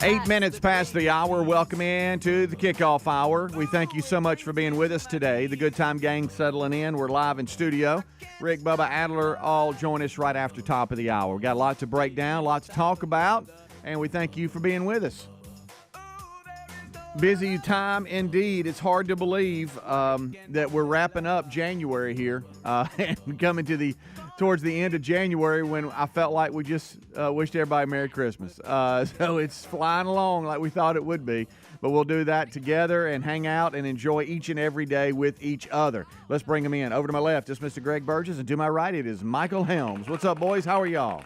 8 minutes past the hour. Welcome in to the kickoff hour. We thank you so much for being with us today. The Good Time Gang settling in. We're live in studio. Rick, Bubba, Adler all join us right after top of the hour. We got a lot to break down, a lot to talk about, and we thank you for being with us. Busy time indeed. It's hard to believe that we're wrapping up January here and coming to towards the end of January when I felt like we just wished everybody Merry Christmas. So it's flying along like we thought it would be. But we'll do that together and hang out and enjoy each and every day with each other. Let's bring them in. Over to my left, it's Mr. Greg Burgess, and to my right, it is Michael Helms. What's up, boys? How are y'all?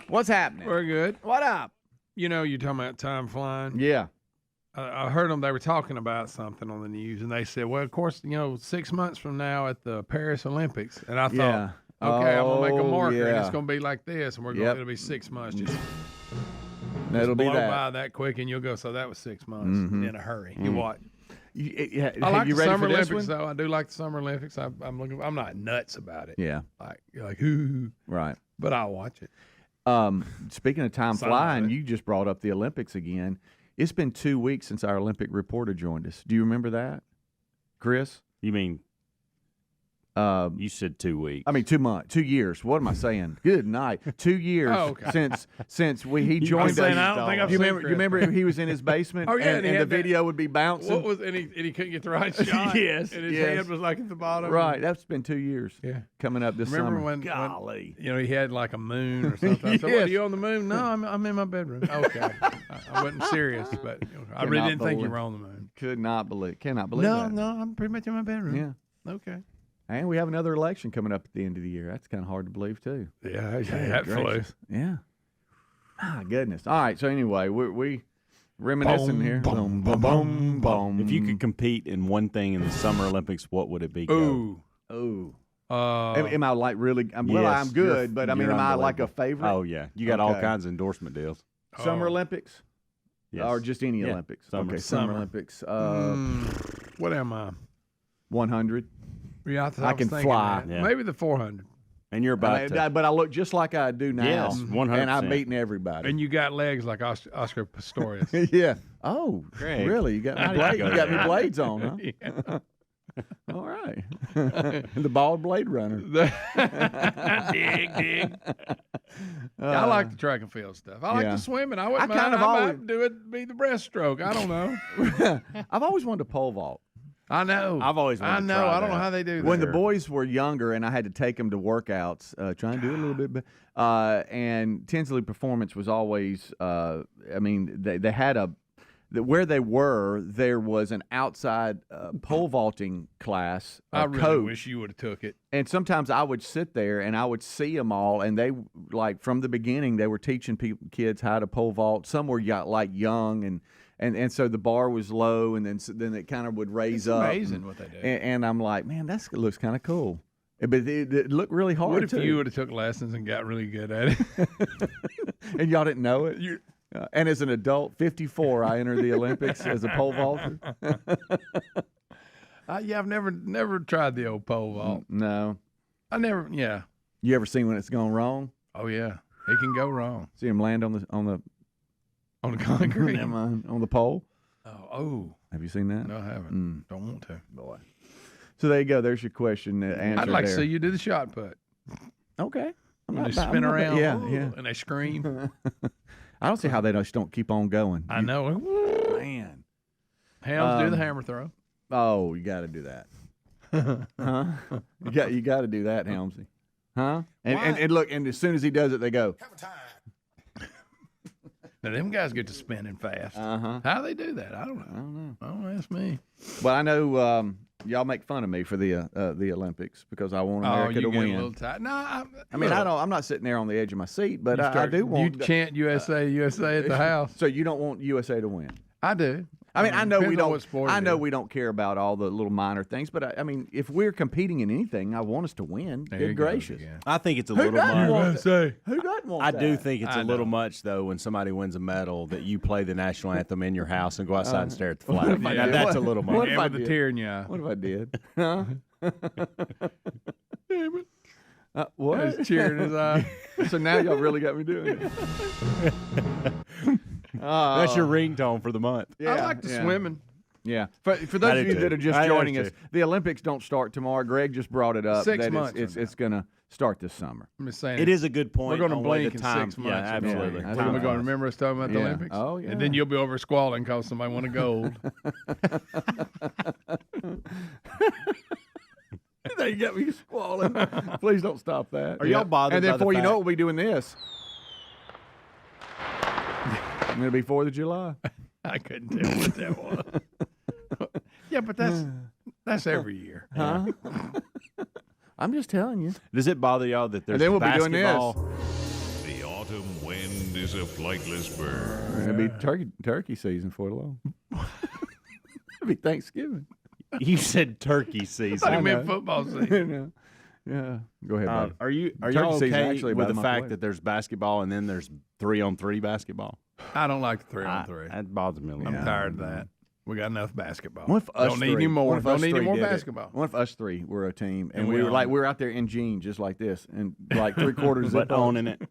What's happening? We're good. What up? You know, you're talking about time flying. Yeah. I heard them, they were talking about something on the news, and they said, well, of course, 6 months from now at the Paris Olympics. And I thought, okay, I'm going to make a marker, and it's going to be like this, and it'll be 6 months. Just It'll be blow that. by that quick, and you'll go, so that was 6 months in a hurry. You what? I like you the ready Summer for this Olympics, one? though. I do like the Summer Olympics. I'm not nuts about it. Yeah. Like ooh. Right. But I'll watch it. Speaking of time flying, you just brought up the Olympics again. It's been 2 weeks since our Olympic reporter joined us. Do you remember that, Chris? You mean you said 2 weeks? I mean 2 months, 2 years. What am I saying? Good night. 2 years since he joined us. I don't think I've you seen remember he was in his basement and the video would be bouncing. And he couldn't get the right shot. Yes, and his head was like at the bottom. Right, that's been 2 years. Yeah, coming up this Remember summer. when Golly, he had like a moon or something. I said, "What, are you on the moon?" No, I'm in my bedroom. Okay, I wasn't serious, but I really didn't think you were on the moon. Cannot believe that. No, I'm pretty much in my bedroom. Yeah. Okay. And we have another election coming up at the end of the year. That's kind of hard to believe, too. Yeah, that flew. Yeah. My goodness. All right, so anyway, we reminiscing here. Boom, boom, boom, boom. If you could compete in one thing in the Summer Olympics, what would it be? Ooh. Am I like really? Well, yes, I'm good, but I mean, am I like a favorite? Oh, yeah. You got all kinds of endorsement deals. Summer Olympics? Yes. Or just any Olympics? Summer Olympics. What am I? 100. Yeah, I can fly. Yeah. Maybe the 400. And you're about but I look just like I do now. Yes, 100%. And I'm beating everybody. And you got legs like Oscar Pistorius. Yeah. Oh, Greg. Really? You got me blades on, huh? Yeah. All right. The bald Blade Runner. dig. I like the track and field stuff. I like the swimming. I wouldn't mind. I might do it, be the breaststroke. I don't know. I've always wanted to pole vault. I know. I've always wanted to try I don't that. know how they do that. When the boys were younger and I had to take them to workouts, try and do it a little bit, and Tinsley Performance was always, they had where they were, there was an outside pole vaulting class. I really coach. wish you would have took it. And sometimes I would sit there and I would see them all, and they, like, from the beginning, they were teaching kids how to pole vault. Some were young, and so the bar was low, and then it kind of would raise up. It's amazing what they do. And I'm like, man, that looks kind of cool. But it looked really hard, What if too. you would have took lessons and got really good at it? And y'all didn't know it? And as an adult, 54, I entered the Olympics as a pole vaulter. Yeah, I've never tried the old pole vault. No. I never, yeah. You ever seen when it's gone wrong? Oh, yeah. It can go wrong. See him land on the On the concrete? Never mind, on the pole? Oh. Have you seen that? No, I haven't. Don't want to. Boy. So there you go. There's your question answered. I'd like there. to see you do the shot put. Okay. When they spin around, yeah. and they scream. I don't see how they just don't keep on going. I know. Man. Helms, do the hammer throw. Oh, you got to do that. Huh? You got to do that, Helmsy. Huh? And look, and as soon as he does it, they go. Now, them guys get to spinning fast. Uh-huh. How do they do that? I don't know. Don't ask me. Well, I know y'all make fun of me for the Olympics because I want America to win. A little tight. No, I'm not sitting there on the edge of my seat, but I do want. You chant USA, USA at the house. So you don't want USA to win? I do. I mean, I know we don't. I know is. we don't care about all the little minor things, but I mean, if we're competing in anything, I want us to win. Good gracious! I think it's a little much. Who doesn't want I that? do think it's a little much, though, when somebody wins a medal that you play the national anthem in your house and go outside and stare at the flag. Yeah. That's a little much. Yeah, with a tear in your eye. What if I did? Huh? Damn it! What? There's a tear in his eye. So now y'all really got me doing it. That's your ringtone for the month. Yeah, I like the swimming. Yeah. For those do of you too. that are just I do joining us, too. the Olympics don't start tomorrow. Greg just brought it up. 6 that months It's going to start this summer. I'm just saying. It is a good point. We're going to on where blink the in time, 6 months. Yeah, absolutely. Yeah, We're going to remember us talking about the Yeah. Olympics? Oh, yeah. And then you'll be over squalling because somebody won a gold. They got me squalling. Please don't stop that. Are y'all bothered And then by the before you know it, fact- we'll be doing this. It'll be 4th of July. I couldn't tell what that was. Yeah, but that's every year. Huh? I'm just telling you. Does it bother y'all that there's And then we'll be doing basketball? The autumn wind is a flightless bird. It'll be turkey season for long. It'll be Thanksgiving. You said turkey I season. thought he meant football season. Yeah. Go ahead, buddy. Are Turkey y'all season okay actually with about the a month fact away. that there's basketball and then there's 3-on-3 basketball? I don't like the 3-on-3. That bothers me a little. I'm tired of that. We got enough basketball. What if us Don't need three- any more. what if Don't us need any three more did it? basketball. What if us three were a team and we we were own like it. we were out there in jeans just like this and like 3/4 But zip up? owning it.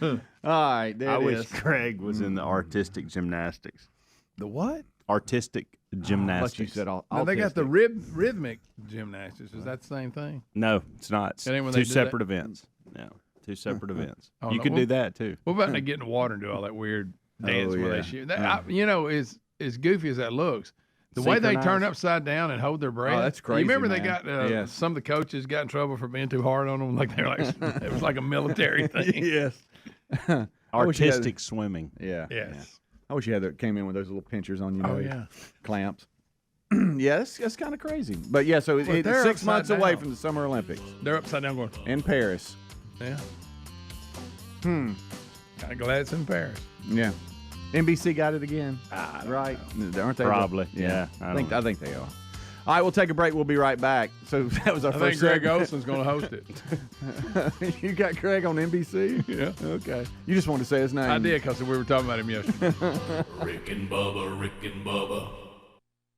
All right, there I it wish is. Craig was in the artistic gymnastics. The what? Artistic gymnastics. What you said? No, they got the rhythmic gymnastics. Is that the same thing? No, it's not. It's It ain't when they two do separate events. No, two separate events. Oh, You no, could well- do that too. What about they get in the water and do all that weird dance where yeah. they shoot? As goofy as that looks, the way they turn Synchronized. upside down and hold their breath. that's crazy, You remember they man. got Yes. some of the coaches got in trouble for being too hard on them. Like they're like it was like a military thing. Yes. Artistic swimming. Yeah. Yes. yeah. I wish you had that came in with those little pinchers on you. Oh yeah. Clamps. Yeah, that's kind of crazy. But yeah, so Well, it's they're 6 months upside away down. from the Summer Olympics They're upside down going. in Paris. Yeah. Kind of glad it's in Paris. Yeah. NBC got it again. Right? Aren't they? Probably. Yeah. I think they are. All right, we'll take a break. We'll be right back. So that was our I think first Greg segment. Olson's going to host it. You got Craig on NBC? Yeah. Okay. You just want to say his name. I did because we were talking about him yesterday. Rick and Bubba, Rick and Bubba.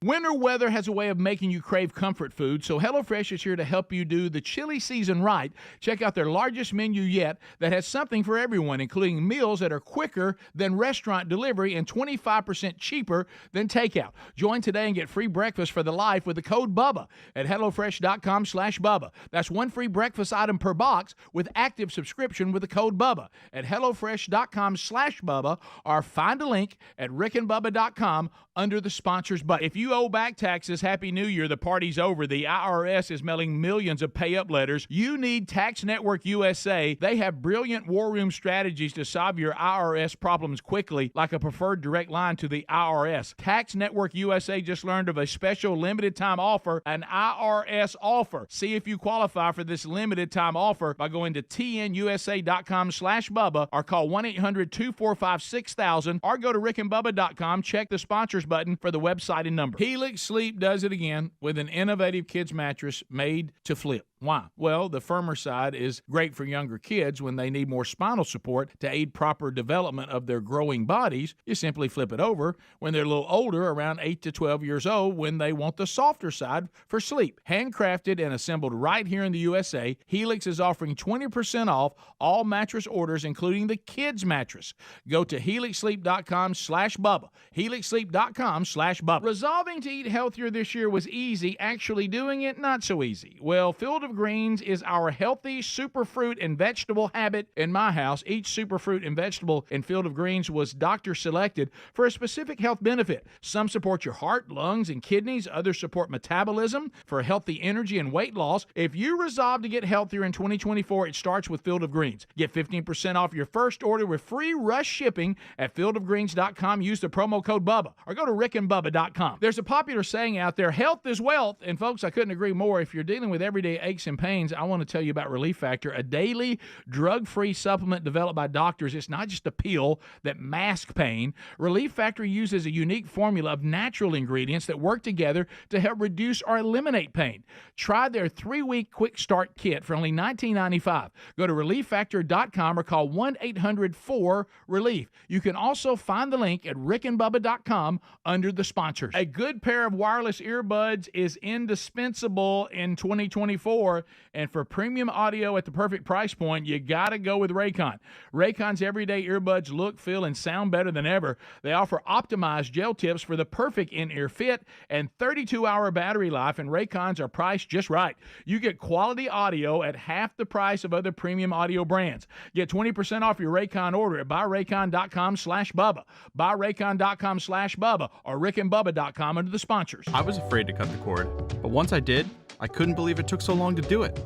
Winter weather has a way of making you crave comfort food, so HelloFresh is here to help you do the chili season right. Check out their largest menu yet that has something for everyone, including meals that are quicker than restaurant delivery and 25% cheaper than takeout. Join today and get free breakfast for the life with the code BUBBA at HelloFresh.com/Bubba. That's one free breakfast item per box with active subscription with the code BUBBA at HelloFresh.com/Bubba or find a link at rickandbubba.com under the sponsors button. If you owe back taxes, Happy New Year. The party's over. The IRS is mailing millions of pay-up letters. You need Tax Network USA. They have brilliant war room strategies to solve your IRS problems quickly, like a preferred direct line to the IRS. Tax Network USA just learned of a special limited-time offer, an IRS offer. See if you qualify for this limited-time offer by going to tnusa.com/Bubba or call 1-800-245-6000 or go to rickandbubba.com. Check the sponsors button for the website and number. Helix Sleep does it again with an innovative kids mattress made to flip. Why? Well, the firmer side is great for younger kids when they need more spinal support to aid proper development of their growing bodies. You simply flip it over when they're a little older, around 8 to 12 years old, when they want the softer side for sleep. Handcrafted and assembled right here in the USA, Helix is offering 20% off all mattress orders, including the kids mattress. Go to helixsleep.com/Bubba. helixsleep.com/Bubba. Resolving to eat healthier this year was easy. Actually doing it, not so easy. Well, Field of Greens is our healthy superfruit and vegetable habit in my house. Each superfruit and vegetable in Field of Greens was doctor selected for a specific health benefit. Some support your heart, lungs, and kidneys. Others support metabolism for healthy energy and weight loss. If you resolve to get healthier in 2024, it starts with Field of Greens. Get 15% off your first order with free rush shipping at fieldofgreens.com. Use the promo code BUBBA or go to rickandbubba.com. There's a popular saying out there, health is wealth. And folks, I couldn't agree more. If you're dealing with everyday aches and pains, I want to tell you about Relief Factor, a daily drug-free supplement developed by doctors. It's not just a pill that masks pain. Relief Factor uses a unique formula of natural ingredients that work together to help reduce or eliminate pain. Try their 3-week quick start kit for only $19.95. Go to relieffactor.com or call 1-800-4-RELIEF. You can also find the link at rickandbubba.com under the sponsors. A good pair of wireless earbuds is indispensable in 2024. more. And for premium audio at the perfect price point, you got to go with Raycon. Raycon's everyday earbuds look, feel, and sound better than ever. They offer optimized gel tips for the perfect in-ear fit and 32-hour battery life, and Raycons are priced just right. You get quality audio at half the price of other premium audio brands. Get 20% off your Raycon order at buyraycon.com/Bubba, buyraycon.com/Bubba, or rickandbubba.com under the sponsors. I was afraid to cut the cord, but once I did, I couldn't believe it took so long to do it.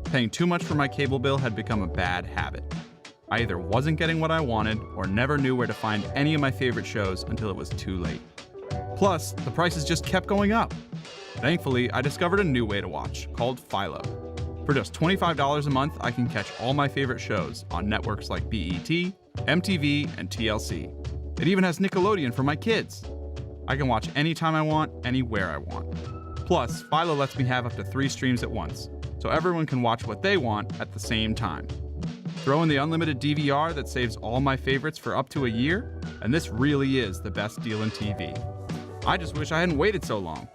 Paying too much for my cable bill had become a bad habit. I either wasn't getting what I wanted or never knew where to find any of my favorite shows until it was too late. Plus, the prices just kept going up. Thankfully, I discovered a new way to watch, called Philo. For just $25 a month, I can catch all my favorite shows on networks like BET, MTV, and TLC. It even has Nickelodeon for my kids. I can watch anytime I want, anywhere I want. Plus, Philo lets me have up to 3 streams at once, so everyone can watch what they want at the same time. Throw in the unlimited DVR that saves all my favorites for up to a year, and this really is the best deal in TV. I just wish I hadn't waited so long.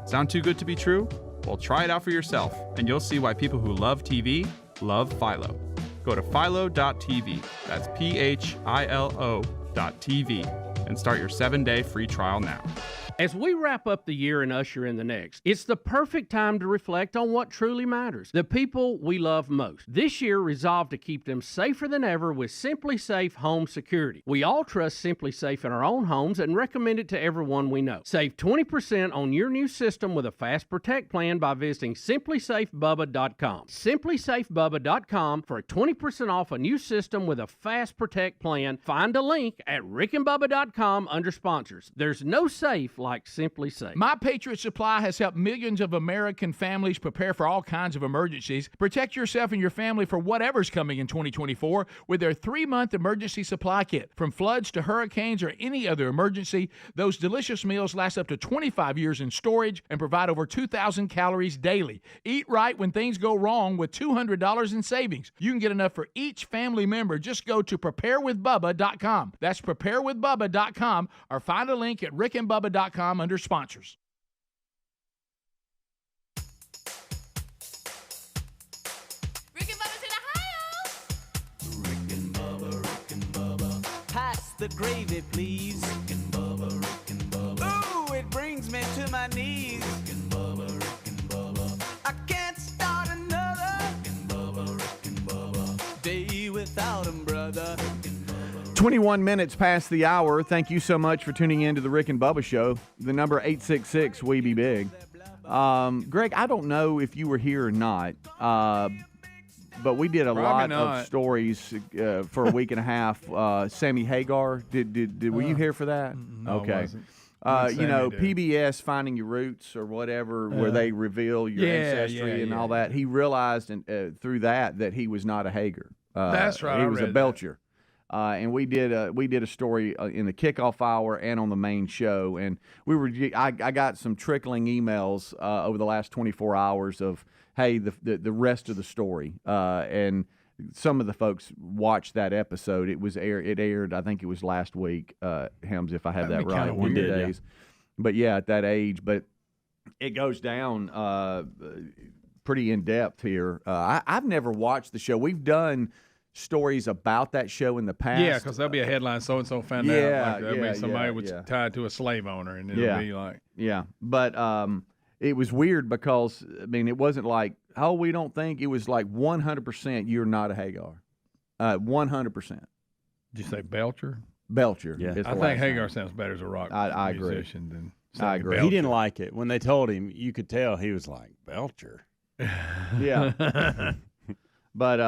Sound too good to be true? Well, try it out for yourself, and you'll see why people who love TV love Philo. Go to philo.tv, that's philo.tv, and start your 7-day free trial now. As we wrap up the year and usher in the next, it's the perfect time to reflect on what truly matters, the people we love most. This year, resolve to keep them safer than ever with Simply Safe Home Security. We all trust Simply Safe in our own homes and recommend it to everyone we know. Save 20% on your new system with a Fast Protect plan by visiting simplysafebubba.com. simplysafebubba.com for 20% off a new system with a Fast Protect plan. Find a link at rickandbubba.com under sponsors. There's no safe like Simply Safe. My Patriot Supply has helped millions of American families prepare for all kinds of emergencies. Protect yourself and your family for whatever's coming in 2024 with their 3-month emergency supply kit. From floods to hurricanes or any other emergency, those delicious meals last up to 25 years in storage and provide over 2,000 calories daily. Eat right when things go wrong with $200 in savings. You can get enough for each family member. Just go to preparewithbubba.com. That's preparewithbubba.com, or find a link at rickandbubba.com under sponsors. Rick and Bubba's in Ohio. Rick and Bubba. Pass the gravy, please. Rick and Bubba. Ooh, it brings me to my knees. Rick and Bubba. I can't start another. Rick and Bubba. Day without 'em, brother. 21 minutes past the hour. Thank you so much for tuning in to the Rick and Bubba Show. The number 866-WE-BE-BIG. Greg, I don't know if you were here or not, but we did a lot of stories for a week and a half. Sammy Hagar, were you here for that? No, okay. I wasn't. PBS Finding Your Roots or whatever, where they reveal your ancestry and all that. He realized through that he was not a Hagar. That's right. He was a Belcher. And we did a story in the kickoff hour and on the main show, and I got some trickling emails over the last 24 hours of, hey, the rest of the story, and some of the folks watched that episode. It aired, I think it was last week, Helms, if I have that right, in the days. But yeah, at that age, but it goes down pretty in depth here. I've never watched the show. We've done stories about that show in the past. Yeah, because there'll be a headline, so-and-so found out. Like, somebody was tied to a slave owner, and it'll be like... Yeah, but it was weird because, I mean, it wasn't like, oh, we don't think. It was like 100% you're not a Hagar. 100%. Did you say Belcher? Belcher. Yeah. I think Hagar sounds better as a rock musician than I agree. Belcher. He didn't like it. When they told him, you could tell he was like, Belcher. Yeah. But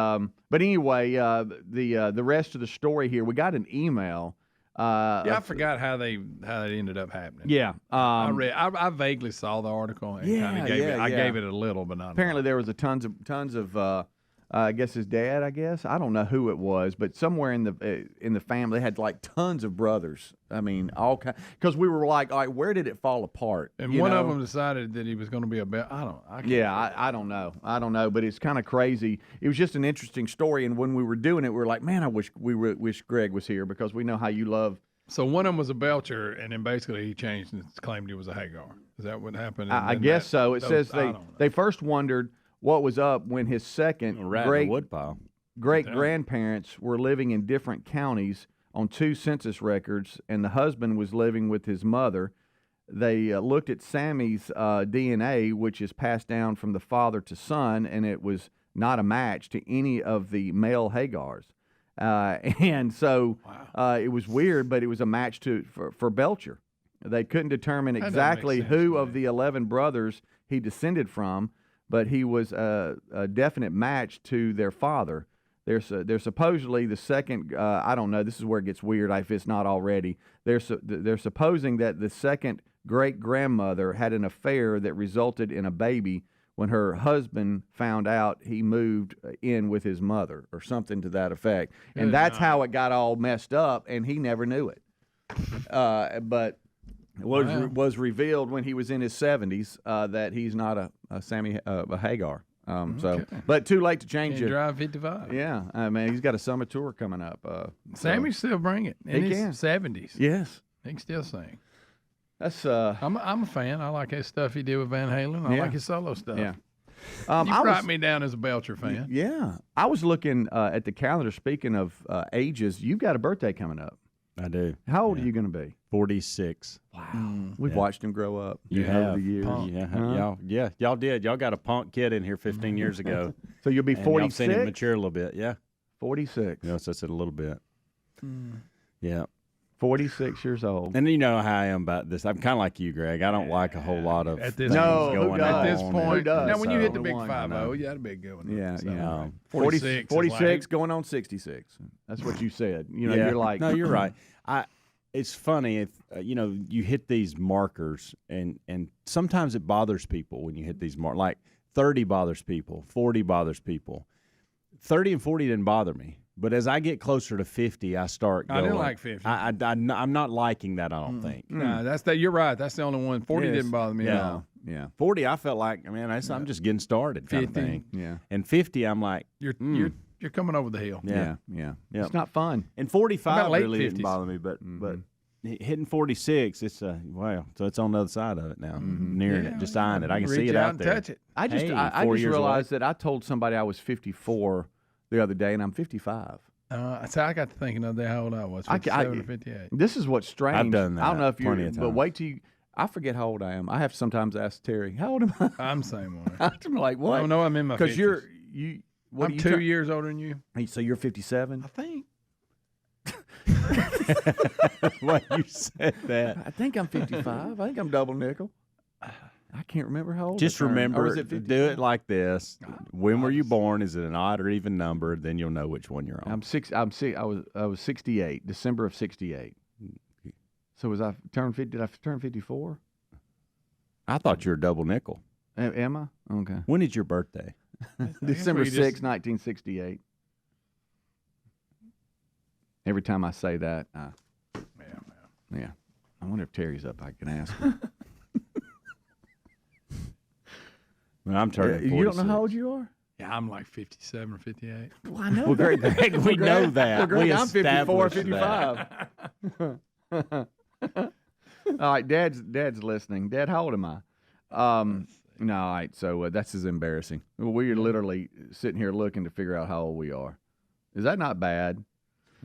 anyway, the rest of the story here, we got an email. I forgot how they ended up happening. Yeah, I vaguely saw the article and kind of gave it a little, but not. Apparently, there was tons of I guess his dad. I don't know who it was, but somewhere in the family they had like tons of brothers. I mean, all kind. Because we were like, all right, where did it fall apart? And one of them decided that he was going to be I don't know, but it's kind of crazy. It was just an interesting story, and when we were doing it, we were like, man, I wish Greg was here because we know how you love. So one of them was a Belcher, and then basically he changed and claimed he was a Hagar. Is that what happened? I guess so. It says they first wondered what was up when his second rat in the woodpile. great-grandparents were living in different counties on 2 census records, and the husband was living with his mother. They looked at Sammy's DNA, which is passed down from the father to son, and it was not a match to any of the male Hagars. And so it was weird, but it was a match for Belcher. They couldn't determine exactly who of the 11 brothers he descended from, but he was a definite match to their father. They're supposedly the second. I don't know. This is where it gets weird. If it's not already, they're supposing that the second great grandmother had an affair that resulted in a baby when her husband found out he moved in with his mother, or something to that effect. And that's how it got all messed up, and he never knew it. But it was revealed when he was in his 70s that he's not a Sammy a Hagar. So, but too late to change it. Drive 55. Yeah, I mean, he's got a summer tour coming up. Sammy still bring it in his 70s. Yes, he can still sing. That's I'm a fan. I like his stuff he did with Van Halen. I like his solo stuff. Yeah. You brought me down as a Belcher fan. Yeah, I was looking at the calendar. Speaking of ages, you've got a birthday coming up. I do. How old are you going to be? 46. Wow. We've watched him grow up. You have. over the years. Y'all did. Y'all got a punk kid in here 15 years ago. So you'll be 46? I've seen him mature a little bit, yeah. 46. You know, so I said a little bit. Yeah. 46 years old. And you know how I am about this. I'm kind of like you, Greg. I don't like a whole lot of at this going at this on. point. Now, when you hit the big Who won? 5-0, you had a big good one. Yeah, So, yeah. 46 46 going on 66. That's what you said. You know, you're like. No, you're right. It's funny if you hit these markers, and sometimes it bothers people when you hit these markers. Like 30 bothers people, 40 bothers people. 30 and 40 didn't bother me. But as I get closer to 50, I start going. I didn't like 50. I'm not liking that, I don't think. No, you're right. That's the only one. 40 didn't bother me at all. Yeah. 40, I felt like, man, I'm just getting started kind of 50. thing. Yeah. And 50, I'm like, You're coming over the hill. Yeah. It's not fun. And 45 late really 50s? didn't bother me, but hitting 46, it's wow. So it's on the other side of it now. Nearing it, just eyeing it. I can see Reach it out out and there. touch it. I just realized that I told somebody I was 54 the other day, and I'm 55. So I got to thinking of how old I was, 57 or 58. This is what's strange. I've done that I don't know if plenty you're, of but times. wait till you. I forget how old I am. I have to sometimes ask Terry, how old am I? I'm the same way. I'm like, what? I know I'm in my 50s. Because you. What I'm are you 2 years older than you. So you're 57? I think. What you said that. I think I'm 55. I think I'm double nickel. I can't remember how old. Just I turned. remember, Or is it do 55? it like this. When were you born? Is it an odd or even number? Then you'll know which one you're on. I was 68. December of 68. So did I turn 54? I thought you were double nickel. Am I? Okay. When is your birthday? December 6, 1968. Every time I say that, yeah. I wonder if Terry's up. I can ask him. Well, I'm turning 46. You don't know how old you are? Yeah, I'm like 57 or 58. Well, I know. Well, Greg, we know that. Well, Greg, We I'm 54, established 55. All right, Dad's listening. Dad, how old am I? No, all right. So that's just embarrassing. We're literally sitting here looking to figure out how old we are. Is that not bad?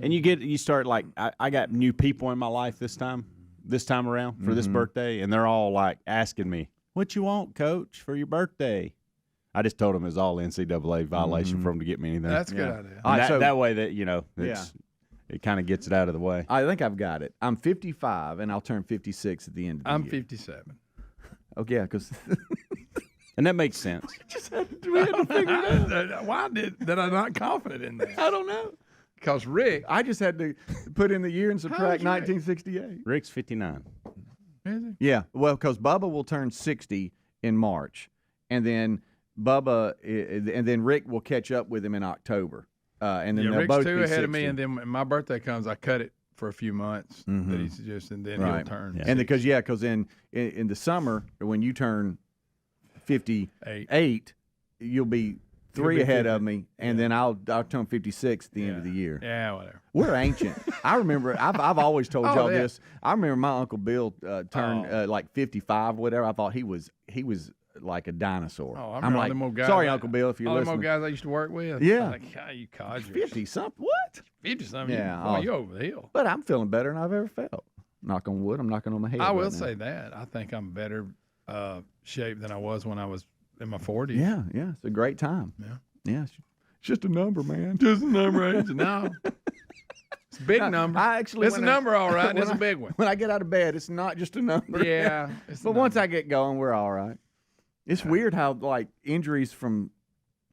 And you start like, I got new people in my life this time around for this birthday, and they're all like asking me, "What you want, Coach, for your birthday?" I just told them it was all NCAA violation for them to get me anything. That's a good idea. All right, That way that it kind of gets it out of the way. I think I've got it. I'm 55, and I'll turn 56 at the end of the year. I'm 57. Oh, yeah, because And that makes sense. We had to figure it out. Why did I not confident in that? I don't know. Because Rick, I just had to put in the year and subtract Rick? 1968. Rick's 59. is he? Yeah, well, because Bubba will turn 60 in March, and then Rick will catch up with him in October, and then they'll Rick's both 2 be ahead 60. of me, and then when my birthday comes, I cut it for a few months that he suggests, and then he'll turn. And because in the summer when you turn 58, you'll be 3 ahead of me, and then I'll turn 56 at the end of the year. Yeah, whatever. We're ancient. I remember. I've always told y'all this. I remember my Uncle Bill turned like 55, whatever. I thought he was like a dinosaur. Oh, I'm like, them old guys sorry, Uncle Bill, if you're all listening. them old guys I used to work with. Yeah. Like, you codgers. 50-something? What? 50-something? Yeah. Boy, you over the hill. But I'm feeling better than I've ever felt. Knock on wood. I'm knocking on my head. I will right now. say that. I think I'm better shape than I was when I was in my 40s. Yeah, yeah. It's a great time. Yeah. Yeah. It's just a number, man. Just a number. No. It's a big number. It's a number, all right. It's a big one. When I get out of bed, it's not just a number. Yeah. But once I get going, we're all right. It's weird how, like, injuries from,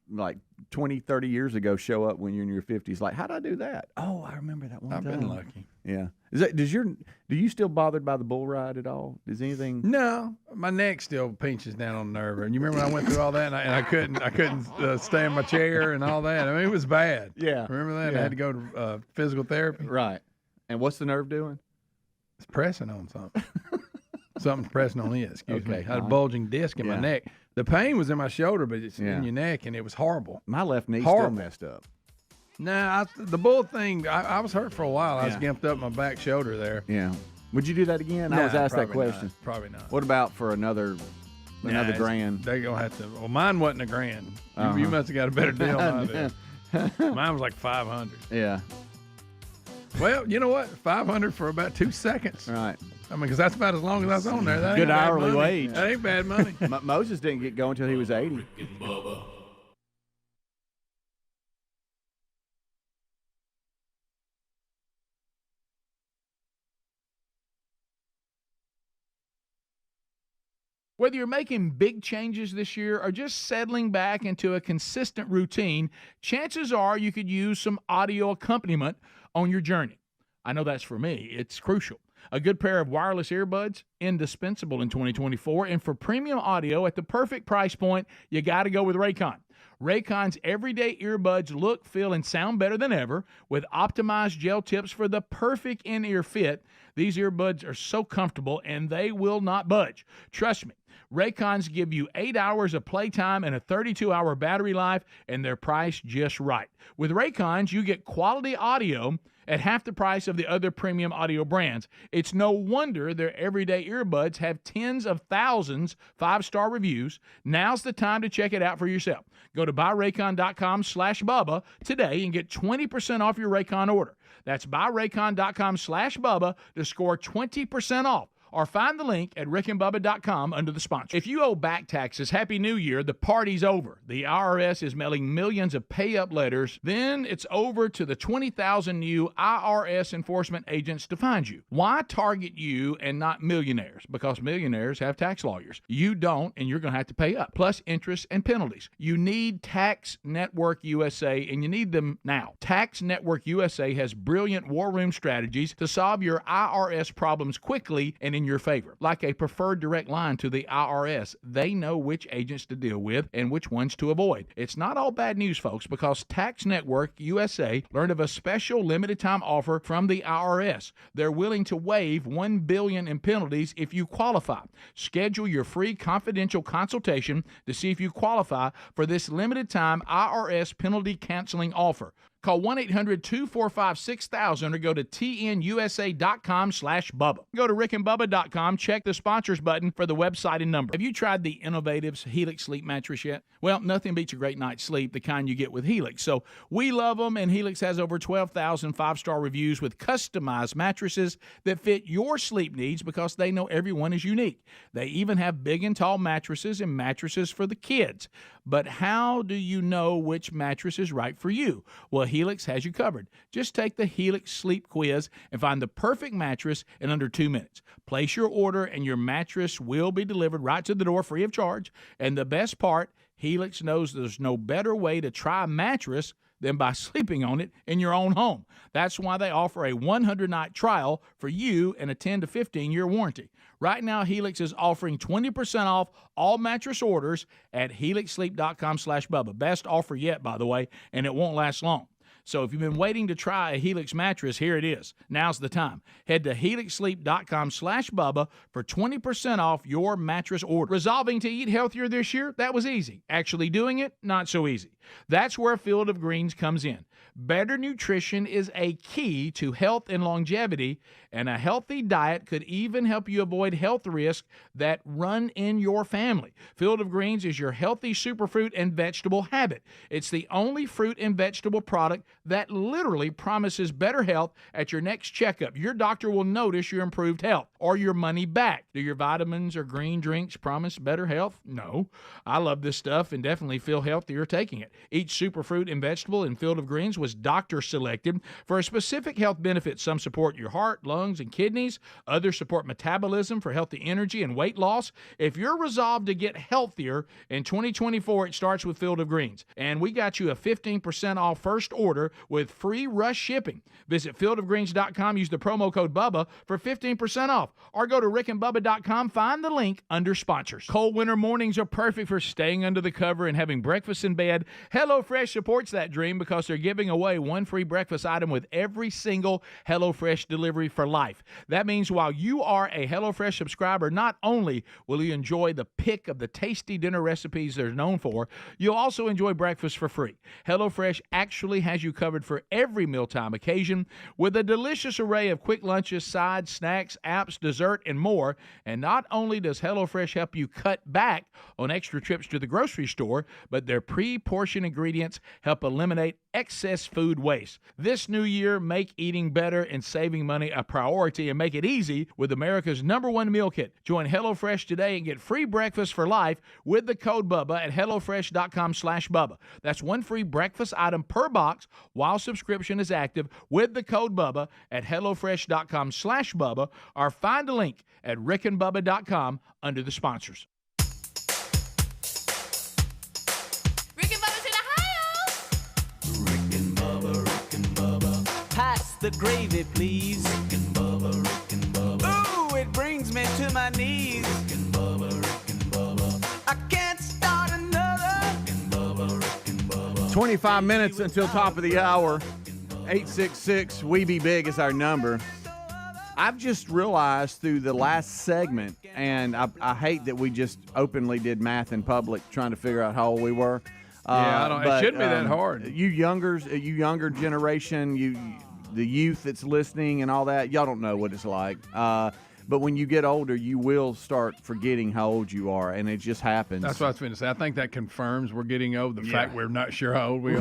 like, 20, 30 years ago show up when you're in your 50s. Like, how'd I do that? Oh, I remember that one I've time. been lucky. Yeah. Do you still bothered by the bull ride at all? Does anything? No, my neck still pinches down on the nerve. And you remember when I went through all that and I couldn't stay in my chair and all that? I mean, it was bad. Yeah. Remember that? Yeah. I had to go to physical therapy. Right. And what's the nerve doing? It's pressing on something. Something's pressing on it. Excuse me. I had a fine. bulging disc in my neck. The pain was in my shoulder, but it's Yeah. in your neck, and it was horrible. My left knee's Horrible. still messed up. Nah, the bull thing, I was hurt for a while. I was Yeah. gimped up my back shoulder there. Yeah. Would you do that again? I was Nah, asked that probably question. not. Probably not. What about for another Nah, grand? They're going to have to. Well, mine wasn't a grand. You Uh-huh. must have got a better deal than I did. Mine was like 500. Yeah. Well, you know what? 500 for about 2 seconds. Right. I mean, because that's about as long as I was on there. That Good ain't bad hourly money. wage. That ain't bad money. Moses didn't get going until he was 80. Rick and Bubba. Whether you're making big changes this year or just settling back into a consistent routine, chances are you could use some audio accompaniment on your journey. I know that's for me. It's crucial. A good pair of wireless earbuds, indispensable in 2024. And for premium audio at the perfect price point, you got to go with Raycon. Raycon's everyday earbuds look, feel, and sound better than ever with optimized gel tips for the perfect in-ear fit. These earbuds are so comfortable and they will not budge. Trust me. Raycons give you 8 hours of playtime and a 32-hour battery life, and they're priced just right. With Raycons, you get quality audio at half the price of the other premium audio brands. It's no wonder their everyday earbuds have tens of thousands 5-star reviews. Now's the time to check it out for yourself. Go to buyraycon.com/Bubba today and get 20% off your Raycon order. That's buyraycon.com/Bubba to score 20% off. Or find the link at rickandbubba.com under the sponsor. If you owe back taxes, Happy New Year. The party's over. The IRS is mailing millions of pay-up letters. Then it's over to the 20,000 new IRS enforcement agents to find you. Why target you and not millionaires? Because millionaires have tax lawyers. You don't, and you're going to have to pay up, plus interest and penalties. You need Tax Network USA, and you need them now. Tax Network USA has brilliant war room strategies to solve your IRS problems quickly and in your favor. Like a preferred direct line to the IRS, they know which agents to deal with and which ones to avoid. It's not all bad news, folks, because Tax Network USA learned of a special limited time offer from the IRS. They're willing to waive $1 billion in penalties if you qualify. Schedule your free confidential consultation to see if you qualify for this limited time IRS penalty canceling offer. Call 1-800-245-6000 or go to tnusa.com/Bubba. Go to rickandbubba.com, check the sponsors button for the website and number. Have you tried the Innovative's Helix Sleep Mattress yet? Well, nothing beats a great night's sleep, the kind you get with Helix. So we love them, and Helix has over 12,000 5-star reviews with customized mattresses that fit your sleep needs because they know everyone is unique. They even have big and tall mattresses and mattresses for the kids. But how do you know which mattress is right for you? Well, Helix has you covered. Just take the Helix Sleep Quiz and find the perfect mattress in under 2 minutes. Place your order and your mattress will be delivered right to the door free of charge. And the best part, Helix knows there's no better way to try a mattress than by sleeping on it in your own home. That's why they offer a 100-night trial for you and a 10 to 15-year warranty. Right now, Helix is offering 20% off all mattress orders at helixsleep.com/Bubba. Best offer yet, by the way, and it won't last long. So if you've been waiting to try a Helix mattress, here it is. Now's the time. Head to helixsleep.com/Bubba for 20% off your mattress order. Resolving to eat healthier this year? That was easy. Actually doing it? Not so easy. That's where Field of Greens comes in. Better nutrition is a key to health and longevity, and a healthy diet could even help you avoid health risks that run in your family. Field of Greens is your healthy superfruit and vegetable habit. It's the only fruit and vegetable product that literally promises better health at your next checkup. Your doctor will notice your improved health or your money back. Do your vitamins or green drinks promise better health? No. I love this stuff and definitely feel healthier taking it. Each superfruit and vegetable in Field of Greens was doctor selected for a specific health benefit. Some support your heart, lungs, and kidneys. Others support metabolism for healthy energy and weight loss. If you're resolved to get healthier in 2024, it starts with Field of Greens. And we got you a 15% off first order with free rush shipping. Visit fieldofgreens.com, use the promo code BUBBA for 15% off. Or go to rickandbubba.com, find the link under sponsors. Cold winter mornings are perfect for staying under the cover and having breakfast in bed. HelloFresh supports that dream because they're giving away one free breakfast item with every single HelloFresh delivery for life. That means while you are a HelloFresh subscriber, not only will you enjoy the pick of the tasty dinner recipes they're known for, you'll also enjoy breakfast for free. HelloFresh actually has you covered for every mealtime occasion with a delicious array of quick lunches, sides, snacks, apps, dessert, and more. And not only does HelloFresh help you cut back on extra trips to the grocery store, but their pre-portioned ingredients help eliminate excess food waste. This new year, make eating better and saving money a priority, and make it easy with America's #1 meal kit. Join HelloFresh today and get free breakfast for life with the code BUBBA at HelloFresh.com/Bubba. That's one free breakfast item per box while subscription is active with the code BUBBA at HelloFresh.com/Bubba, or find a link at rickandbubba.com under the sponsors. Rick and Bubba's in Ohio. Rick and Bubba. Pass the gravy, please. Rick and Bubba. Ooh, it brings me to my knees. Rick and Bubba. I can't start another. Rick and Bubba. 25 minutes until top of the hour. 866 We Be Big is our number. I've just realized through the last segment, and I hate that we just openly did math in public trying to figure out how old we were. It shouldn't be that hard. You younger generation, the youth that's listening and all that, y'all don't know what it's like. But when you get older, you will start forgetting how old you are, and it just happens. That's what I was going to say. I think that confirms we're getting old. The fact we're not sure how old we are.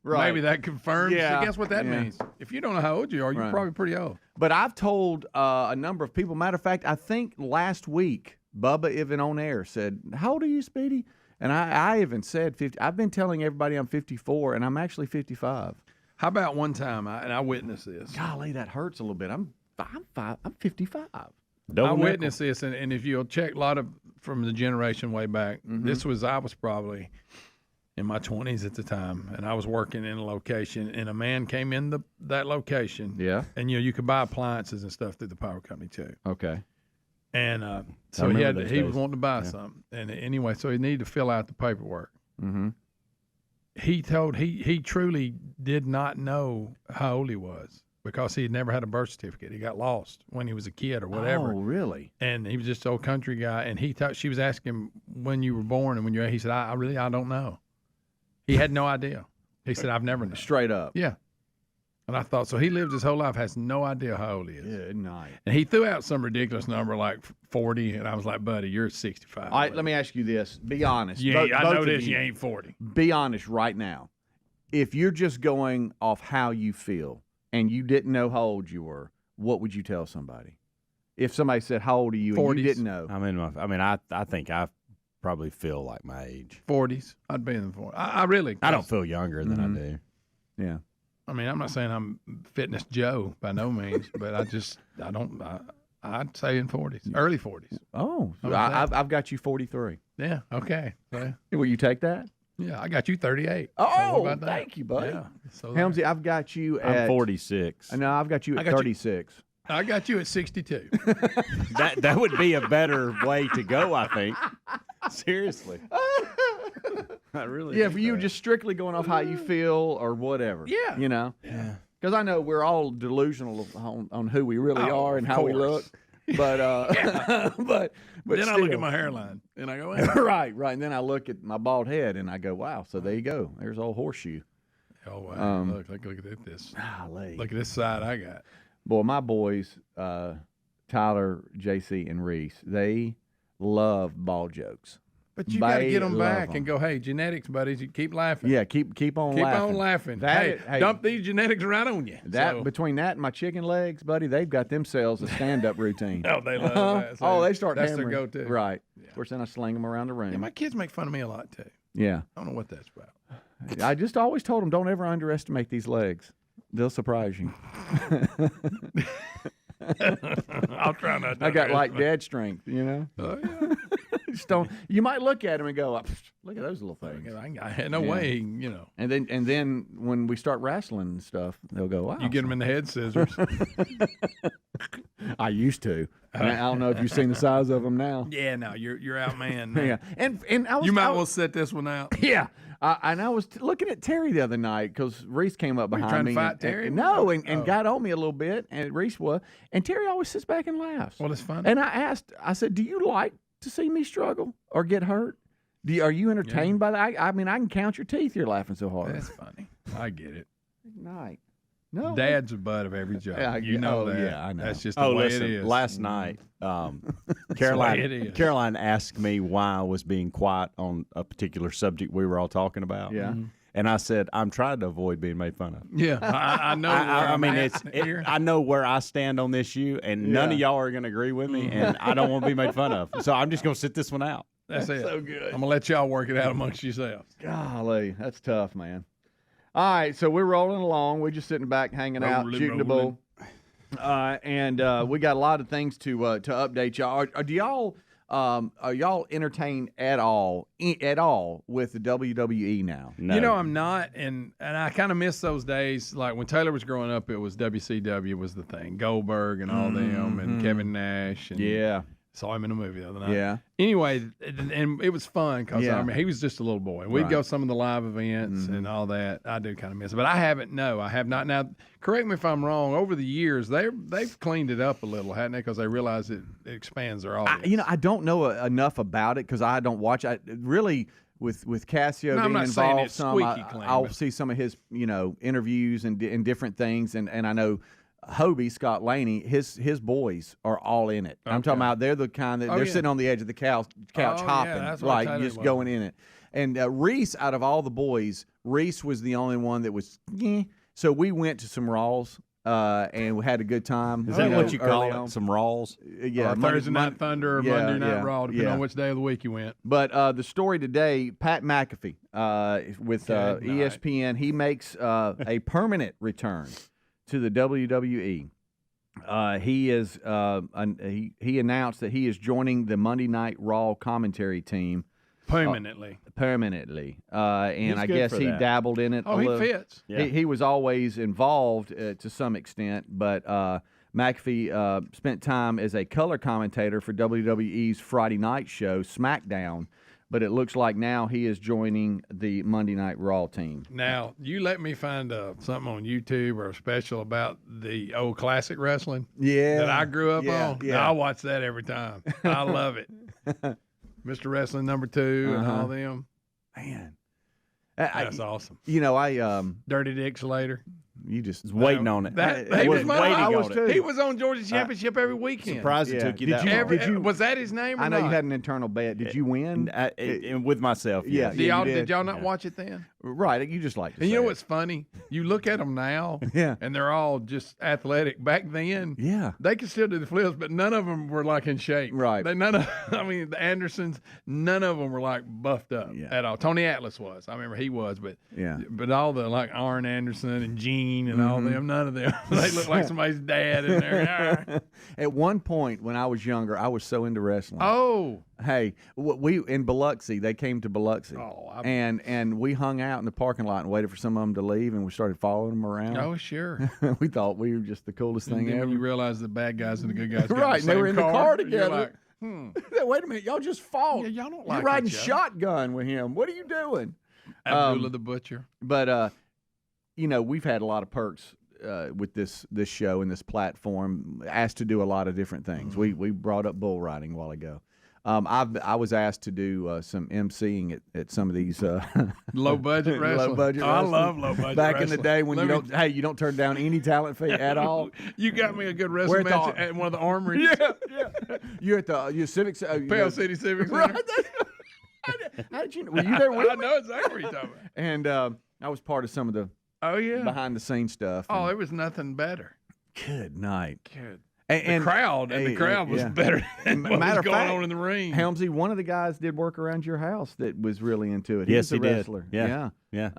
Right. Maybe that confirms. Yeah. So guess what that means? If you don't know how old you are, you're probably pretty old. But I've told a number of people. Matter of fact, I think last week, Bubba even on air said, "How old are you, Speedy?" And I even said 50. I've been telling everybody I'm 54, and I'm actually 55. How about one time, I witnessed this. Golly, that hurts a little bit. I'm 55. I witnessed this, and if you'll check a lot of from the generation way back, I was probably in my 20s at the time, and I was working in a location, and a man came in that location. Yeah. And you could buy appliances and stuff through the power company too. Okay. And so he was wanting to buy something, and anyway, so he needed to fill out the paperwork. Mm-hmm. He truly did not know how old he was because he had never had a birth certificate. He got lost when he was a kid or whatever. Oh, really? And he was just an old country guy, and he thought she was asking him when you were born and when you. He said, I don't know. He had no idea. He said, I've never known. Straight up. Yeah. And I thought, so he lived his whole life, has no idea how old he is. Good night. And he threw out some ridiculous number like 40, and I was like, buddy, you're 65. All right, let me ask you this. Be honest. Yeah, I know this. You ain't 40. Be honest right now. If you're just going off how you feel and you didn't know how old you were, what would you tell somebody? If somebody said, how old are you, 40s. And you didn't know? I think I probably feel like my age. 40s. I'd be in the 40s. I don't feel younger than I do. Yeah. I mean, I'm not saying I'm Fitness Joe by no means, but I'd say in 40s, early 40s. Oh, I've got you 43. Yeah. Okay. Yeah. Will you take that? Yeah, I got you 38. Oh, thank you, buddy. Yeah. So Helmsy, I've got you at... I'm 46. No, I've got you at 36. I got you at 62. That would be a better way to go, I think. Seriously. I really. Yeah, for you, just strictly going off how you feel or whatever. Yeah. You know? Yeah. Because I know we're all delusional on who we really are and how we look. But but then still. I look at my hairline and I go, right. And then I look at my bald head and I go, wow, so there you go. There's old horseshoe. oh, wow. Look at this. Golly. Look at this side I got. Boy, my boys, Tyler, JC, and Reese, they love bald jokes. But you got to They get them love back 'em. and go, hey, genetics, buddies, you keep laughing. Yeah, keep on Keep laughing. on laughing. That- Hey, dump these genetics right on you. So- Between that and my chicken legs, buddy, they've got themselves a stand-up routine. Oh, they love that. So Oh, they start that's hammering. their go-to. Right. Of course, then I sling them around the room. Yeah, my kids make fun of me a lot, too. Yeah. I don't know what that's about. I just always told them, don't ever underestimate these legs. They'll surprise you. I'll try not to. I got like dad strength, you know? Oh, yeah. Just don't. You might look at them and go, look at those little things. I had no way, you know. And then when we start wrestling and stuff, they'll go, wow. You get them in the head scissors. I used to. I don't know if you've seen the size of them now. Yeah, no, you're out, man. Yeah. And I was, You might well set this one out. Yeah. And I was looking at Terry the other night because Reese came up Were you behind trying to me. fight Terry? No, and got on me a little bit, and Reese was. And Terry always sits back and laughs. Well, it's funny. And I said, do you like to see me struggle or get hurt? Are you entertained by that? I mean, I can count your teeth. You're laughing so hard. That's funny. I get it. Night. No. Dad's a butt of every joke. Yeah, you know that. Yeah, I know. That's just the way listen, it is. last night, it Caroline is. Caroline asked me why I was being quiet on a particular subject we were all talking about. Yeah. And I said, I'm trying to avoid being made fun of. Yeah, I know. I mean, here. I know where I stand on this issue, and none of y'all are going to agree with me, and I don't want to be made fun of. So I'm just going to sit this one out. That's it. so good. I'm gonna let y'all work it out amongst yourselves. Golly, that's tough, man. All right, so we're rolling along. We're just sitting back, hanging out, shooting the bull, and we got a lot of things to update y'all. Are y'all entertained at all with the WWE now? No. You know, I'm not, and I kind of miss those days. Like when Taylor was growing up, it was WCW was the thing, Goldberg and all them, and Kevin Nash. And Yeah. Saw him in a movie the other night. Yeah. Anyway, and it was fun because Yeah. I mean he was just a little boy. We'd Right. go some of the live events and all that. I do kind of miss it, but I haven't. No, I have not. Now, correct me if I'm wrong. Over the years, they've cleaned it up a little, hadn't they? Because they realize it expands their audience. I don't know enough about it because I don't watch. Really, with Cassio No, I'm being not saying involved, it's squeaky clean, I'll but- see some of his interviews and different things, and I know. Hobie, Scott Laney, his boys are all in it. I'm talking about they're the kind that they're sitting on the edge of the couch hopping, that's what I like tell you just about. going in it. And Reese, out of all the boys, Reese was the only one that was. So we went to some Raws and we had a good time. Is that what you call early it? on. Some Raws? Yeah, or Thursday Night Thunder or Monday Night Raw, depending on which day of the week you went. But the story today, Pat McAfee with Good night. ESPN, he makes a permanent return to the WWE. He announced that he is joining the Monday Night Raw commentary team Permanently. and He's I good guess for he that. dabbled in it. Oh, a he little. fits. Yeah. He was always involved to some extent, but McAfee spent time as a color commentator for WWE's Friday night show SmackDown. But it looks like now he is joining the Monday Night Raw team. Now, you let me find something on YouTube or a special about the old classic wrestling that I grew up on. Yeah. I watch that every time. I love it. Mr. Wrestling #2 and all them. Man, That's awesome. I Dirty Dick Slater. you just Was waiting on it. He was was waiting I was on too. it. He was on Georgia Championship every weekend. Surprised it took you that long. Did you- was that his name or I know not? you had an internal bet. Did you win? And with myself, Yeah. yes. Did you y'all did. not watch it then? Right, you just like to And you say know it. what's funny? You look at them now, Yeah. and they're all just athletic. Back then, Yeah. they could still do the flips, but none of them were like in shape. Right. I mean, the Andersons, none of them were like buffed up Yeah. at all. Tony Atlas was. I remember he was, but Yeah. But all the like Arn Anderson and Gene and all them, none of them. They look like somebody's dad in there. At one point when I was younger, I was so into wrestling. Oh. Hey, we in Biloxi, they came to Biloxi. Oh, and we hung out in the parking lot and waited for some of them to leave, and we started following them around. Oh, sure. We thought we were just the coolest And thing then ever. when you realize the bad guys and the good guys got Right, in and the they same were in the car you're together. like, Wait a minute, y'all just fought. Yeah, y'all don't You're like riding each other. shotgun with him. What are you doing? Abdullah the Butcher. But we've had a lot of perks with this show and this platform. Asked to do a lot of different things. We brought up bull riding a while ago. I was asked to do some emceeing at some of these low budget wrestling. Low budget I wrestling. love low budget Back wrestling. in the day when you don't turn down any talent fee at all. You got me a good wrestling match at one of the armories. Yeah. You're at the Civic Pale City Civic Center. Right. How did you know? Were you there with me? I know exactly what you're talking about. And I was part of some of the behind the scenes stuff. Oh, it was nothing better. Good night. Good. And the crowd was better than what was going on in the ring. Helmsy, one of the guys did work around your house that was really into it. Yes, he did. Wrestler. Yeah.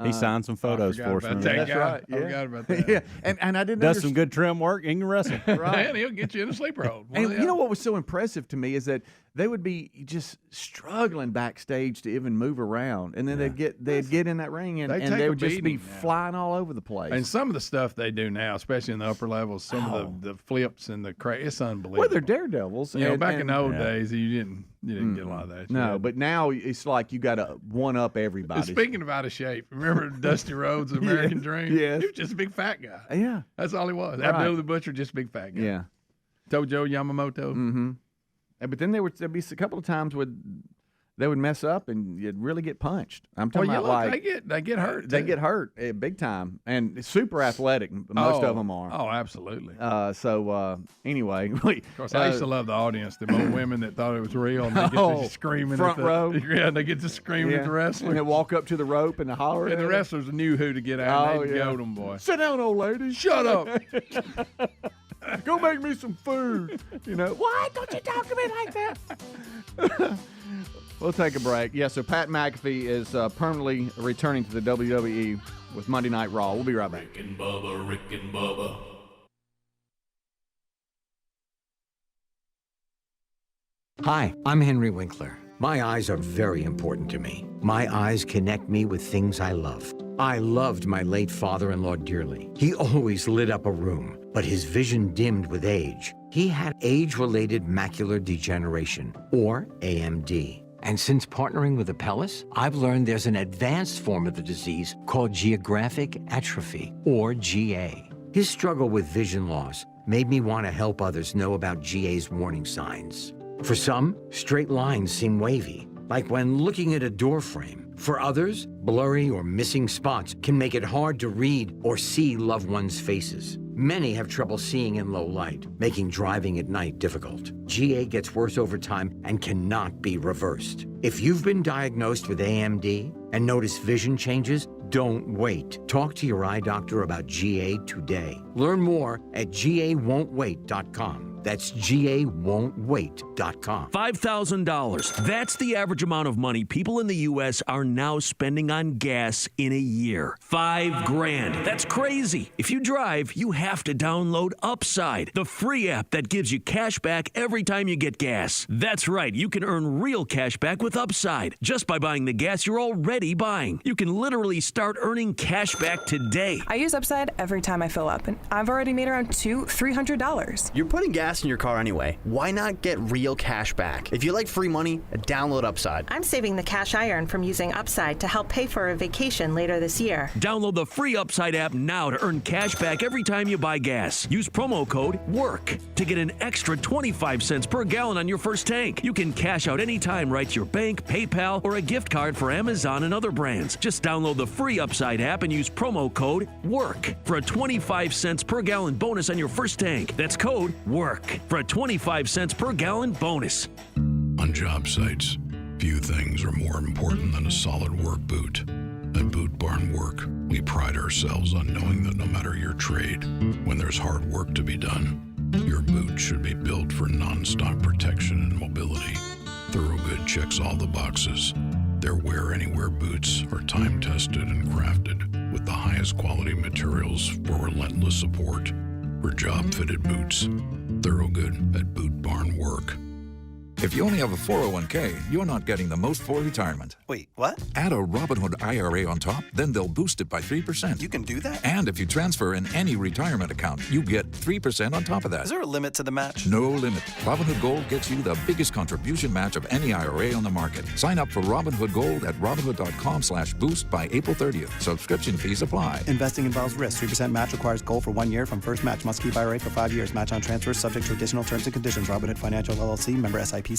He signed some photos for us. That's right. I forgot about that. Yeah, and I didn't Does some good trim work. He can wrestle. Right. Man, he'll get you in a sleeper hold. And you know what was so impressive to me is that they would be just struggling backstage to even move around, and then they'd get in that ring and they would just be flying all over the place. And some of the stuff they do now, especially in the upper levels, some of the flips and the it's unbelievable. Well, they're daredevils. Back in the old days, you didn't get a lot of that. No, shit. but now it's like you got to one up everybody. Speaking of out of shape, remember Dusty Rhodes' American Dream? Yes. He was just a big fat guy. Yeah. That's all he was. Right. Abdullah the Butcher, just a big fat guy. Yeah. Tojo Yamamoto. Mm-hmm. But then there'd be a couple of times where they would mess up and you'd really get punched. I'm talking about they get hurt. They get hurt big time and super athletic. Most of them are. Oh, absolutely. Anyway, of course, I used to love the audience. The old women that thought it was real and they get to screaming front row. Yeah, they get to screaming at the wrestlers. And they walk up to the rope and the holler. And the wrestlers knew who to get out. They'd goad them, boy. Sit down, old lady. Shut up. Go make me some food. What? Don't you talk to me like that? We'll take a break. Yeah, so Pat McAfee is permanently returning to the WWE with Monday Night Raw. We'll be right back. Rick and Bubba. Hi, I'm Henry Winkler. My eyes are very important to me. My eyes connect me with things I love. I loved my late father-in-law dearly. He always lit up a room, but his vision dimmed with age. He had age-related macular degeneration, or AMD. And since partnering with Apellis, I've learned there's an advanced form of the disease called geographic atrophy, or GA. His struggle with vision loss made me want to help others know about GA's warning signs. For some, straight lines seem wavy, like when looking at a door frame. For others, blurry or missing spots can make it hard to read or see loved ones' faces. Many have trouble seeing in low light, making driving at night difficult. GA gets worse over time and cannot be reversed. If you've been diagnosed with AMD and notice vision changes, don't wait. Talk to your eye doctor about GA today. Learn more at GAWon'tWait.com. That's GAWon'tWait.com. $5,000. That's the average amount of money people in the U.S. are now spending on gas in a year. $5,000. That's crazy. If you drive, you have to download Upside, the free app that gives you cash back every time you get gas. That's right. You can earn real cash back with Upside just by buying the gas you're already buying. You can literally start earning cash back today. I use Upside every time I fill up, and I've already made around $200-$300. You're putting gas in your car anyway. Why not get real cash back? If you like free money, download Upside. I'm saving the cash I earn from using Upside to help pay for a vacation later this year. Download the free Upside app now to earn cash back every time you buy gas. Use promo code WORK to get an extra 25 cents per gallon on your first tank. You can cash out anytime right to your bank, PayPal, or a gift card for Amazon and other brands. Just download the free Upside app and use promo code WORK for a 25 cents per gallon bonus on your first tank. That's code WORK for a 25 cents per gallon bonus. On job sites, few things are more important than a solid work boot. At Boot Barn Work, we pride ourselves on knowing that no matter your trade, when there's hard work to be done, your boot should be built for non-stop protection and mobility. Thorogood checks all the boxes. Their Wear Anywhere boots are time-tested and crafted with the highest quality materials for relentless support. For job-fitted boots, Thorogood at Boot Barn Work. If you only have a 401k, you're not getting the most for retirement. Wait, what? Add a Robinhood IRA on top, then they'll boost it by 3%. You can do that? And if you transfer in any retirement account, you get 3% on top of that. Is there a limit to the match? No limit. Robinhood Gold gets you the biggest contribution match of any IRA on the market. Sign up for Robinhood Gold at Robinhood.com/boost by April 30th. Subscription fees apply. Investing involves risk. 3% match requires gold for 1 year from first match. Must keep IRA for 5 years. Match on transfers subject to additional terms and conditions. Robinhood Financial LLC, member SIPC.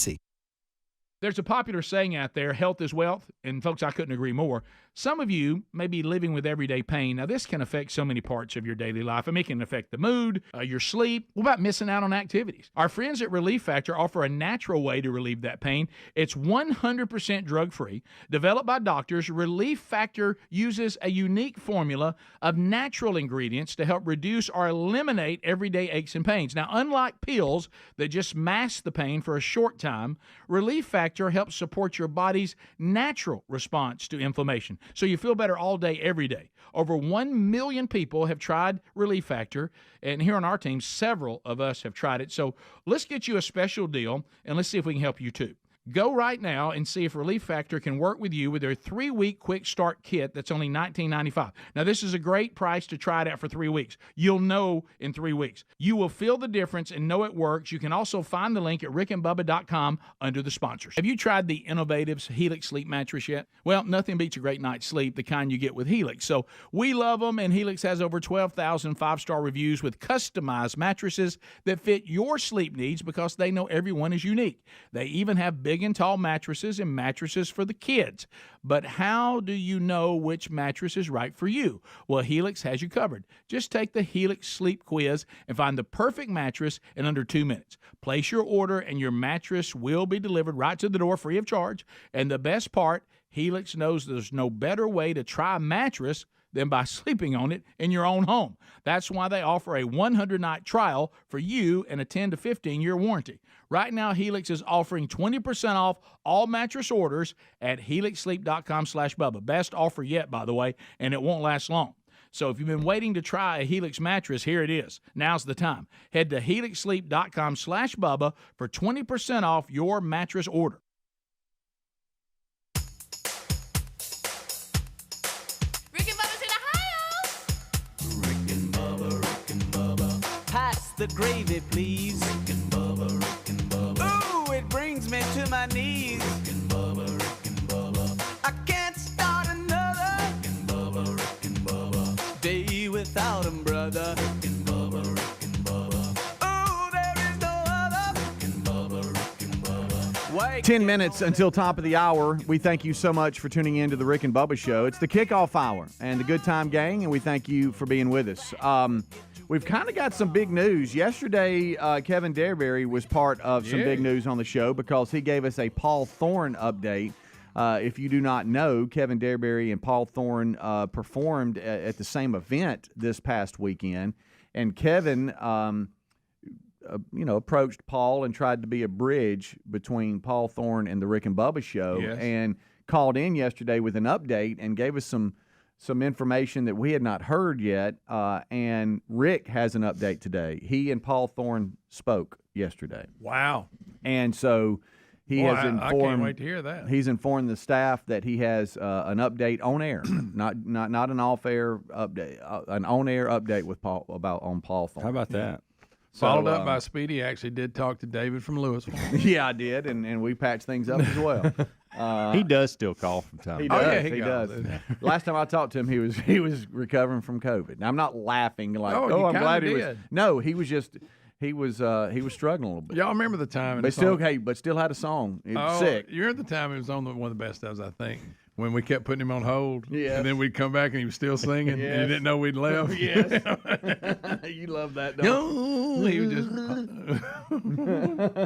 There's a popular saying out there, health is wealth, and folks, I couldn't agree more. Some of you may be living with everyday pain. Now, this can affect so many parts of your daily life. I mean, it can affect the mood, your sleep. What about missing out on activities? Our friends at Relief Factor offer a natural way to relieve that pain. It's 100% drug-free. Developed by doctors, Relief Factor uses a unique formula of natural ingredients to help reduce or eliminate everyday aches and pains. Now, unlike pills that just mask the pain for a short time, Relief Factor helps support your body's natural response to inflammation, so you feel better all day, every day. Over 1 million people have tried Relief Factor, and here on our team, several of us have tried it. So let's get you a special deal, and let's see if we can help you too. Go right now and see if Relief Factor can work with you with their 3-week quick start kit that's only $19.95. Now, this is a great price to try it out for 3 weeks. You'll know in 3 weeks. You will feel the difference and know it works. You can also find the link at rickandbubba.com under the sponsors. Have you tried the Innovative's Helix Sleep Mattress yet? Well, nothing beats a great night's sleep, the kind you get with Helix. So we love them, and Helix has over 12,000 5-star reviews with customized mattresses that fit your sleep needs because they know everyone is unique. They even have big and tall mattresses and mattresses for the kids. But how do you know which mattress is right for you? Well, Helix has you covered. Just take the Helix Sleep Quiz and find the perfect mattress in under 2 minutes. Place your order and your mattress will be delivered right to the door free of charge. And the best part, Helix knows there's no better way to try a mattress than by sleeping on it in your own home. That's why they offer a 100-night trial for you and a 10 to 15-year warranty. Right now, Helix is offering 20% off all mattress orders at helixsleep.com/Bubba. Best offer yet, by the way, and it won't last long. So if you've been waiting to try a Helix mattress, here it is. Now's the time. Head to helixsleep.com/Bubba for 20% off your mattress order. The gravy, please. Rick and Bubba. Ooh, it brings me to my knees. Rick and Bubba. I can't start another. Rick and Bubba. Day without 'em, brother. Rick and Bubba. Ooh, there is no other. Rick and Bubba. 10 minutes until top of the hour. We thank you so much for tuning in to the Rick and Bubba Show. It's the kickoff hour and the Good Time Gang, and we thank you for being with us. We've kind of got some big news. Yesterday, Kevin Dareberry was part of some big news on the show because he gave us a Paul Thorne update. If you do not know, Kevin Dareberry and Paul Thorne performed at the same event this past weekend. And Kevin, approached Paul and tried to be a bridge between Paul Thorne and the Rick and Bubba Show, and called in yesterday with an update and gave us some information that we had not heard yet, and Rick has an update today. He and Paul Thorne spoke yesterday. Wow. And so he has informed. I can't wait to hear that. He's informed the staff that he has an update on air, not an off-air update, an on-air update with Paul on Paul Thorne. How about that? Followed up by Speedy. Actually did talk to David from Louisville. Yeah, I did, and we patched things up as well. He does still call from time to time. He does. He does. Last time I talked to him, he was recovering from COVID. Now, I'm not laughing like, I'm glad he was. No, he was just he was struggling a little bit. Y'all remember the time? But still had a song. He was sick. You're at the time. It was on one of the best times, I think. When we kept putting him on hold, and then we'd come back and he was still singing, and you didn't know we'd left. Yes, you love that, don't you? He was just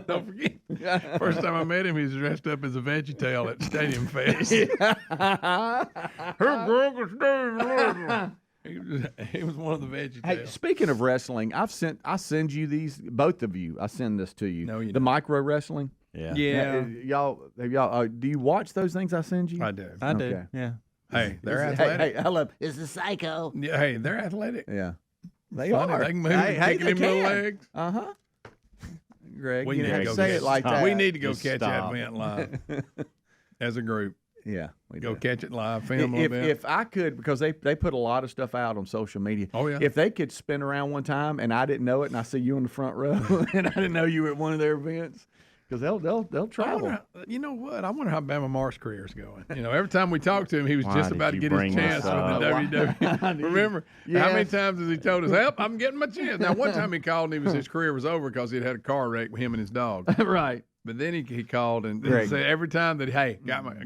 don't forget. First time I met him, he was dressed up as a VeggieTale at Stadium Fest. He was one of the VeggieTales. Hey, speaking of wrestling, I send you these, both of you. I send this to you. No, you the don't. Micro wrestling. Yeah. Y'all, do you watch those things I send you? I do. I do. Yeah. Hey, they're athletic. Hey, I love. It's a psycho. Yeah, hey, they're athletic. Yeah, they Funny, are. They can move, Hey, kicking they him little can. legs. Greg. We You need have to to go say catch- it like that. We need to go Just catch stop. that event live as a group. Yeah, we Go do. catch it live, film an event. If I could, because they put a lot of stuff out on social media. Oh, yeah. If they could spin around one time and I didn't know it, and I see you in the front row, and I didn't know you were at one of their events, because they'll travel. You know what? I wonder how Bama Mark's career is going. You know, every time we talked to him, he was Why just did about to you get his bring chance this with the up? WWE. Remember? How many times has he told us, "Help! I'm getting my chance." Now, one time he called and his career was over because he'd had a car wreck with him and his dog. Right. But then he called and Greg. said every time that, hey,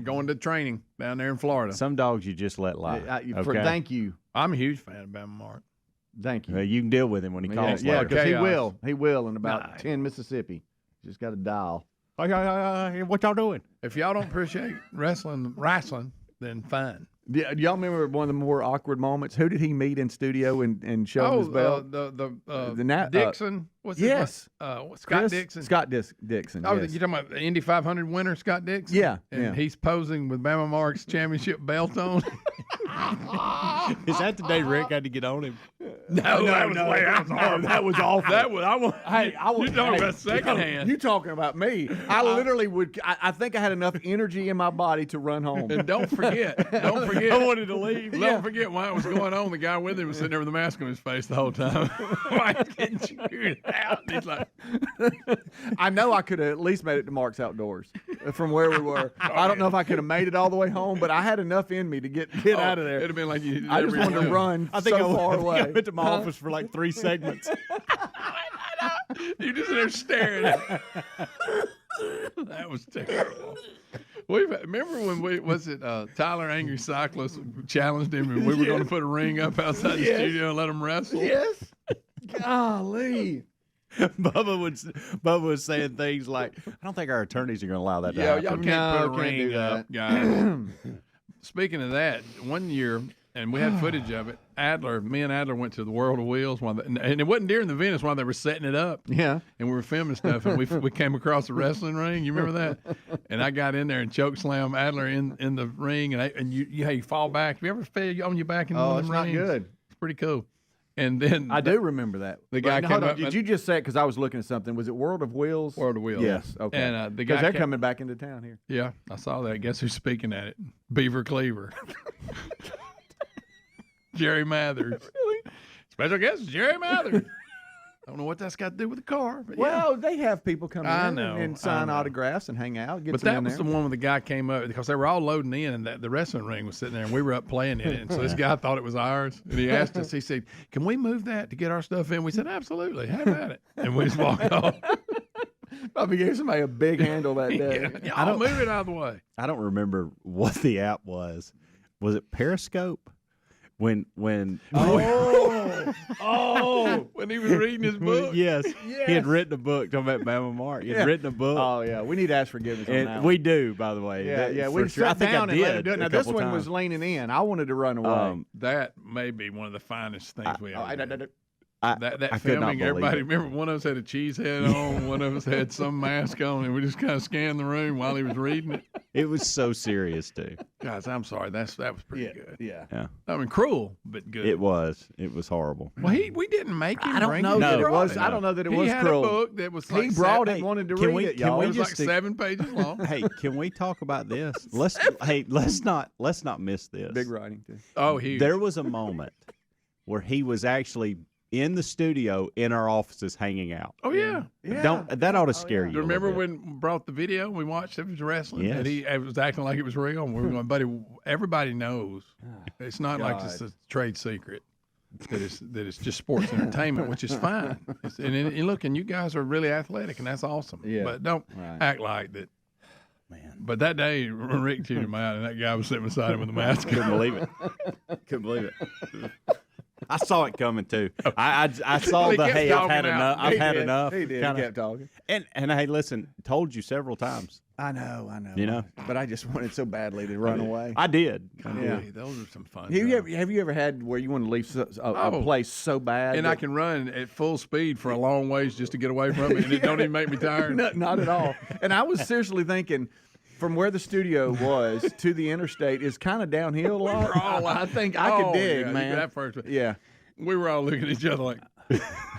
going to training down there in Florida. Some dogs you just let lie. Okay? Thank you. I'm a huge fan of Bama Mark. Thank you. Well, you can deal with him when he calls. Yeah, later. because he Chaos. will. He will in about 10 Mississippi. Just got to dial. What y'all doing? If y'all don't appreciate wrestling, then fine. Do y'all remember one of the more awkward moments? Who did he meet in studio and show him his belt? Dixon. What's yes. Scott Chris? Dixon. Scott Dixon. Oh, yes. you talking about the Indy 500 winner, Scott Dixon? Yeah, And yeah. he's posing with Bama Mark's championship belt on. Is that the day Rick had to get on him? No, that was way out. No, that was awful. That was. I want. Hey, You're talking about secondhand. You talking about me? I literally would. I think I had enough energy in my body to run home. And don't forget. I wanted to leave. Don't forget while it was going on, the guy with him was sitting there with a mask on his face the whole time. Why didn't you figure it out? He's like, I know I could have at least made it to Mark's Outdoors from where we were. I don't know if I could have made it all the way home, but I had enough in me to get out of there. It'd have been like you. I just wanted to run so far away. I went to my office for like 3 segments. You just there staring at it. That was terrible. Remember when Tyler Angry Cyclist challenged him and we were going to put a ring up outside the studio and let him wrestle? Yes. Golly. Bubba was saying things like, "I don't think our attorneys are going to allow that to Yeah, happen." y'all can't put a ring up, guys. Speaking of that, one year, and we had footage of it, me and Adler went to the World of Wheels, and it wasn't during the Venice while they were setting it up. Yeah. And we were filming stuff, and we came across the wrestling ring. You remember that? And I got in there and choke slam Adler in the ring, and you fall back. Have you ever fell on your back in one of it's them not rings? good. It's pretty cool. And then I do remember that. The guy But, came hold on, up. did you just say it because I was looking at something? Was it World of Wheels? World of Wheels. Yes. Okay. And the because guy they're came- coming back into town here. Yeah, I saw that. Guess who's speaking at it? Beaver Cleaver. Jerry Mathers. Really? Special guest, Jerry Mathers. I don't know what that's got to do with the car. But Well, they have people come I in know, and I sign know. autographs and hang out. Get But some that in was there. the one where the guy came up because they were all loading in, and the wrestling ring was sitting there, and we were up playing in it. And so this guy thought it was ours, and he asked us. He said, "Can we move that to get our stuff in?" We said, "Absolutely, have at it." And we just walked off. Probably gave somebody a big handle that day. Yeah, I'll move it out of the way. I don't remember what the app was. Was it Periscope? When when he was reading his book. Yes. He had written a book talking about Bama Mark. He had written a book. Oh yeah, we need to ask forgiveness on And that. we do, by the way. Yeah, That- we for sure. sat I think down I and let him did do it. a Now this couple one was times. leaning in. I wanted to run away. That may be one of the finest things we ever did. That I could not filming, believe everybody. it. Remember, one of us had a cheese head on, one of us had some mask on, and we just kind of scanned the room while he was reading it. It was so serious too. Guys, I'm sorry. That was pretty good. Yeah. Yeah. I mean, cruel, but good. It was. It was horrible. Well, we didn't make him. I don't bring know it. that He it brought was. I don't know that it he was had cruel. a book that was like He brought it seven, and wanted to Can read we- it, can y'all. we it was like just 7 pages long. Hey, can we talk about this? Let's not miss this. Big writing too. Oh, huge. There was a moment where he was actually in the studio in our offices hanging out. Oh yeah. That ought to scare you. a Remember little bit. when we brought the video? We watched it was wrestling, Yes. and he was acting like it was real. And we were going, buddy. Everybody knows it's not like it's a trade secret. That it's just sports entertainment, which is fine. And look, and you guys are really athletic, and that's awesome. Yeah. But don't act like that. Man. But that day, Rick chewed him out, and that guy was sitting beside him with a mask. Couldn't believe it. Couldn't believe it. I saw it coming too. I saw Well, he the kept hey, I've talking had out. enough. I've He had did. enough. He did. kinda. He kept talking. And hey, listen, told you several times. I know. You know? But I just wanted so badly to run away. I did. Yeah. Those are some fun. Have you ever had where you want to leave a place so bad? And I can run at full speed for a long ways just to get away from it, and it don't even make me tired. Not at all. And I was seriously thinking, from where the studio was to the interstate is kind of downhill a lot. I think I could dig, yeah, man. That first, Yeah. we were all looking at each other like,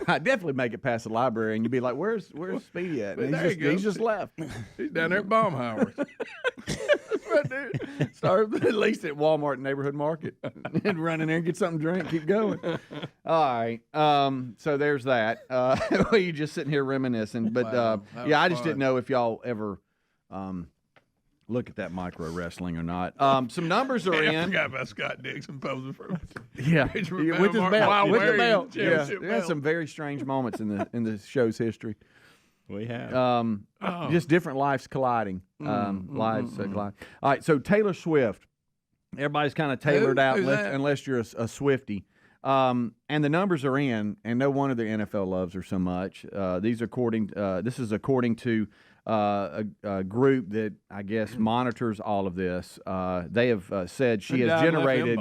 I'd definitely make it past the library, and you'd be like, "Where's Speedy at?" And he's just left. He's down there at Baumhauer's. That's right, dude. Start at least at Walmart Neighborhood Market and run in there and get something to drink. Keep going. All right. So there's that. You just sitting here reminiscing, but I just didn't know if y'all ever look at that micro wrestling or not. Some numbers are in. I forgot about Scott Dixon posing for. Yeah, with his belt. With the belt. Yeah, belt. had some very strange moments in the show's history. We have just different lives colliding. Lives colliding. All right, so Taylor Swift. Everybody's kind of tailored out unless you're a Swiftie. And the numbers are in, and no wonder the NFL loves her so much. This is according to a group that I guess monitors all of this. They have said she's generated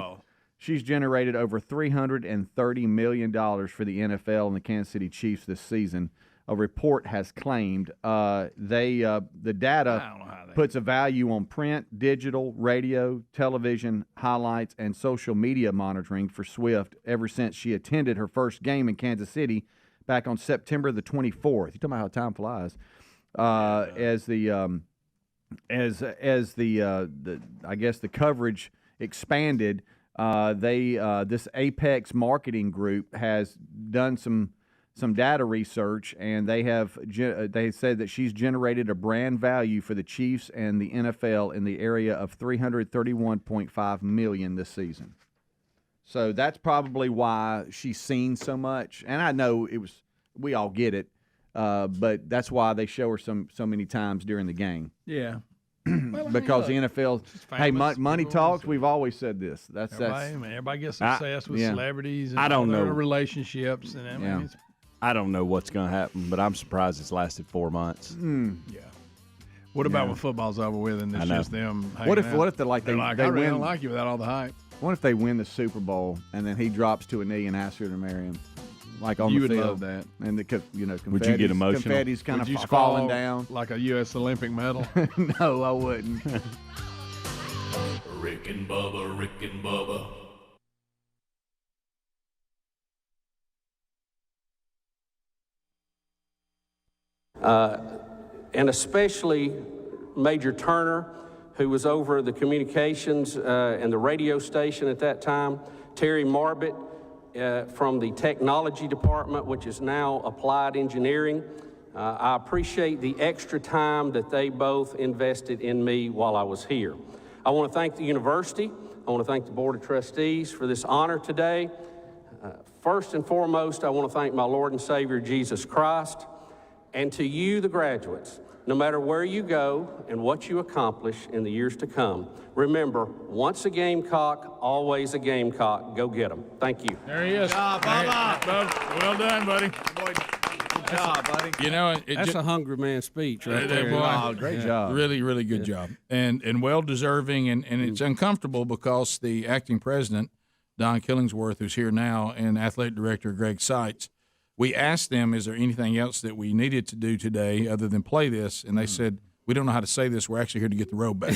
over $330 million for the NFL and the Kansas City Chiefs this season. A report has claimed the data puts a value on print, digital, radio, television, highlights, and social media monitoring for Swift ever since she attended her first game in Kansas City back on September the 24th. You're talking about how time flies. As the coverage expanded, this Apex marketing group has done some data research, and they said that she's generated a brand value for the Chiefs and the NFL in the area of $331.5 million this season. So that's probably why she's seen so much. And I know we all get it, but that's why they show her so many times during the game. Yeah. Because the NFL, hey, money talks. We've always said this. Everybody gets obsessed with celebrities and I don't know relationships, and I don't know what's going to happen, but I'm surprised it's lasted 4 months. Yeah. What about when football's over with and it's just them? What if they're like I really don't like you without all the hype? What if they win the Super Bowl and then he drops to a knee and asks her to marry him? Like on the field. You would love that. And confetti's, would you get emotional? Confetti's kind of falling down. Like a U.S. Olympic medal? No, I wouldn't. Rick and Bubba, Rick and Bubba. And especially Major Turner, who was over the communications and the radio station at that time, Terry Marbett from the technology department, which is now applied engineering. I appreciate the extra time that they both invested in me while I was here. I want to thank the university. I want to thank the Board of Trustees for this honor today. First and foremost, I want to thank my Lord and Savior, Jesus Christ. And to you, the graduates, no matter where you go and what you accomplish in the years to come, remember, once a Gamecock, always a Gamecock. Go get them. Thank you. There he is. Good job, Bubba. Well done, buddy. Good job, buddy. You know, that's a hungry man speech right there. Boy, great job. Really, really good job. And well-deserving, and it's uncomfortable because the acting president, Don Killingsworth, who's here now, and athletic director Greg Seitz, we asked them, is there anything else that we needed to do today other than play this? And they said, we don't know how to say this. We're actually here to get the robe back.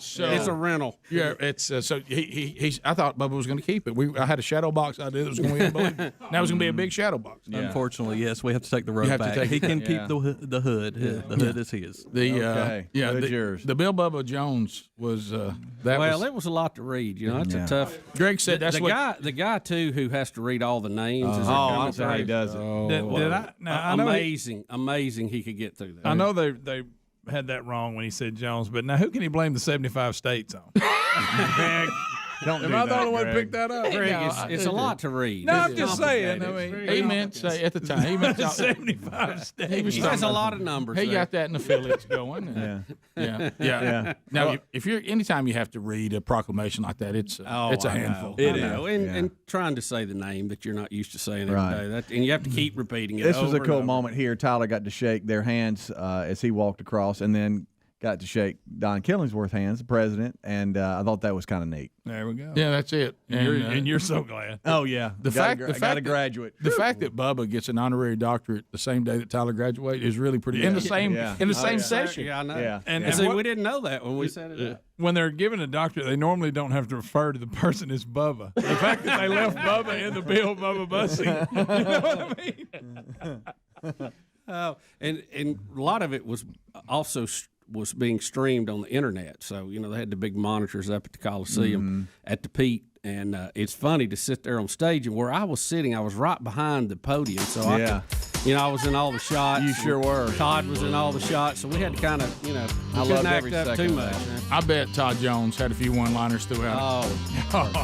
So it's a rental. Yeah, it's so he's. I thought Bubba was going to keep it. I had a shadow box idea that was going to be unbelievable. Now it's going to be a big shadow box. Yeah. Unfortunately, yes, we have to take the robe back. He can keep the hood. The hood is his. The Bill Bubba Jones was it was a lot to read. You know, it's a tough. Greg said that's the guy too who has to read all the names. I'm sorry, he does it. Amazing he could get through that. I know they had that wrong when he said Jones, but now who can he blame the 75 states on? Am I the only one to pick that up? Greg, it's a lot to read. No, I'm just saying. I mean, he meant to say at the time. He meant 75 states. That's a lot of numbers. He got that in affiliates going. Yeah. Now, anytime you have to read a proclamation like that, it's a handful. It is. And trying to say the name that you're not used to saying every day, and you have to keep repeating it. This was a cool moment here. Tyler got to shake their hands as he walked across, and then got to shake Don Killingsworth's hands, the president, and I thought that was kind of neat. There we go. Yeah, that's it. And you're so glad. Oh yeah, The fact that graduate. The fact that Bubba gets an honorary doctorate the same day that Tyler graduates is really pretty. In the same session. Yeah, I know. Yeah. And see, we didn't know that when we said it. When they're given a doctorate, they normally don't have to refer to the person as Bubba. The fact that they left Bubba in the Bill Bubba Bussy, you know what I mean? And a lot of it was also was being streamed on the internet. So, they had the big monitors up at the Coliseum at the Pete. And it's funny to sit there on stage. And where I was sitting, I was right behind the podium. So I was in all the shots. You sure were. Todd was in all the shots. So we had to kind of, we couldn't act up too much. I bet Todd Jones had a few one-liners throughout. Oh.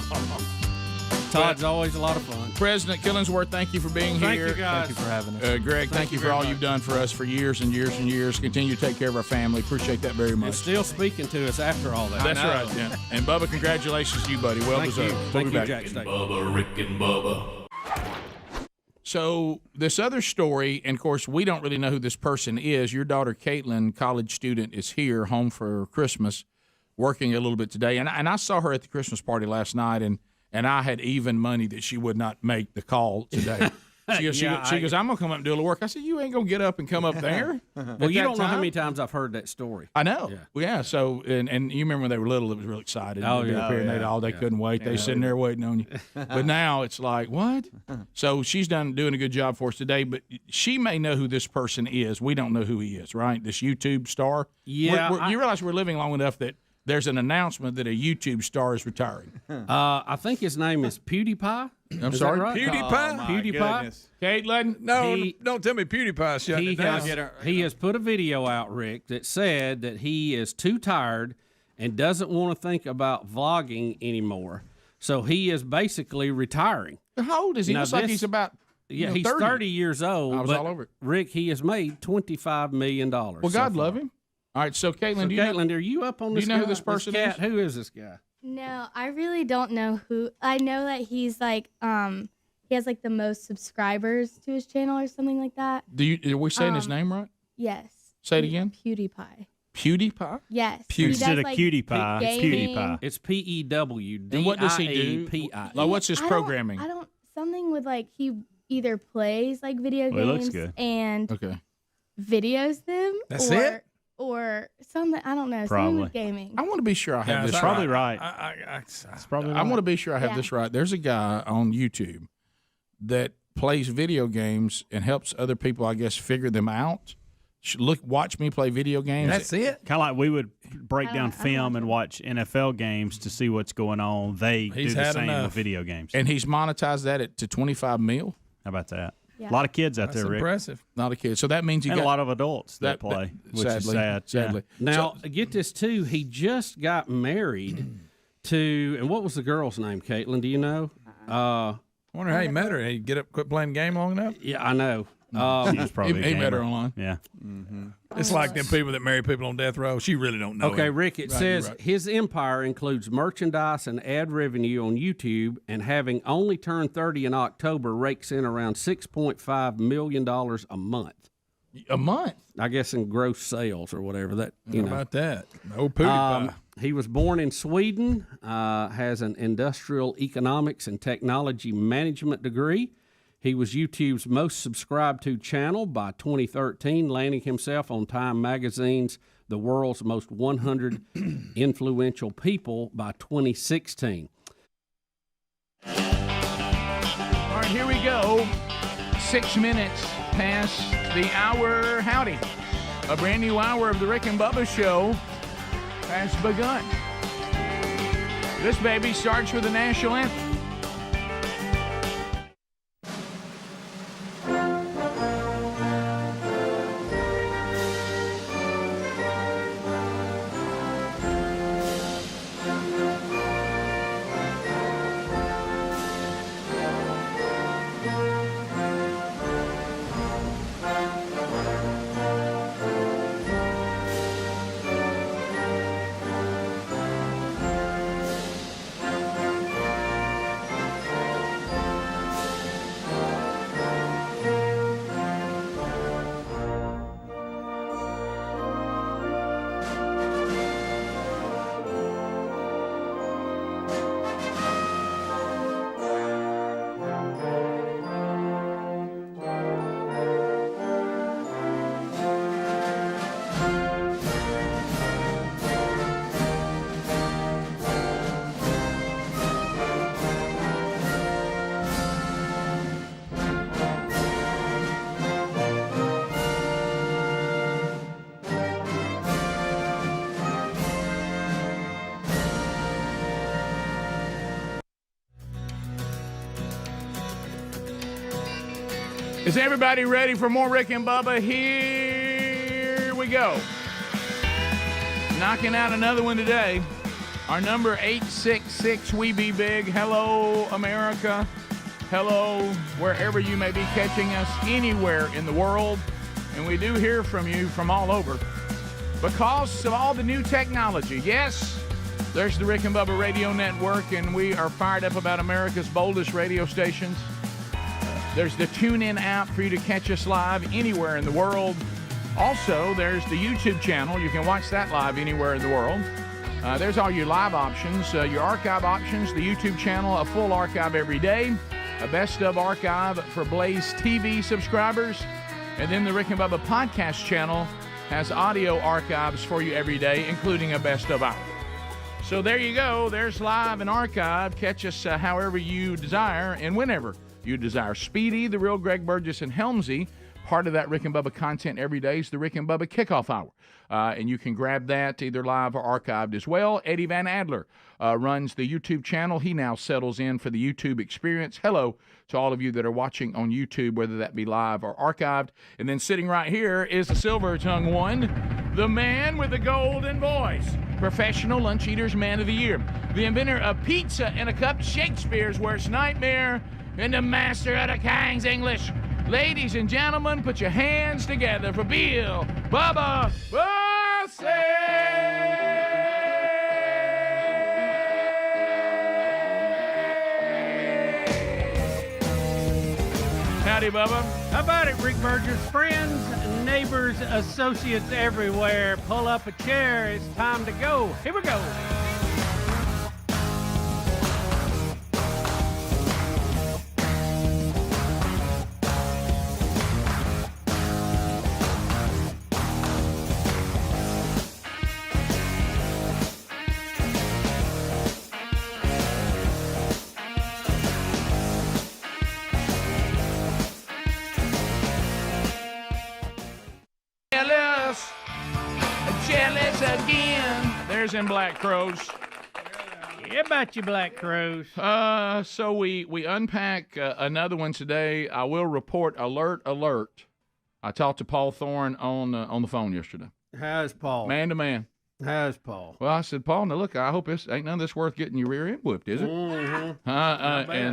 Todd's always a lot of fun. President Killingsworth, thank you for being here. Thank you, guys. Thank you for having us. Greg, thank you for all you've done for us for years and years and years. Continue to take care of our family. Appreciate that very much. And still speaking to us after all that. That's right. Yeah. And Bubba, congratulations to you, buddy. Well deserved. Thank you, Jack. Bubba, Rick and Bubba. So this other story, and of course, we don't really know who this person is. Your daughter, Caitlin, college student, is here, home for Christmas, working a little bit today. And I saw her at the Christmas party last night, and I had even money that she would not make the call today. She goes, I'm going to come up and do a little work. I said, you ain't going to get up and come up there? Well, you don't know how many times I've heard that story. I know. Yeah. So, and you remember when they were little, it was real excited. Oh, They'd be up here and they'd all day couldn't wait. They sitting there waiting on you. But now it's like, what? So she's doing a good job for us today, but she may know who this person is. We don't know who he is, right? This YouTube star. Yeah. You realize we're living long enough that there's an announcement that a YouTube star is retiring. I think his name is PewDiePie. I'm sorry, right? PewDiePie? PewDiePie. Caitlin? No, don't tell me PewDiePie shut it down. He has put a video out, Rick, that said that he is too tired and doesn't want to think about vlogging anymore. So he is basically retiring. How old is he? Looks like he's about he's 30 years old. I was all over it. Rick, he has made $25 million. Well, God love him. All right, so Caitlin, are you up on this? Do you know who this person is? Who is this guy? No, I really don't know who. I know that he's like, he has like the most subscribers to his channel or something like that. Are we saying his name right? Yes. Say it again. PewDiePie. PewDiePie? Yes. Instead of cutie pie, it's PewDiePie. It's PEWDIEPI. And what does he do? Like, what's his programming? I don't. Something with like he either plays like video games it looks good. and videos them. That's it. Or something, I don't know. Probably. Something with gaming. I want to be sure I have this probably right. It's probably right. I want to be sure I have this right. There's a guy on YouTube that plays video games and helps other people, I guess, figure them out. Watch me play video games. That's it. Kind of like we would break down film and watch NFL games to see what's going on. They do the same with video games. And he's monetized that to $25 million. How about that? Yeah. A lot of kids out there, Rick. Impressive. Not a kid. So that means a lot of adults that play, which is sad. Sadly. Yeah. Now, get this, too. He just got married to, and what was the girl's name, Caitlin? Do you know? I wonder how he met her. He quit playing the game long enough? Yeah, I know. She was probably he met her online. Yeah. Mm-hmm. It's like them people that marry people on death row. She really don't know Okay, him. Rick, it says his empire includes merchandise and ad revenue on YouTube, and having only turned 30 in October, rakes in around $6.5 million a month. A month? I guess in gross sales or whatever. That How about that? Oh, PewDiePie. He was born in Sweden, has an industrial economics and technology management degree. He was YouTube's most subscribed to channel by 2013, landing himself on Time Magazine's The World's Most 100 Influential People by 2016. All right, here we go. 6 minutes past the hour. Howdy. A brand new hour of the Rick and Bubba Show has begun. This baby starts with the national anthem. Is everybody ready for more Rick and Bubba? Here we go. Knocking out another one today. Our number 866 We Be Big. Hello, America. Hello, wherever you may be catching us, anywhere in the world. And we do hear from you from all over because of all the new technology. Yes, there's the Rick and Bubba Radio Network, and we are fired up about America's boldest radio stations. There's the TuneIn app for you to catch us live anywhere in the world. Also, there's the YouTube channel. You can watch that live anywhere in the world. There's all your live options, your archive options, the YouTube channel, a full archive every day, a best of archive for Blaze TV subscribers, and then the Rick and Bubba podcast channel has audio archives for you every day, including a best of hour. So there you go. There's live and archive. Catch us however you desire and whenever you desire. Speedy, the real Greg Burgess, and Helmsy, part of that Rick and Bubba content every day is the Rick and Bubba Kickoff Hour. And you can grab that either live or archived as well. Eddie Van Adler runs the YouTube channel. He now settles in for the YouTube experience. Hello to all of you that are watching on YouTube, whether that be live or archived. And then sitting right here is the silver-tongued one, the man with the golden voice, Professional Lunch Eaters Man of the Year, the inventor of pizza in a cup, Shakespeare's worst nightmare, and the master of the King's English. Ladies and gentlemen, put your hands together for Bill Bubba Bussey! Howdy, Bubba. How about it, Rick Burgess? Friends, neighbors, associates everywhere, pull up a chair. It's time to go. Here we go. Jealous again. There's them black crows. Yeah, about you, black crows. So we unpack another one today. I will report alert. I talked to Paul Thorne on the phone yesterday. How's Paul? Man to man. How's Paul? Well, I said, Paul, now look, I hope this ain't none of this worth getting your rear end whipped, is it? Mm-hmm.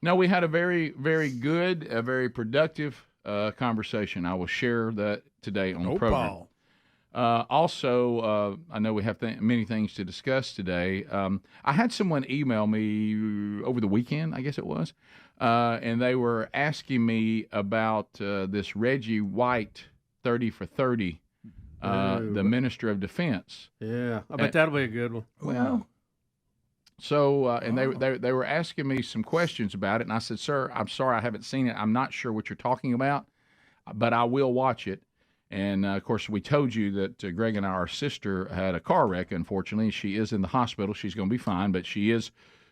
No, we had a very, very good, a very productive conversation. I will share that today on the program. Paul. Also, I know we have many things to discuss today. I had someone email me over the weekend, I guess it was, and they were asking me about this Reggie White 30 for 30, the Minister of Defense. Yeah, I bet that'll be a good one. Well, so and they were asking me some questions about it, and I said, sir, I'm sorry I haven't seen it. I'm not sure what you're talking about, but I will watch it. And, of course, we told you that Greg and our sister had a car wreck, unfortunately. She is in the hospital. She's going to be fine, but she's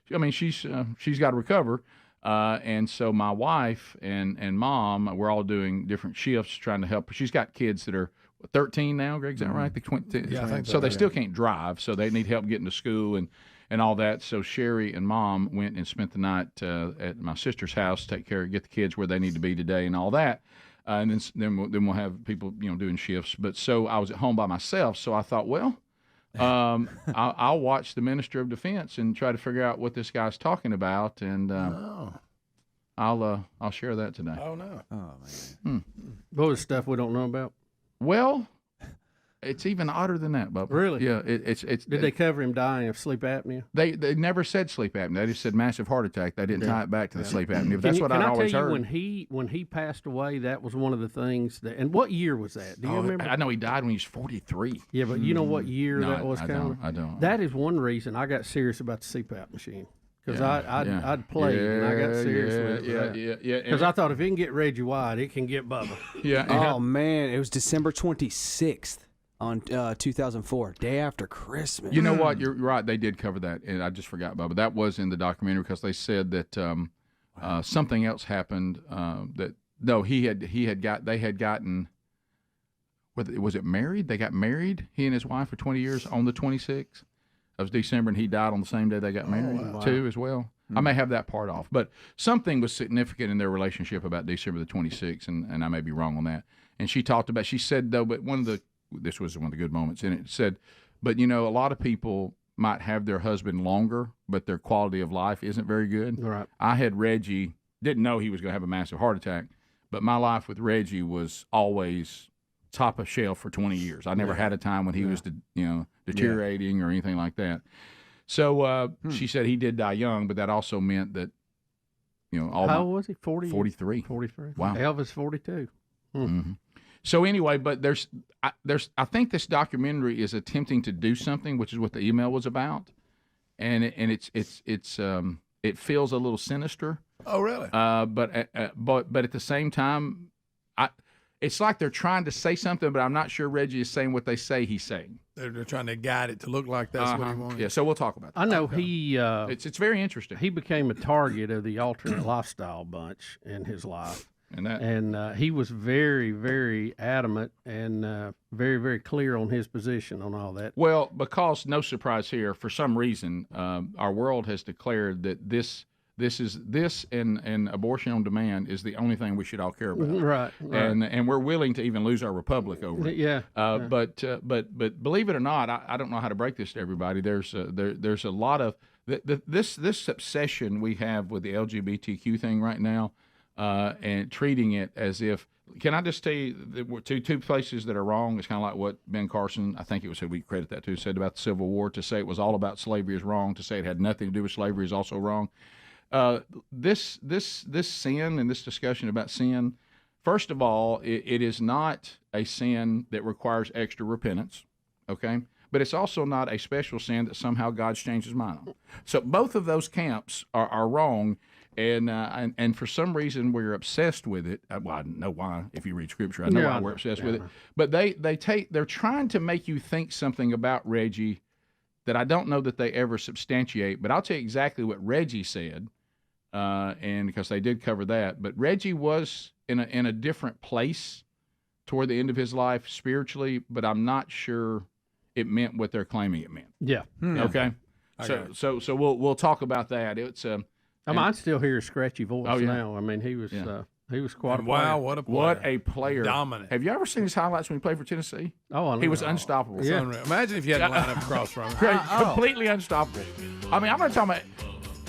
got to recover. And so my wife and mom, we're all doing different shifts trying to help her. She's got kids that are 13 now, Greg, is that right? Yeah, I think so. They still can't drive, so they need help getting to school and all that. So Sherry and Mom went and spent the night at my sister's house, get the kids where they need to be today and all that. And then we'll have people, doing shifts. But so I was at home by myself, so I thought, well, I'll watch the Minister of Defense and try to figure out what this guy's talking about, and I'll share that today. Oh no! Oh man! What was stuff we don't know about? Well, it's even odder than that, Bubba. Really? Yeah. It's. Did they cover him dying of sleep apnea? They never said sleep apnea. They just said massive heart attack. They didn't tie it back to the sleep apnea. But that's what I'd always heard. When he passed away, that was one of the things that. And what year was that? Do you remember? I know he died when he was 43. Yeah, but you know what year that was? I don't. That is one reason I got serious about the CPAP machine. Because I'd played and I got serious with it. Yeah. Because I thought if it can get Reggie White, it can get Bubba. Yeah. Oh man, it was December 26th. On 2004, day after Christmas. You know what? You're right. They did cover that, and I just forgot, Bubba. That was in the documentary because they said that something else happened. They had gotten. Was it married? They got married. He and his wife for 20 years on the 26th of December, and he died on the same day they got married too, as well. I may have that part off, but something was significant in their relationship about December the 26th, and I may be wrong on that. And she said though, but this was one of the good moments in it. It said, but a lot of people might have their husband longer, but their quality of life isn't very good. Right. I had Reggie, didn't know he was going to have a massive heart attack, but my life with Reggie was always top of shelf for 20 years. I never had a time when he was, deteriorating or anything like that. So she said he did die young, but that also meant that, how old was he? 43. 43. Wow. Elvis 42. Mm-hmm. So anyway, but I think this documentary is attempting to do something, which is what the email was about, and it feels a little sinister. Oh, really? But at the same time, it's like they're trying to say something, but I'm not sure Reggie is saying what they say he's saying. They're trying to guide it to look like that's what he wanted. Yeah, so we'll talk about that. I know it's very interesting. He became a target of the alternate lifestyle bunch in his life. And he was very, very adamant and very, very clear on his position on all that. Well, because no surprise here, for some reason, our world has declared that this and abortion on demand is the only thing we should all care about. Right. And we're willing to even lose our republic over it. Yeah. But believe it or not, I don't know how to break this to everybody. There's a lot of this obsession we have with the LGBTQ thing right now. And treating it as if, can I just tell you that two places that are wrong? It's kind of like what Ben Carson, I think it was who we credit that to, said about the Civil War. To say it was all about slavery is wrong. To say it had nothing to do with slavery is also wrong. This sin and this discussion about sin, first of all, it is not a sin that requires extra repentance, okay? But it's also not a special sin that somehow God's changed his mind on. So both of those camps are wrong. And for some reason we're obsessed with it. Well, I know why. If you read Scripture, I know why we're obsessed with it. But they're trying to make you think something about Reggie that I don't know that they ever substantiate. But I'll tell you exactly what Reggie said, and because they did cover that. But Reggie was in a different place toward the end of his life spiritually. But I'm not sure it meant what they're claiming it meant. Yeah. Okay. So we'll talk about that. It's I still hear a scratchy voice now. I mean, he was quite a player. Wow, what a player. What a player. Dominant. Have you ever seen his highlights when he played for Tennessee? Oh, I know. He was unstoppable. Yeah. Imagine if you had to line up across from him. Completely unstoppable. I mean, I'm not talking about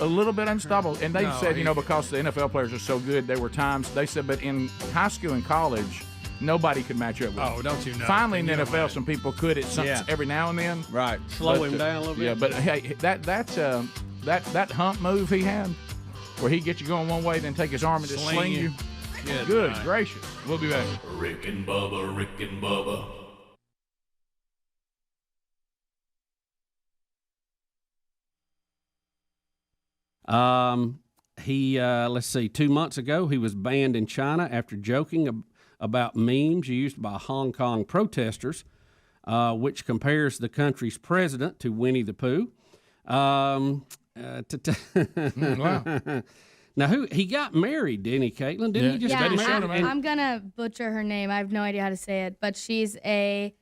a little bit unstoppable. And they said, because the NFL players are so good, there were times, they said, but in high school and college, nobody could match up with him. Oh, don't you know? Finally, in the NFL, some people could every now and then. Right. Slow him down a little bit. Yeah, but hey, that hump move he had, where he get you going one way, then take his arm and just sling you. Good gracious. We'll be back. Rick and Bubba, Rick and Bubba. Let's see, 2 months ago, he was banned in China after joking about memes used by Hong Kong protesters, which compares the country's president to Winnie the Pooh. Wow. Now, he got married, didn't he, Caitlin? Didn't he just get married? I'm going to butcher her name. I have no idea how to say it, but she's an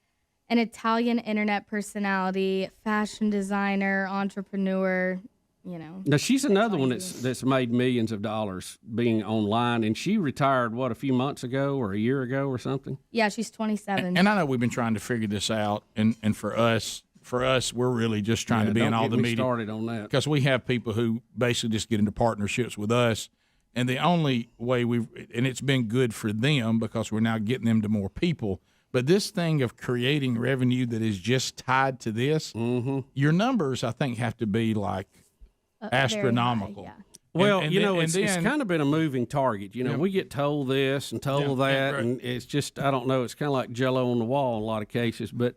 Italian internet personality, fashion designer, entrepreneur, Now, she's another one that's made millions of dollars being online, and she retired, a few months ago or a year ago or something? Yeah, she's 27. And I know we've been trying to figure this out, and for us, we're really just trying to be in all the media. Started on that because we have people who basically just get into partnerships with us, and the only way and it's been good for them because we're now getting them to more people. But this thing of creating revenue that is just tied to this, your numbers I think have to be like astronomical. High, yeah. Well, it's kind of been a moving target. We get told this and told that, right. and it's just, I don't know, it's kind of like Jell-O on the wall in a lot of cases. But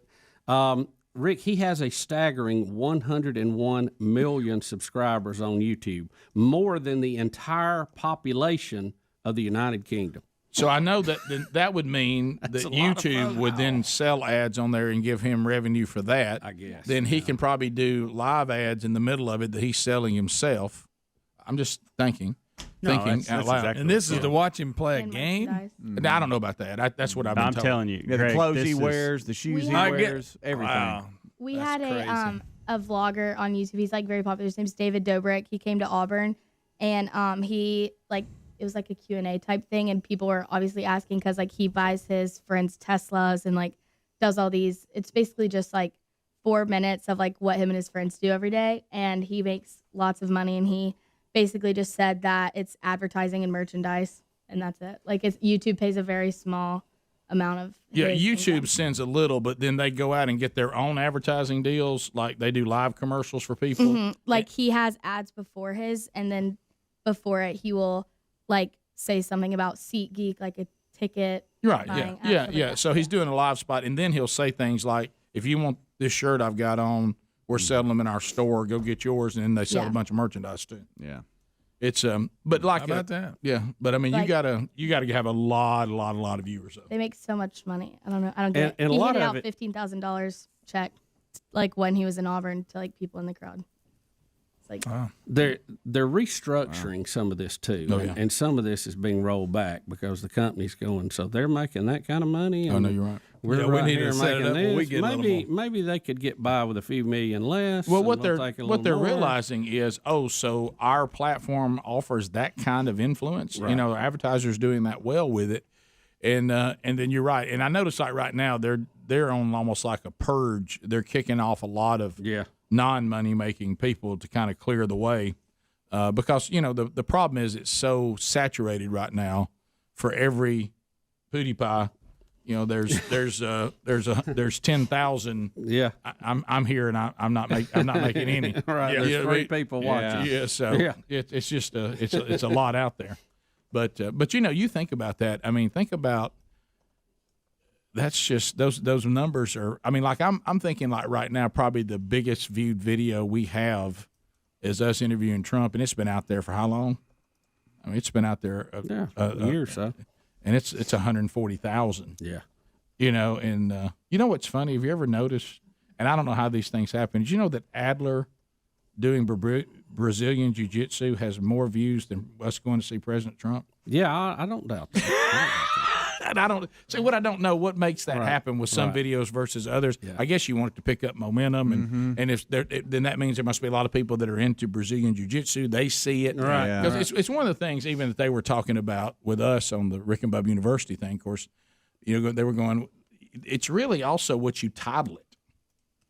Rick, he has a staggering 101 million subscribers on YouTube, more than the entire population of the United Kingdom. So I know that would mean that YouTube would then sell ads on there and give him revenue for that. I guess. Then he can probably do live ads in the middle of it that he's selling himself. I'm just thinking out loud. Exactly and this is to watch him play a game? I don't know about that. That's what I've been told. I'm telling you. The clothes he wears, the shoes he wears, everything. We had a vlogger on YouTube. He's like very popular. His name's David Dobrik. He came to Auburn, and he like it was like a Q&A type thing, and people were obviously asking because like he buys his friends Teslas and like does all these. It's basically just like 4 minutes of like what him and his friends do every day, and he makes lots of money. And he basically just said that it's advertising and merchandise, and that's it. Like YouTube pays a very small amount of YouTube sends a little, but then they go out and get their own advertising deals, like they do live commercials for people. Like he has ads before his, and then before it he will like say something about SeatGeek, like a ticket Right, buying, yeah. So he's doing a live spot, and then he'll say things like, if you want this shirt I've got on, we're selling them in our store, go get yours, and then they sell a bunch of merchandise too. Yeah. It's but like How about that? Yeah, but I mean, Like- you gotta have a lot of viewers. They make so much money. I don't know. I don't get it. And a He lot handed of out it- $15,000 check, like when he was in Auburn, to like people in the crowd. It's like They're restructuring some of this too, Oh, and, yeah. and some of this is being rolled back because the company's going. So they're making that kind of money. Oh, and no, you're right. We're Yeah, we right need to here set it making up when we this. get a little Maybe they could get by with a few million less. Well, and what we'll they're take a little more. realizing is, so our platform offers that kind of influence. Right. You know, advertisers doing that well with it, and then you're right. And I notice like right now they're on almost like a purge. They're kicking off a lot of non-money making people to kind of clear the way, because you know the problem is it's so saturated right now. For every pootie pie, you know, there's 10,000. Yeah, I'm here and I'm not making any. Right, there's 3 people watching. Yeah, so it's just it's a lot out there, but you know, you think about that. I mean, think about that's just those numbers are. I mean, like I'm thinking like right now, probably the biggest viewed video we have is us interviewing Trump, and it's been out there for how long? I mean, it's been out there a year or so, and it's 140,000. Yeah, you know, and you know what's funny? Have you ever noticed? And I don't know how these things happen. Did you know that Adler doing Brazilian Jiu-Jitsu has more views than us going to see President Trump? Yeah, I don't doubt that. And I don't see what I don't know. What makes that happen with some videos versus others? I guess you want it to pick up momentum, and if then that means there must be a lot of people that are into Brazilian Jiu-Jitsu. They see it, Right. Because it's one of the things even that they were talking about with us on the Rick and Bubba University thing. Of course, you know, they were going. It's really also what you title it.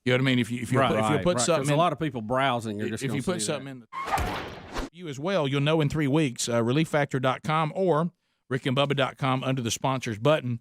You know what I mean? If you put something, in, a lot of people browsing are just if gonna you put see something that. in you as well, you'll know in 3 weeks. ReliefFactor.com or rickandbubba.com under the sponsors button.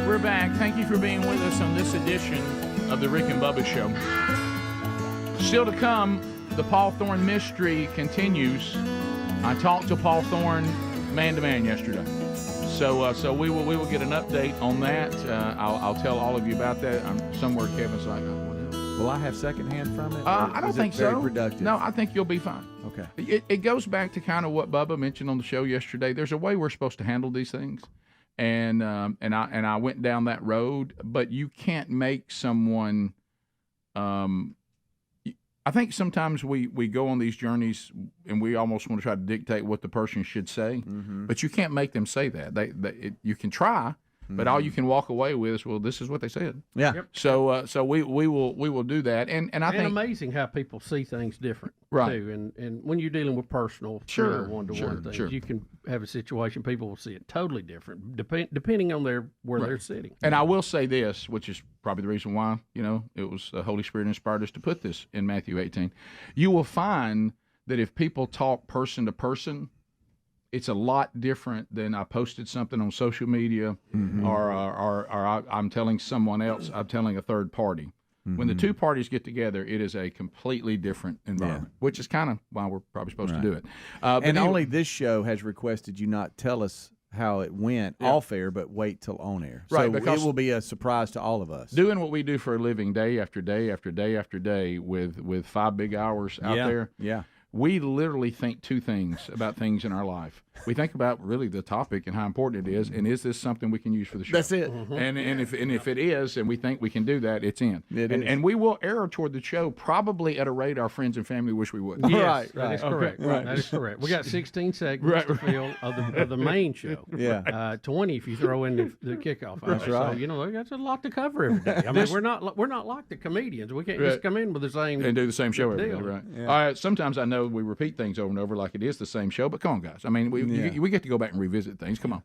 We're back. Thank you for being with us on this edition of the Rick and Bubba Show. Still to come, the Paul Thorne mystery continues. I talked to Paul Thorne man to man yesterday, so we will get an update on that. I'll tell all of you about that. Somewhere Kevin's like, will I have secondhand from it? I don't think very so. Productive? No, I think you'll be fine. Okay. It goes back to kind of what Bubba mentioned on the show yesterday. There's a way we're supposed to handle these things. And I went down that road, but you can't make someone. I think sometimes we go on these journeys and we almost want to try to dictate what the person should say, but you can't make them say that. You can try, but all you can walk away with is, well, this is what they said. Yeah. Yep. So we will do that, and I think amazing how people see things different, Right. too. And when you're dealing with personal, one-to-one things, you can have a situation people will see it totally different, depending on where they're sitting. And I will say this, which is probably the reason why, you know, it was the Holy Spirit inspired us to put this in Matthew 18. You will find that if people talk person to person, it's a lot different than I posted something on social media or I'm telling someone else, I'm telling a third party. When the two parties get together, it is a completely different environment, which is kind of why we're probably supposed to do it. And only this show has requested you not tell us how it went off air, but wait till on air. Right, so because it will be a surprise to all of us. Doing what we do for a living, day after day after day after day, with 5 big hours out there. Yeah. We literally think two things about things in our life. We think about really the topic and how important it is, and is this something we can use for the show? That's it. And if it is, and we think we can do that, it's in. It is. And we will err toward the show probably at a rate our friends and family wish we would. Yes, that is correct. Right. That is correct. We got 16 segments to fill of the main show. 20 if you throw in the kickoff. That's right. So that's a lot to cover every day. I mean, we're not like the comedians. We can't just come in with the same and do the same show every day, deal. right? All right. Sometimes I know we repeat things over and over like it is the same show, but come on, guys. I mean, we get to go back and revisit things. Come on.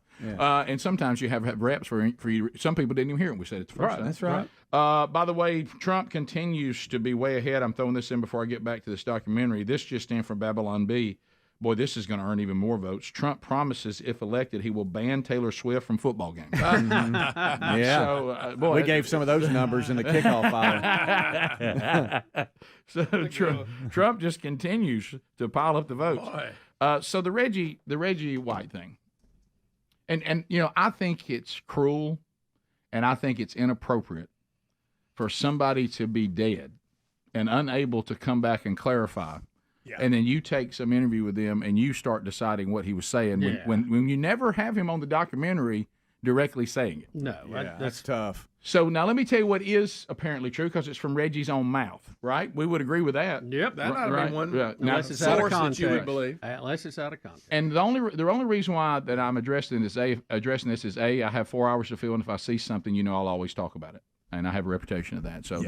And sometimes you have reps for you. Some people didn't even hear it. We said it the first time. That's right. By the way, Trump continues to be way ahead. I'm throwing this in before I get back to this documentary. This just in from Babylon Bee. Boy, this is going to earn even more votes. Trump promises, if elected, he will ban Taylor Swift from football games. Yeah. So, we gave some of those numbers in the kickoff hour. So Trump just continues to pile up the votes. So the Reggie White thing, and I think it's cruel, and I think it's inappropriate for somebody to be dead and unable to come back and clarify. Yeah. And then you take some interview with him and you start deciding what he was saying when you never have him on the documentary directly saying it. No, that's tough. So now let me tell you what is apparently true, because it's from Reggie's own mouth, right? We would agree with that. Yep, that might have been one unless it's out of context. That you would believe. Unless it's out of context. And the only reason why that I'm addressing this is I have 4 hours to fill, and if I see something, I'll always talk about it, and I have a reputation of that. So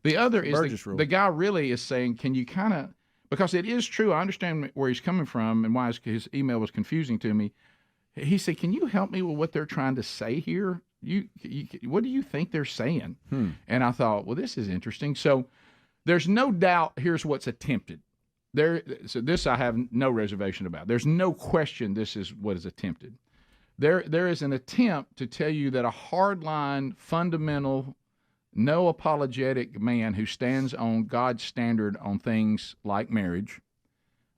the other is the guy really is saying, can you kind of, because it is true, I understand where he's coming from and why his email was confusing to me. He said, can you help me with what they're trying to say here? What do you think they're saying? And I thought, well, this is interesting. So there's no doubt, here's what's attempted. So this I have no reservation about. There's no question this is what is attempted. There is an attempt to tell you that a hardline, fundamental, no apologetic man who stands on God's standard on things like marriage,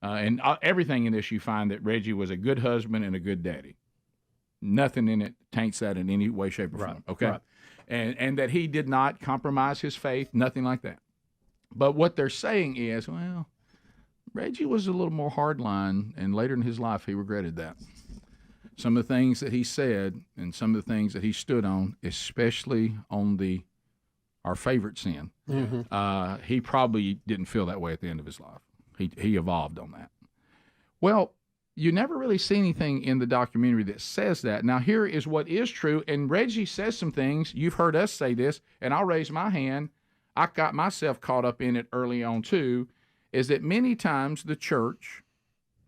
and everything in this, you find that Reggie was a good husband and a good daddy. Nothing in it taints that in any way, shape, or form. Okay, right. And that he did not compromise his faith, nothing like that. But what they're saying is, well, Reggie was a little more hardline, and later in his life, he regretted that. Some of the things that he said and some of the things that he stood on, especially on our favorite sin, he probably didn't feel that way at the end of his life. He evolved on that. Well, you never really see anything in the documentary that says that. Now, here is what is true, and Reggie says some things. You've heard us say this, and I'll raise my hand. I got myself caught up in it early on, too, is that many times the church,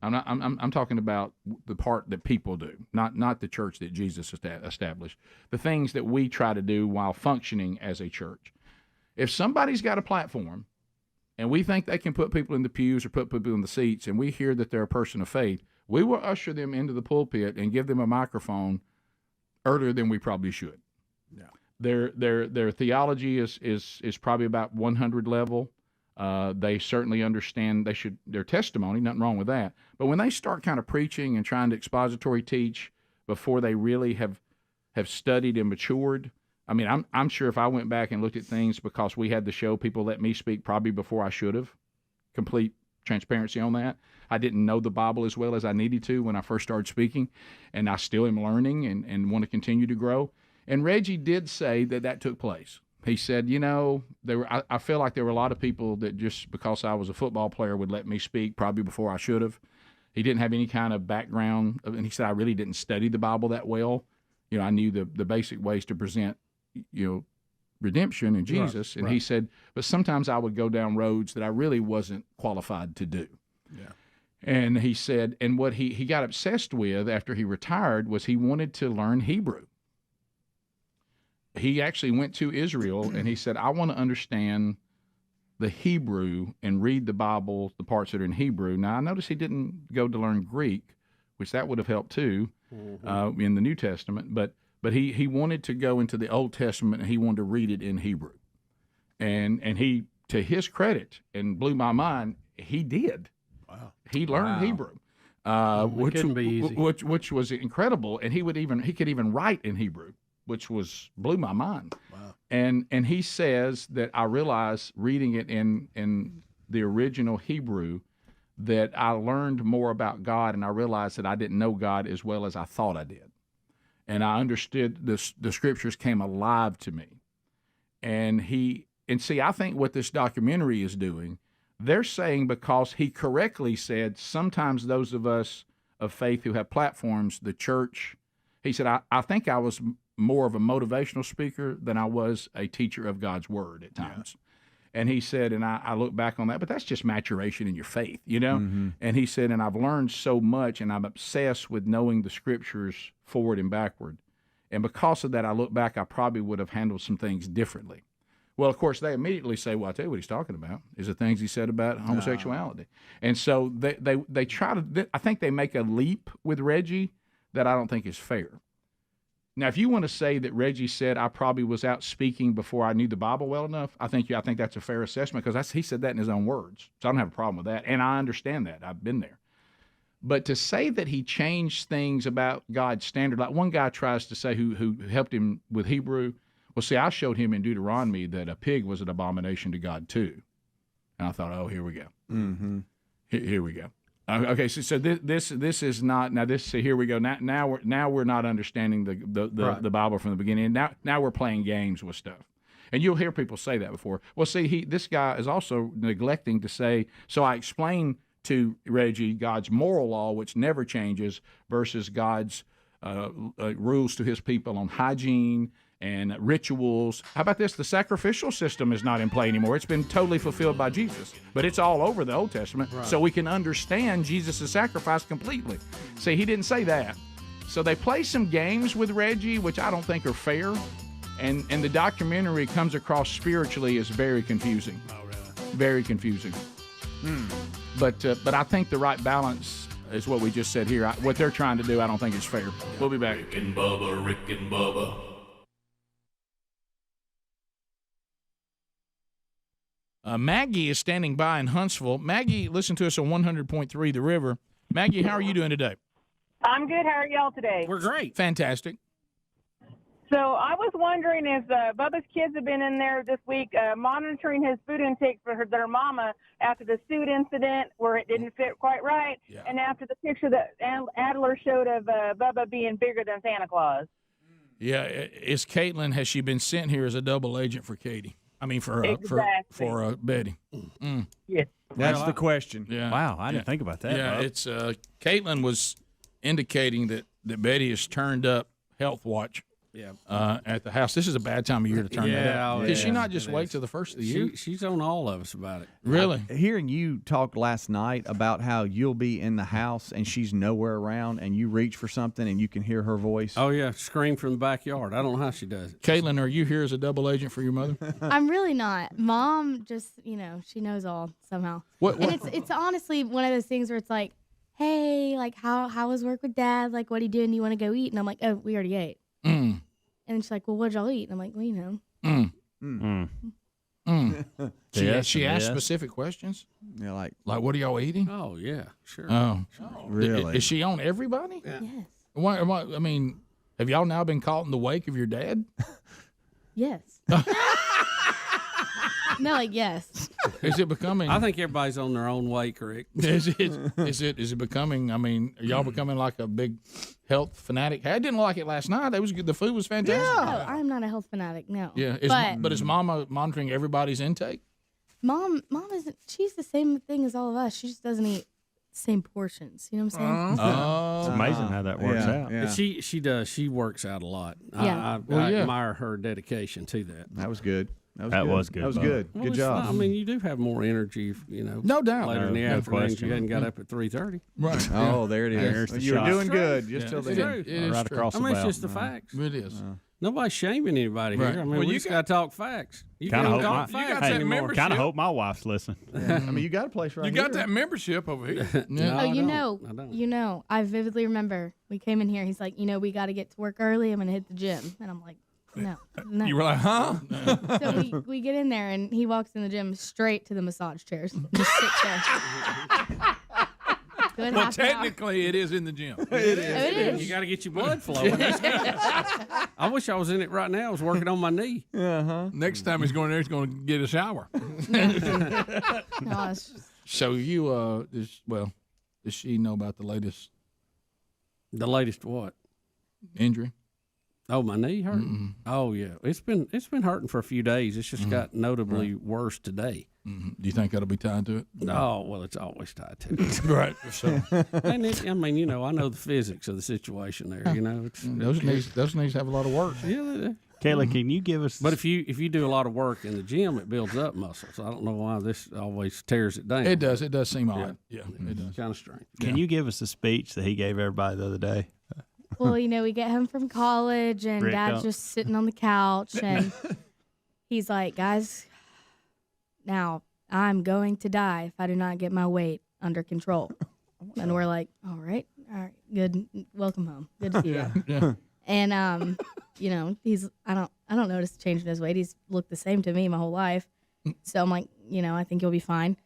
I'm talking about the part that people do, not the church that Jesus established, the things that we try to do while functioning as a church. If somebody's got a platform and we think they can put people in the pews or put people in the seats, and we hear that they're a person of faith, we will usher them into the pulpit and give them a microphone earlier than we probably should. Yeah. Their theology is probably about 100 level. They certainly understand their testimony, nothing wrong with that. But when they start kind of preaching and trying to expository teach before they really have studied and matured, I mean, I'm sure if I went back and looked at things, because we had the show, people let me speak probably before I should have. Complete transparency on that. I didn't know the Bible as well as I needed to when I first started speaking, and I still am learning and want to continue to grow. And Reggie did say that took place. He said, I feel like there were a lot of people that just because I was a football player would let me speak probably before I should have. He didn't have any kind of background, and he said I really didn't study the Bible that well. I knew the basic ways to present, redemption in Jesus. Right, and he said, but sometimes I would go down roads that I really wasn't qualified to do. Yeah. And he said, and what he got obsessed with after he retired was he wanted to learn Hebrew. He actually went to Israel and he said, I want to understand the Hebrew and read the Bible, the parts that are in Hebrew. Now, I noticed he didn't go to learn Greek, which that would have helped too, in the New Testament. But he wanted to go into the Old Testament and he wanted to read it in Hebrew. And he, to his credit, and blew my mind, he did. Wow. He learned Hebrew. Which was incredible, and he could even write in Hebrew, which blew my mind. Wow. And he says that I realized reading it in the original Hebrew that I learned more about God, and I realized that I didn't know God as well as I thought I did, and I understood the scriptures came alive to me, and see, I think what this documentary is doing. They're saying because he correctly said sometimes those of us of faith who have platforms, the church, he said, I think I was more of a motivational speaker than I was a teacher of God's word at times. Yeah. And he said, and I look back on that, but that's just maturation in your faith, you know? Mm-hmm. And he said, and I've learned so much, and I'm obsessed with knowing the scriptures forward and backward. And because of that, I look back, I probably would have handled some things differently. Well, of course, they immediately say, well, I'll tell you what he's talking about is the things he said about homosexuality. And so they try to, I think they make a leap with Reggie that I don't think is fair. Now, if you want to say that Reggie said I probably was out speaking before I knew the Bible well enough, I think that's a fair assessment because he said that in his own words. So I don't have a problem with that. And I understand that. I've been there. But to say that he changed things about God's standard, like one guy tries to say who helped him with Hebrew, well, see, I showed him in Deuteronomy that a pig was an abomination to God, too. And I thought, oh, here we go. Mm-hmm. Here we go. Okay, so this is not now. This here we go. Now we're not understanding the Bible from the beginning. Now we're playing games with stuff, and you'll hear people say that before. Well, see, this guy is also neglecting to say. So I explained to Reggie God's moral law, which never changes, versus God's rules to His people on hygiene and rituals. How about this? The sacrificial system is not in play anymore. It's been totally fulfilled by Jesus. But it's all over the Old Testament, so we can understand Jesus' sacrifice completely. See, he didn't say that. So they play some games with Reggie, which I don't think are fair. And the documentary comes across spiritually as very confusing. Oh, really? Very confusing. But I think the right balance is what we just said here. What they're trying to do, I don't think is fair. We'll be back. Rick and Bubba. Maggie is standing by in Huntsville. Maggie, listen to us on 100.3 The River. Maggie, how are you doing today? I'm good. How are y'all today? We're great. Fantastic. So I was wondering if Bubba's kids have been in there this week monitoring his food intake for their mama after the suit incident where it didn't fit quite right, and after the picture that Adler showed of Bubba being bigger than Santa Claus. Yeah, has she been sent here as a double agent for Katie? I mean, for Betty. Mm. Yeah, that's the question. Yeah. Wow, I didn't think about that. Yeah, Bob. it's Caitlin was indicating that Betty has turned up health watch. Yeah. At the house. This is a bad time of year to turn that up. Did she not just wait till the first of the year? She's on all of us about it. Really? Hearing you talk last night about how you'll be in the house and she's nowhere around and you reach for something and you can hear her voice. Oh, yeah. Scream from the backyard. I don't know how she does it. Caitlin, are you here as a double agent for your mother? I'm really not. Mom just, she knows all somehow. And it's honestly one of those things where it's like, hey, like, how was work with Dad? Like, what are you doing? Do you want to go eat? And I'm like, oh, we already ate. Mm. And she's like, well, what'd y'all eat? And I'm like, well, She asked specific questions? Yeah, like what are y'all eating? Oh, yeah, sure. Oh, really? Is she on everybody? Yeah. Yes. I mean, have y'all now been caught in the wake of your dad? Yes. No, like, yes. Is it becoming? I think everybody's on their own wake, Rick. Is it becoming? I mean, are y'all becoming like a big health fanatic? I didn't like it last night. It was good. The food was fantastic. Yeah. Oh, I'm not a health fanatic. No. Yeah. But is Mama monitoring everybody's intake? Mom isn't. She's the same thing as all of us. She just doesn't eat the same portions. You know what I'm saying? It's amazing how that works out. Yeah. She does. She works out a lot. Yeah. I admire her dedication to that. That was good. That was good. That was good. Well, good job. I mean, you do have more energy, No doubt. later in the No afternoon. question. You hadn't got up at 3:30. Right. Oh, there it is. There's You were shot. doing good just till then. It is Right true. across I the mean, it's bow. just the facts. It is. Nobody's shaming anybody Right. here. I mean, Well, we you just got to talk facts. You Kind can't of talk hope facts that anymore. membership. Kind of hope my wife's listening. I mean, you got a place right You here. got that membership over here. No, I don't. I vividly remember we came in here. He's like, we got to get to work early. I'm going to hit the gym. And I'm like, No. You were like, huh? So we get in there, and he walks in the gym straight to the massage chairs. Just sit there. Good Well, half an hour. technically, it is in the gym. It is. You got to get your blood flowing. I wish I was in it right now. I was working on my knee. Next time he's going there, he's going to get a shower. No, it's just, So you, does she know about the latest? The latest what? Injury? Oh, my knee hurting. Oh yeah, it's been hurting for a few days. It's just got notably worse today. Do you think that'll be tied to it? Oh well, it's always tied to it. Right. So, and I mean, I know the physics of the situation there. Those knees have a lot of work. Yeah. Kayla, can you give us? But if you do a lot of work in the gym, it builds up muscles. I don't know why this always tears it down. It does. It does seem odd. Yeah, it does. Kind of strange. Can you give us a speech that he gave everybody the other day? well, we get him from college, and Rick Dad's up. just sitting on the couch, and he's like, guys, now I'm going to die if I do not get my weight under control. And we're like, all right, good, welcome home, good to see you. Yeah. And he's I don't notice a change in his weight. He's looked the same to me my whole life. So I'm like, I think you'll be fine.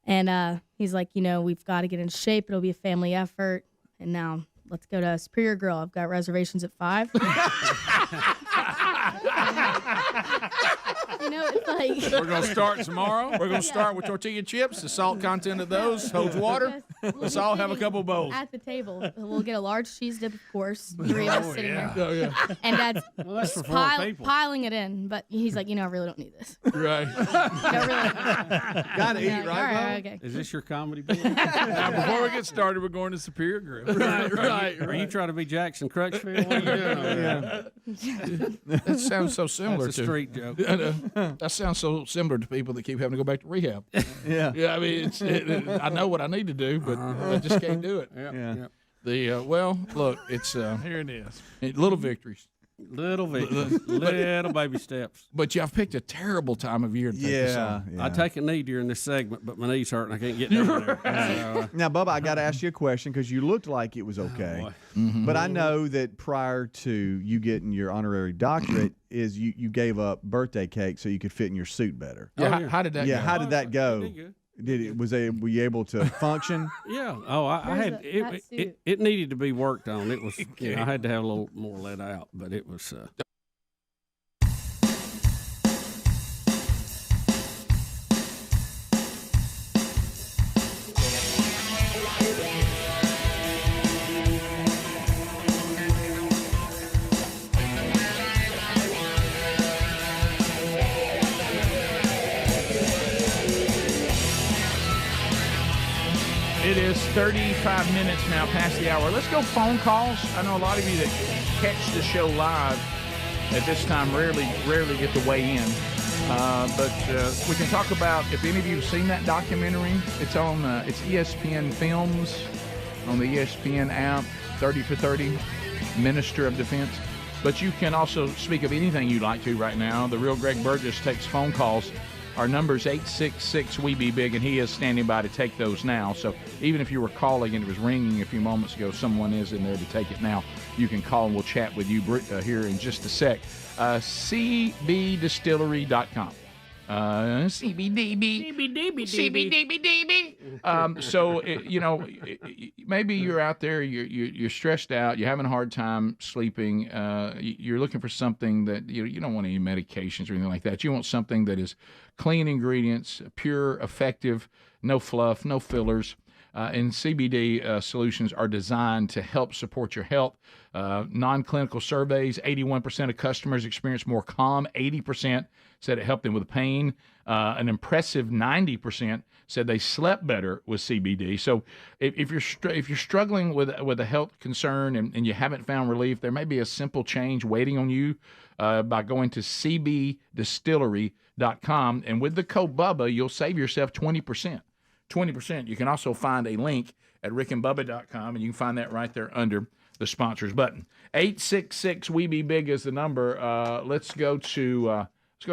And he's like, we've got to get in shape. It'll be a family effort. And now let's go to Superior Grill. I've got reservations at 5. It's like We're going to start tomorrow. We're going to start with tortilla chips. The salt content of those holds water. Let's all have a couple bowls. at the table. We'll get a large cheese dip, of course. 3 of us sitting there. Oh, yeah. And Dad's that's for 4 people. piling it in. But he's like, I really don't need this. Right. Gotta eat, right, All right, Bo? okay. Is this your comedy bit? Now, before we get started, we're going to Superior Grill. Right. Are you trying to be Jackson Crutchfield? What are you doing? That sounds so similar That's a to street joke. That sounds so similar to people that keep having to go back to rehab. Yeah. Yeah, I mean, I know what I need to do, but I just can't do it. Yeah. Look, it's Here it is. little victories. Little baby steps. But y'all picked a terrible time of year to take this on. I take a knee during this segment, but my knee's hurting. I can't get down there. Now, Bubba, I got to ask you a question because you looked like it was okay. But I know that prior to you getting your honorary doctorate, is you gave up birthday cake so you could fit in your suit better. Yeah, how did that go? How did that go? Pretty good. Were you able to function? Yeah. Oh, I had it needed to be worked on. It was I had to have a little more let out, but it was. It is 35 minutes now past the hour. Let's go phone calls. I know a lot of you that catch the show live at this time rarely get to weigh in. But we can talk about, if any of you have seen that documentary, it's on it's ESPN Films on the ESPN app, 30 for 30, Minister of Defense. But you can also speak of anything you'd like to right now. The real Greg Burgess takes phone calls. Our number is 866-WE-BE-BIG, and he is standing by to take those now. So even if you were calling and it was ringing a few moments ago, someone is in there to take it now. You can call and we'll chat with you here in just a sec. CBDistillery.com. CBDB. So, maybe you're out there, you're stressed out, you're having a hard time sleeping, you're looking for something that, you don't want any medications or anything like that. You want something that is clean ingredients, pure, effective, no fluff, no fillers. And CBD solutions are designed to help support your health. Non-clinical surveys, 81% of customers experienced more calm, 80% said it helped them with pain. An impressive 90% said they slept better with CBD. So if you're struggling with a health concern and you haven't found relief, there may be a simple change waiting on you by going to cbdistillery.com. And with the code Bubba, you'll save yourself 20%. 20%. You can also find a link at rickandbubba.com, and you can find that right there under the sponsors button. 866-WE-BE-BIG is the number. Let's go to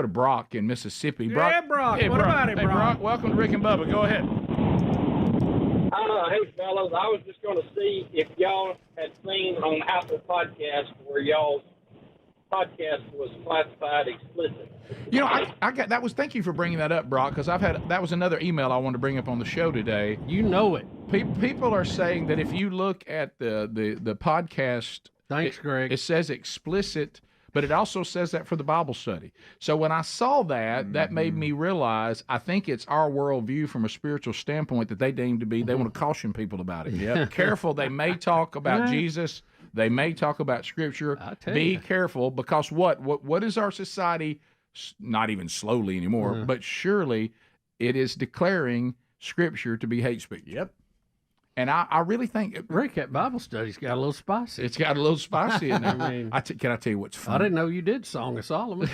Brock in Mississippi. Brock, Yeah, Brock. Hey, What about it, Hey, Brock? Welcome to Rick and Bubba. Go ahead. Hey, fellas, I was just going to see if y'all had seen on Apple Podcast where y'all's podcast was classified explicit. You know, I got that was. Thank you for bringing that up, Brock, because that was another email I wanted to bring up on the show today. You know it. People are saying that if you look at the podcast, thanks, Greg, it says explicit, but it also says that for the Bible study. So when I saw that, that made me realize I think it's our worldview from a spiritual standpoint that they deem to be. They want to caution people about it. Yep. Careful, they may talk about Jesus. They may talk about Scripture. Be careful, because what is our society? Not even slowly anymore, but surely it is declaring Scripture to be hate speech. Yep. And I really think Rick, that Bible study's got a little spicy. It's got a little spicy in there. Can I tell you what's funny? I didn't know you did Song of Solomon.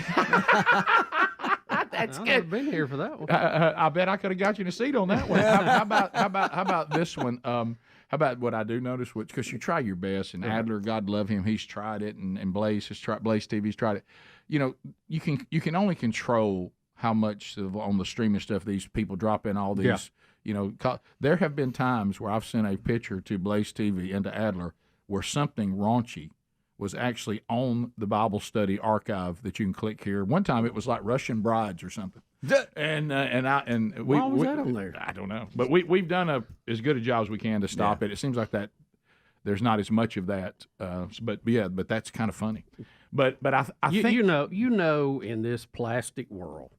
That's I've good. never been here for that one. I bet I could have got you in a seat on that one. How about this one? How about what I do notice, because you try your best, and Adler, God love him, he's tried it, and Blaze TV's tried it. You know, you can only control how much on the streaming stuff these people drop in all these. Yeah. You know, there have been times where I've sent a picture to Blaze TV and to Adler where something raunchy was actually on the Bible study archive that you can click here. One time it was like Russian brides or something. Why was that on there? I don't know, but we've done as good a job as we can to stop it. It seems like that there's not as much of that, but that's kind of funny. But I think you know in this plastic world.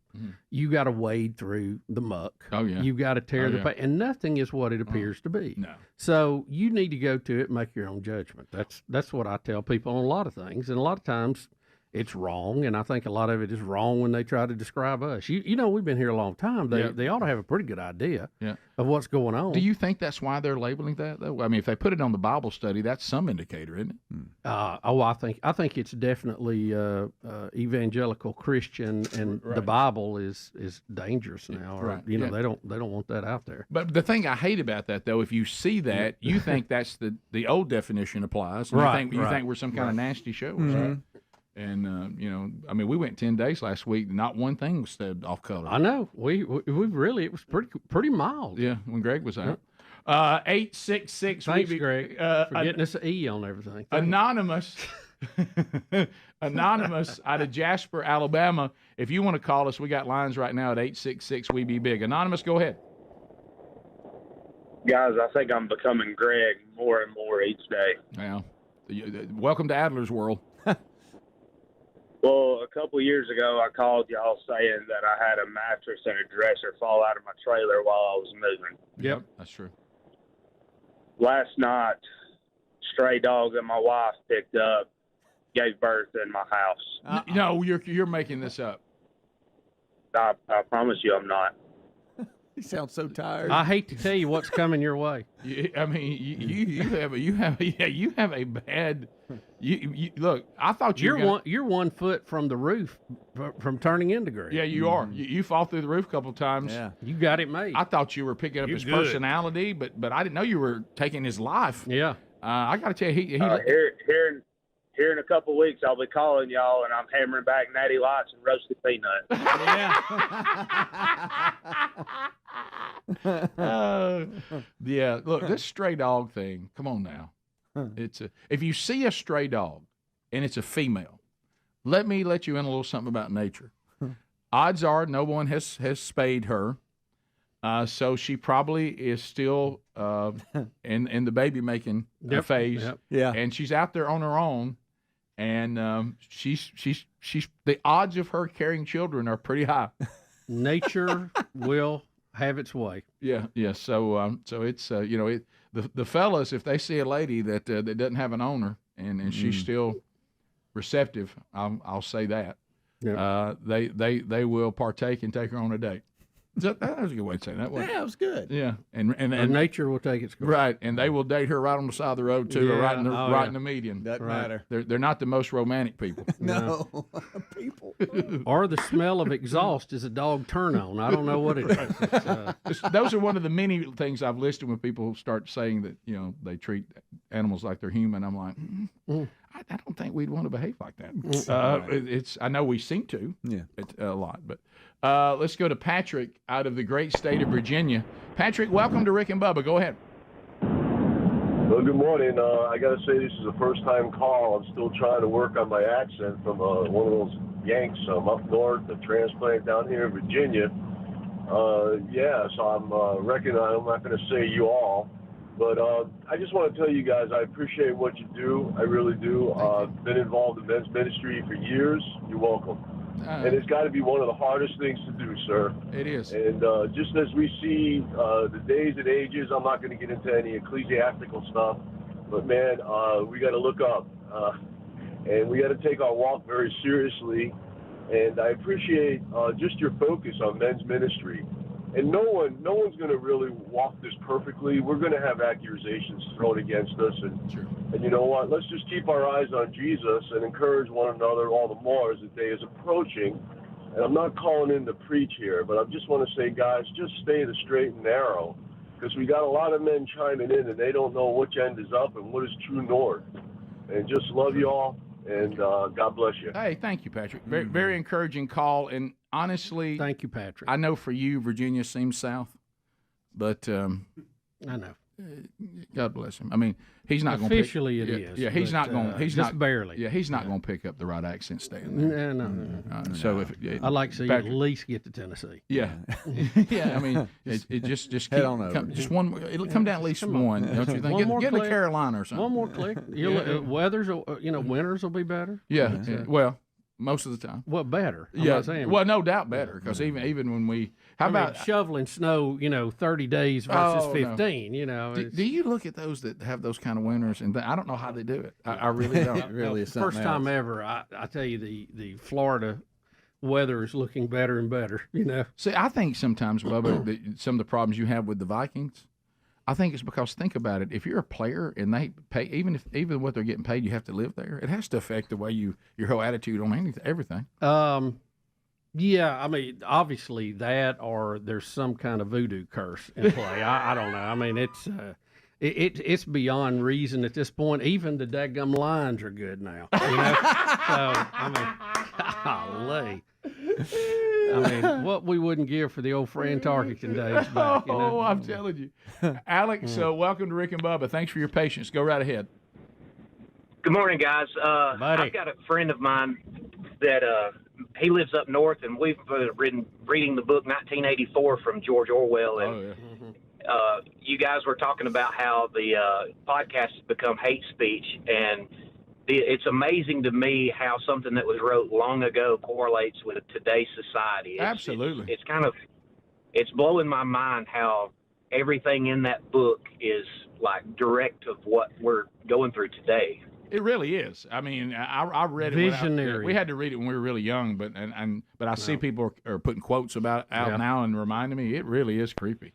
You got to wade through the muck. Oh yeah. You got to tear and nothing is what it appears to be. No. So you need to go to it and make your own judgment. That's what I tell people on a lot of things, and a lot of times it's wrong, and I think a lot of it is wrong when they try to describe us. You know, we've been here a long time. They ought to have a pretty good idea of what's going on. Do you think that's why they're labeling that, though? I mean, if they put it on the Bible study, that's some indicator, isn't it? I think it's definitely evangelical Christian, and the Bible is dangerous now. Or, Right. You know, they don't want that out there. But the thing I hate about that, though, if you see that, you think that's the old definition applies. And You think we're some kind of nasty show or something. And you know, I mean, we went 10 days last week. Not one thing was said off color. I know. We really, it was pretty mild. Yeah, when Greg was out. 866. Thanks, Greg, for getting us an E on everything. Anonymous. Anonymous out of Jasper, Alabama. If you want to call us, we got lines right now at 866 We Be Big. Anonymous, go ahead. Guys, I think I'm becoming Greg more and more each day. Well, welcome to Adler's world. Well, a couple of years ago, I called y'all saying that I had a mattress and a dresser fall out of my trailer while I was moving. Yep, that's true. Last night, stray dog that my wife picked up gave birth in my house. No, you're making this up. I promise you I'm not. He sounds so tired. I hate to tell you what's coming your way. I mean, you have a bad. You look. I thought you're 1 foot from the roof from turning into Greg. Yeah, you are. You fall through the roof a couple of times. Yeah, you got it made. I thought you were picking up his personality, but I didn't know you were taking his life. Yeah. I got to tell you, Here in a couple of weeks, I'll be calling y'all, and I'm hammering back natty lights and roasted peanuts. Yeah. Look, this stray dog thing. Come on now. If you see a stray dog and it's a female, let me let you in a little something about nature. Odds are no one has spayed her, so she probably is still in the baby making phase. Yep. Yeah, and she's out there on her own. And she's the odds of her carrying children are pretty high. Nature will have its way. Yeah. So it's the fellas, if they see a lady that doesn't have an owner and she's still receptive, I'll say that. Yeah. They will partake and take her on a date. That was a good way to say that. Yeah, it was good. Yeah, and nature will take its course. Right, and they will date her right on the side of the road too, or right in the median. Doesn't matter. They're not the most romantic people. No, people. Or the smell of exhaust is a dog turn on. I don't know what it is. Those are one of the many things I've listed when people start saying that they treat animals like they're human. I'm like, I don't think we'd want to behave like that. I know we seem to. Yeah, a lot, but. Let's go to Patrick out of the great state of Virginia. Patrick, welcome to Rick and Bubba. Go ahead. Well, good morning. I got to say this is a first-time call. I'm still trying to work on my accent from one of those Yanks up north, a transplant down here in Virginia. So I'm I'm not going to say you all, but I just want to tell you guys I appreciate what you do. I really do. Been involved in men's ministry for years. You're welcome. And it's got to be one of the hardest things to do, sir. It is. And just as we see the days and ages, I'm not going to get into any ecclesiastical stuff, but man, we got to look up, and we got to take our walk very seriously. And I appreciate just your focus on men's ministry. And no one's going to really walk this perfectly. We're going to have accusations thrown against us, and you know what? Let's just keep our eyes on Jesus and encourage one another all the more as the day is approaching. And I'm not calling in to preach here, but I just want to say, guys, just stay the straight and narrow, because we got a lot of men chiming in, and they don't know which end is up and what is true north. And just love you all, and God bless you. Hey, thank you, Patrick. Very, very encouraging call. And honestly, thank you, Patrick. I know for you, Virginia seems south, but I know. God bless him. I mean, he's not going to officially it is. Yeah, he's not going. He's just not barely. Yeah, he's not going to pick up the right accent staying there. No. So if I'd like to see you at least get to Tennessee. Yeah, yeah. I mean, it just head keep, on over. just one. It'll come down at least one. Don't you think? Get to Carolina or something. One more click. Weather's, winters will be better. Yeah. Well, most of the time. Well, better. I'm Yeah. not saying. Well, no doubt better, because even when we how about shoveling snow? 30 days versus 15. No. Do you look at those that have those kind of winters? And I don't know how they do it. I really don't. It really is something First time else. ever. I tell you, the Florida weather is looking better and better. See, I think sometimes, Bubba, that some of the problems you have with the Vikings, I think it's because, think about it, if you're a player and they pay, even what they're getting paid, you have to live there. It has to affect the way your whole attitude on everything. Yeah, I mean, obviously that, or there's some kind of voodoo curse in play. I don't know. I mean, it's beyond reason at this point. Even the daggum Lions are good now. So I mean, golly. I mean, what we wouldn't give for the old Fran Tarkington days back. Oh, I'm telling you. Alex, welcome to Rick and Bubba. Thanks for your patience. Go right ahead. Good morning, guys. I've got a friend of mine that he lives up north, and we've been reading the book 1984 from George Orwell. And you guys were talking about how the podcast has become hate speech, and it's amazing to me how something that was wrote long ago correlates with today's society. Absolutely. It's blowing my mind how everything in that book is like direct of what we're going through today. It really is. I mean, I read it. Visionary. We had to read it when we were really young, but I see people are putting quotes about it out now and reminding me it really is creepy.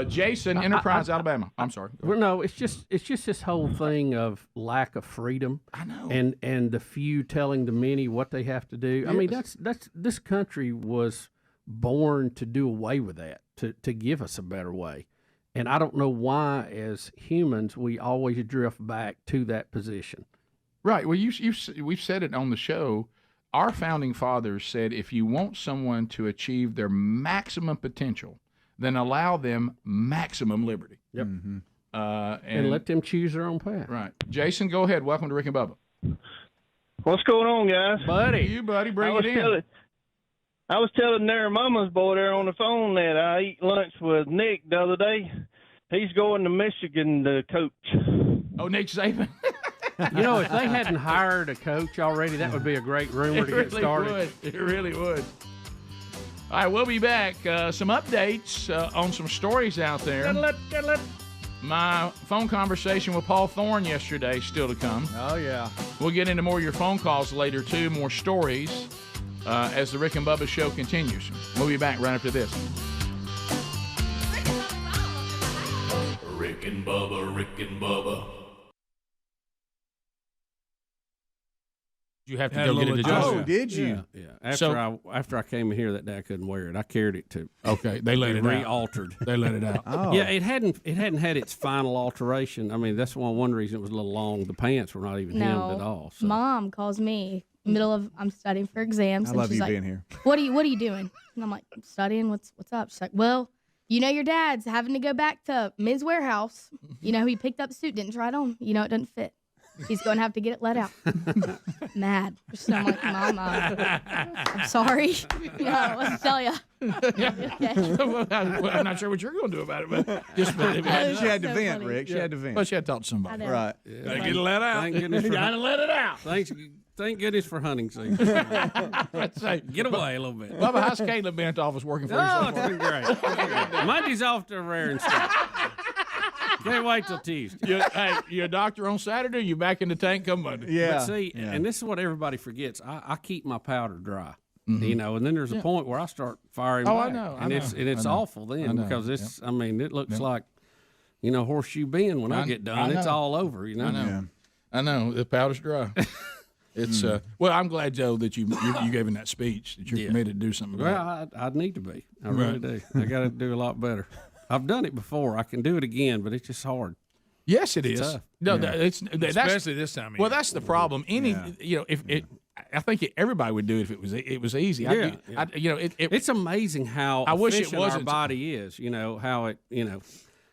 Jason, Enterprise, Alabama. I'm sorry. Well, no, it's just this whole thing of lack of freedom. I know. And the few telling the many what they have to do. Yes. I mean, that's this country was born to do away with that, to give us a better way. And I don't know why, as humans, we always drift back to that position. Right. Well, we've said it on the show. Our founding fathers said, if you want someone to achieve their maximum potential, then allow them maximum liberty. Yep. Mm-hmm. And let them choose their own path. Right. Jason, go ahead. Welcome to Rick and Bubba. What's going on, guys? Buddy, bring it in. I was telling their mama's boy there on the phone that I eat lunch with Nick the other day. He's going to Michigan to coach. Oh, Nick Saban. If they hadn't hired a coach already, that would be a great rumor to get started. It really would. All right, we'll be back. Some updates on some stories out there. My phone conversation with Paul Thorne yesterday still to come. Oh, yeah. We'll get into more of your phone calls later, too, more stories as the Rick and Bubba show continues. We'll be back right after this. Rick and Bubba, Rick and Bubba. You have to go get it adjusted. Oh, did you? Yeah. After I came in here that day, I couldn't wear it. I carried it to. Okay, they let it out. Re-altered. They let it out. Oh. Yeah, it hadn't had its final alteration. I mean, that's one reason it was a little long. The pants were not even hemmed at all. So. Mom calls me middle of I'm studying for exams. I and love she's you like, being here. What are you doing? And I'm like, I'm studying. What's up? She's like, well, You know your dad's having to go back to Men's Warehouse. You know, he picked up a suit, didn't try it on. You know, it doesn't fit. He's going to have to get it let out. Mad. So I'm like, Mama, I'm sorry. No, let's tell you. Well, I'm not sure what you're going to do about it, but just she had to vent, Rick. She had to vent. Well, she had to talk to somebody. Right. Gotta get it let out. Thank goodness for Gotta let it out. Thank goodness for hunting season. Get away a little bit. Bubba, how's Caitlin been at the office working for you? Oh, it's been great. Monday's off to rare and stuff. Can't wait till Tuesday. You're a doctor on Saturday. You back in the tank come Monday. But see, and this is what everybody forgets. I keep my powder dry. You know, and then there's a point where I start firing back. I know. And it's awful then because it's. I mean, it looks like, you know, Horseshoe Bend when I get done. It's all over. You know. I know. The powder's dry. It's well, I'm glad, Joe, that you gave him that speech that you're committed to do something about it. Well, I'd need to be. I really do. I got to do a lot better. I've done it before. I can do it again, but it's just hard. Yes, it is. Tough. No, Especially this time of year. Well, that's the problem. You know, if it, I think everybody would do it if it was easy. It's amazing how I wish it efficient wasn't. our body is. You know how it. You know,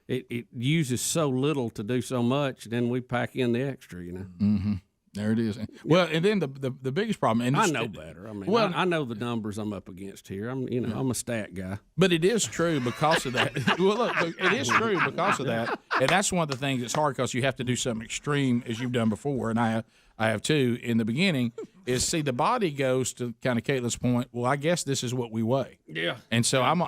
it uses so little to do so much. Then we pack in the extra. You know. Mm-hmm. There it is. Well, and then the biggest problem, and I know better. I mean, I know the numbers I'm up against here. I'm a stat guy. But it is true because of that. Well, look, it is true because of that, and that's one of the things that's hard because you have to do something extreme as you've done before, and I have too. In the beginning, is see the body goes to kind of Caitlin's point. Well, I guess this is what we weigh. Yeah. And so I'm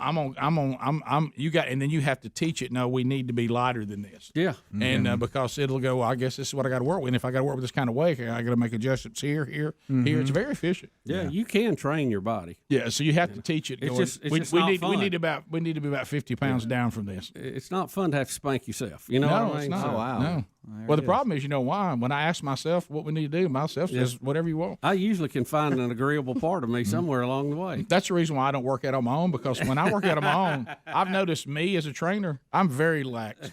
you got, and then you have to teach it. No, we need to be lighter than this. Yeah. And because it'll go. Well, I guess this is what I got to work with. And if I got to work with this kind of weight, I got to make adjustments here. It's very efficient. Yeah, you can train your body. Yeah, so you have to teach it. We need to be about 50 pounds down from this. It's not fun to have to spank yourself. You know no, what I mean? It's not. So, wow. No. Well, the problem is, you know why? When I ask myself what we need to do, myself says whatever you want. I usually can find an agreeable part of me somewhere along the way. That's the reason why I don't work out on my own, because when I work out on my own, I've noticed me as a trainer, I'm very lax.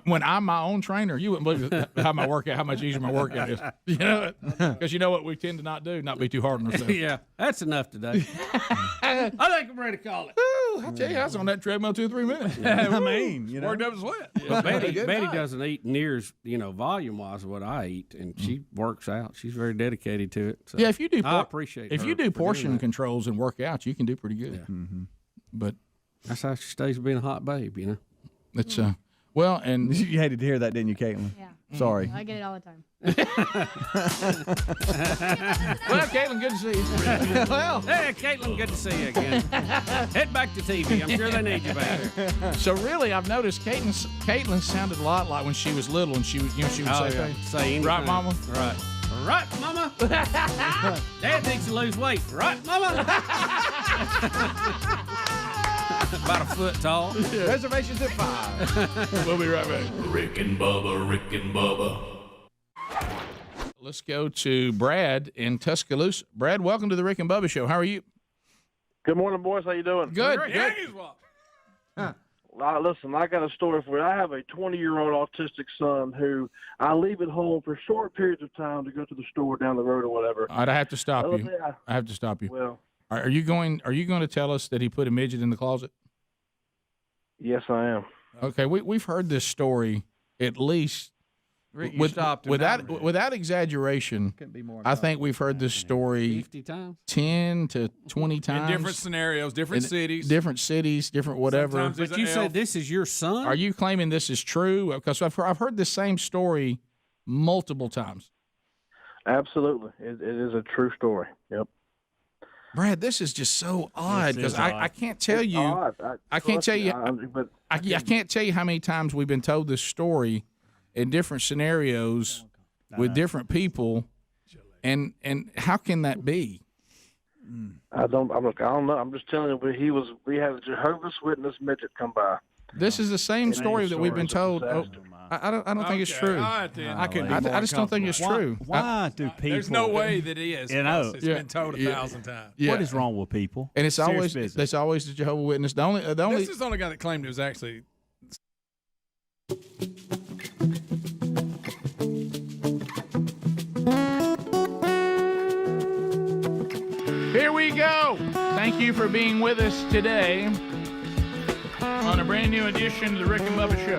When I'm my own trainer, you wouldn't believe how much easier my workout is. You know, because you know what we tend to not do, not be too hard on ourselves. Yeah, that's enough today. I think I'm ready to call it. I tell you, I was on that treadmill 2 or 3 minutes. I mean, you know, worked up a sweat. Well, Betty doesn't eat near as, volume wise of what I eat, and she works out. She's very dedicated to it. So yeah, if you do, I appreciate. If you do portion controls and work out, you can do pretty good. Yeah. Mm-hmm. But that's how she stays being a hot babe, you know. It's well, and you hated to hear that, didn't you, Caitlin? Yeah. Sorry. I get it all the time. Well, Caitlin, good to see you. Well, hey, Caitlin, good to see you again. Head back to TV. I'm sure they need you back there. So really, I've noticed Caitlin sounded a lot like when she was little, and she would say things. Say anything. Right, Mama? Right. Right, Mama. Dad needs to lose weight. Right, Mama. About a foot tall. Yeah. Reservations at 5. We'll be right back. Rick and Bubba. Let's go to Brad in Tuscaloosa. Brad, welcome to the Rick and Bubba Show. How are you? Good morning, boys. How you doing? Good. Listen, I got a story for you. I have a 20-year-old autistic son who I leave at home for short periods of time to go to the store down the road or whatever. All right, I have to stop you. I have to stop you. Well, are you going to tell us that he put a midget in the closet? Yes, I am. Okay, we've heard this story at least. Rick, you stopped him without exaggeration. I think we've heard this story 50 times, 10 to 20 times in different scenarios, different cities, different whatever. But you said this is your son. Are you claiming this is true? Because I've heard this same story multiple times. Absolutely, it is a true story. Yep. Brad, this is just so odd because I can't tell you. I can't tell you. I can't tell you how many times we've been told this story in different scenarios with different people, and how can that be? I don't know. I'm just telling you, we had a Jehovah's Witness midget come by. This is the same story that we've been told. I don't think it's true. I just don't think it's true. Why do people? There's no way that it is. It's been told 1,000 times. Yeah. What is wrong with people? And it's Serious always the Jehovah's Witness. The only This is the only guy that claimed it was actually. Here we go. Thank you for being with us today. brand new edition of the Rick and Bubba Show.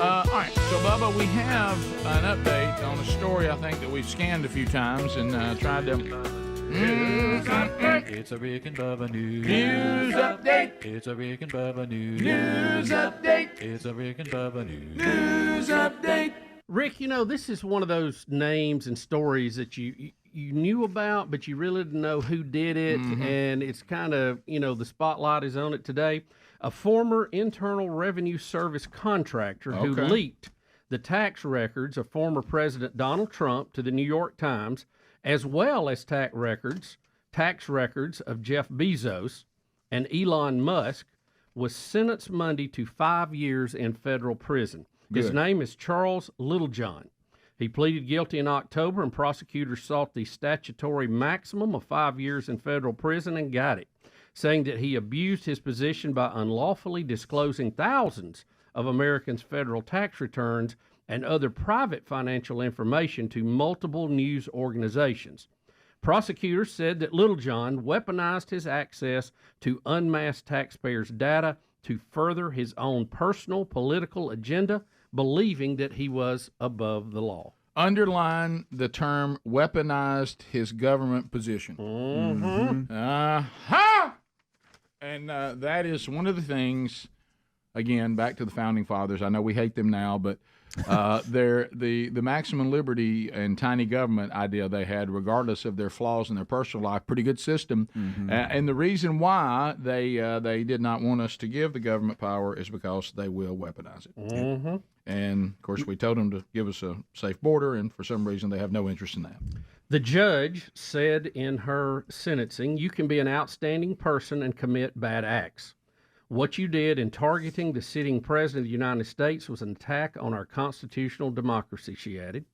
All right, so Bubba, we have an update on a story I think that we've scanned a few times and tried to. News update. It's a Rick and Bubba news. News update. It's a Rick and Bubba news. News update. It's a Rick and Bubba news. News update. Rick, this is one of those names and stories that you knew about, but you really didn't know who did it, and it's kind of, the spotlight is on it today. A former Internal Revenue Service contractor who leaked the tax records of former President Donald Trump to the New York Times, as well as tax records of Jeff Bezos and Elon Musk, was sentenced Monday to 5 years in federal prison. His name is Charles Littlejohn. He pleaded guilty in October, and prosecutors sought the statutory maximum of 5 years in federal prison and got it, saying that he abused his position by unlawfully disclosing thousands of Americans' federal tax returns and other private financial information to multiple news organizations. Prosecutors said that Littlejohn weaponized his access to unmasked taxpayers' data to further his own personal political agenda, believing that he was above the law. Underline the term weaponized his government position. And that is one of the things, again, back to the Founding Fathers. I know we hate them now, but the maximum liberty and tiny government idea they had, regardless of their flaws in their personal life, pretty good system. And the reason why they did not want us to give the government power is because they will weaponize it. And, of course, we told them to give us a safe border, and for some reason they have no interest in that. The judge said in her sentencing, you can be an outstanding person and commit bad acts. What you did in targeting the sitting president of the United States was an attack on our constitutional democracy, she added.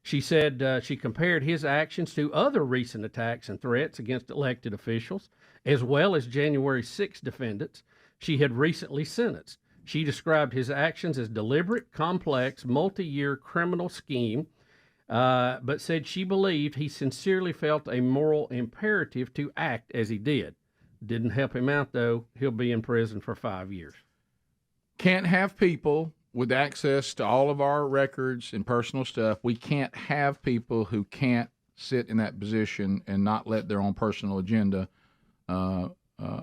She said she compared his actions to other recent attacks and threats against elected officials, as well as January 6 defendants she had recently sentenced. She described his actions as deliberate, complex, multi-year criminal scheme, but said she believed he sincerely felt a moral imperative to act as he did. Didn't help him out, though. He'll be in prison for 5 years. Can't have people with access to all of our records and personal stuff. We can't have people who can't sit in that position and not let their own personal agenda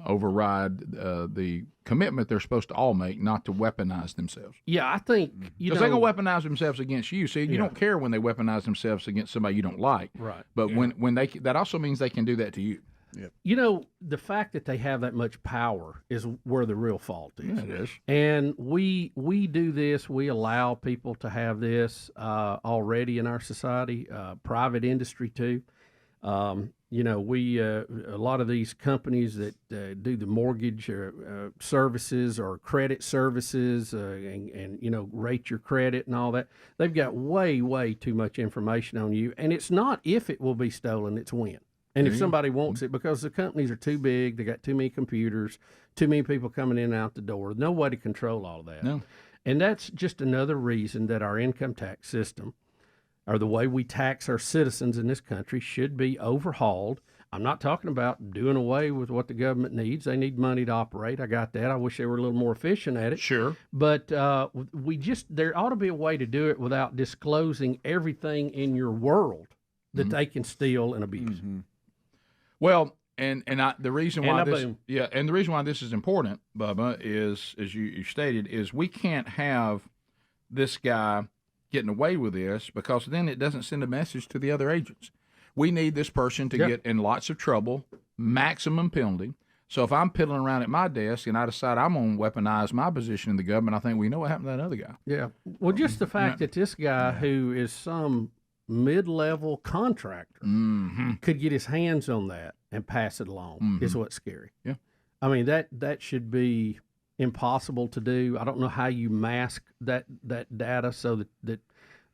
override the commitment they're supposed to all make not to weaponize themselves. Yeah, I think, because they're going to weaponize themselves against you. See, you don't care when they weaponize themselves against somebody you don't like. Right. But when they, that also means they can do that to you. Yep. The fact that they have that much power is where the real fault is. Yeah, it is. And we do this. We allow people to have this already in our society, private industry too. We a lot of these companies that do the mortgage services or credit services and rate your credit and all that, they've got way too much information on you. And it's not if it will be stolen, it's when. And if somebody wants it, because the companies are too big, they got too many computers, too many people coming in and out the door, no way to control all that. No. And that's just another reason that our income tax system, or the way we tax our citizens in this country, should be overhauled. I'm not talking about doing away with what the government needs. They need money to operate. I got that. I wish they were a little more efficient at it. Sure. But there ought to be a way to do it without disclosing everything in your world that they can steal and abuse. Well, the reason why the reason why this is important, Bubba, is, as you stated, is we can't have this guy getting away with this, because then it doesn't send a message to the other agents. We need this person to get in lots of trouble, maximum penalty. So if I'm piddling around at my desk and I decide I'm going to weaponize my position in the government, I think we know what happened to that other guy. Yeah. Well, just the fact that this guy who is some mid-level contractor could get his hands on that and pass it along is what's scary. Yeah. I mean, that should be impossible to do. I don't know how you mask that data so that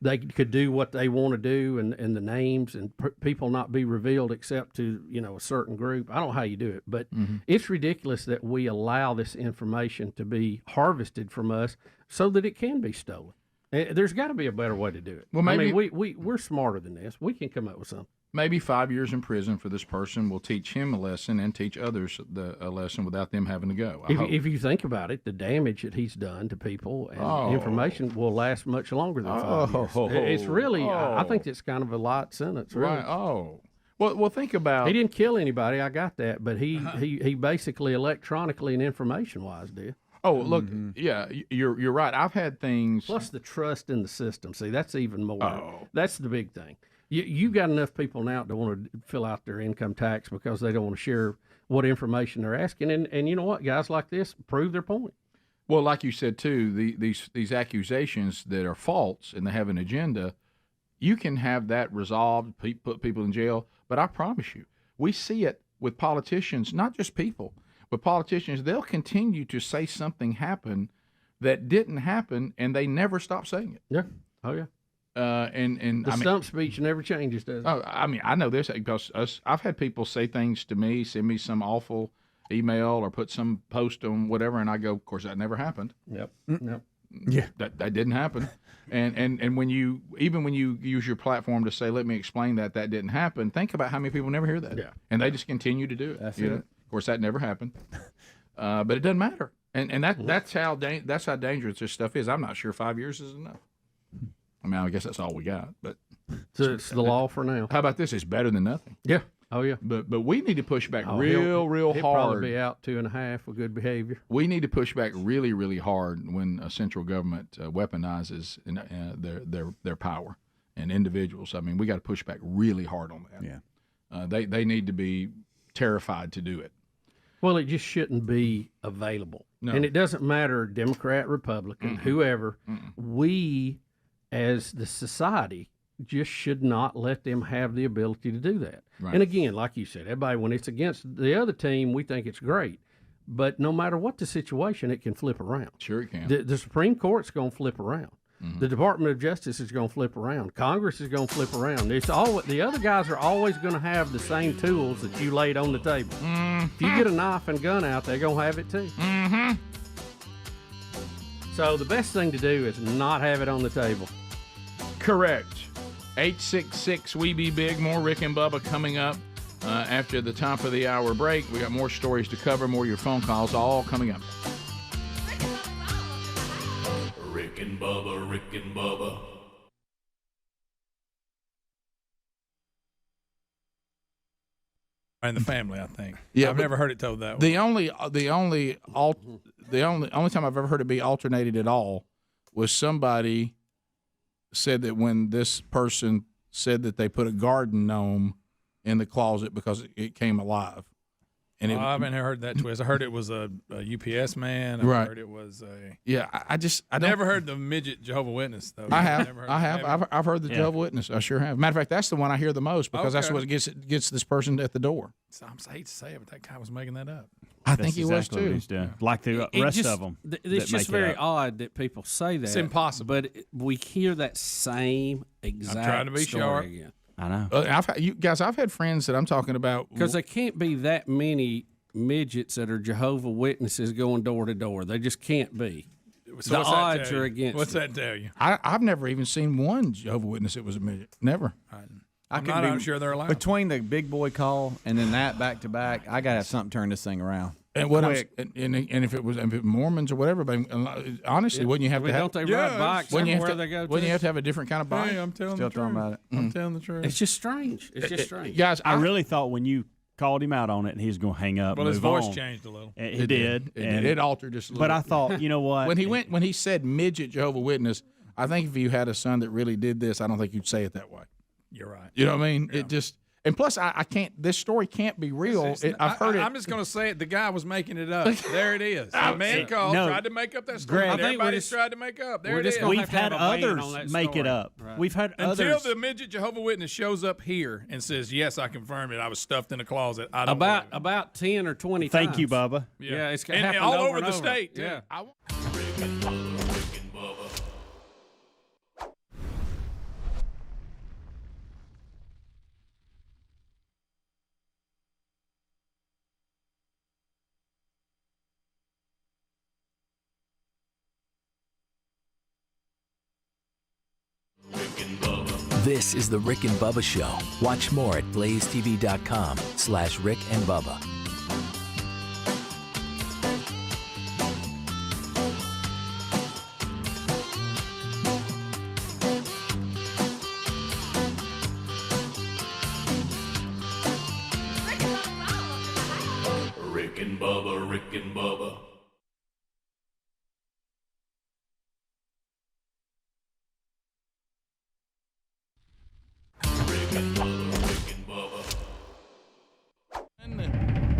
they could do what they want to do and the names and people not be revealed except to, a certain group. I don't know how you do it, but it's ridiculous that we allow this information to be harvested from us so that it can be stolen. There's got to be a better way to do it. Well, maybe we're smarter than this. We can come up with something. maybe 5 years in prison for this person will teach him a lesson and teach others a lesson without them having to go. If you think about it, the damage that he's done to people and information will last much longer than 5 years. It's really, I think it's kind of a light sentence, really. Right. Well, think about. He didn't kill anybody. I got that, but he basically electronically and information wise did. Oh, look, yeah, you're right. I've had things. Plus the trust in the system. See, that's even more. That's the big thing. You got enough people now that want to fill out their income tax because they don't want to share what information they're asking. And you know what? Guys like this prove their point. Well, like you said, too, these accusations that are false and they have an agenda, you can have that resolved, put people in jail. But I promise you, we see it with politicians, not just people, but politicians. They'll continue to say something happened that didn't happen, and they never stop saying it. Yeah. Oh, yeah. And the stump speech never changes, does it? Oh, I mean, I know this because I've had people say things to me, send me some awful email or put some post on whatever, and I go, of course, that never happened. Yep. Yeah, that didn't happen. And when you use your platform to say, let me explain that didn't happen, think about how many people never hear that. Yeah. And they just continue to do it. That's you know? it. Of course, that never happened. But it doesn't matter. And that's how dangerous this stuff is. I'm not sure 5 years is enough. I mean, I guess that's all we got. But so it's the law for now. How about this? It's better than nothing. Yeah. Oh, yeah. But we need to push back real hard. He'll probably be out 2.5 for good behavior. We need to push back really, really hard when a central government weaponizes their power and individuals. I mean, we got to push back really hard on that. Yeah. They need to be terrified to do it. Well, it just shouldn't be available. No. And it doesn't matter, Democrat, Republican, whoever. We, as the society, just should not let them have the ability to do that. Right. And again, like you said, everybody, when it's against the other team, we think it's great. But no matter what the situation, it can flip around. Sure it can. The Supreme Court's going to flip around. The Department of Justice is going to flip around. Congress is going to flip around. The other guys are always going to have the same tools that you laid on the table. If you get a knife and gun out, they're going to have it too. So the best thing to do is not have it on the table. Correct. 866 We Be Big. More Rick and Bubba coming up after the top of the hour break. We got more stories to cover, more of your phone calls, all coming up. Rick and Bubba, Rick and Bubba. In the family, I think. Yeah, I've never heard it told that way. The only time I've ever heard it be alternated at all was somebody said that when this person said that they put a garden gnome in the closet because it came alive. And I haven't heard that twist. I heard it was a UPS man. I heard it was a. Yeah, I never heard the midget Jehovah Witness though. I have. I've heard the Jehovah Witness. I sure have. Matter of fact, that's the one I hear the most because that's what gets this person at the door. So I hate to say it, but that guy was making that up. I think he was too. Like the rest of them. It's just very odd that people say that. It's impossible. But we hear that same exact I'm trying to be story sharp. again. I know. I've had friends that I'm talking about. Because there can't be that many midgets that are Jehovah Witnesses going door to door. They just can't be. So the odds are against What's it. that tell you? I've never even seen one Jehovah Witness that was a midget. Never. I'm not sure they're allowed. Between the big boy call and then that back to back, I gotta have something turn this thing around. And what if it was Mormons or whatever, but honestly, wouldn't you have to have? Don't they ride bikes everywhere they go? Wouldn't you have to have a different kind of bike? Hey, I'm telling Still the truth. talking about it. I'm telling the truth. It's just strange. It's just strange. Guys, I really thought when you called him out on it, he was going to hang up. Well, and his move voice on. changed a little. It did. It altered just a little. But I thought, you know what? when he said midget Jehovah Witness, I think if you had a son that really did this, I don't think you'd say it that way. You're right. You know what I mean? Yeah. It just. And plus, I can't. This story can't be real. I've heard it. I'm just going to say it. The guy was making it up. There it is. A man called, tried to make up that story. Greg, Everybody's tried to make up. There it is. We've had others make it up. Right. We've had Until others. the midget Jehovah Witness shows up here and says, "Yes, I confirmed it. I was stuffed in a closet." I don't about 10 or 20 Thank times. you, Bubba. Yeah, it's and happened all over over and the over. state. Too. Yeah. Rick and Bubba, Rick and Bubba. This is the Rick and Bubba Show. Watch more at blazetv.com/Rick and Bubba. Rick and Bubba, Rick and Bubba.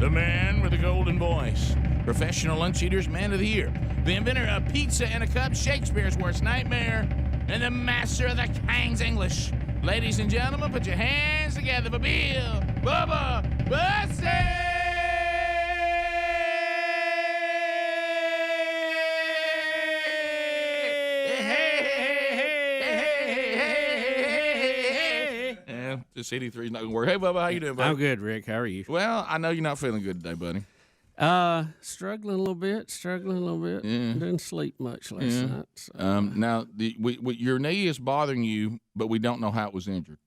The man with the golden voice, professional lunch eater's man of the year, the inventor of pizza in a cup, Shakespeare's worst nightmare, and the master of the King's English. Ladies and gentlemen, put your hands together for Bill Bubba Bussey! This 83 is not going to work. Hey, Bubba, how you doing, buddy? I'm good, Rick. How are you? Well, I know you're not feeling good today, buddy. Struggling a little bit. Yeah. Didn't sleep much last night. So. Now, your knee is bothering you, but we don't know how it was injured.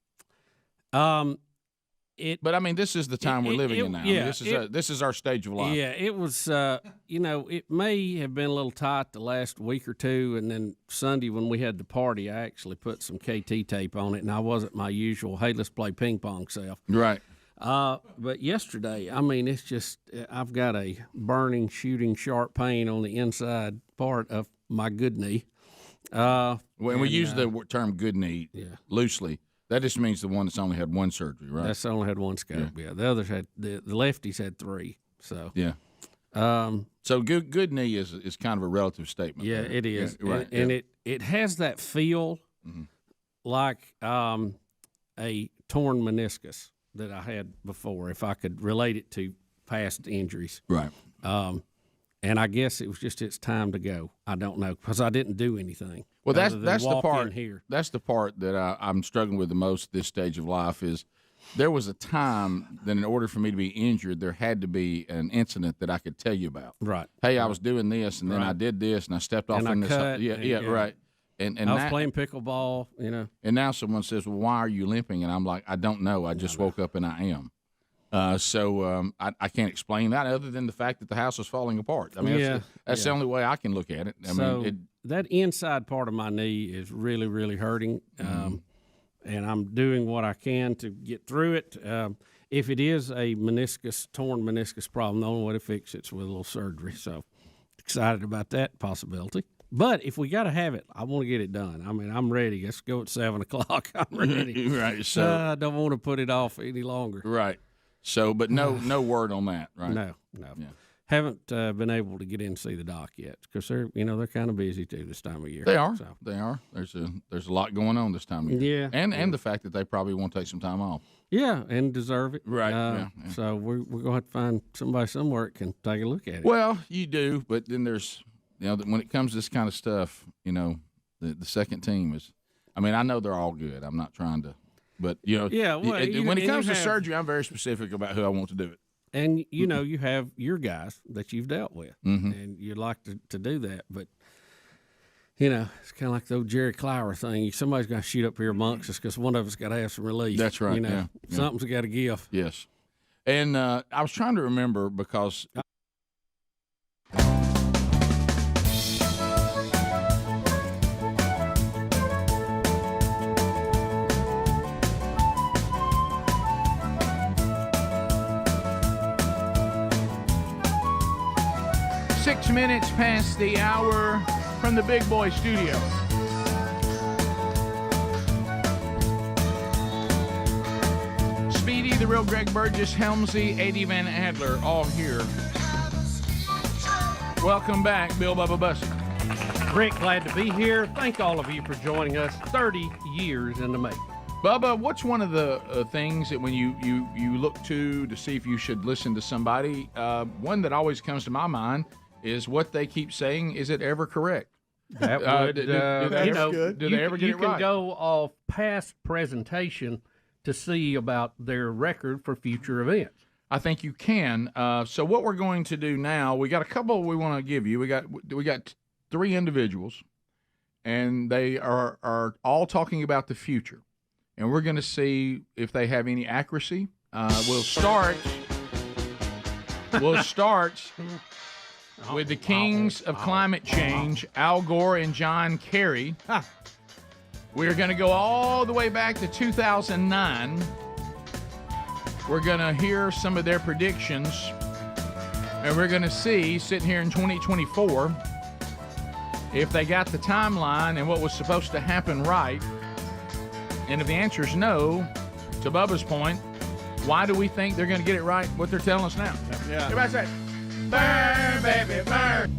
But I mean, this is the time we're living in now. Yeah, This is our stage of life. Yeah, it was. It may have been a little tight the last week or two, and then Sunday when we had the party, I actually put some KT tape on it, and I wasn't my usual, hey, let's play ping pong self. Right. But yesterday, I mean, it's just I've got a burning, shooting, sharp pain on the inside part of my good knee. When we use the term good knee loosely, that just means the one that's only had one surgery, right? That's only had one scope. Yeah. The others had the lefties had three. So yeah. So good knee is kind of a relative statement. Yeah, there. it is. Yeah, right. And it has that feel like a torn meniscus that I had before, if I could relate it to past injuries. Right. And I guess it was just its time to go. I don't know, because I didn't do anything. Well, that's the part. Here. That's the part that I'm struggling with the most at this stage of life. Is there was a time that in order for me to be injured, there had to be an incident that I could tell you about. Right. Hey, I was doing this, and then I did this, and I stepped off And in I this. cut, Yeah, right. And I was playing pickleball, And now someone says, "Well, why are you limping?" And I'm like, "I don't know. I just woke up and I am." So I can't explain that other than the fact that the house is falling apart. I mean, that's the only way I can look at it. I mean, that inside part of my knee is really, really hurting, and I'm doing what I can to get through it. If it is a torn meniscus problem, the only way to fix it's with a little surgery. So excited about that possibility. But if we got to have it, I want to get it done. I mean, I'm ready. Let's go at 7 o'clock. I'm ready. Right. So I don't want to put it off any longer. Right. So, but no word on that, right? No. Yeah. Haven't been able to get in and see the doc yet because they're kind of busy too this time of year. They are. So. They are. There's a lot going on this time of year. Yeah. And the fact that they probably won't take some time off. Yeah, and deserve it. Right. Yeah. So we're going to have to find somebody somewhere that can take a look at it. Well, you do, but then there's when it comes to this kind of stuff, the second team is. I mean, I know they're all good. I'm not trying to. But when it comes to surgery, I'm very specific about who I want to do it. And you have your guys that you've dealt with, and you'd like to do that. But it's kind of like the old Jerry Clower thing. Somebody's got to shoot up here amongst us because one of us got to have some relief. That's right. Something's got to give. Yes. And I was trying to remember because. 6 minutes past the hour from the Big Boy Studio. Speedy, the real Greg Burgess, Helmsy, Eddie Van Adler, all here. Welcome back, Bill Bubba Bussey. Rick, glad to be here. Thank all of you for joining us. 30 years in the making. Bubba, what's one of the things that when you look to see if you should listen to somebody, one that always comes to my mind is what they keep saying. Is it ever correct? That would, do they ever get it right? You can go off past presentation to see about their record for future events. I think you can. So what we're going to do now, we got a couple we want to give you. We got 3 individuals, and they are all talking about the future. and we're going to see if they have any accuracy. We'll start with the kings of climate change, Al Gore and John Kerry. We're going to go all the way back to 2009. We're going to hear some of their predictions, and we're going to see, sitting here in 2024, if they got the timeline and what was supposed to happen right. And if the answer is no, to Bubba's point, why do we think they're going to get it right, what they're telling us now? Yeah. Everybody say, burn, baby, burn.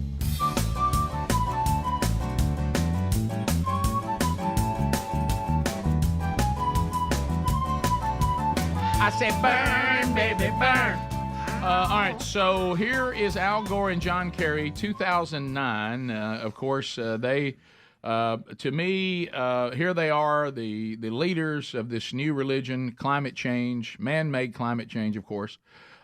I said, burn, baby, burn. All right, so here is Al Gore and John Kerry, 2009. Of course, they, to me, here they are, the leaders of this new religion, climate change, man-made climate change, of course.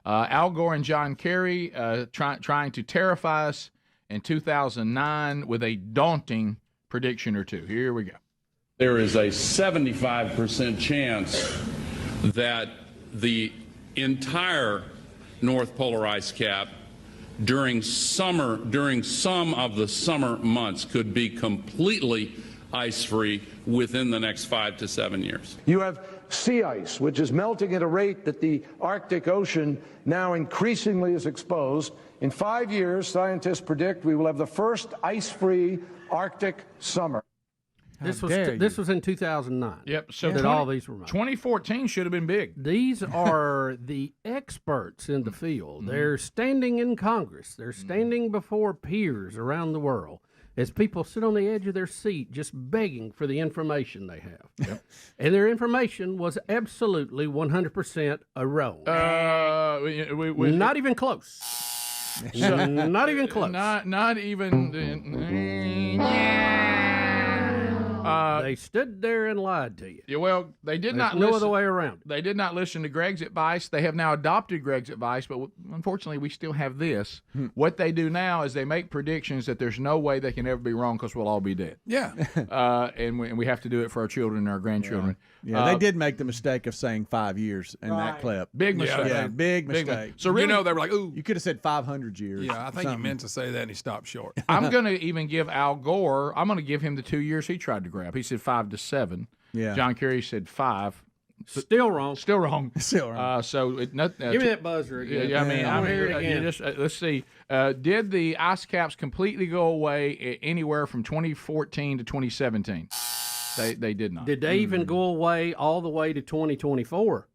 Al Gore and John Kerry trying to terrify us in 2009 with a daunting prediction or two. Here we go. There is a 75% chance that the entire North Polar ice cap during some of the summer months could be completely ice-free within the next 5 to 7 years. You have sea ice, which is melting at a rate that the Arctic Ocean now increasingly is exposed. In 5 years, scientists predict we will have the first ice-free Arctic summer. This was in 2009. Yep. So that all these were made. 2014 should have been big. These are the experts in the field. They're standing in Congress. They're standing before peers around the world as people sit on the edge of their seat just begging for the information they have. Yep. And their information was absolutely 100% wrong. Not even close. Not even close. Not even. They stood there and lied to you. Yeah, well, they did not. No other way around. They did not listen to Greg's advice. They have now adopted Greg's advice, but unfortunately, we still have this. What they do now is they make predictions that there's no way they can ever be wrong because we'll all be dead. Yeah. And we have to do it for our children and our grandchildren. Yeah, they did make the mistake of saying 5 years in that clip. Big mistake. Yeah, big mistake. So really, they were like, ooh. You could have said 500 years. Yeah, I think he meant to say that and he stopped short. I'm going to even give Al Gore, I'm going to give him the 2 years he tried to grab. He said 5 to 7. Yeah. John Kerry said 5. Still wrong. Still wrong. Still wrong. So give me that buzzer again. Yeah, I mean, I want to hear it again. Let's see. Did the ice caps completely go away anywhere from 2014 to 2017? They did not. Did they even go away all the way to 2024?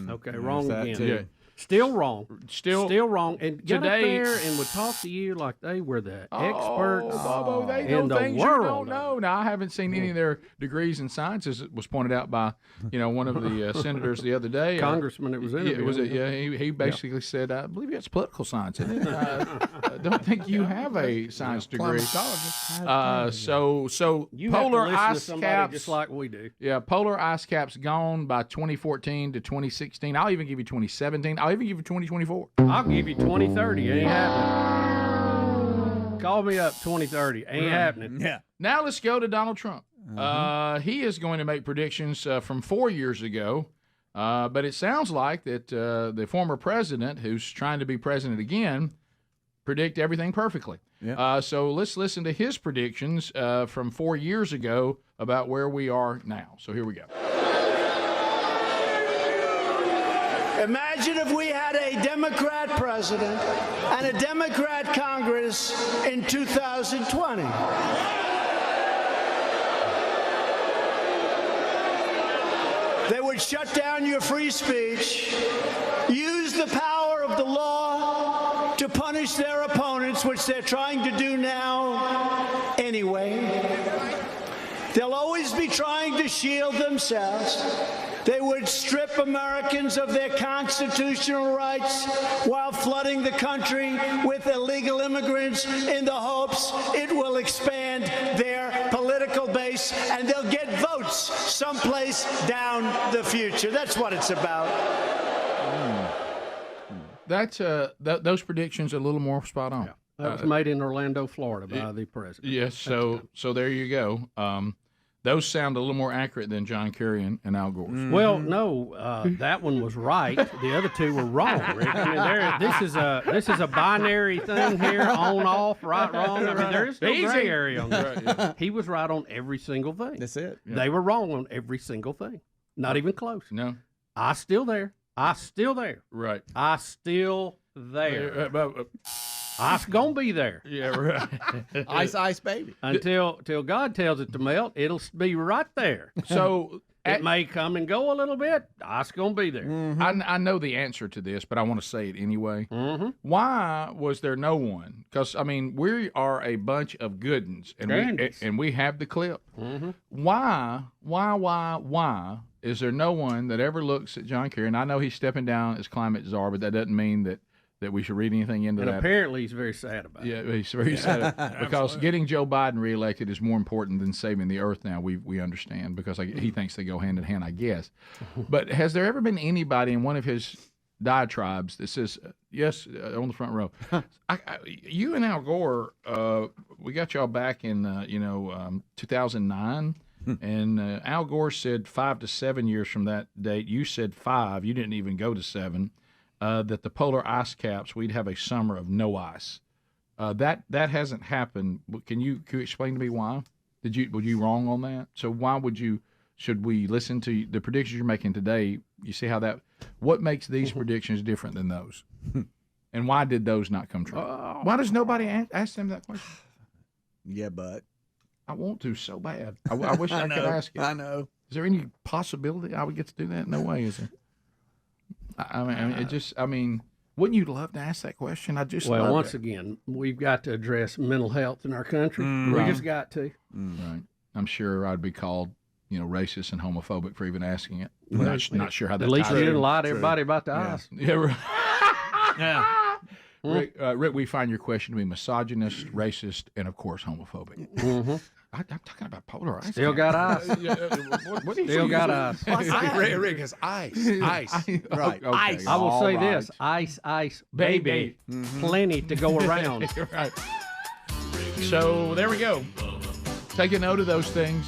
Okay, wrong again. Yeah. Still wrong. Still wrong. And get today, up there and would talk to you like they were the experts Bubba, they in know the things world. you don't know. Now, I haven't seen any of their degrees in science, as it was pointed out by one of the senators the other day. Congressman, it was interviewed. He basically said, I believe it's political science, isn't it? I don't think you have a science degree. So You polar have to listen to ice somebody caps, just like we do. Yeah, polar ice caps gone by 2014 to 2016. I'll even give you 2017. I'll even give you 2024. I'll give you 2030. Ain't happening. Call me up 2030. Ain't happening. Yeah. Now let's go to Donald Trump. He is going to make predictions from 4 years ago, but it sounds like that the former president, who's trying to be president again, predict everything perfectly. Yeah. So let's listen to his predictions from 4 years ago about where we are now. So here we go. Imagine if we had a Democrat president and a Democrat Congress in 2020. They would shut down your free speech, use the power of the law to punish their opponents, which they're trying to do now anyway. They'll always be trying to shield themselves. They would strip Americans of their constitutional rights while flooding the country with illegal immigrants in the hopes it will expand their political base and they'll get votes someplace down the future. That's what it's about. That's those predictions are a little more spot on. That was made in Orlando, Florida by the president. Yes, so there you go. Those sound a little more accurate than John Kerry and Al Gore's. Mm-hmm. Well, no, that one was right. The other two were wrong, Rick. I mean, this is a binary thing here, on, off, right, wrong. I mean, there is no gray area on that. Right, yeah. He was right on every single thing. That's it. Yeah. They were wrong on every single thing. Not even close. No. I still there. Right. I still there. I gonna be there. Yeah, right. Ice, baby. Until God tells it to melt, it'll be right there. So it may come and go a little bit. I's gonna be there. Mm-hmm. I know the answer to this, but I want to say it anyway. Mm-hmm. Why was there no one? Because I mean, we are a bunch of good uns, and we have the clip. Mm-hmm. Why is there no one that ever looks at John Kerry? And I know he's stepping down as climate czar, but that doesn't mean that we should read anything into and that. Apparently he's very sad about it. Yeah, he's very sad because getting Joe Biden reelected is more important than saving the earth now. We understand because he thinks they go hand in hand, I guess. But has there ever been anybody in one of his diatribes that says, yes, on the front row, you and Al Gore, we got y'all back in 2009, and Al Gore said 5 to 7 years from that date. You said 5. You didn't even go to 7. That the polar ice caps, we'd have a summer of no ice. That hasn't happened. Can you explain to me why? Were you wrong on that? So why should we listen to the predictions you're making today? You see what makes these predictions different than those? And why did those not come true? Why does nobody ask them that question? Yeah, but I want to so bad. I wish I could ask it. I know. Is there any possibility I would get to do that? No way, is there? I mean, wouldn't you love to ask that question? Once again, we've got to address mental health in our country. We just got to. Right. I'm sure I'd be called, racist and homophobic for even asking it. Not sure how that. At least you didn't lie to everybody about the ice. Yeah. Right. Yeah. Rick, we find your question to be misogynist, racist, and of course homophobic. Mm-hmm. I'm talking about polar ice. Still got ice. What do you Still got ice. Rick has ice. Right. Okay. Ice. I will say this: ice, baby, plenty to go around. Right. So there we go. Take a note of those things.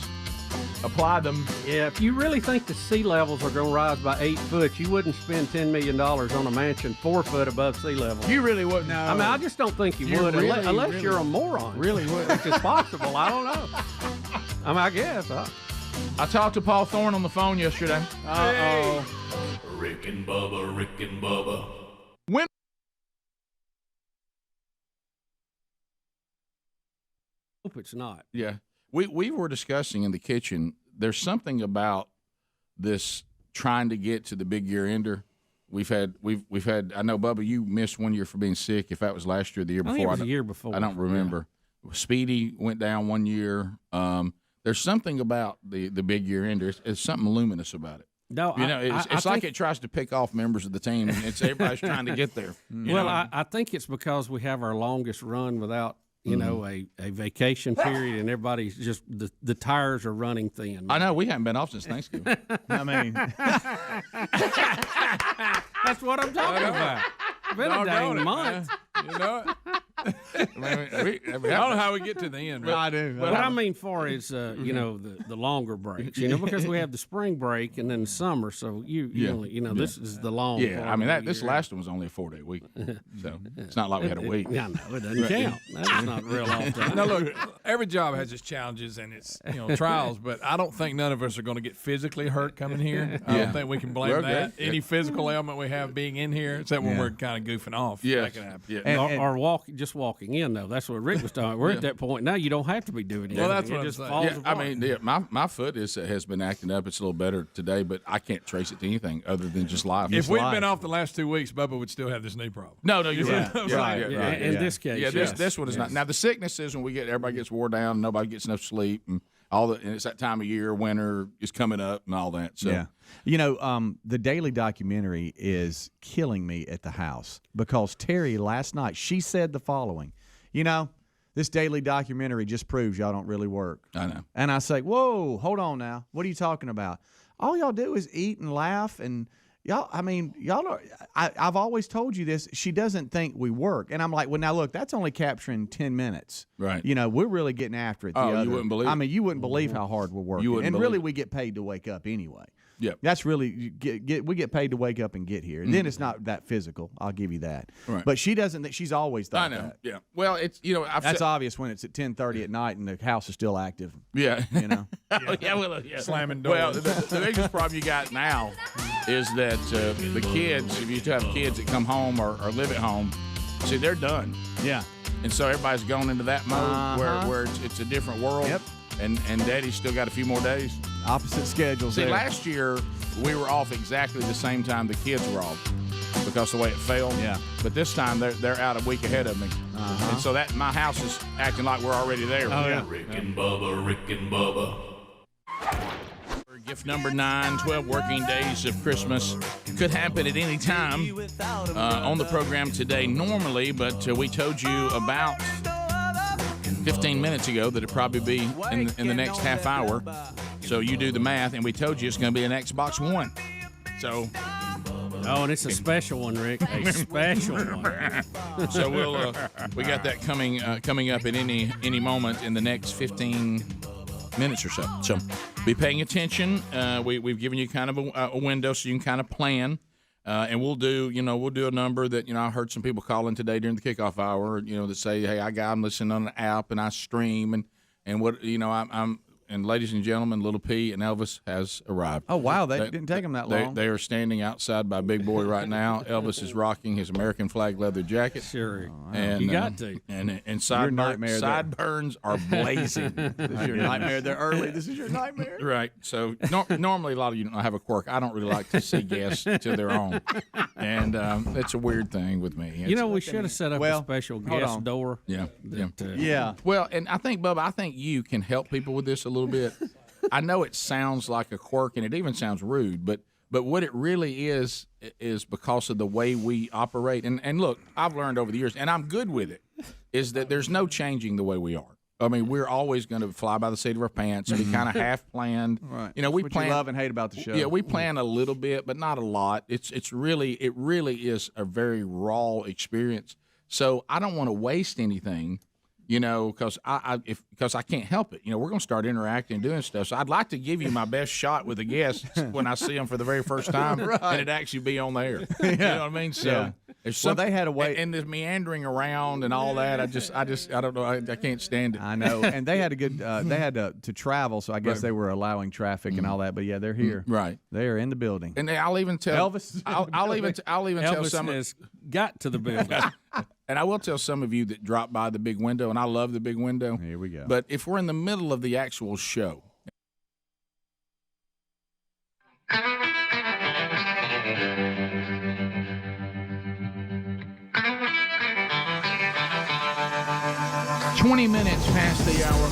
Apply them. Yeah, if you really think the sea levels are going to rise by 8 foot, you wouldn't spend $10 million on a mansion 4 foot above sea level. You really wouldn't. No. I mean, I just don't think you would, unless you're a moron. Really would. Which is possible. I don't know. I mean, I guess. I talked to Paul Thorne on the phone yesterday. Uh-oh. Rick and Bubba. When hope it's not. Yeah. We were discussing in the kitchen, there's something about this trying to get to the big year ender. We've had I know, Bubba, you missed 1 year for being sick. If that was last year or the year before. I think it was the year before. I don't remember. Yeah. Speedy went down 1 year. There's something about the big year ender. It's something luminous about it. No, it's like it tries to pick off members of the team, and everybody's trying to get there. I think it's because we have our longest run without a vacation period, and everybody's just the tires are running thin. I know we haven't been off since Thanksgiving. I mean, that's what I'm talking about. Been a dang month. You know it. I don't know how we get to the end. But I do. What I mean for is, the longer breaks. Because we have the spring break and then the summer. So this is the long. Yeah, I mean this last one was only a 4-day week, so it's not like we had a week. Yeah, no, it doesn't count. That's not real often. No, look, every job has its challenges and its trials, but I don't think none of us are going to get physically hurt coming here. I don't think we can blame that. Any physical ailment we have being in here, except when we're kind of goofing off. Yeah, that can happen. Yeah, or walking in though. That's what Rick was talking. We're at that point now. You don't have to be doing anything. Well, that's what it I'm just saying. falls Yeah, apart. I mean, my foot has been acting up. It's a little better today, but I can't trace it to anything other than just life. If we'd been off the last 2 weeks, Bubba would still have this knee problem. No, you're right. Right. In this case, this one is not. Now the sickness is when everybody gets wore down, nobody gets enough sleep, and and it's that time of year, winter is coming up, and all that. So. Yeah. The daily documentary is killing me at the house because Terry last night, she said the following, this daily documentary just proves y'all don't really work. I know. And I say, whoa, hold on now. What are you talking about? All y'all do is eat and laugh and y'all, I mean, y'all are, I've always told you this. She doesn't think we work. And I'm like, well, now look, that's only capturing 10 minutes. Right. You know, we're really getting after it. You wouldn't believe it. I mean, you wouldn't believe how hard we're working. You wouldn't and believe really, it. we get paid to wake up anyway. Yep. That's really, we get paid to wake up and get here. And then it's not that physical. I'll give you that. Right. But she doesn't, she's always thought I know. that. Yeah. Well, it's, That's obvious when it's at 10:30 at night and the house is still active. Yeah. You know? Slamming doors. Well, the biggest problem you got now is that the kids, if you have kids that come home or live at home, see, they're done. Yeah. And so everybody's gone into that mode where it's a different world. Yep. And Daddy's still got a few more days. Opposite schedules. See, there. last year we were off exactly the same time the kids were off because of the way it fell. Yeah. But this time they're out a week ahead of me. And so that my house is acting like we're already there. Oh, yeah. Rick and Bubba. Gift number 9, 12 working days of Christmas. Could happen at any time on the program today normally, but we told you about 15 minutes ago that it'd probably be in the next half hour. So you do the math, and we told you it's going to be an Xbox One. So... Oh, and it's a special one, Rick. A special one. So we got that coming up at any moment in the next 15 minutes or so. So be paying attention. We've given you kind of a window so you can kind of plan. And we'll do a number that, I heard some people calling today during the kickoff hour, that say, hey, I'm listening on an app and I stream and what, and ladies and gentlemen, little P and Elvis has arrived. Oh, wow. They didn't take them that long. They are standing outside by Big Boy right now. Elvis is rocking his American flag leather jacket. Sure. And, you got to. And sideburns are blazing. This is your nightmare. They're early. This is your nightmare. Right. So normally a lot of you have a quirk. I don't really like to see guests to their own. And it's a weird thing with me. We should have set up a special guest door. Yeah. Yeah. Well, and I think, Bubba, you can help people with this a little bit. I know it sounds like a quirk and it even sounds rude, but what it really is because of the way we operate. And look, I've learned over the years, and I'm good with it, is that there's no changing the way we are. I mean, we're always going to fly by the seat of our pants. We kind of half planned. Right. We what plan. You love and hate about the show. Yeah, we plan a little bit, but not a lot. It really is a very raw experience. So I don't want to waste anything. Because I can't help it. We're going to start interacting and doing stuff. So I'd like to give you my best shot with the guests when I see them for the very first time, right. and it actually be on the air. Yeah. You know what I mean? So they had a way, and the meandering around and all that. I don't know. I can't stand it. I know. And they had a good. They had to travel, so I guess they were allowing traffic and all that. But yeah, they're here. Right. They are in the building. And I'll even tell Elvis. I'll even tell some has got to the building. And I will tell some of you that drop by the big window, and I love the big window. Here we go. But if we're in the middle of the actual show, "20 minutes past the hour."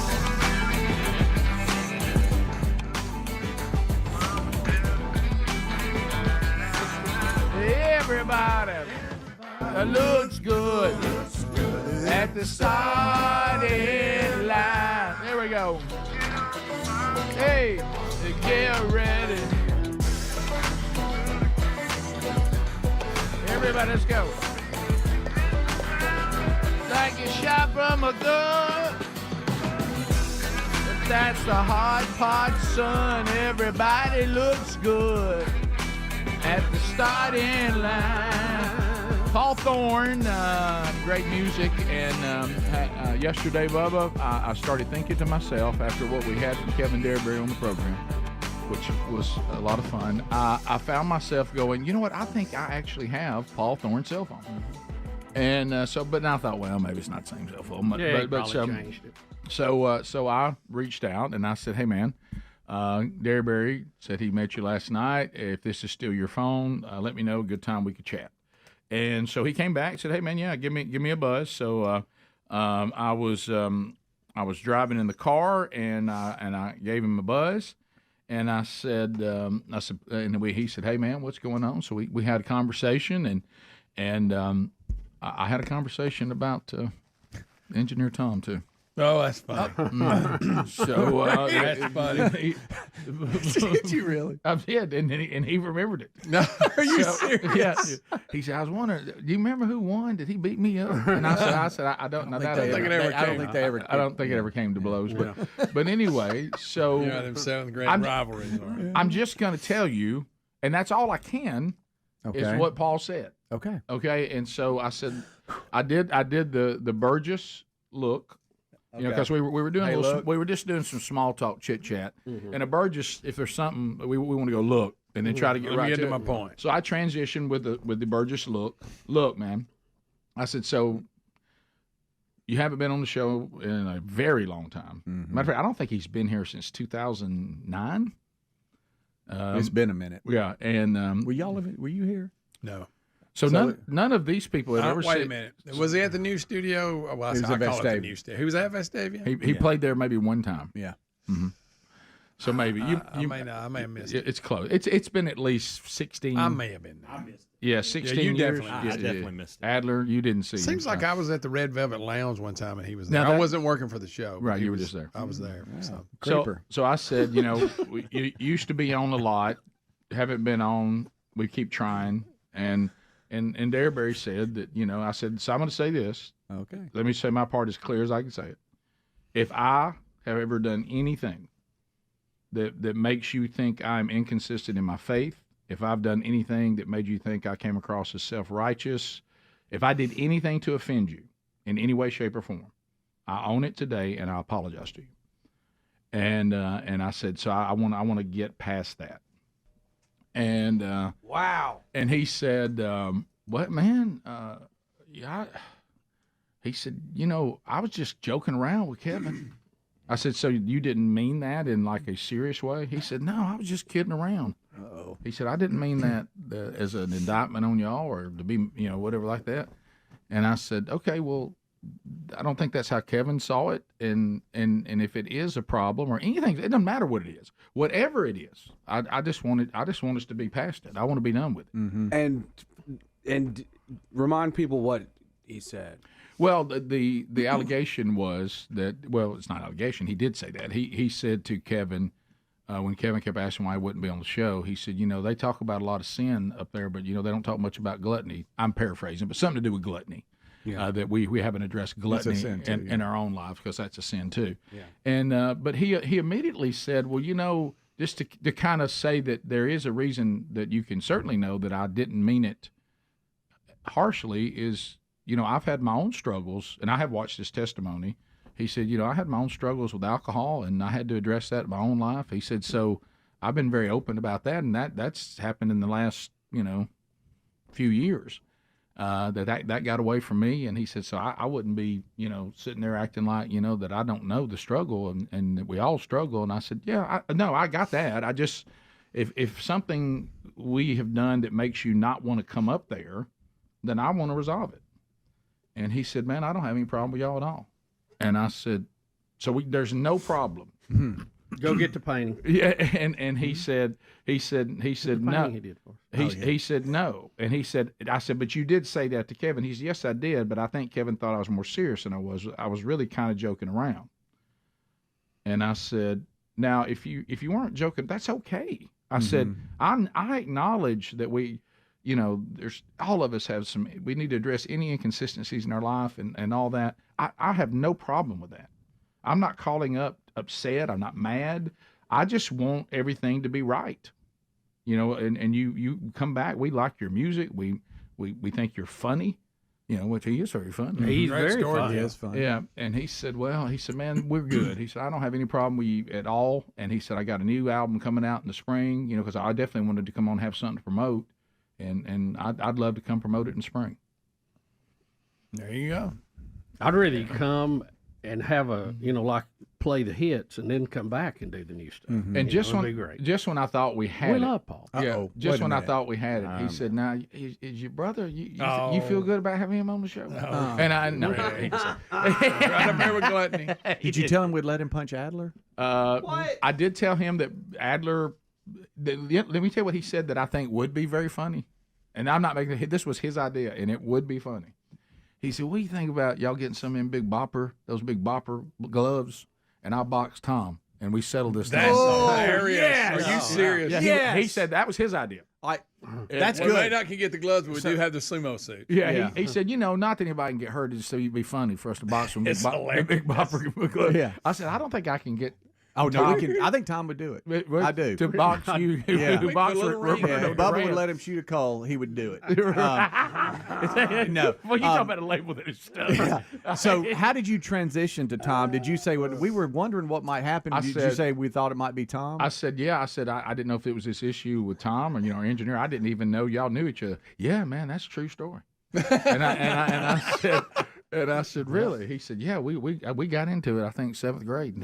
Everybody looks good at the starting line. There we go. Hey, get ready. Everybody, let's go. Like a shot from a gun. But that's the hard part, son. Everybody looks good at the starting line. Paul Thorne, great music, and yesterday, Bubba, I started thinking to myself after what we had from Kevin Derberry on the program, which was a lot of fun. I found myself going, you know what? I think I actually have Paul Thorne's cell phone, and but then I thought, well, maybe it's not the same cell phone. But changed it. So I reached out and I said, hey man, Derberry said he met you last night. If this is still your phone, let me know. Good time we could chat. And so he came back and said, hey man, yeah, give me a buzz. So I was driving in the car and I gave him a buzz, and I said, he said, hey man, what's going on? So we had a conversation, and I had a conversation about Engineer Tom too. Oh, that's funny. So that's funny. Did you really? I did, and he remembered it. No, are you serious? Yes. He said, I was wondering, do you remember who won? Did he beat me up? And I said, I don't know. I don't think they ever. I don't think it ever came to blows. But anyway, so them selling grand rivalries. I'm just going to tell you, and that's all I can. Okay. Is what Paul said. Okay. Okay. And so I said, I did the Burgess look. You know, because we were doing we were just doing some small talk chit chat, and a Burgess, if there's something we want to go look and then try to get right to my point. So I transitioned with the Burgess look. Look, man, I said, so you haven't been on the show in a very long time. Matter of fact, I don't think he's been here since 2009. It's been a minute. Yeah, and were you here? No. So none of these people had ever. Wait a minute. Was he at the new studio? Well, I call it the new studio. He was at Vestavia. He played there maybe one time. Yeah. So maybe you may have missed it. It's close. It's been at least 16. I may have been. I missed it. Yeah, 16 you years. Definitely I definitely missed it. Adler, you didn't see. Seems like I was at the Red Velvet Lounge one time and he was there. Now I wasn't working for the show. Right, you were just there. I was there. So I said, you used to be on a lot, haven't been on. We keep trying, and Dareberry said that, I said, so I'm going to say this. Okay. Let me say my part as clear as I can say it. If I have ever done anything that makes you think I'm inconsistent in my faith, if I've done anything that made you think I came across as self-righteous, if I did anything to offend you in any way, shape, or form, I own it today and I apologize to you. And I said, so I want to get past that. And wow. And he said, "What, man? Yeah." He said, I was just joking around with Kevin. I said, so you didn't mean that in like a serious way? He said, no, I was just kidding around. Uh-oh. He said, I didn't mean that as an indictment on y'all or to be, whatever like that. And I said, okay, well, I don't think that's how Kevin saw it. And if it is a problem or anything, it doesn't matter what it is. Whatever it is, I just want us to be past it. I want to be done with it. Mm-hmm. And remind people what he said. Well, the allegation was that, well, it's not allegation. He did say that. He said to Kevin, when Kevin kept asking why he wouldn't be on the show, he said, they talk about a lot of sin up there, but, they don't talk much about gluttony. I'm paraphrasing, but something to do with gluttony. Yeah. That we haven't addressed gluttony in our own lives because that's a sin too. Yeah. And but he immediately said, well, just to kind of say that there is a reason that you can certainly know that I didn't mean it harshly is, I've had my own struggles, and I have watched his testimony. He said, I had my own struggles with alcohol, and I had to address that in my own life. He said, so I've been very open about that, and that's happened in the last, few years. That got away from me, and he said, so I wouldn't be, sitting there acting like, that I don't know the struggle and that we all struggle. And I said, yeah, I got that. I just, if something we have done that makes you not want to come up there, then I want to resolve it. And he said, man, I don't have any problem with y'all at all. And I said, so there's no problem. Go get the painting. Yeah, and he said no. He did for us. He said no, and I said, but you did say that to Kevin. He said, yes, I did, but I think Kevin thought I was more serious than I was. I was really kind of joking around. And I said, now if you weren't joking, that's okay. I said, I acknowledge that we, there's all of us have we need to address any inconsistencies in our life and all that. I have no problem with that. I'm not calling up upset. I'm not mad. I just want everything to be right. And you come back. We like your music. We think you're funny. Which he is very funny. He's very funny. He is funny. Yeah. And he said, man, we're good. He said, I don't have any problem with you at all. And he said, I got a new album coming out in the spring, because I definitely wanted to come on and have something to promote. And I'd love to come promote it in the spring. There you go. I'd rather come and have play the hits and then come back and do the new stuff. Mm-hmm. And just when I thought we had we love Paul. Just when I thought we had it, he said, "Now is your brother? You feel good about having him on the show?" And I know. Right up there with gluttony. Did you tell him we'd let him punch Adler? What? I did tell him that Adler. Let me tell you what he said that I think would be very funny, and I'm not making it. This was his idea, and it would be funny. He said, what do you think about y'all getting some of them those big bopper gloves? And I'll box Tom. And we settled this thing. That's hilarious. Yes. Are you serious? Yeah. Yes. He said that was his idea. That's good. We may not can get the gloves, but we do have the sumo suit. Yeah. He said, not that anybody can get hurt, just so it'd be funny for us to box some big bopper gloves. Yeah. I said, I don't think I can get. Oh no, we can. I think Tom would do it. I do. To box you, to box Roberto Bubba Duran. would let him shoot a call. He would do it. No. Well, you talking about a label that is stuff. Yeah. So, how did you transition to Tom? Did you say we were wondering what might happen? Did you say we thought it might be Tom? I said, yeah. I said I didn't know if it was this issue with Tom or our engineer. I didn't even know y'all knew each other. Yeah, man, that's a true story. and I said, really? He said, yeah, we got into it. I think 7th grade. And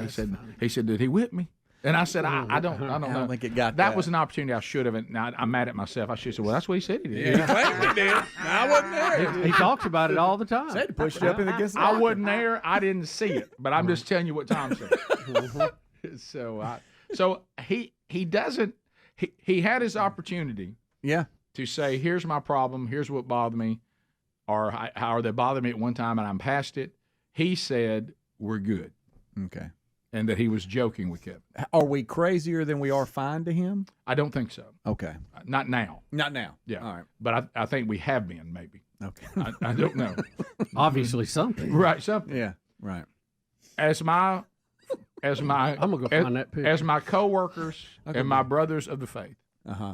he said, did he whip me? And I said, I don't know. I don't think it got that. Was an opportunity I should have. And now I'm mad at myself. I should have said, well, that's what he said he did. Yeah, he claimed he did. I wasn't there. He talks about it all the time. Said he pushed you up against the I wasn't there. I didn't see it. But I'm just telling you what Tom said. So he doesn't. He had his opportunity. Yeah. To say, here's my problem. Here's what bothered me. Or how they bothered me at one time and I'm past it. He said, we're good. Okay. And that he was joking with Kevin. Are we crazier than we are fine to him? I don't think so. Okay. Not now. Not now. Yeah. All right. But I think we have been, maybe. Okay. I don't know. Obviously something. Right, something. Yeah, right. I'm gonna go find that picture. As my coworkers and my brothers of the faith.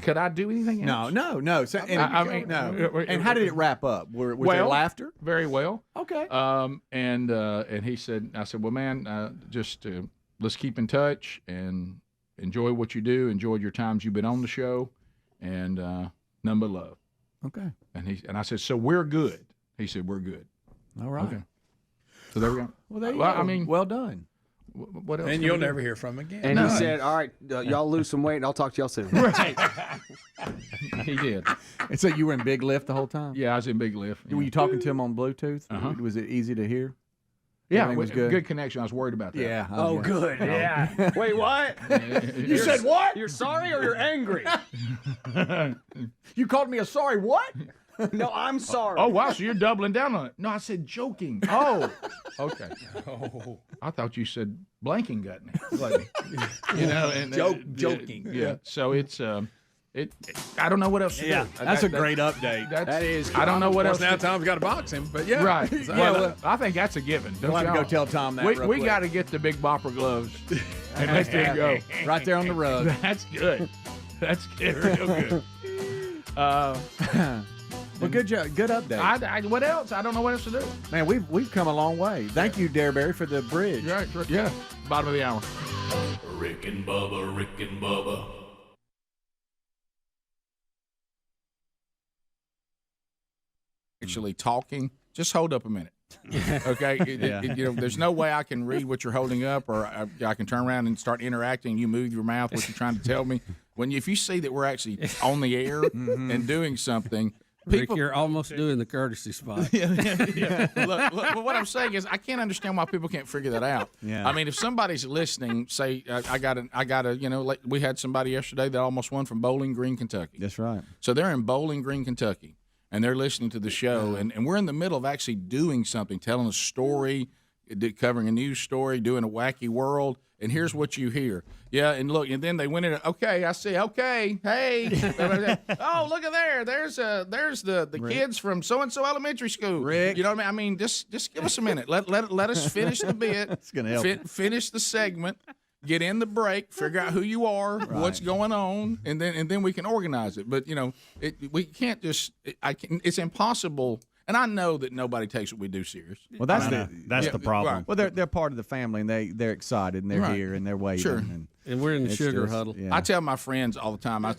Could I do anything else? No. So, no. And how did it wrap up? Was there laughter? Very well. Okay. And he said, I said, well, man, just let's keep in touch and enjoy what you do. Enjoy your times you've been on the show, and none but love. Okay. And I said, so we're good. He said, we're good. All right. Okay. So there we go. Well, there you go. I mean, well done. What else? And you'll never hear from him again. And he said, all right, y'all lose some weight and I'll talk to y'all soon. Right. He did. And so you were in Big Lift the whole time? Yeah, I was in Big Lift. Were you talking to him on Bluetooth? Was it easy to hear? Yeah, it was good connection. I was worried about that. Yeah. Oh, good. Yeah. Wait, what? You said what? You're sorry or you're angry? You called me a sorry what? No, I'm sorry. Oh, wow. So you're doubling down on it. No, I said joking. Oh, okay. Oh, I thought you said blanking got me. Like, and joking. Yeah. So it's I don't know what else to do. That's a great update. That is. I don't know what else. Now Tom's got to box him, but yeah. Right. So, Well, I think that's a given. We'll have to go tell Tom that. We got to get the big bopper gloves and let them go right there on the rug. That's good. That's good. Real good. Well, good job. Good update. What else? I don't know what else to do. Man, we've come a long way. Thank you, Dareberry, for the bridge. Right. Yeah. Bottom of the hour. Rick and Bubba, Rick and Bubba. Actually talking. Just hold up a minute. Okay. There's no way I can read what you're holding up, or I can turn around and start interacting. You move your mouth, what you're trying to tell me. If you see that we're actually on the air and doing something. Rick, you're almost doing the courtesy spot. Yeah. Look, what I'm saying is I can't understand why people can't figure that out. Yeah. I mean, if somebody's listening, say I got a we had somebody yesterday that almost won from Bowling Green, Kentucky. That's right. So they're in Bowling Green, Kentucky, and they're listening to the show, and we're in the middle of actually doing something, telling a story, covering a news story, doing a wacky world. And here's what you hear. Yeah, and look, and then they went in. Okay, I see. Okay, hey. Oh, look at there. There's the kids from so and so elementary school. Rick, you know what I mean? I mean, just give us a minute. Let us finish the bit. It's gonna help. Finish the segment. Get in the break. Figure out who you are, what's going on, and then we can organize it. But we can't just. It's impossible. And I know that nobody takes what we do serious. Well, that's the problem. Right. Well, they're part of the family, and they're excited, and they're here, and they're waiting. Sure. And we're in the sugar huddle. Yeah. I tell my friends all the time. I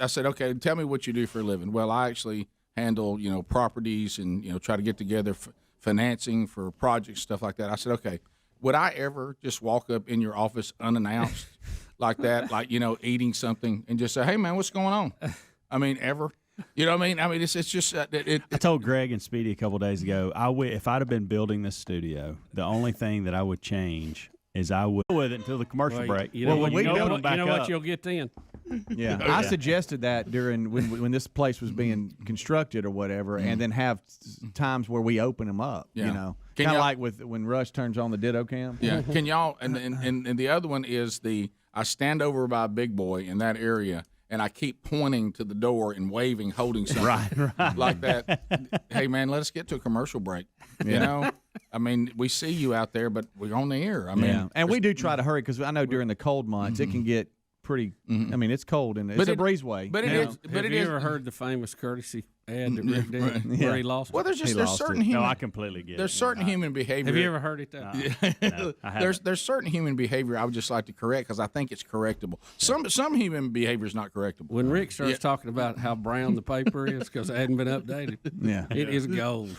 said, okay, tell me what you do for a living. Well, I actually handle properties and try to get together financing for projects, stuff like that. I said, okay, would I ever just walk up in your office unannounced like that, like eating something, and just say, hey man, what's going on? I mean, ever? You know what I mean? I mean, it's just I told Greg and Speedy a couple days ago, if I'd have been building this studio, the only thing that I would change is I would with it until the commercial break. You know what you'll get then? Yeah, I suggested that during when this place was being constructed or whatever, and then have times where we open them up. Yeah. You know, Can kind of y'all- like with when Rush turns on the Ditto Cam. Yeah. Can y'all and the other one is I stand over by a big boy in that area and I keep pointing to the door and waving, holding something Right. like that. Hey man, let us get to a commercial break. You Yeah. know, I mean, we see you out there, but we're on the air. I mean, Yeah. And we do try to hurry because I know during the cold months it can get pretty. I mean, it's cold and it's But a it- breezeway. but it you is- know? but Have it you is- ever heard the famous courtesy ad that Rick did Yeah. where he lost? Well, there's certain human. No, I completely get There's it. certain human behavior. Have you ever heard it? Though? No, I haven't. There's certain human behavior I would just like to correct because I think it's correctable. Some human behavior is not correctable. When Rick starts Yeah. talking about how brown the paper is because it hadn't been updated, Yeah. it is gold.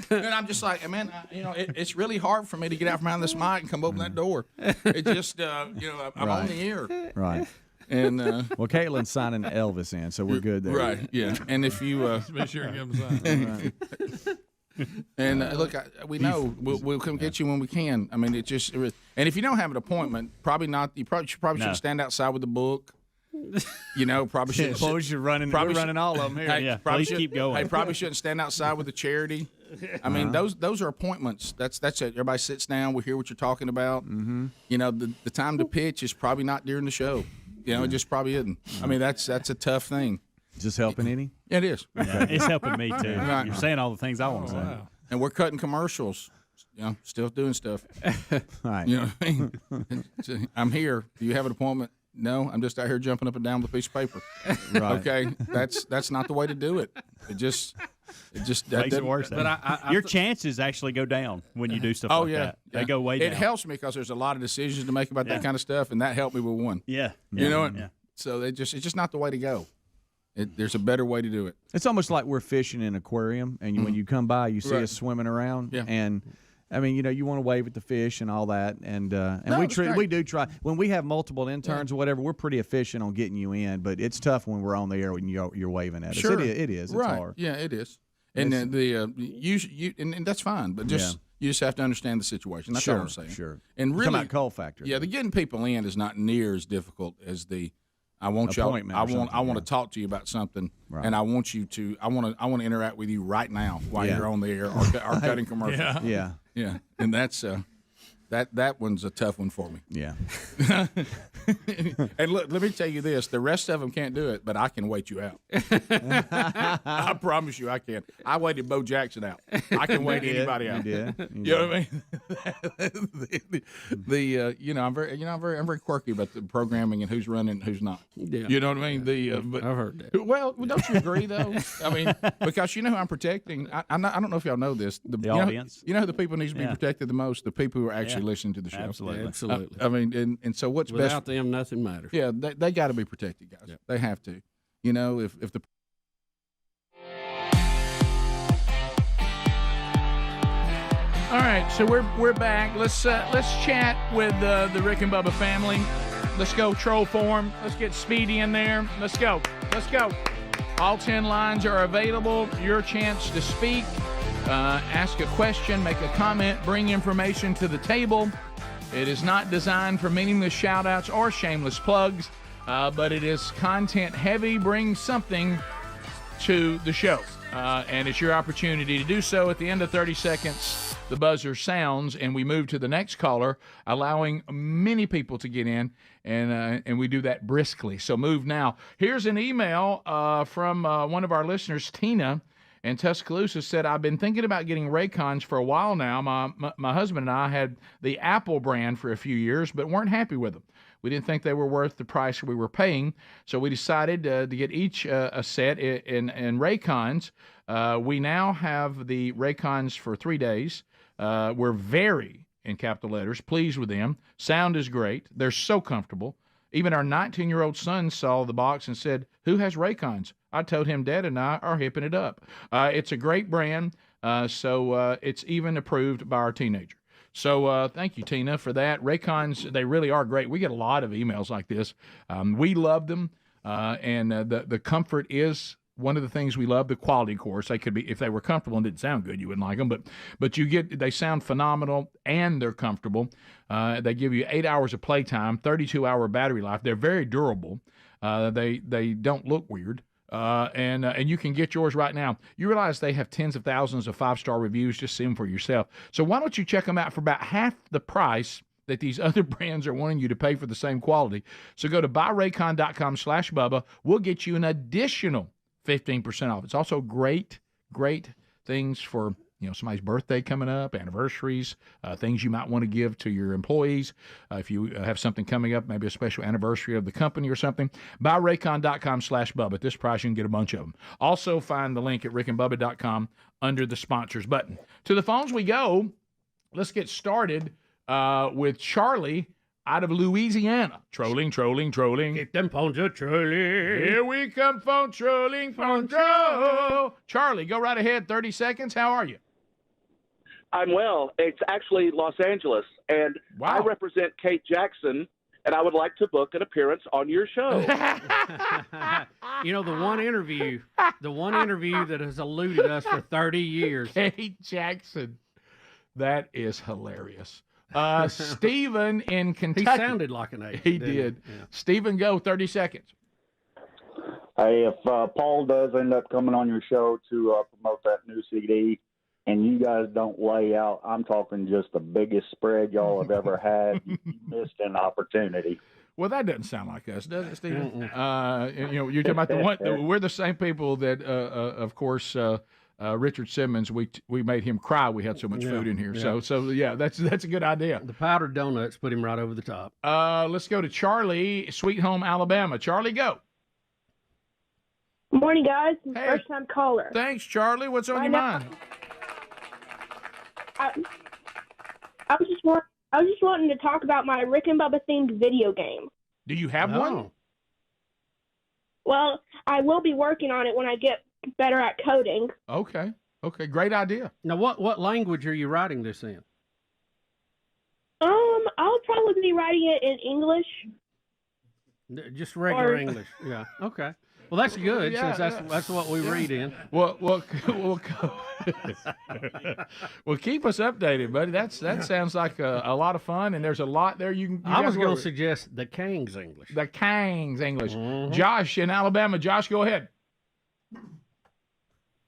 And I'm just like, man, it's really hard for me to get out from behind this mic and come open that door. It just, I'm on Right. the air. Right. And well, Caitlin's signing Elvis in, so we're good there. right, yeah. And if you Make sure you give them sign. and look, we know we'll come get you when we can. I mean, and if you don't have an appointment, probably not. You probably shouldn't stand outside with the book. You know, probably shouldn't. Suppose you're running. We're running all of them here. Hey, Yeah, probably please keep going. Hey, probably shouldn't stand outside with a charity. I mean, those are appointments. That's it. Everybody sits down. We hear what you're talking about. Mm-hmm. You know, the time to pitch is probably not during the show. You know, it just probably isn't. I mean, that's a tough thing. Is this helping any? Yeah, it is. Yeah, it's helping me too. Right. You're saying all the things I want to say. And we're cutting commercials. You know, still doing stuff. Right. You know what I mean? So, I'm here. Do you have an appointment? No, I'm just out here jumping up and down with a piece of paper. Right. Okay, that's not the way to do it. It just that Makes it doesn't- worse. But Your chances actually go down when you do stuff Oh like yeah, that. They go way down. It helps me because there's a lot of decisions to make about that kind of stuff, and that helped me with one. Yeah. You know what? Yeah. So it's just not the way to go. There's a better way to do it. It's almost like we're fishing in an aquarium, and when you come by, you see Right. us swimming around. Yeah. And I mean, you want to wave at the fish and all that, and No, we that's great. we do try when we have multiple interns or whatever. We're pretty efficient on getting you in, but it's tough when we're on the air when you're waving at us. Sure, It is. It's right. hard. Yeah, it is. And then and that's fine, but you just have to understand the situation. That's all I'm saying. Sure. And You're really, talking about coal factor. Yeah, the getting people in is not near as difficult as the I want y'all. Appointment I or want something, to talk to you about something, Right. and I want you to. I want to interact with you right now while Yeah. you're on the air or cutting commercials. Yeah. And that's that one's a tough one for me. Yeah. And look, let me tell you this: the rest of them can't do it, but I can wait you out. I promise you, I can. I waited Bo Jackson out. I can wait anybody out. You did. You know what I mean? I'm very quirky about the programming and who's running and who's not. Yeah. You know what I mean? But I've heard that. well, don't you agree though? I mean, because you know who I'm protecting. I don't know if y'all know this. The audience. You know who the people need to be Yeah. protected the most? The people who are actually Yeah. listening to the show. Absolutely. Absolutely. I mean, and so what's Without best? them, nothing matters. Yeah, they got to be protected, guys. Yep. They have to. You know, if the All right, so we're back. Let's chat with the Rick and Bubba family. Let's go troll form. Let's get Speedy in there. Let's go. All 10 lines are available. Your chance to speak, ask a question, make a comment, bring information to the table. It is not designed for meaningless shout-outs or shameless plugs, but it is content heavy. Bring something to the show, and it's your opportunity to do so. At the end of 30 seconds, the buzzer sounds, and we move to the next caller, allowing many people to get in, and we do that briskly. So move now. Here's an email from one of our listeners, Tina, in Tuscaloosa, said, I've been thinking about getting Raycons for a while now. My husband and I had the Apple brand for a few years, but weren't happy with them. We didn't think they were worth the price we were paying, so we decided to get each a set in Raycons. We now have the Raycons for 3 days. We're very, in capital letters, pleased with them. Sound is great. They're so comfortable. Even our 19-year-old son saw the box and said, who has Raycons? I told him Dad and I are hipping it up. It's a great brand, so it's even approved by our teenager. So thank you, Tina, for that. Raycons, they really are great. We get a lot of emails like this. We love them, and the comfort is one of the things we love, the quality, of course. They could be, if they were comfortable and didn't sound good, you wouldn't like them. But they sound phenomenal and they're comfortable. They give you 8 hours of playtime, 32-hour battery life. They're very durable. They don't look weird. And you can get yours right now. You realize they have tens of thousands of 5-star reviews. Just see them for yourself. So why don't you check them out for about half the price that these other brands are wanting you to pay for the same quality. So go to buyraycon.com/Bubba. We'll get you an additional 15% off. It's also great things for somebody's birthday coming up, anniversaries, things you might want to give to your employees. If you have something coming up, maybe a special anniversary of the company or something, buyraycon.com/Bubba. At this price, you can get a bunch of them. Also, find the link at rickandbubba.com under the sponsors button. To the phones we go. Let's get started with Charlie out of Louisiana. Trolling. Keep them phones a trolling. Here we come, phone trolling, phone troll. Charlie, go right ahead. 30 seconds. How are you? I'm well. It's actually Los Angeles, and I represent Kate Jackson, and I would like to book an appearance on your show. The one interview that has eluded us for 30 years. Kate Jackson. That is hilarious. Stephen in Kentucky. He sounded like an A. He did. Yeah. Stephen, go 30 seconds. Hey, if Paul does end up coming on your show to promote that new CD, and you guys don't lay out, I'm talking just the biggest spread y'all have ever had, you missed an opportunity. Well, that doesn't sound like us, does it, Stephen? You're talking about the one. We're the same people that, of course. Richard Simmons, we made him cry. We had so much food in here. Yeah. So that's a good idea. The powdered donuts put him right over the top. Let's go to Charlie, Sweet Home, Alabama. Charlie, go. Good morning, guys. First time caller. Thanks, Charlie. What's on your mind? I was just wanting to talk about my Rick and Bubba themed video game. Do you have one? Well, I will be working on it when I get better at coding. Okay, great idea. Now, what language are you writing this in? I'll probably be writing it in English. Just regular English. Yeah. Okay. Well, that's good since that's what we read in. Well, keep us updated, buddy. That sounds like a lot of fun, and there's a lot there. I was going to suggest the Kang's English. The Kang's English. Mm-hmm. Josh in Alabama. Josh, go ahead.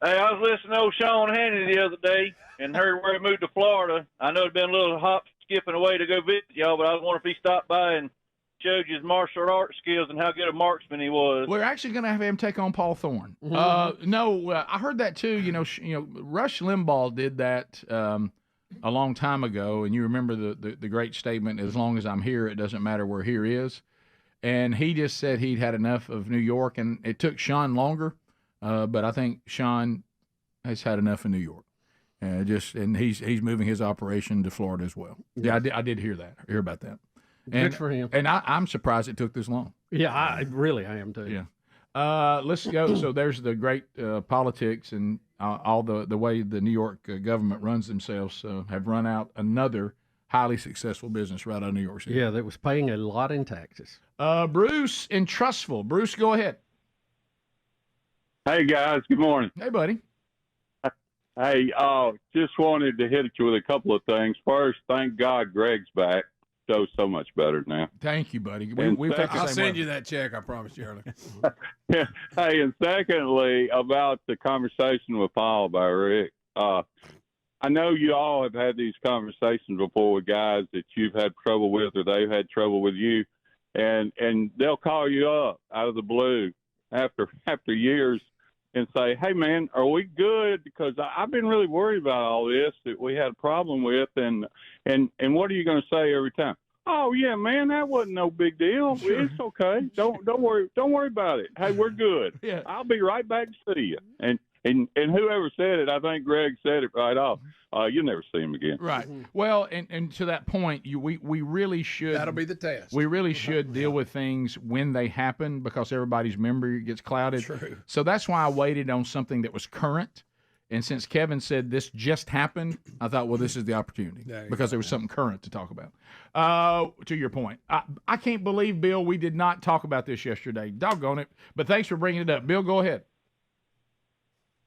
Hey, I was listening to old Sean Hannity the other day and heard where he moved to Florida. I know it'd been a little hop skipping away to go visit y'all, but I was wondering if he stopped by and showed you his martial arts skills and how good a marksman he was. We're actually going to have him take on Paul Thorne. Mm-hmm. I heard that too. Rush Limbaugh did that a long time ago, and you remember the great statement, "As long as I'm here, it doesn't matter where here is." And he just said he'd had enough of New York, and it took Sean longer. But I think Sean has had enough in New York, and he's moving his operation to Florida as well. Yeah, I did hear about that. Good for him. And I'm surprised it took this long. Yeah, I am too. Yeah. Let's go. So there's the great politics and all the way the New York government runs themselves. Have run out another highly successful business right out of New York City. Yeah, that was paying a lot in taxes. Bruce in Trussville. Bruce, go ahead. Hey, guys. Good morning. Hey, buddy. Hey, just wanted to hit you with a couple of things. First, thank God Greg's back. Show's so much better now. Thank you, buddy. I'll send you that check, I promise, Charlie. Yeah. Hey, and secondly, about the conversation with Paul about Rick. I know you all have had these conversations before with guys that you've had trouble with or they've had trouble with you, and they'll call you up out of the blue after years and say, "Hey, man, are we good? Because I've been really worried about all this that we had a problem with, and what are you going to say every time? Oh, yeah, man, that wasn't no big deal. Sure. It's okay. Don't worry about it. Hey, we're good. Yeah. I'll be right back to see you." And whoever said it, I think Greg said it right off. You'll never see him again. Right. Well, and to that point, we really should. That'll be the test. We really should deal with things when they happen because everybody's memory gets clouded. True. So that's why I waited on something that was current. And since Kevin said this just happened, I thought, well, this is the opportunity because there was something current to talk about. To your point, I can't believe, Bill, we did not talk about this yesterday. Doggone it. But thanks for bringing it up. Bill, go ahead.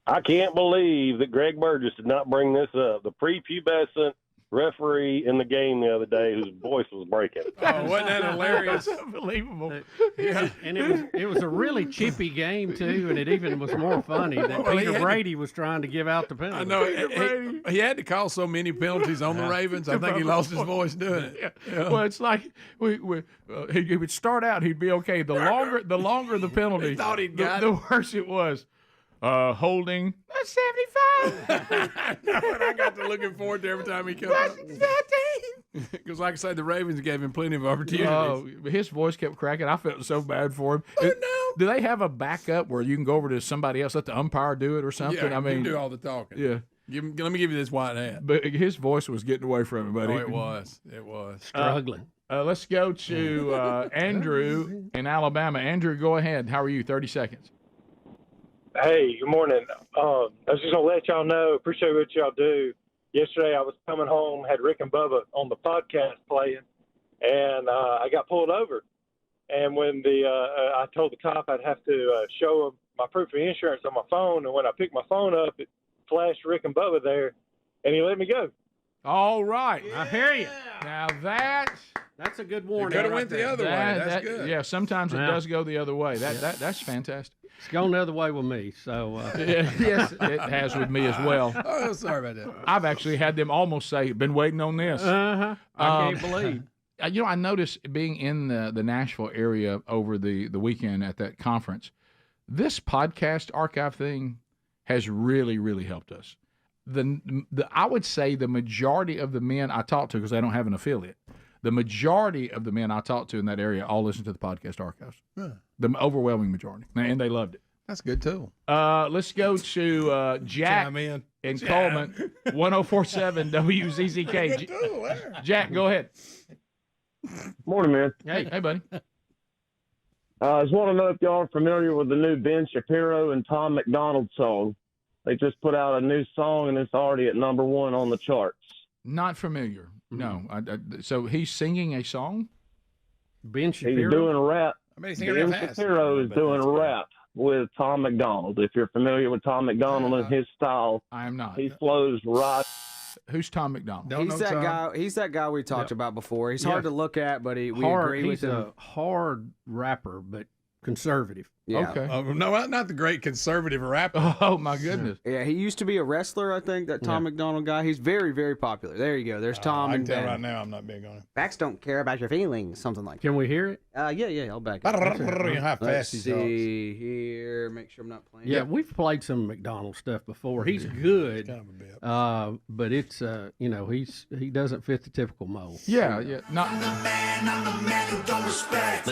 I can't believe that Greg Burgess did not bring this up. The prepubescent referee in the game the other day whose voice was breaking. Oh, wasn't that hilarious? That's unbelievable. Yeah, and it was a really chippy game too, and it even was more funny that Peter Brady was trying to give out the penalty. I know he had to call so many penalties on the Ravens. I think he lost his voice doing it. Yeah. Well, it's like he would start out, he'd be okay. The longer the penalty, He thought he'd got the worse it was. Holding. That's 75. I got to looking forward to every time he comes. Because, like I said, the Ravens gave him plenty of opportunities. Oh, his voice kept cracking. I felt so bad for him. Oh, no. Do they have a backup where you can go over to somebody else, let the umpire do it or something? Yeah, I mean, you do all the talking. Yeah. Let me give you this white hat. But his voice was getting away from him, buddy. Oh, it was. It was. Struggling. Let's go to Andrew in Alabama. Andrew, go ahead. How are you? 30 seconds. Hey, good morning. I was just going to let y'all know, appreciate what y'all do. Yesterday I was coming home, had Rick and Bubba on the podcast playing, and I got pulled over. And when I told the cop I'd have to show him my proof of insurance on my phone, and when I picked my phone up, it flashed Rick and Bubba there, and he let me go. All right. I hear you. Now that's a good warning. Could have went the other way. That's good. Yeah, sometimes it does go the other way. That's fantastic. It's gone the other way with me. So yes, it has with me as well. Oh, sorry about that. I've actually had them almost say, "Been waiting on this." I can't believe. I noticed being in the Nashville area over the weekend at that conference, this podcast archive thing has really, really helped us. I would say the majority of the men I talk to, because I don't have an affiliate, the majority of the men I talk to in that area all listen to the podcast archives. Huh. The overwhelming majority, and they loved it. That's good too. Let's go to Jack in Coleman, 104.7 WZZK. Jack, go ahead. Morning, man. Hey, buddy. I just want to know if y'all are familiar with the new Ben Shapiro and Tom McDonald song. They just put out a new song, and it's already at number 1 on the charts. Not familiar. No. So he's singing a song? Ben Shapiro? He's doing a rap. Ben Shapiro is doing a rap with Tom McDonald. If you're familiar with Tom McDonald and his style, I am not. He flows right. Who's Tom McDonald? He's that guy we talked about before. He's hard to look at, but we agree with him. him. He's a hard rapper, but conservative. Yeah. Okay. No, not the great conservative rapper. Oh, my goodness. Yeah, he used to be a wrestler, I think, that Tom McDonald guy. He's very, very popular. There you go. There's Tom I and can tell Ben. right now I'm not big on it. Facts don't care about your feelings, something like that. Can we hear it? Yeah, I'll back it up. How Let's fast he see here. Make sure I'm not playing. Yeah, we've played some McDonald stuff before. He's good, but it's he doesn't fit the typical mold. Yeah. Let's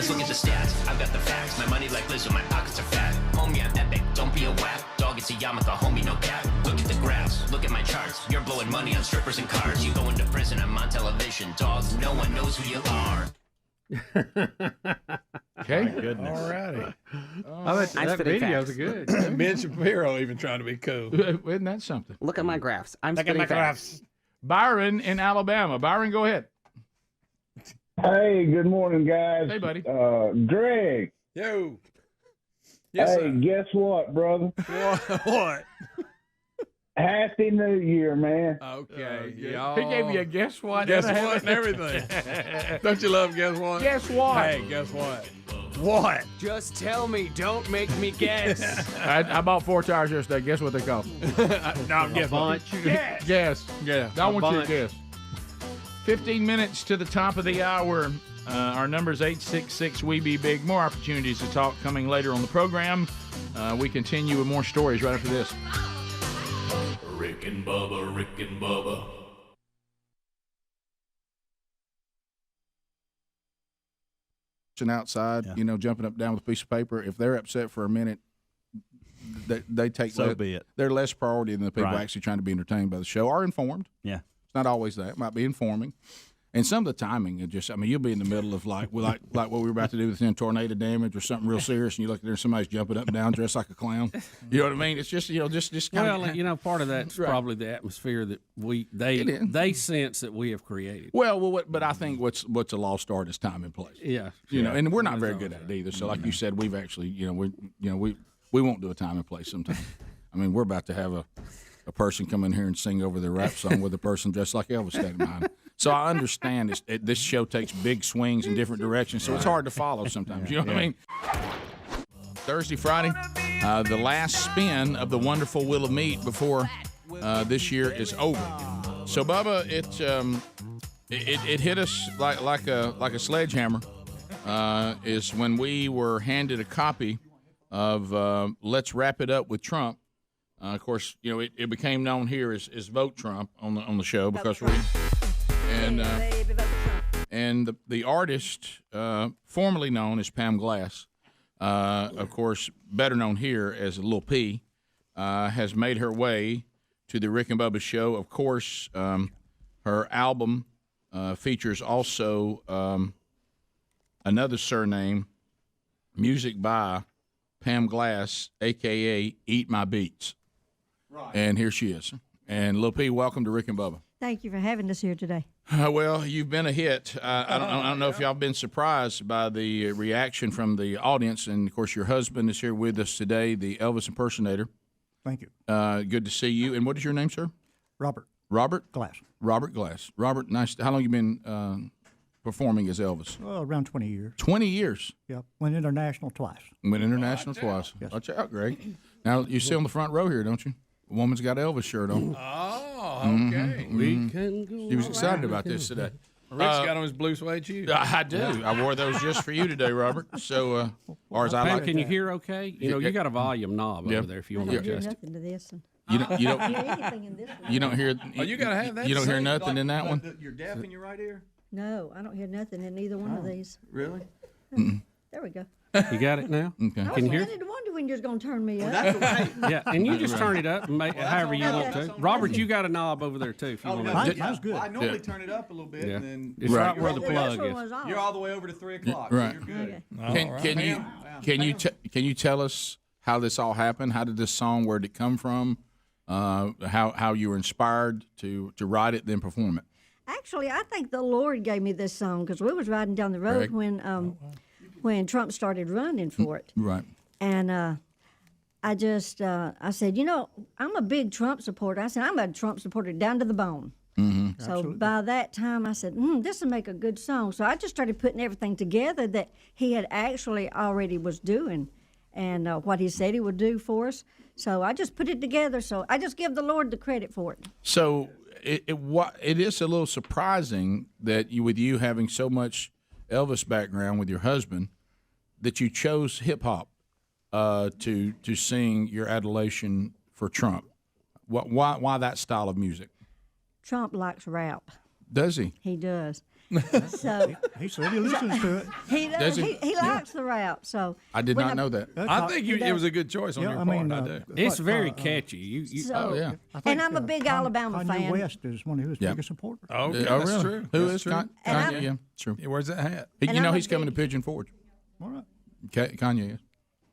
look at the stats. I've got the facts. My money like Lizzo, my pockets are fat. Homie, I'm epic. Don't be a whack. Dog, it's a yarmulke, homie, no cap. Look at the graphs. Look at my charts. You're blowing money on strippers and cars. You going to prison, I'm on television. Dog, no one knows who you are. Okay. My goodness. Alrighty. That video's good. Ben Shapiro even trying to be cool. Isn't that something? Look at my graphs. I'm Look at my spitting facts. graphs. Byron in Alabama. Byron, go ahead. Hey, good morning, guys. Hey, buddy. Greg. Yo. Yes, hey, guess what, brother? What? Happy New Year, man. Okay. He gave you a guess what? Guess what and everything. Don't you love guess what? Guess what? Hey, guess what? What? Just tell me. Don't make me guess. I bought 4 tires yesterday. Guess what they cost? No, I'm guessing. Bunch. Guess. Yeah. I want you to guess. 15 minutes to the top of the hour. Our number is 866-WE-BE-BIG. More opportunities to talk coming later on the program. We continue with more stories right after this. Rick and Bubba, Rick and Bubba. Outside, jumping up and down with a piece of paper. If they're upset for a minute, they take So be it. They're less priority than the people Right. actually trying to be entertained by the show or informed. Yeah. It's not always that. It might be informing. And some of the timing, you'll be in the middle of like what we were about to do with tornado damage or something real serious, and you look at there and somebody's jumping up and down dressed like a clown. You know what I mean? It's just, just kind of. Part of that's probably the atmosphere that they sense that we have created. Well, but I think what's a lost art is time and place. Yeah. And we're not very good at it either. So, like you said, we've actually, we won't do a time and place sometimes. I mean, we're about to have a person come in here and sing over their rap song with a person dressed like Elvis standing behind. So I understand this show takes big swings in different directions, so it's hard to follow sometimes. You know what I mean? Thursday, Friday, the last spin of the wonderful Wheel of Meat before this year is over. So, Bubba, it hit us like a sledgehammer. Is when we were handed a copy of Let's Wrap It Up with Trump. Of course, you know it became known here as Vote Trump on the show because and the artist formerly known as Pam Glass, of course better known here as Lil P, has made her way to the Rick and Bubba show. Of course, her album features also another surname, music by Pam Glass, a.k.a. Eat My Beats. Right. And here she is. And Lil P, welcome to Rick and Bubba. Thank you for having us here today. Well, you've been a hit. I don't know if y'all been surprised by the reaction from the audience. And, of course, your husband is here with us today, the Elvis impersonator. Thank you. Good to see you. And what is your name, sir? Robert. Robert? Glass. Robert Glass. Robert, nice. How long you been performing as Elvis? Well, around 20 years. 20 years? Yep. Went international twice. Went international twice. Yes. Watch out, Greg. Now, you sit on the front row here, don't you? A woman's got an Elvis shirt on. Oh, okay. Mm-hmm. We can go. He was excited about this today. Rick's got on his blue suede shoes. I do. I wore those just for you today, Robert. So, or as I Pam, like. can you hear okay? You know, you got a volume knob over there if you want to adjust it. Nothing to this. You don't hear anything in this one. You don't hear. Oh, you gotta have that. You don't hear nothing in that one. You're deaf in your right ear. No, I don't hear nothing in either one of these. Really? There we go. You got it now? Okay. Can you hear? I did wonder when you're going to turn me up. That's right. Yeah, and you just turn it up and make however you want to. Robert, you got a knob over there too. If you want to. That's good. I normally turn it up a little bit, and then It's right where the plug is. you're all the way over to 3 o'clock. Right. So you're good. Can you tell us how this all happened? How did this song? Where did it come from? How you were inspired to write it, then perform it? Actually, I think the Lord gave me this song because we was riding down the road when Trump started running for it. Right. And I said, you know, I'm a big Trump supporter. I said, I'm a Trump supporter down to the bone. Mm-hmm. So by that time, I said, this will make a good song. So I just started putting everything together that he had actually already was doing and what he said he would do for us. So I just put it together. So I just give the Lord the credit for it. So it is a little surprising that with you having so much Elvis background with your husband, that you chose hip hop to sing your adulation for Trump. Why that style of music? Trump likes rap. Does he? He does. So he said he listens to it. He does. Does he? He likes the rap. So I did not know that. I think it was a good choice on your part. I do. It's very catchy. So, oh yeah. And I'm a big Alabama fan. Kanye West is one of his biggest supporters. Oh, yeah, that's really? true. Who That's is true. Kanye? Yeah, true. Yeah, where's that hat? You know he's coming to Pigeon Forge. All right. Kanye is.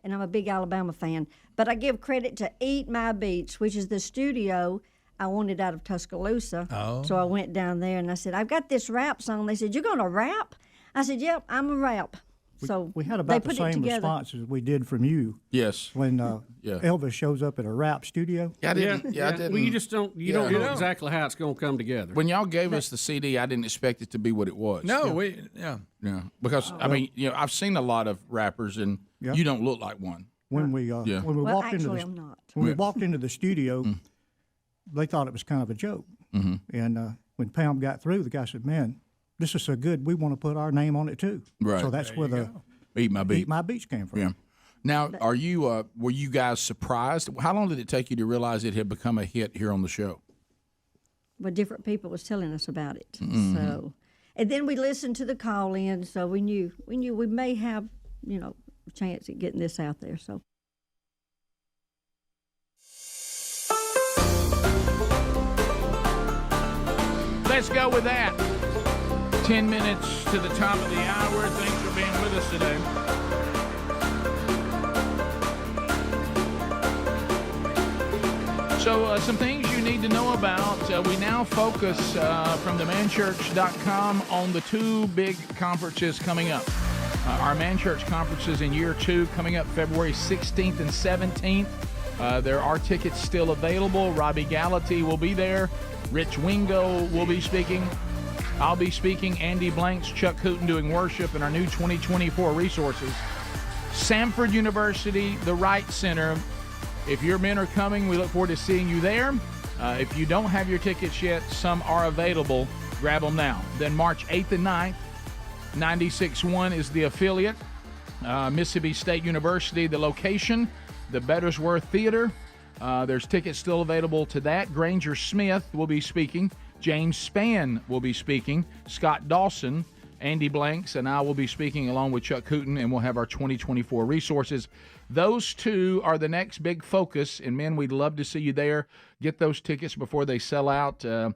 And I'm a big Alabama fan. But I give credit to Eat My Beats, which is the studio I wanted out of Tuscaloosa. Oh. So I went down there and I said, I've got this rap song. They said, you're going to rap? I said, yep, I'm a rap. So we had about they the put it same together. response as we did from you. Yes. When Elvis shows up at a rap studio. I didn't. Well, you just don't. You don't know exactly how it's going to come together. When y'all gave us the CD, I didn't expect it to be what it was. No, yeah. Because I mean, I've seen a lot of rappers, and you don't look like one. When we walked into I'm not. when we walked into the studio, they thought it was kind of a joke. Mm-hmm. And when Pam got through, the guy said, "Man, this is so good. We want to put our name on it too." Right. So that's where the Eat My Beat. Eat My Beats came from. Yeah. Now, were you guys surprised? How long did it take you to realize it had become a hit here on the show? Well, different people was telling us about it. Mm-hmm. So, and then we listened to the call-in, so we knew we may have, a chance at getting this out there. So. Let's go with that. 10 minutes to the top of the hour. Thanks for being with us today. So some things you need to know about. We now focus from themanchurch.com on the two big conferences coming up. Our Man Church conferences in year 2 coming up February 16th and 17th. There are tickets still available. Robbie Gallaty will be there. Rich Wingo will be speaking. I'll be speaking. Andy Blanks, Chuck Hooten doing worship, and our new 2024 resources. Samford University, the Wright Center. If your men are coming, we look forward to seeing you there. If you don't have your tickets yet, some are available. Grab them now. Then March 8th and 9th, 96.1 is the affiliate. Mississippi State University, the location, the Bettersworth Theater. There's tickets still available to that. Granger Smith will be speaking. James Spann will be speaking. Scott Dawson, Andy Blanks, and I will be speaking along with Chuck Hooten, and we'll have our 2024 resources. Those two are the next big focus, and men, we'd love to see you there. Get those tickets before they sell out, and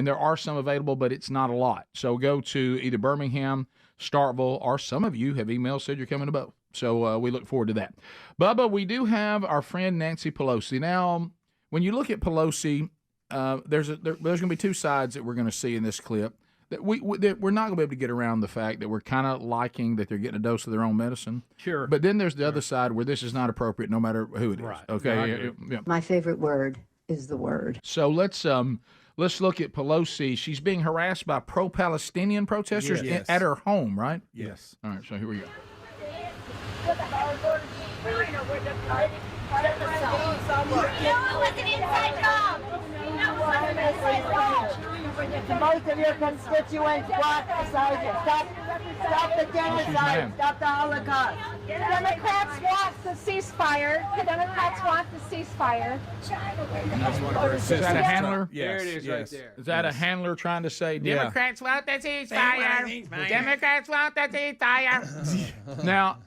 there are some available, but it's not a lot. So go to either Birmingham, Starkville, or some of you have emailed, said you're coming to both. So we look forward to that. Bubba, we do have our friend Nancy Pelosi. Now, when you look at Pelosi, there's going to be two sides that we're going to see in this clip. That we're not going to be able to get around the fact that we're kind of liking that they're getting a dose of their own medicine. Sure. But then there's the other side where this is not appropriate no matter who it is. Right. Okay. Yeah. My favorite word is the word. So let's look at Pelosi. She's being harassed by pro-Palestinian protesters Yes. at her home, right? Yes. All right. So here we go. Most of your constituents block beside you. Stop the genocide. Stop the Holocaust. The Democrats want the ceasefire. The Democrats want the ceasefire. That's one of her Is that a handler? Yes, There it is right there. Is that a handler trying to say Yeah. Democrats want the ceasefire? Democrats want the ceasefire. Now,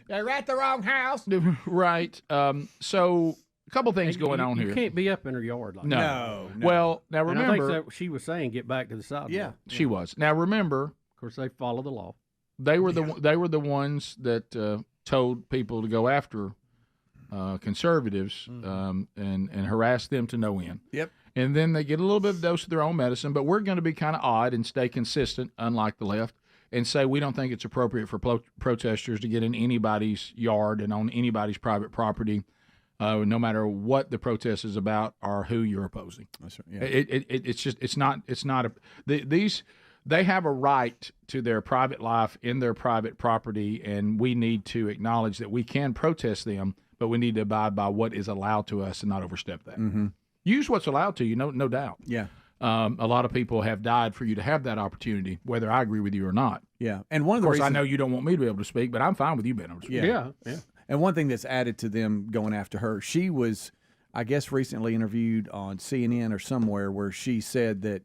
They're at the wrong house. right. So a couple things going on You here. can't be up in her yard like that. No. Well, now And I remember, think that she was saying get back to the sidewalk. yeah, she was. Now remember, Of course, they follow the law. they were the ones that told people to go after conservatives and harass them to no end. Yep. And then they get a little bit of dose of their own medicine, but we're going to be kind of odd and stay consistent, unlike the left, and say we don't think it's appropriate for protesters to get in anybody's yard and on anybody's private property, no matter what the protest is about or who you're opposing. That's right. Yeah. It's not they have a right to their private life in their private property, and we need to acknowledge that we can protest them, but we need to abide by what is allowed to us and not overstep that. Mm-hmm. Use what's allowed to you, no doubt. Yeah. A lot of people have died for you to have that opportunity, whether I agree with you or not. Yeah. And one of the course, I reasons, know you don't want me to be able to speak, but I'm fine with you being able to speak. Yeah. And one thing that's added to them going after her, she was, I guess, recently interviewed on CNN or somewhere where she said that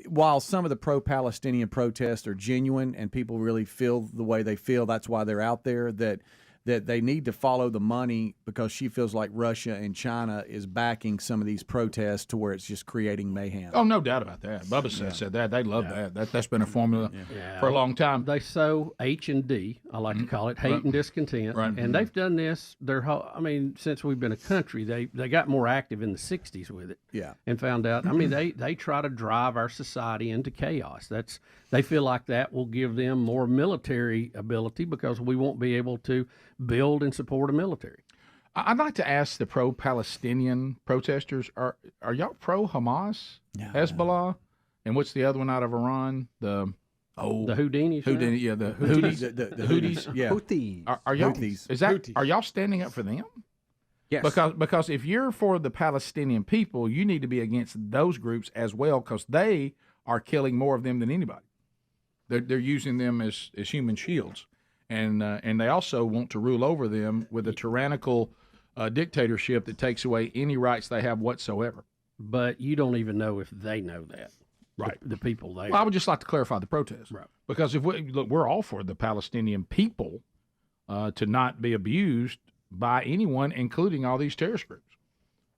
while some of the pro-Palestinian protests are genuine and people really feel the way they feel, that's why they're out there, that they need to follow the money because she feels like Russia and China is backing some of these protests to where it's just creating mayhem. Oh, no doubt about that. Bubba said that. They love that. That's been a formula for a long time. They sow H&D, I like to call it, hate and discontent. Right. And they've done this their whole, since we've been a country, they got more active in the 60s with it. Yeah. And found out, they try to drive our society into chaos. They feel like that will give them more military ability because we won't be able to build and support a military. I'd like to ask the pro-Palestinian protesters, are y'all pro-Hamas, Hezbollah, and what's the other one out of Iran? The Houdinis. Houdini, yeah, the Houthis. The Houthis, yeah. Houthis. Are y'all Houthis. Are y'all standing up for them? Yes. Because if you're for the Palestinian people, you need to be against those groups as well, because they are killing more of them than anybody. They're using them as human shields, and they also want to rule over them with a tyrannical dictatorship that takes away any rights they have whatsoever. But you don't even know if they know that. Right. The people there. Well, I would just like to clarify the protest. Right. Because if we're all for the Palestinian people to not be abused by anyone, including all these terrorist groups.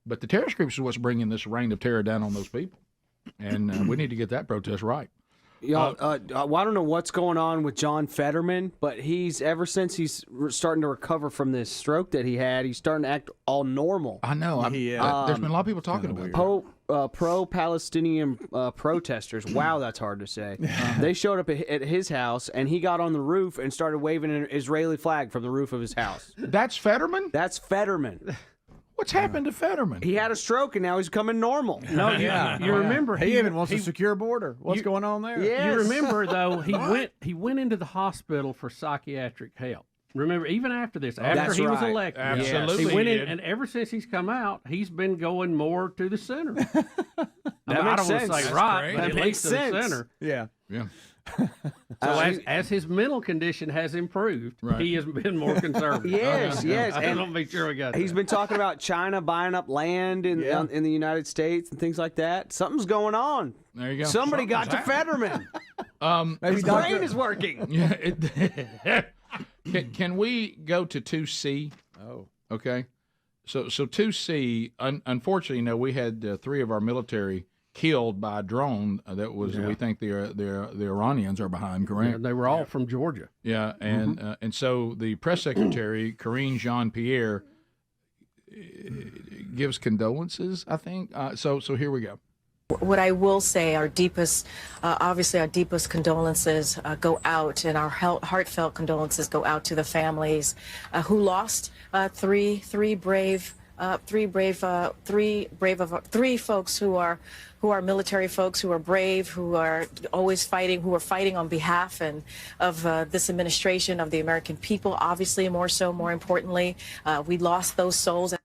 But the terrorist groups is what's bringing this reign of terror down on those people. And we need to get that protest right. Y'all, well, I don't know what's going on with John Fetterman, but ever since he's starting to recover from this stroke that he had, he's starting to act all normal. I know. There's been a lot of people talking about it. Pro-Palestinian protesters. Wow, that's hard to say. They showed up at his house, and he got on the roof and started waving an Israeli flag from the roof of his house. That's Fetterman? That's Fetterman. What's happened to Fetterman? He had a stroke and now he's coming normal. No, you remember he even wants a secure border. What's going on there? Yes. You remember though he went into the hospital for psychiatric help. Remember, even after this, after he was elected, Absolutely, he went he in, did. and ever since he's come out, he's been going more to the center. I makes don't want to sense. say That's right, great. but That at makes least to the sense. center. Yeah. So as his mental condition has improved, he has been more conservative. Yes, yes. I And want to make sure we got he's that. been talking about China buying up land in the United States and things like that. Something's going on. There you go. Somebody got to Fetterman. His brain is working. Yeah. Can we go to 2C? Oh. Okay. So 2C, unfortunately, we had 3 of our military killed by a drone that was, we think the Iranians are behind, correct? Yeah, they were all from Georgia. Yeah, and so the press secretary, Karine Jean-Pierre, gives condolences, I think. So here we go. What I will say, obviously our deepest condolences go out, and our heartfelt condolences go out to the families who lost three folks who are military folks, who are brave, who are always fighting, who are fighting on behalf of this administration, of the American people. Obviously, more importantly, we lost those souls.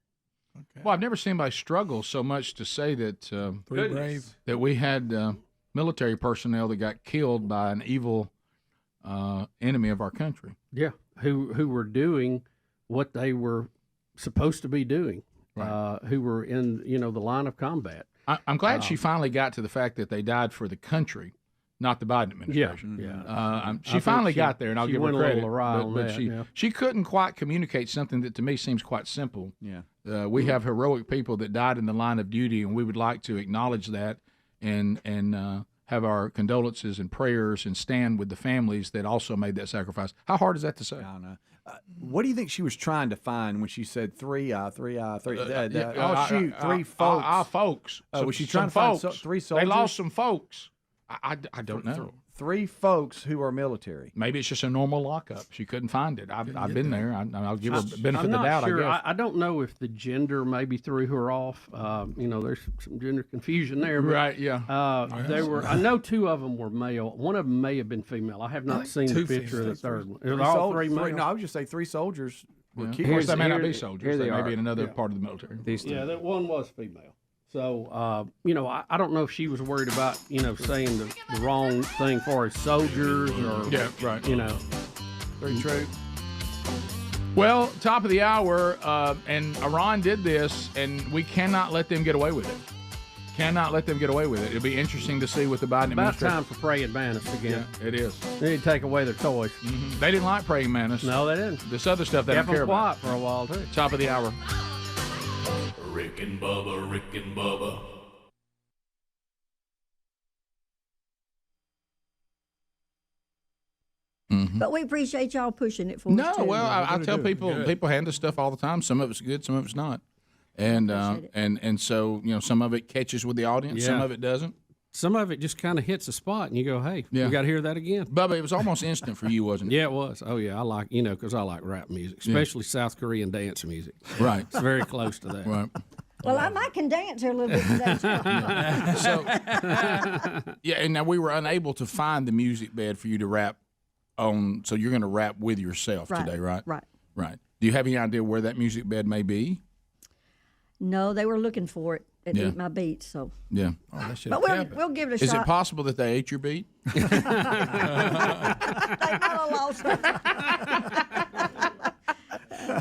Well, I've never seen anybody struggle so much to say that that we had military personnel that got killed by an evil enemy of our country. Yeah, who were doing what they were supposed to be doing, who were in the line of combat. I'm glad she finally got to the fact that they died for the country, not the Biden administration. Yeah. She finally got there, and I'll give her credit. But she couldn't quite communicate something that to me seems quite simple. Yeah. We have heroic people that died in the line of duty, and we would like to acknowledge that and have our condolences and prayers and stand with the families that also made that sacrifice. How hard is that to say? I don't know. What do you think she was trying to find when she said three folks? Folks. Was she trying to find 3 soldiers? They lost some folks. I don't know. 3 folks who are military. Maybe it's just a normal lockup. She couldn't find it. I've been there. I'll give her benefit of the doubt. Sure. I guess. I don't know if the gender maybe threw her off. There's some gender confusion there. But, right. Yeah. They were. I know 2 of them were male. One of them may have been female. I have not seen the picture of the third one. It was all 3 male. No, I would just say 3 soldiers were killed. Of course, they may not be soldiers. They may be in another Yeah. part of the military. Yeah, that one was female. So, I don't know if she was worried about, saying the wrong thing for as soldiers or, Very true. Well, top of the hour, and Iran did this, and we cannot let them get away with it. Cannot let them get away with it. It'll be interesting to see what the Biden about administration. time for praying mantis again. Yeah, it is. They need to take away their toys. Mm-hmm. They didn't like praying mantis. No, they didn't. This other stuff they Kept don't care them quiet about. for a while, too. Top of the hour. Rick and Bubba, Rick and Bubba. But we appreciate y'all pushing it for us, too. No, well, I tell people handle stuff all the time. Some of it's good, some of it's not. And so, some of it catches with the audience, some of it doesn't. Some of it just kind of hits a spot, and you go, "Hey, we got to hear that again." Bubba, it was almost instant for you, wasn't it? Yeah, it was. Oh yeah, I like because I like rap music, especially South Korean dance music. Right, it's very close to that. Right. Well, I can dance here a little bit today. And now we were unable to find the music bed for you to rap on. So you're going to rap with yourself today, right? Right. Right. Do you have any idea where that music bed may be? No, they were looking for it at Yeah. Eat My Beats, so. Yeah. But we'll give it a Is shot. it possible that they ate your beat? They might have lost it.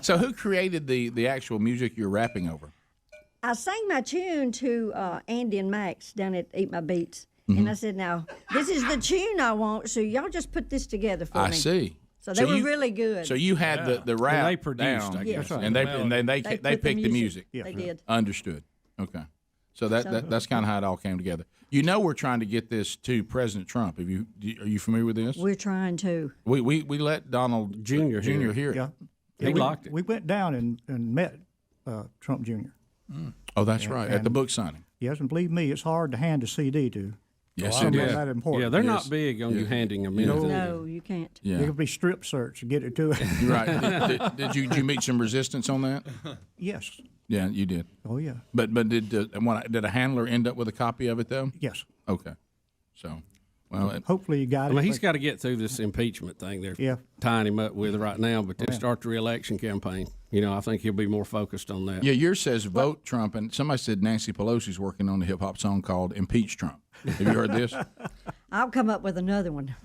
So who created the actual music you're rapping over? I sang my tune to Andy and Max down at Eat My Beats. Mm-hmm. And I said, now, this is the tune I want, so y'all just put this together for me. I see. So they were really good. So you had the rap And they produced, down, I guess. Yes. and they picked the music. They did. Understood. Okay. So that's kind of how it all came together. We're trying to get this to President Trump. Are you familiar with this? We're trying to. We let Donald Jr. hear it. Yeah. He liked it. We went down and met Trump Jr. Oh, that's right. At the book signing. Yes, and believe me, it's hard to hand a CD to. Yes, Something it is. that important. Yeah, they're not big on you handing them anything. No, you can't. Yeah. You could be strip search to get it to it. Right. Did you meet some resistance on that? Yes. Yeah, you did. Oh, yeah. But did a handler end up with a copy of it though? Yes. Okay. So, well, hopefully you got it. I mean, he's got to get through this impeachment thing they're tying him up with right now, but then start the re-election campaign. You know, I think he'll be more focused on that. Yeah, yours says vote Trump, and somebody said Nancy Pelosi's working on a hip hop song called "Impeach Trump." Have you heard this? I'll come up with another one.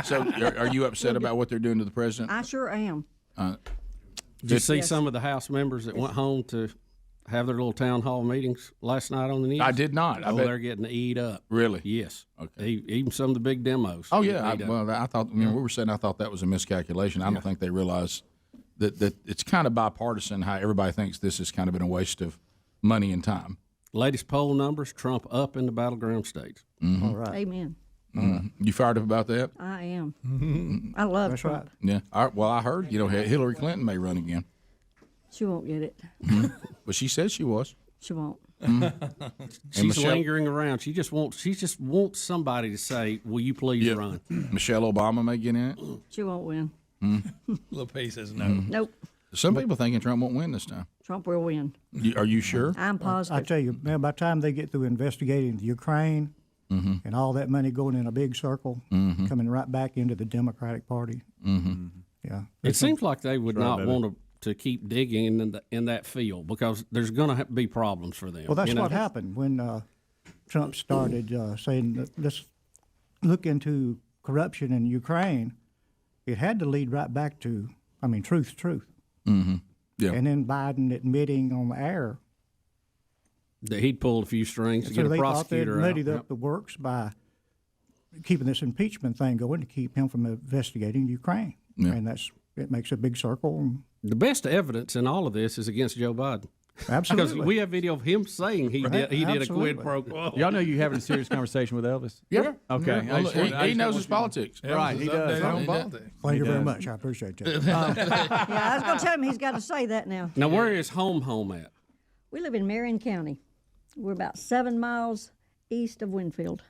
So, are you upset about what they're doing to the president? I sure am. Did you see some of the House members that went home to have their little town hall meetings last night on the news? I did not. They're getting eat up. Really? Yes. Okay. Even some of the big demos. Oh yeah. I thought. We were saying I thought that was a miscalculation. I don't think they realize that it's kind of bipartisan. How everybody thinks this has kind of been a waste of money and time. Latest poll numbers: Trump up in the battleground states. Mm-hmm. All right. Amen. Mm-hmm. You fired up about that? I am. I love Trump. Yeah. Well, I heard Hillary Clinton may run again. She won't get it. But she said she was. She won't. She's lingering around. She just wants somebody to say, "Will you please run?" Michelle Obama may get in it. She won't win. Little P says no. Nope. Some people thinking Trump won't win this time. Trump will win. Are you sure? I'm positive. I tell you, man, by the time they get through investigating the Ukraine and all that money going in a big circle, coming right back into the Democratic Party. Yeah. It seems like they would not want to keep digging in that field because there's going to be problems for them. Well, that's what happened when Trump started saying that let's look into corruption in Ukraine. It had to lead right back to, truth's truth. Mm-hmm. Yeah. And then Biden admitting on the air that he'd pulled a few strings to so get a prosecutor they out. muddied up the works by keeping this impeachment thing going to keep him from investigating Ukraine. Yeah. And it makes a big circle. The best evidence in all of this is against Joe Biden. Absolutely. Because we have video of him saying he did a quid pro quo. Y'all know you're having a serious conversation with Elvis? Yeah. Okay. Well, he knows his politics. Right, he does. Thank you very much. I appreciate that. Yeah, I was going to tell him he's got to say that now. Now, where is home at? We live in Marion County. We're about 7 miles east of Winfield.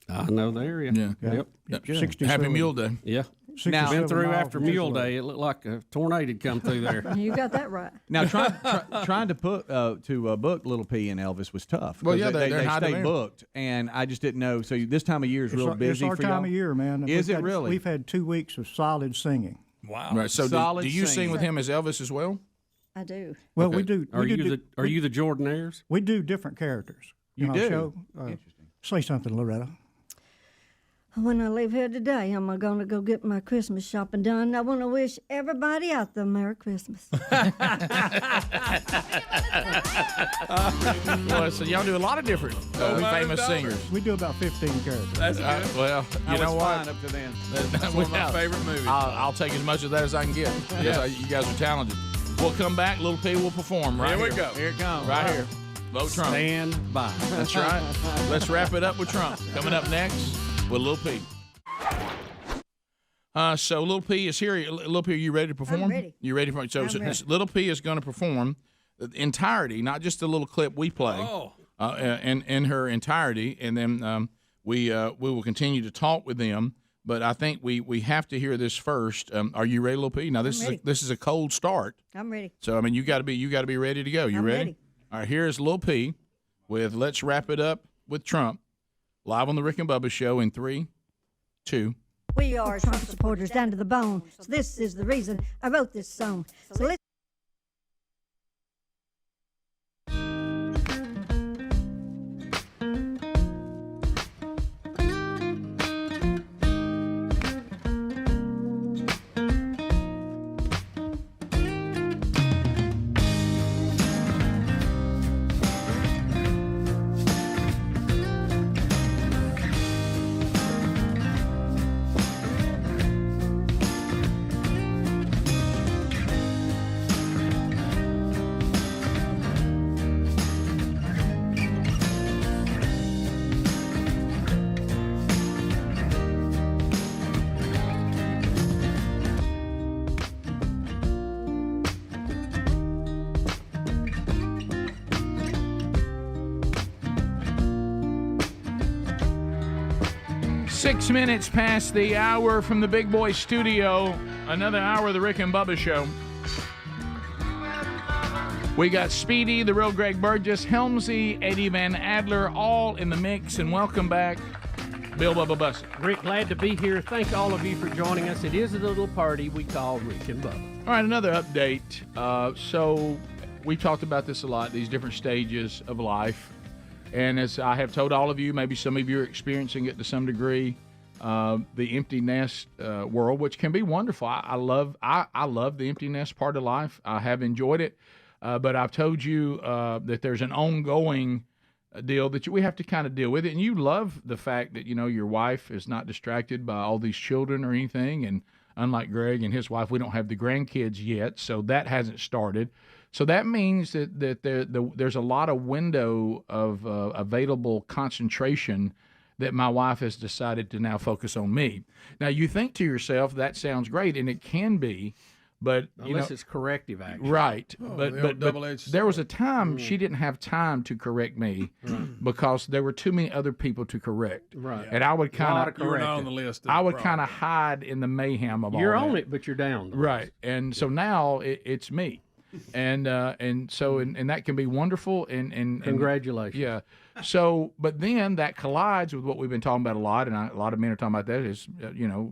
I know the area. Yeah. Yep. Happy Mule Day. Yeah. Now, been through after Mule Day. It looked like a tornado had come through there. You got that right. Now, trying to book Little P and Elvis was tough. Well, yeah, they stay stayed booked, and I just didn't know. So this time of year is real busy It's our for y'all. time of year, man. Is it really? We've had 2 weeks of solid singing. Wow. Right. So do you sing with him as Elvis as well? I do. Well, Okay. we do. Are you the Jordanaires? We do different characters. You in do? Our show. Interesting. Say something, Loretta. When I leave here today, I'm going to go get my Christmas shopping done. I want to wish everybody out there Merry Christmas. Well, so y'all do a lot of different famous singers. We do about 15 characters. That's good. Well, you know what? Fine up to then. That's one of my favorite movies. I'll take as much of that as I can get. Yeah. You guys are talented. We'll come back. Little P will perform right here. Here we go. Here it comes. Right here. Vote Trump. Stand by. That's right. Let's wrap it up with Trump. Coming up next with Lil P. So Lil P is here. Lil P, are you ready to perform? I'm ready. You ready for so Lil P is going to perform the entirety, not just the little clip we play, in her entirety, and then we will continue to talk with them. But I think we have to hear this first. Are you ready, Lil P? Now this is a cold start. I'm ready. So I mean you got to be ready to go. You I'm ready? All right. Here's Lil P with "Let's Wrap It Up with Trump," live on the Rick and Bubba Show in 3, 2. We are Trump supporters down to the bone. So this is the reason I wrote this song. So let's. Six minutes past the hour from the Big Boy Studio. Another hour of the Rick and Bubba Show. We got Speedy, the real Greg Burgess, Helmsy, Eddie Van Adler, all in the mix. And welcome back, Bill Bubba Bussett. Rick, glad to be here. Thank all of you for joining us. It is a little party we call Rick and Bubba. All right, another update. So we talked about this a lot, these different stages of life. And as I have told all of you, maybe some of you are experiencing it to some degree, the empty nest world, which can be wonderful. I love the empty nest part of life. I have enjoyed it. But I've told you that there's an ongoing deal that we have to kind of deal with it. And you love the fact that, your wife is not distracted by all these children or anything. And unlike Greg and his wife, we don't have the grandkids yet, so that hasn't started. So that means that there's a lot of window of available concentration that my wife has decided to now focus on me. Now, you think to yourself, that sounds great, and it can be. But unless it's corrective action, right? But there was a time she didn't have time to correct me because there were too many other people to correct. Right, and I would kind of you're not on the list. I would kind of hide in the mayhem of all that. You're on it, but you're down. Right, and so now it's me, and that can be wonderful. And congratulations. Yeah. So, but then that collides with what we've been talking about a lot, and a lot of men are talking about that is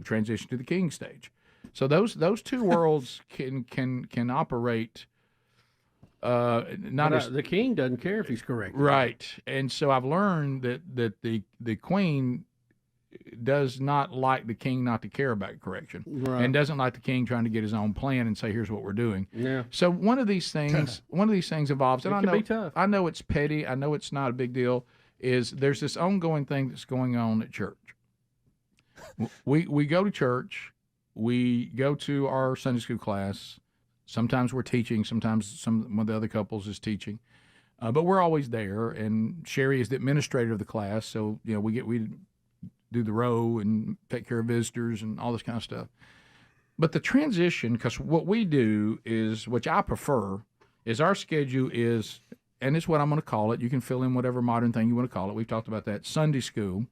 transition to the king stage. So those two worlds can operate. The king doesn't care if he's correct. Right, and so I've learned that the queen does not like the king not to care about correction, and doesn't like the king trying to get his own plan and say, here's what we're doing. Yeah. So one of these things involves, and it can be tough. I know it's petty. I know it's not a big deal. Is there's this ongoing thing that's going on at church. We go to church. We go to our Sunday school class. Sometimes we're teaching. Sometimes one of the other couples is teaching. But we're always there. And Sherry is the administrator of the class. So, we do the row and take care of visitors and all this kind of stuff. But the transition, because what we do is, which I prefer, is our schedule is, and it's what I'm going to call it. You can fill in whatever modern thing you want to call it. We've talked about that. Sunday school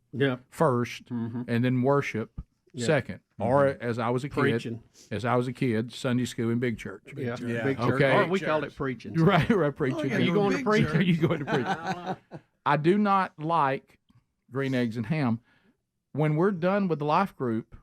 first, and then worship second. Or as I was a kid, Sunday school in big church. Yeah. Big church. Okay. Or we call it preaching. Right, preaching. Are you going to preach? Are you going to preach? I do not like green eggs and ham. When we're done with the life group,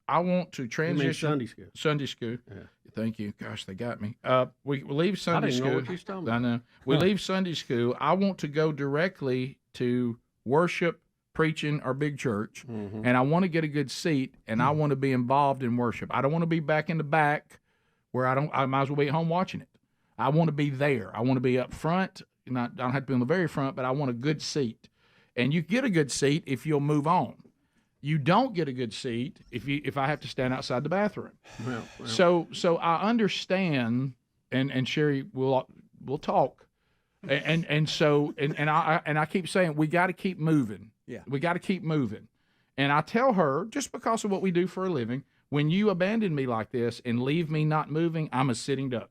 I want to transition. You mean Sunday school. Sunday school. Yeah. Thank you. Gosh, they got me. We leave Sunday school. I didn't know what you was talking about. I know. We leave Sunday school. I want to go directly to worship, preaching, or big church, and I want to get a good seat, and I want to be involved in worship. I don't want to be back in the back where I might as well be at home watching it. I want to be there. I want to be up front. I don't have to be on the very front, but I want a good seat. And you get a good seat if you'll move on. You don't get a good seat if I have to stand outside the bathroom. Well. So I understand, and Sherry we'll talk, and I keep saying we got to keep moving. Yeah, we got to keep moving. And I tell her, just because of what we do for a living, when you abandon me like this and leave me not moving, I'm a sitting duck.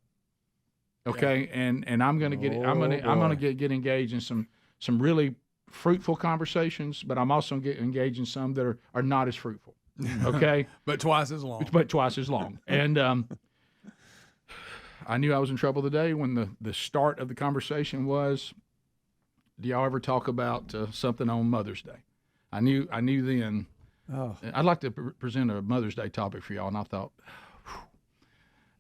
Okay, and I'm gonna get get engaged in some really fruitful conversations, but I'm also get engaged in some that are not as fruitful. Okay, but twice as long. And I knew I was in trouble today when the start of the conversation was, do y'all ever talk about something on Mother's Day? I knew then. Oh. I'd like to present a Mother's Day topic for y'all, and I thought,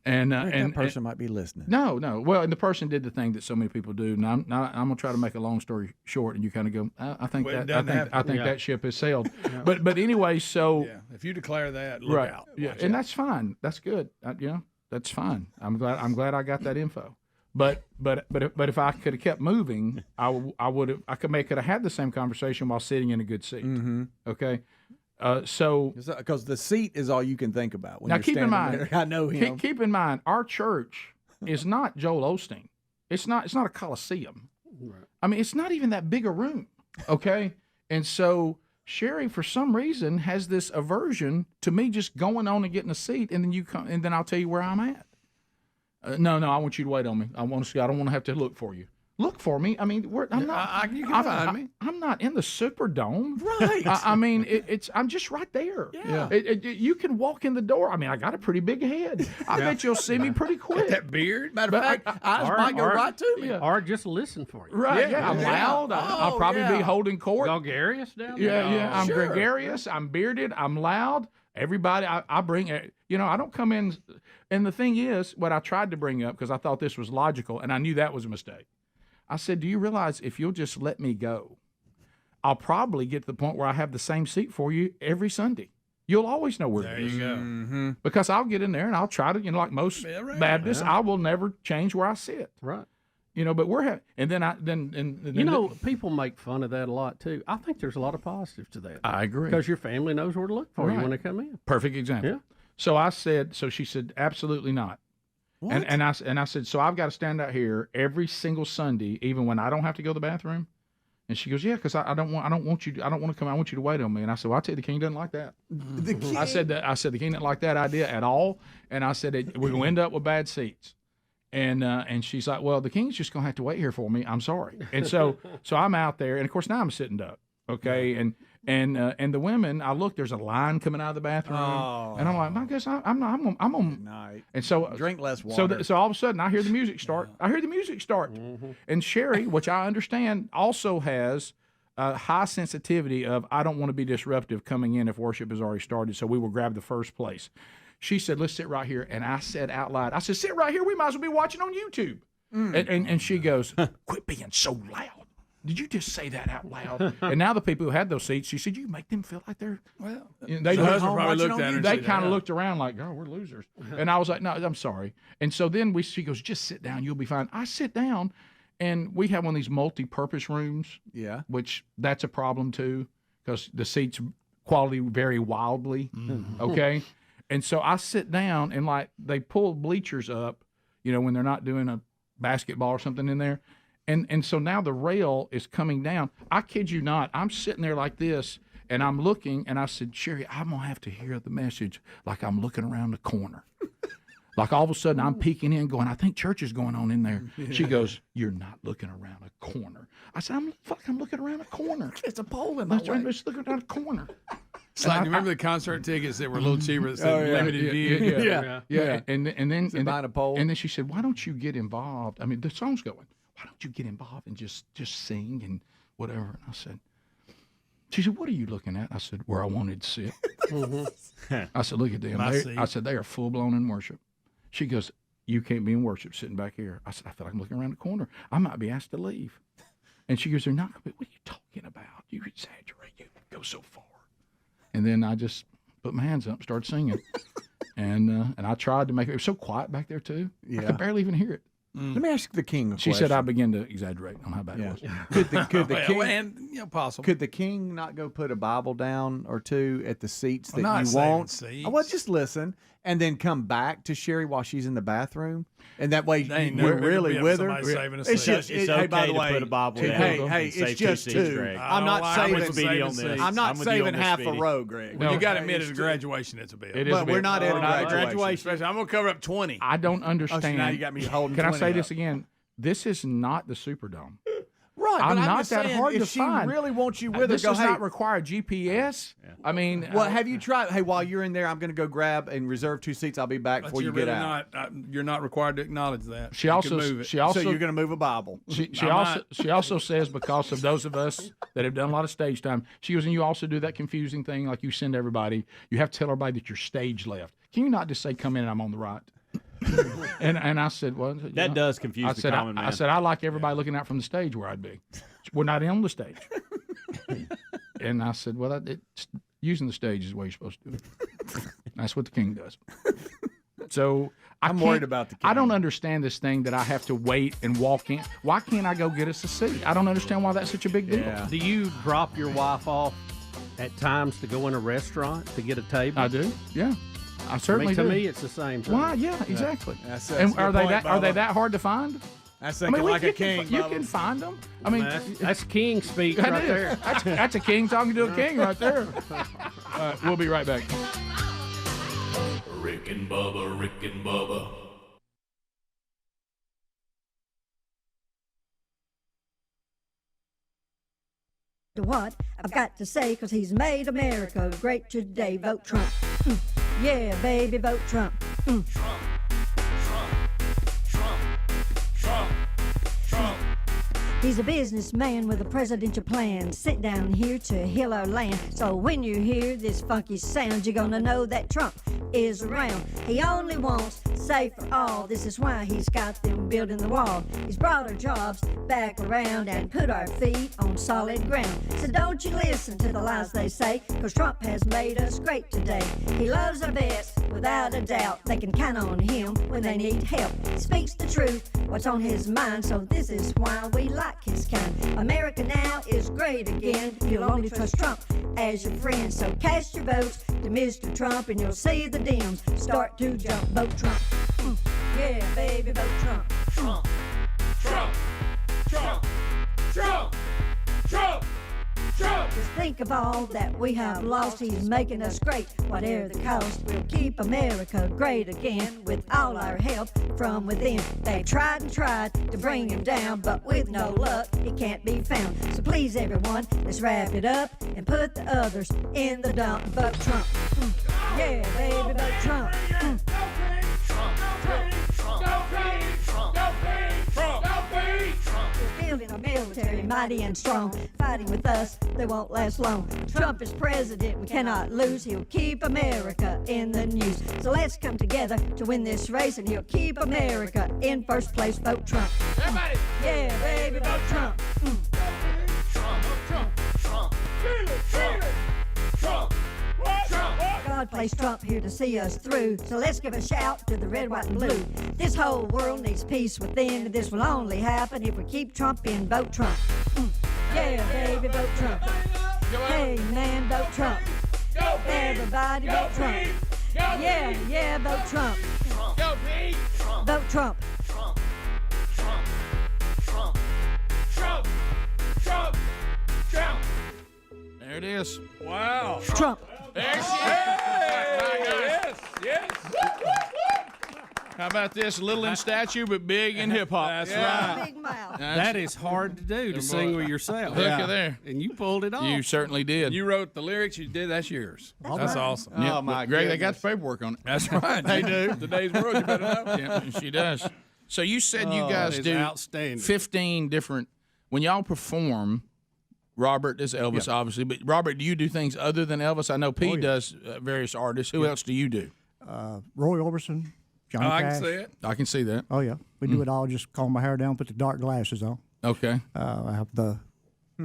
and that person might be listening. No. Well, and the person did the thing that so many people do. And I'm gonna try to make a long story short, and you kind of go, I think that ship has sailed. Yeah. But anyway, so if you declare that, look out. Yeah, and that's fine. That's good. That's fine. I'm glad I got that info. But if I could have kept moving, I could have had the same conversation while sitting in a good seat. Mm-hmm. Okay. So because the seat is all you can think about when now you're keep in mind there. I know him. Keep in mind our church is not Joel Osteen. It's not a coliseum. Right. I mean, it's not even that big a room. Okay. And so Sherry, for some reason, has this aversion to me just going on and getting a seat, and then you come, and then I'll tell you where I'm at. No, I want you to wait on me. I don't want to have to look for you. look for me. I mean, I'm not. You can find me. I'm not in the Superdome. Right. I mean, I'm just right there. Yeah. You can walk in the door. I mean, I got a pretty big head. I bet you'll see me pretty quick. That beard. Matter of fact, eyes might go right to me. Or just listen for you. Right. Yeah. I'm loud. I'll probably be holding court. Gregarious down there. Yeah. I'm gregarious. I'm bearded. I'm loud. Everybody, I bring, I don't come in. And the thing is, what I tried to bring up, because I thought this was logical, and I knew that was a mistake. I said, do you realize if you'll just let me go, I'll probably get to the point where I have the same seat for you every Sunday. You'll always know where it is. There you go. Mm-hmm. Because I'll get in there and I'll try to, like most Baptists, I will never change where I sit. Right. But we're having, and then people make fun of that a lot too. I think there's a lot of positives to that. I agree. Because your family knows where to look for you when they come in. Perfect example. Yeah. So she said, absolutely not. What? And I said, so I've got to stand out here every single Sunday, even when I don't have to go to the bathroom. And she goes, yeah, because I don't want to come. I want you to wait on me. And I said, well, I tell you, the king doesn't like that. The king? I said the king didn't like that idea at all. And I said, we're going to end up with bad seats. And she's like, well, the king's just going to have to wait here for me. I'm sorry. And so I'm out there, and of course now I'm sitting up. Okay, and the women, I look, there's a line coming out of the bathroom, and I'm like, I guess I'm on night. And so drink less water. So all of a sudden, I hear the music start. And Sherry, which I understand, also has a high sensitivity of I don't want to be disruptive coming in if worship has already started. So we will grab the first place. She said, let's sit right here. And I said out loud, I said, sit right here. We might as well be watching on YouTube. And she goes, quit being so loud. Did you just say that out loud? And now the people who had those seats, she said, you make them feel like they're, they kind of looked around like, oh, we're losers. And I was like, no, I'm sorry. And so then she goes, just sit down. You'll be fine. I sit down, and we have one of these multi-purpose rooms. Yeah. Which that's a problem too, because the seats quality vary wildly. Okay. And so I sit down, and like they pull bleachers up, when they're not doing a basketball or something in there. And so now the rail is coming down. I kid you not. I'm sitting there like this, and I'm looking, and I said, Sherry, I'm going to have to hear the message like I'm looking around the corner. Like all of a sudden I'm peeking in going, I think church is going on in there. She goes, you're not looking around a corner. I said, I'm looking around a corner. It's a pole in my way. I'm just looking around a corner. It's like, remember the concert tickets that were a little cheaper that said limited view? Yeah. And then she said, why don't you get involved? I mean, the song's going. Why don't you get involved and just sing and whatever? And I said, she said, what are you looking at? I said, where I wanted to sit. I said, look at them. I said, they are full blown in worship. She goes, you can't be in worship sitting back here. I said, I feel like I'm looking around the corner. I might be asked to leave. And she goes, they're not. What are you talking about? You exaggerate. You go so far. And then I just put my hands up and started singing. And I tried to make it. It was so quiet back there, too. I could barely even hear it. Let me ask the king a question. She said I began to exaggerate on how bad it was. Could the king, possible. Could the king not go put a Bible down or two at the seats that you want? Well, just listen, and then come back to Sherry while she's in the bathroom, and that way we're really with her. It's just okay to put a Bible down. Hey, it's just two. I'm not saving. I'm not saving half a row, Greg. Well, you got to admit at a graduation it's a bill. But we're not at a graduation. I'm going to cover up 20. I don't understand. Now you got me holding. Can I say this again? This is not the Superdome. Right, but I'm I'm not just that saying, hard if to she find. really wants you with her, this go, does hey. not require GPS. I mean, well, have you tried? Hey, while you're in there, I'm going to go grab and reserve 2 seats. I'll be back before you get out. You're not required to acknowledge that. She also, so you're going to move a Bible. She also says, because of those of us that have done a lot of stage time, she goes, and you also do that confusing thing, like you send everybody. You have to tell everybody that you're stage left. Can you not just say, come in and I'm on the right? and I said, well, that does confuse the common man. I said, I like everybody looking out from the stage where I'd be. We're not on the stage. And I said, well, using the stage is the way you're supposed to do it. That's what the king does. So I'm worried about the king. I don't understand this thing that I have to wait and walk in. Why can't I go get us a seat? I don't understand why that's such a big deal. Do you drop your wife off at times to go in a restaurant to get a table? I do, yeah. I certainly do. To me, it's the same thing. Why? Yeah, exactly. That's and are they that hard to find? That's thinking like a king. You can find them. I mean, that's king speak right there. That's a king talking to a king right there. We'll be right back. Rick and Bubba, Rick and Bubba. to what I've got to say, 'cause he's made America great today. Vote Trump. Yeah, baby, vote Trump. He's a businessman with a presidential plan, sent down here to heal our land. So when you hear this funky sound, you're gonna know that Trump is around. He only wants safe for all. This is why he's got them building the wall. He's brought our jobs back around and put our feet on solid ground. So don't you listen to the lies they say, 'cause Trump has made us great today. He loves our vets without a doubt. They can count on him when they need help. He speaks the truth, what's on his mind, so this is why we like his kind. America now is great again. You'll only trust Trump as your friend. So cast your votes to Mr. Trump and you'll see the Dems start to jump. Vote Trump. Yeah, baby, vote Trump. Trump. Trump. Trump. Trump. Trump. Trump. Just think of all that we have lost. He's making us great, whatever the cost. We'll keep America great again with all our help from within. They tried and tried to bring him down, but with no luck, he can't be found. So please, everyone, let's wrap it up and put the others in the dump. Vote Trump. Yeah, baby, vote Trump. Building a military mighty and strong, fighting with us, they won't last long. Trump is president, we cannot lose. He'll keep America in the news. So let's come together to win this race, and he'll keep America in first place. Vote Trump. Everybody. Yeah, baby, vote Trump. Trump. Trump. Trump. Trump. Trump. God placed Trump here to see us through. So let's give a shout to the red, white, and blue. This whole world needs peace within. This will only happen if we keep Trump in. Vote Trump. Yeah, baby, vote Trump. Hey, man, vote Trump. Everybody vote Trump. Yeah, vote Trump. Vote Trump. There it is. Wow. Trump. There she is. Yes. How about this? Little in stature, but big in hip hop. That's right. Big mouth. That is hard to do, to sing with yourself. Look at there. And you pulled it off. You certainly did. You wrote the lyrics. You did. That's yours. That's awesome. Oh, my Greg, goodness. they got the paperwork on it. That's right. They do. Today's world, you better know. Yeah, she does. So you said you guys it's do outstanding. 15 different. When y'all perform, Robert is Elvis, obviously. But Robert, do you do things other than Elvis? I know P does various artists. Who else do you do? Roy Orbison, Johnny I Cash. can see it. I can see that. Oh, yeah. We do it all. Just comb my hair down, put the dark glasses on. Okay. I have the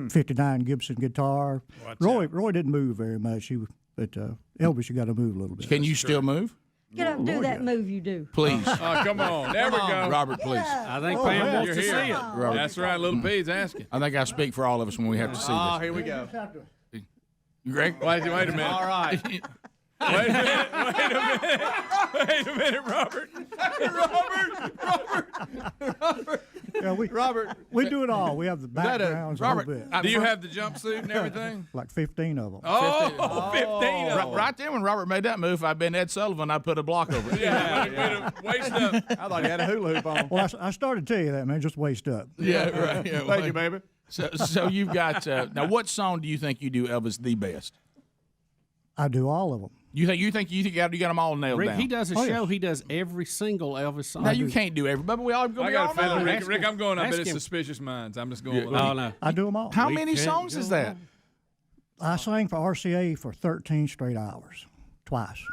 59 Gibson guitar. Roy didn't move very much. But Elvis, you got to move a little bit. Can you still move? Get up and do that move you do. Please. Oh, come on. There we go. Robert, please. I think Pam wants You're to here. see it. Robert. That's right. Little P's asking. I think I speak for all of us when we have to see this. Here we go. Greg? Wait a minute. All right. Wait a minute, Robert. Yeah, we do it all. We have the backgrounds, a Robert, whole bit. Do you have the jumpsuit and everything? Like 15 of them. Oh, 15 of them. Right then, when Robert made that move, if I'd been Ed Sullivan, I'd put a block over it. Yeah, waist up. I thought he had a hula hoop on. Well, I started to tell you that, man. Just waist up. Yeah, right. Yeah, Thank you, baby. So you've got now. What song do you think you do Elvis the best? I do all of them. You got them all nailed Rick, down. he does a show. He does every single Elvis song. Now you can't do everybody. But we all go. I got a feeling, know. Rick, I'm going. I bet it's him. Suspicious Minds. I'm just going. Oh, no. I do them all. How many songs is that? I sang for RCA for 13 straight hours, twice.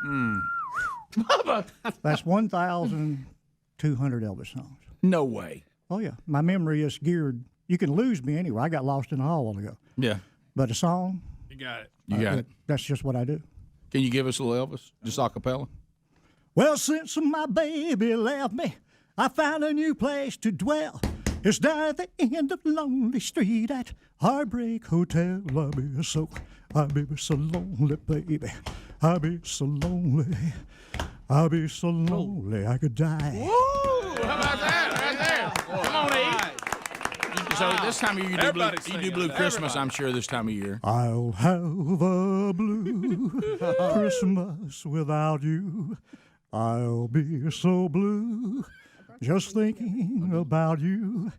That's 1,200 Elvis songs. No way. Oh, yeah. My memory is geared. You can lose me anywhere. I got lost in the hall a while ago. Yeah. But a song, You got it. You got it. that's just what I do. Can you give us a little Elvis, just a cappella? Well, since my baby left me, I found a new place to dwell. It's down at the end of Lonely Street at Heartbreak Hotel. I'll be so lonely, baby. I'll be so lonely. I'll be so lonely I could die. Woo! How about that? Right there. Come on, E. So this time of year you do Blue Christmas, I'm sure, this time of year. I'll have a blue Christmas without you. I'll be so blue just thinking about you.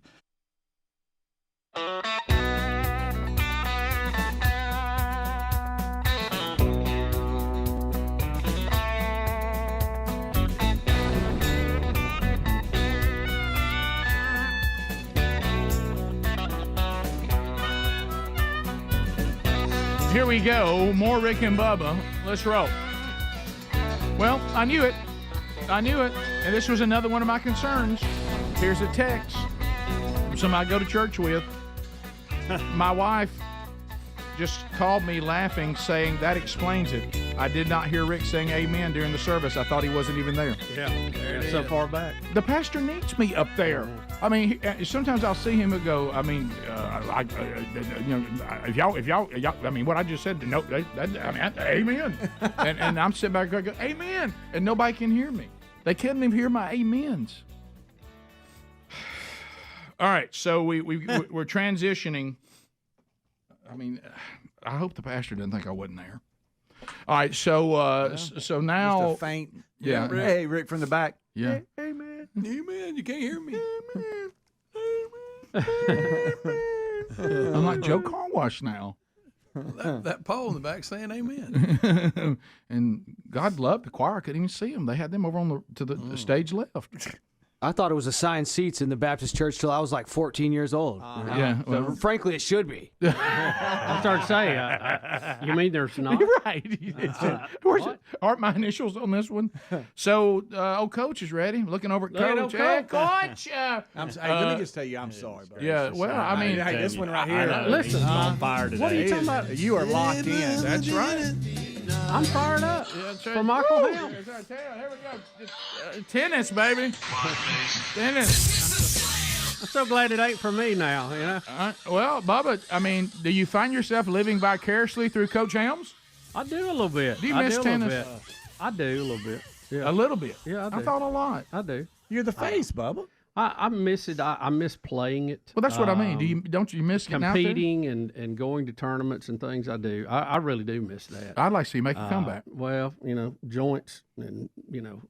Here we go. More Rick and Bubba. Let's roll. Well, I knew it. And this was another one of my concerns. Here's a text from somebody I go to church with. My wife just called me laughing, saying, that explains it. I did not hear Rick saying amen during the service. I thought he wasn't even there. Yeah, there it is. So far back. The pastor needs me up there. I mean, sometimes I'll see him and go, I mean, if y'all, I mean, what I just said, no, amen. and I'm sitting back there going, amen. And nobody can hear me. They can't even hear my amens. All right, so we're transitioning. I mean, I hope the pastor doesn't think I wasn't there. All right, so so now, just a faint. Yeah, Rick. Hey, Rick from the back. Yeah. Hey, man. Amen. You can't hear me. I'm like Joe Carwash now. That pole in the back saying amen. And God loved the choir. I couldn't even see them. They had them over on the stage left. I thought it was assigned seats in the Baptist church till I was like 14 years old. Yeah. So, Well, frankly, it should be. I started saying, you mean there's not? You're right. Aren't my initials on this one? So, old coach is ready. Looking over at Coach. Hey, Coach. Hey, let me just tell you, I'm sorry, buddy. Yeah, well, I mean, hey, this one right here. Listen, I'm on fire today. What are you talking about? You are locked in. That's right. I'm fired up for Michael Helms. Here we go. Tennis, baby. Tennis. I'm so glad it ain't for me now, you know. Well, Bubba, I mean, do you find yourself living vicariously through Coach Helms? I do a little bit. Do you miss tennis? I do a little bit. Yeah. A little bit. Yeah, I do. I thought a lot. I do. You're the face, Bubba. I miss it. I miss playing it. Well, that's what I mean. Don't you miss getting out there? Competing and going to tournaments and things? I do. I really do miss that. I'd like to see you make a comeback. Well, joints and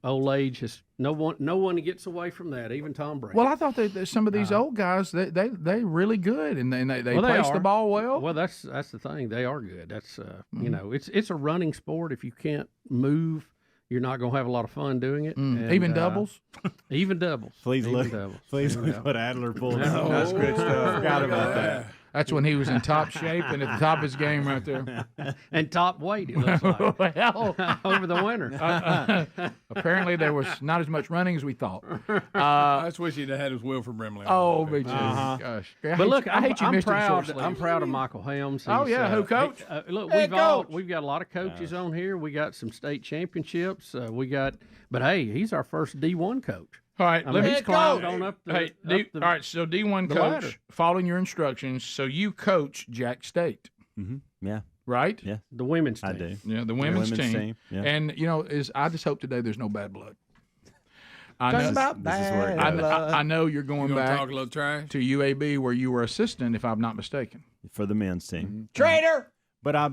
old age is no one gets away from that. Even Tom Brady. Well, I thought that some of these old guys they really good and they place the ball well. Well, that's the thing. They are good. That's it's a running sport. If you can't move, you're not going to have a lot of fun doing it. And, even doubles? Even doubles. Please even look. Doubles. Please look what Adler pulled. That's good stuff. Forgot about that. That's when he was in top shape and at the top of his game right there. And top weight, it looks like. Well, over the winter. Apparently there was not as much running as we thought. I just wish he'd have had his Wilford Brimley. Oh, me too. Gosh. But look, I hate you I'm missed him proud. short I'm proud of Michael Helms. Oh, yeah. Who, Coach? Look, Hey, we've got a lot of coaches on here. We got some state championships. But hey, he's our first D1 coach. All right, he's climbed on up the. all right, so D1 coach, ladder. following your instructions. So you coach Jack State, Yeah. right? Yeah. The women's team. I do. Yeah, the women's team. Yeah. And I just hope today there's no bad blood. I Talking know, about bad blood. I know you're going back talk a little trash to UAB where you were assistant, if I'm not mistaken. For the men's team. Traitor. But I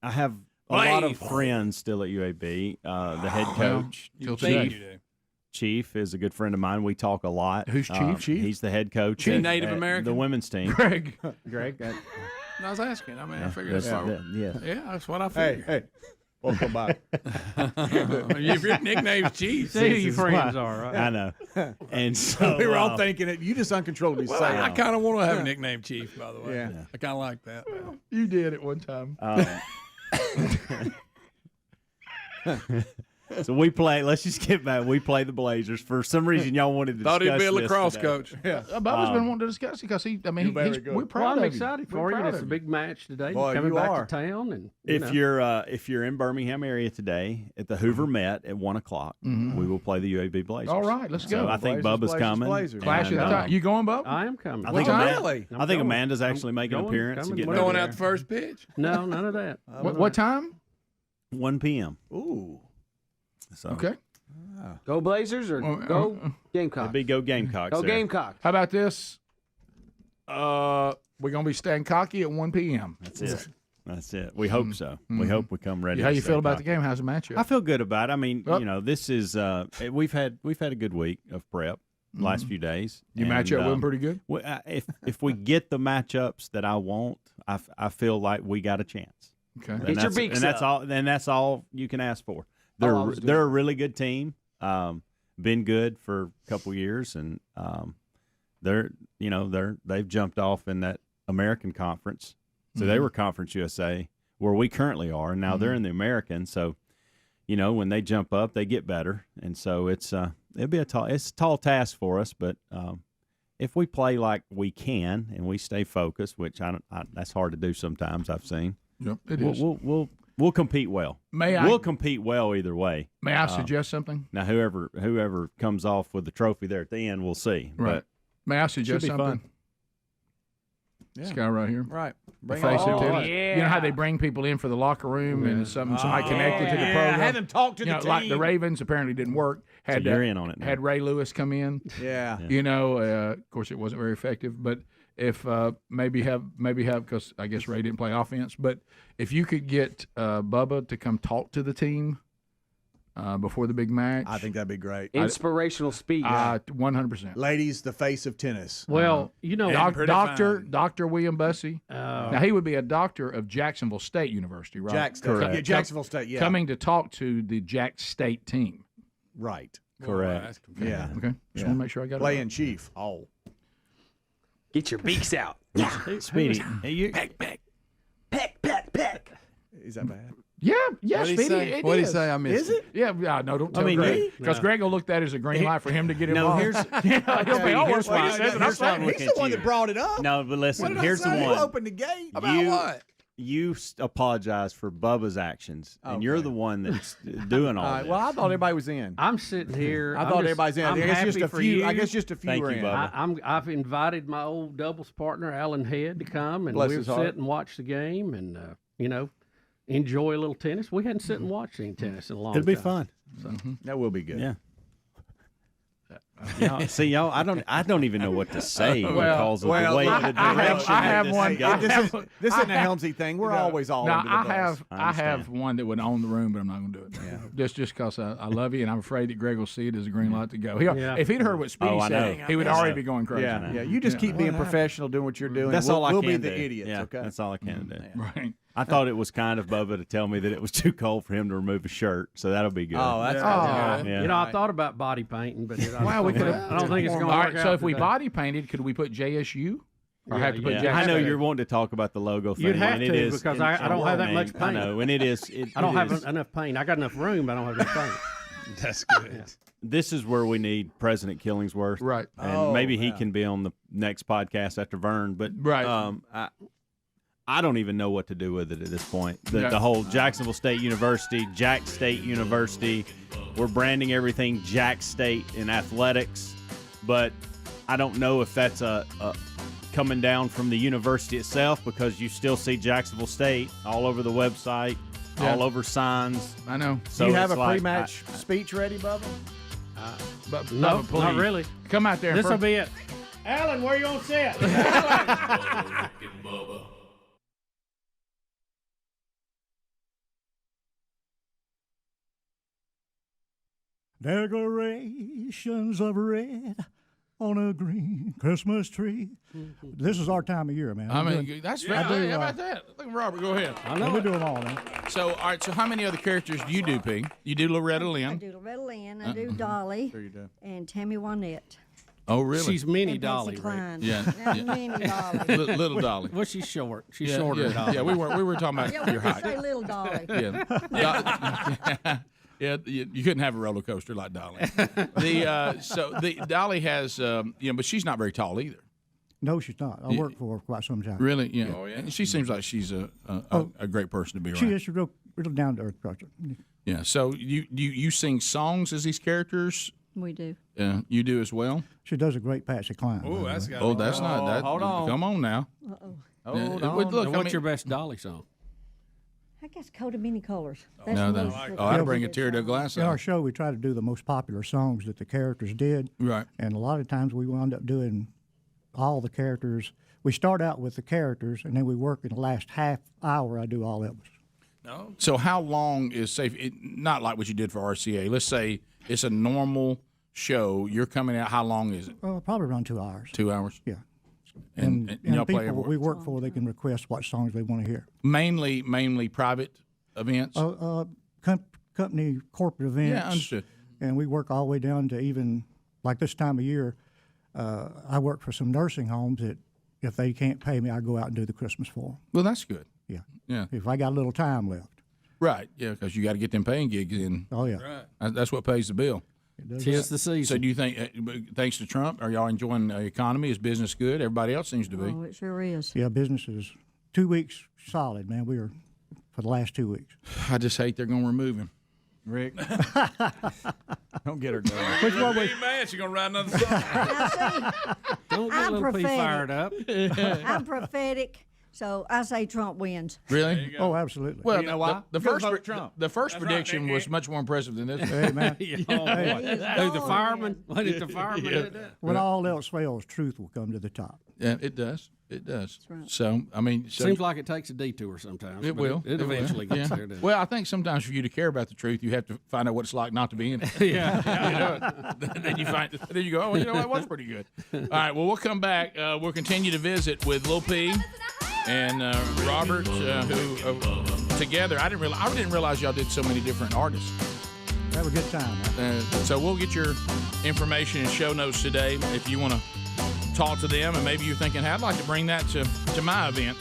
have a lot of friends still at UAB. The head coach, Chief is a good friend of mine. We talk a lot. Who's Chief? Chief? He's the head coach. Chief at Native American? The women's team. Greg. I was asking. I mean, I figured that's yeah, that's what I figured. Hey, welcome back. If your nickname's Chief, See who your friends are, right? I know. And so We were all thinking it. You just uncontrollably say I it. kind of want to have a nickname Chief, by the way. Yeah. I kind of like that. You did at one time. So we play. Let's just get back. We play the Blazers. For some reason, y'all wanted to Thought discuss he'd be a this lacrosse today. coach. Yeah, Bubba's been wanting to discuss it because we're proud Well, I'm of excited you. for you. Proud It's of a big match today. Boy, You're coming you back are. to town, and If you're in Birmingham area today at the Hoover Met at 1 o'clock, we will play the UAB Blazers. All right, let's So go. I think Blazers, Bubba's Blazers, coming. Blazers. Clash of the time. You going, Bubba? I am coming. I think, Really? I think Amanda's actually making an going, appearance and coming, getting whatever. over Going there. out the first pitch. No, none of that. What time? 1 p.m. Ooh. So Okay. Go Blazers or go Gamecocks? it'd be go Gamecocks. Go there. Gamecocks. How about this? We're gonna be staying cocky at 1 p.m. That's it. That's it. We hope so. We hope we come ready. How to you stay feel about the cocky. game? How's the matchup? I feel good about it. I mean, Yep. this is we've had a good week of prep last few days. You and, match up with them pretty good. If we get the matchups that I want, I feel like we got a chance. Okay. And Get your that's- beaks and that's up. all. And that's all you can ask for. They're a really good team. Been good for a couple years, and they've jumped off in that American Conference. So they were Conference USA. where we currently are. And now they're in the American, so when they jump up, they get better. And so it's a tall task for us, but if we play like we can and we stay focused, which that's hard to do sometimes, I've seen. Yep, it is. We'll compete well. We'll compete well either way. May I suggest something? Now, whoever comes off with the trophy there at the end, we'll see. Right. But may I suggest something? Fun. This guy right here. Right. The face of tennis. Yeah. You know how they bring people in for the locker room and somebody connected to the program? Have him talk to the team. Like the Ravens apparently didn't work. So you're in on it now. Had Ray Lewis come in. Yeah. Of course, it wasn't very effective, but if maybe have because I guess Ray didn't play offense, but if you could get Bubba to come talk to the team before the big match, I think that'd be great. Inspirational speech. 100%. Ladies, the face of tennis. Well, Dr. William Bussey. Now he would be a doctor of Jacksonville State University, right? Correct. Yeah, Jacksonville State. Yeah. Coming to talk to the Jack State team. Right. Correct. Yeah. Okay. Just want to make sure I got it. Play in chief. Oh. Get your beaks out. Speedy. Peck. Is that bad? Yeah, Speedy. What did he say? I missed Is it? Yeah, no, don't tell Greg. Because Greg will look at it as a green light for him to get involved. here's Here's why. He's the one that brought it up. No, but listen, What did here's I the say? one. You opened the gate. About what? You apologize for Bubba's actions, and you're the one that's doing all this. Well, I thought everybody was in. I'm sitting here. I thought everybody's in. I'm I guess happy just a for few. you. I guess just a few Thank were you, in. Bubba. I've invited my old doubles partner Alan Head to come, and Bless we'll his heart. sit and watch the game, and enjoy a little tennis. We hadn't sit and watched any tennis in a long time. It'll be fun. So. That will be good. Yeah. Y'all, I don't even know what to say because of the way the direction. I have one. This isn't a Helmsy thing. We're always all Now under the bus. I have one that would own the room, but I'm not going to do it. Yeah. Just because I love you, and I'm afraid that Greg will see it as a green light to go. If he'd heard what Speedy said, he would already be going crazy. Yeah. You just keep being professional, doing what you're doing. That's all I can do. We'll be the idiots. Yeah, Okay. that's all I can do. Right. I thought it was kind of Bubba to tell me that it was too cold for him to remove his shirt, so that'll be good. Oh, that's good. Yeah. I thought about body painting, but we could have. I don't think it's going to All work right. So out if we today. body painted, could we put JSU? Or have to put Jack I know State? you're wanting to talk about the logo thing. You'd have and it to is, because I don't have that much paint. I know, and it is. I don't have enough paint. I got enough room, but I don't have enough paint. That's good. Yeah. This is where we need President Killingsworth, right? And maybe he can be on the next podcast after Vern. But I don't even know what to do with it at this point. The whole Jacksonville State University, Jack State University, we're branding everything Jack State in athletics, but I don't know if that's a coming down from the university itself because you still see Jacksonville State all over the website, all over signs. I know. So do you have a pre-match speech ready, Bubba? No, Bubba, not please. really. Come out there. This will be it. Alan, where you gonna sit? Decorations of red on a green Christmas tree. This is our time of year, man. I mean, that's right. I do, How about that? Look, Robert, go ahead. I know we do them all now. So, all right. So, how many other characters do you do, P? You do Loretta I Lynn. do Loretta Lynn. I do Dolly. Sure you do. And Tammy Wynette. Oh, really? She's mini And Dolly, Patsy Cline. Yeah. Mini Dolly. Little Dolly. Well, she's short. She's Yeah, shorter. yeah, than Dolly. yeah. We were talking about Yeah, we your can height. say little Dolly. Yeah. Yeah, you couldn't have a roller coaster like Dolly. The Dolly has, but she's not very tall either. No, she's not. I worked for her quite some time. Really? Yeah. Oh, yeah. And she seems like she's a great person to be around. She is a real down to earth person. Yeah. So you sing songs as these characters? We do. You do as well. She does a great Patsy Cline. Oh, that's got. Oh, that's not that. Hold on. Come on now. Uh-oh. Look, What's your best Dolly song? I guess Coat of Many Colors. I'd bring a tear to a glass. In our show, we try to do the most popular songs that the characters did. Right. And a lot of times we wound up doing all the characters. We start out with the characters, and then we work in the last half hour. I do all Elvis. No. So how long is safe? Not like what you did for RCA. Let's say it's a normal show. You're coming out. How long is it? Probably around 2 hours. 2 hours. Yeah. And And y'all people play everywhere? we work for, they can request what songs they want to hear. Mainly private events. Company corporate events. Yeah, understood. And we work all the way down to even like this time of year. I work for some nursing homes that if they can't pay me, I go out and do the Christmas for them. Well, that's good. Yeah. Yeah. If I got a little time left. Right. Yeah, because you got to get them paying gigs in. Oh, yeah. Right. That's what pays the bill. Tis the season. So do you think, thanks to Trump, are y'all enjoying the economy? Is business good? Everybody else seems to be. Oh, it sure is. Yeah, business is 2 weeks solid, man. We were for the last 2 weeks. I just hate they're going to remove him. Rick. Don't get her going. Which one was man? She's gonna write another song. Don't get little P fired up. I'm prophetic, so I say Trump wins. Really? Oh, absolutely. Well, You know why? the Because first vote Trump. the first prediction was much more impressive than this. Hey, man. Oh, boy. The fireman? What did the fireman do that? When all else fails, truth will come to the top. Yeah, it does. It does. right. So, I mean, Seems like it takes a detour sometimes. it but will. It eventually will. gets Yeah. there. doesn't it? Well, I think sometimes for you to care about the truth, you have to find out what it's like not to be in it. Yeah. Then you go, oh, you know, that was pretty good. All right. Well, we'll come back. We'll continue to visit with Lil P and Robert, who together. I didn't realize y'all did so many different artists. Have a good time. Man. So we'll get your information and show notes today if you want to talk to them, and maybe you're thinking, hey, I'd like to bring that to my event.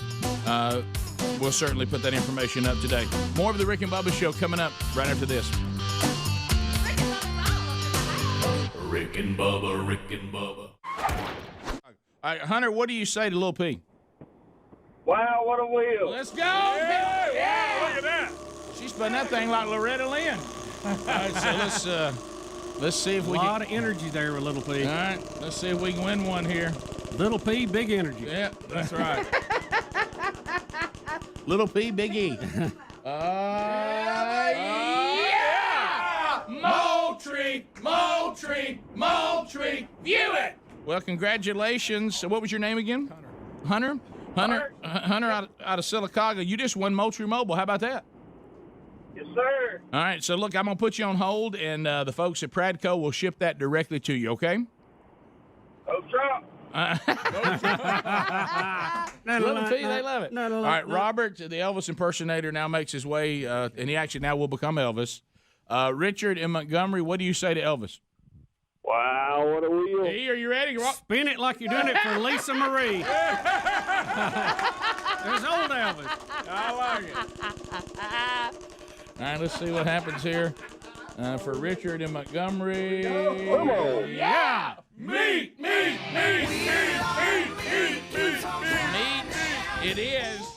We'll certainly put that information up today. More of the Rick and Bubba Show coming up right after this. Rick and Bubba, Rick and Bubba. All right, Hunter, what do you say to Lil P? Wow, what a wheel. Let's go. Yeah. Look at that. She's spun that thing like Loretta Lynn. All right, so let's see if we can. A lot of energy there with Little P. All right, let's see if we can win one here. Little P, big energy. Yeah, that's right. Little P, Big E. Yeah! Moultrie, view it! Well, congratulations. So what was your name again? Hunter? Hunter out of Sylacauga. You just won Moultrie Mobile. How about that? Yes, sir. All right, so look, I'm going to put you on hold, and the folks at Pradco will ship that directly to you, okay? Oh, Trump. Little P, they love it. All right, Robert, the Elvis impersonator, now makes his way, and he actually now will become Elvis. Richard in Montgomery, what do you say to Elvis? Wow, what a wheel. Hey, are you ready? Spin it like you're doing it for Lisa Marie. There's old Elvis. I like it. All right, let's see what happens here for Richard in Montgomery. Come on. Yeah! Meat! It is.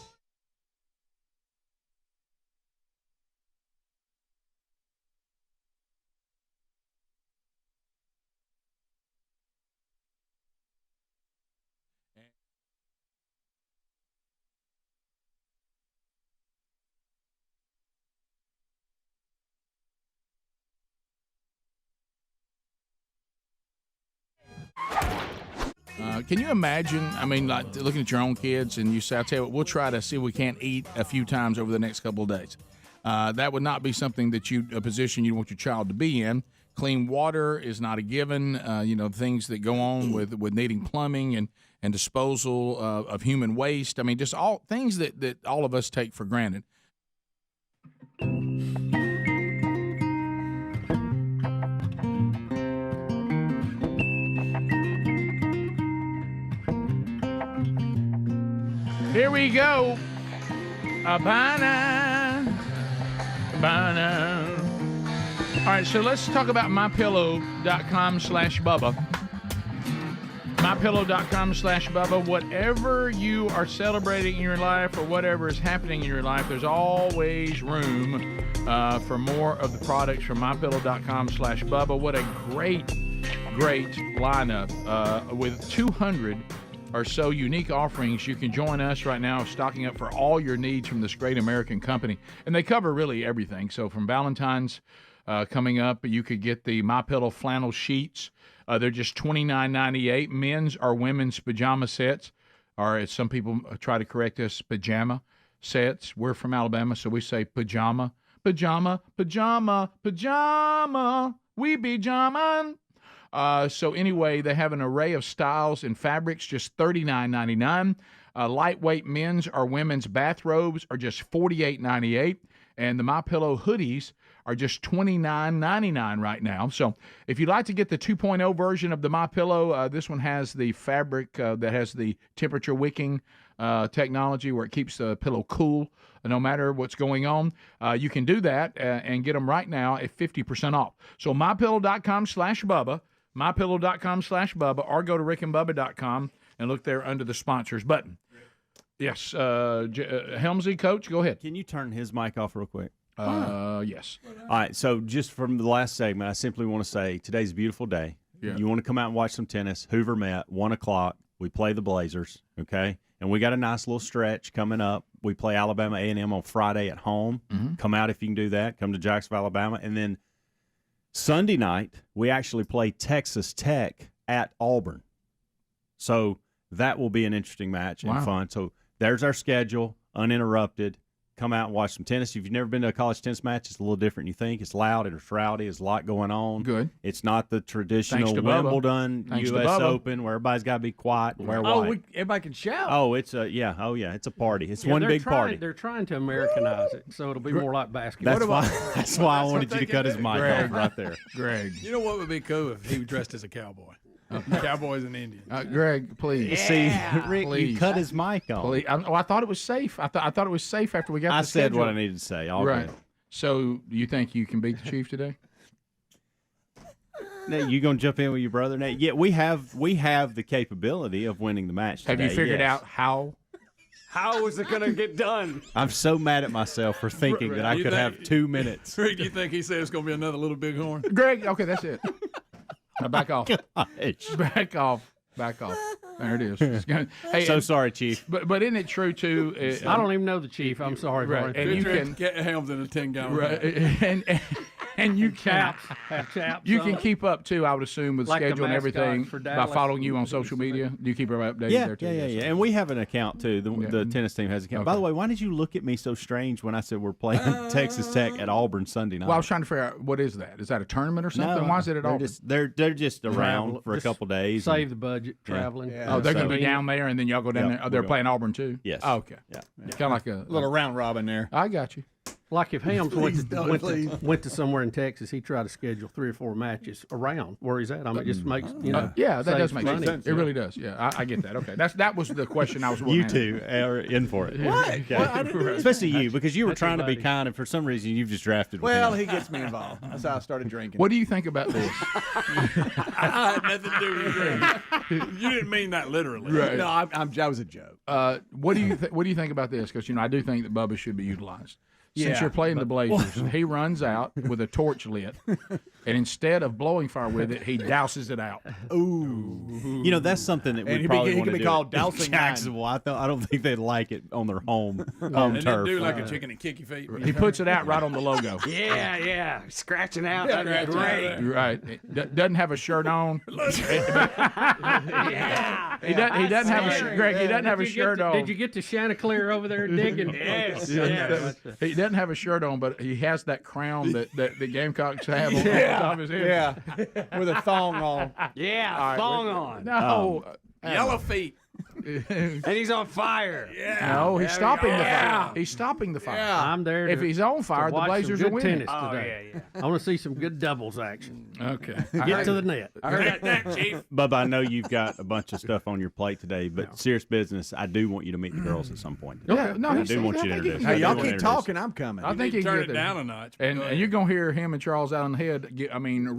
Can you imagine? I mean, like looking at your own kids, and you say, "I'll tell you what, we'll try to see if we can't eat a few times over the next couple of days." That would not be something that a position you want your child to be in. Clean water is not a given. Things that go on with needing plumbing and disposal of human waste. I mean, just all things that all of us take for granted. Here we go. Abana. All right, so let's talk about mypillow.com/Bubba. mypillow.com/Bubba. Whatever you are celebrating in your life or whatever is happening in your life, there's always room for more of the products from mypillow.com/Bubba. What a great lineup with 200 or so unique offerings. You can join us right now, stocking up for all your needs from this great American company. And they cover really everything. So from Valentine's coming up, you could get the MyPillow flannel sheets. They're just $29.98. Men's or women's pajama sets, or as some people try to correct us, pajama sets. We're from Alabama, so we say pajama. Pajama, pajama, pajama. We be jamming. So anyway, they have an array of styles and fabrics, just $39.99. Lightweight men's or women's bathrobes are just $48.98. And the MyPillow hoodies are just $29.99 right now. So if you'd like to get the 2.0 version of the MyPillow, this one has the fabric that has the temperature wicking technology where it keeps the pillow cool no matter what's going on. You can do that and get them right now at 50% off. So MyPillow.com/Bubba, MyPillow.com/Bubba, or go to RickandBubba.com and look there under the sponsors button. Yes, Helmsy, Coach, go ahead. Can you turn his mic off real quick? Yes. All right, so just from the last segment, I simply want to say today's a beautiful day. Yeah. You want to come out and watch some tennis. Hoover met, 1 o'clock. We play the Blazers, okay? And we got a nice little stretch coming up. We play Alabama A&M on Friday at home. Mm-hmm. Come out if you can do that. Come to Jacksonville, Alabama. And then Sunday night, we actually play Texas Tech at Auburn. So that will be an interesting match and fun. So there's our schedule, uninterrupted. Come out and watch some tennis. If you've never been to a college tennis match, it's a little different than you think. It's loud, it's rowdy, there's a lot going on. Good. It's not the traditional Wimbledon, U.S. Open, where everybody's got to be quiet and wear white. Everybody can shout. Oh, it's a it's a party. It's one big party. They're trying to Americanize it, so it'll be more like basketball. That's why I wanted you to cut his mic off right there. Greg. You know what would be cool if he was dressed as a cowboy? Cowboys and Indians. Greg, please. See, Rick, please. you cut his mic off. Please. I thought it was safe. I thought it was safe after we got I the said schedule. what I needed to say. All right. good. So you think you can beat the Chief today? Nate, you gonna jump in with your brother, Nate? Yeah, we have the capability of winning the match today. Have you figured out how? How is it going to get done? I'm so mad at myself for thinking that I could have 2 minutes. Rick, do you think he said it's going to be another little bighorn? Greg, okay, that's it. Now back off. Gosh. Back off. There it is. Hey, So sorry, Chief. But isn't it true too? I don't even know the Chief. I'm sorry, Right, boy. and you can get Helms in a 10-gallon. Right, and you can have chaps. you can keep up too. I would assume with Like the schedule and mascot everything for by Dallas. following you on social media. Do you keep her updated there too? Yeah. And we have an account too. The tennis team has an account. By the way, why did you look at me so strange when I said we're playing Texas Tech at Auburn Sunday night? Well, I was trying to figure out what is that? Is that a tournament or something? No, Why is it at Auburn? They're just around for a couple days. Save the budget traveling. Yeah. Oh, they're So- going to be down there, and then y'all go down there. Oh, they're playing Auburn too. Yes. Oh, okay. Yeah. Kind of like a little round robin there. I got you. Like if Helms Please don't, went to somewhere in Texas, he tried to schedule 3 or 4 matches around where he's at. I mean, it just makes yeah, that saves does make money. sense. It really does. Yeah, I get that. Okay, that was the question I was. You two are in for it. What? Okay. Well, I didn't- Especially you, because you were That's trying to be buddy. kind, and for some reason you've just drafted. with Well, him. he gets me involved. That's how I started drinking. What do you think about this? I had nothing to do with Greg. You didn't mean that literally. Right. No, I was a joke. What do you think about this? Because I do think that Bubba should be utilized. Since Yeah, you're playing the Blazers, he runs out with a torch lit, and instead of blowing fire with it, he douses it out. Ooh. You know, that's something that we And probably he want can to be do called at Dousing Nine. Jacksonville. I don't think they'd like it on their home And then turf. do like a chicken and kick your feet. He puts it out right on the logo. Yeah. Scratching out. Yeah, That'd be great. You're right. It doesn't have a shirt on. Yeah. He doesn't have a shirt. Greg, he doesn't have a shirt on. Did you get to Chanticleer over there digging? Yes. He doesn't have a shirt on, but he has that crown that the Gamecocks have on top of his head. Yeah, with a thong on. Yeah, All right, thong we're- on. No. Yellow feet. And he's on fire. Yeah. No, he's stopping the Yeah. fire. He's stopping the fire. I'm there. If he's on fire, to the watch Blazers some are good winning. tennis Oh, today. yeah. I want to see some good doubles action. Okay. Get to the net. I heard that, Chief. Bubba, I know you've got a bunch of stuff on your plate today, but serious business, I do want you to meet the girls at some point. Yeah, no, I he's- do want I you to think he introduce. can Hey, get I y'all do keep want to talking. I'm coming. I think he turn can it get down there. a notch. And you're going to hear him and Charles out on the head,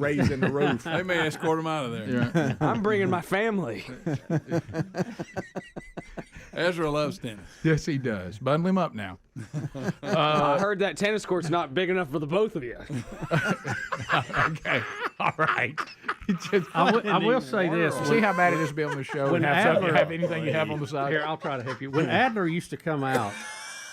raising the roof. They may escort him out of there. Yeah. I'm bringing my family. Ezra loves tennis. Yes, he does. Bundle him up now. I heard that tennis court's not big enough for the both of you. Okay. All right. I will say this. See how bad it is to be on the show When and have, Adler- have anything you have on the side? Here, I'll try to help you. When Adler used to come out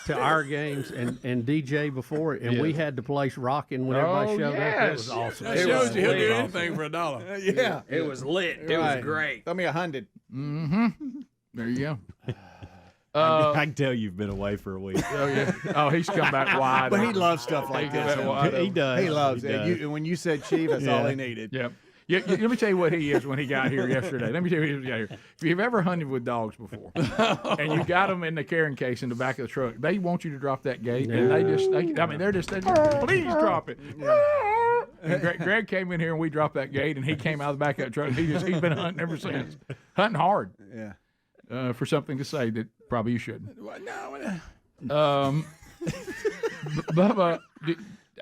to our games and DJ before it, and we had the place rocking when everybody showed up, it was awesome. That It shows was you he'll do lit. anything for $1. Yeah. It was lit. It was great. Throw me 100. Mm-hmm. There you go. I can tell you've been away for a week. Oh, yeah. Oh, he's come back wide. But he loves stuff like this. He does. He loves He it. does. And when you said Chief, that's all he needed. Yep. Let me tell you what he is when he got here yesterday. Let me tell you what he got here. If you've ever hunted with dogs before, and you got them in the carrying case in the back of the truck, they want you to drop that gate, and they're just please drop it. And Greg came in here and we dropped that gate, and he came out of the back of that truck. He's been hunting ever since, hunting hard. Yeah. For something to say that probably you shouldn't. Bubba.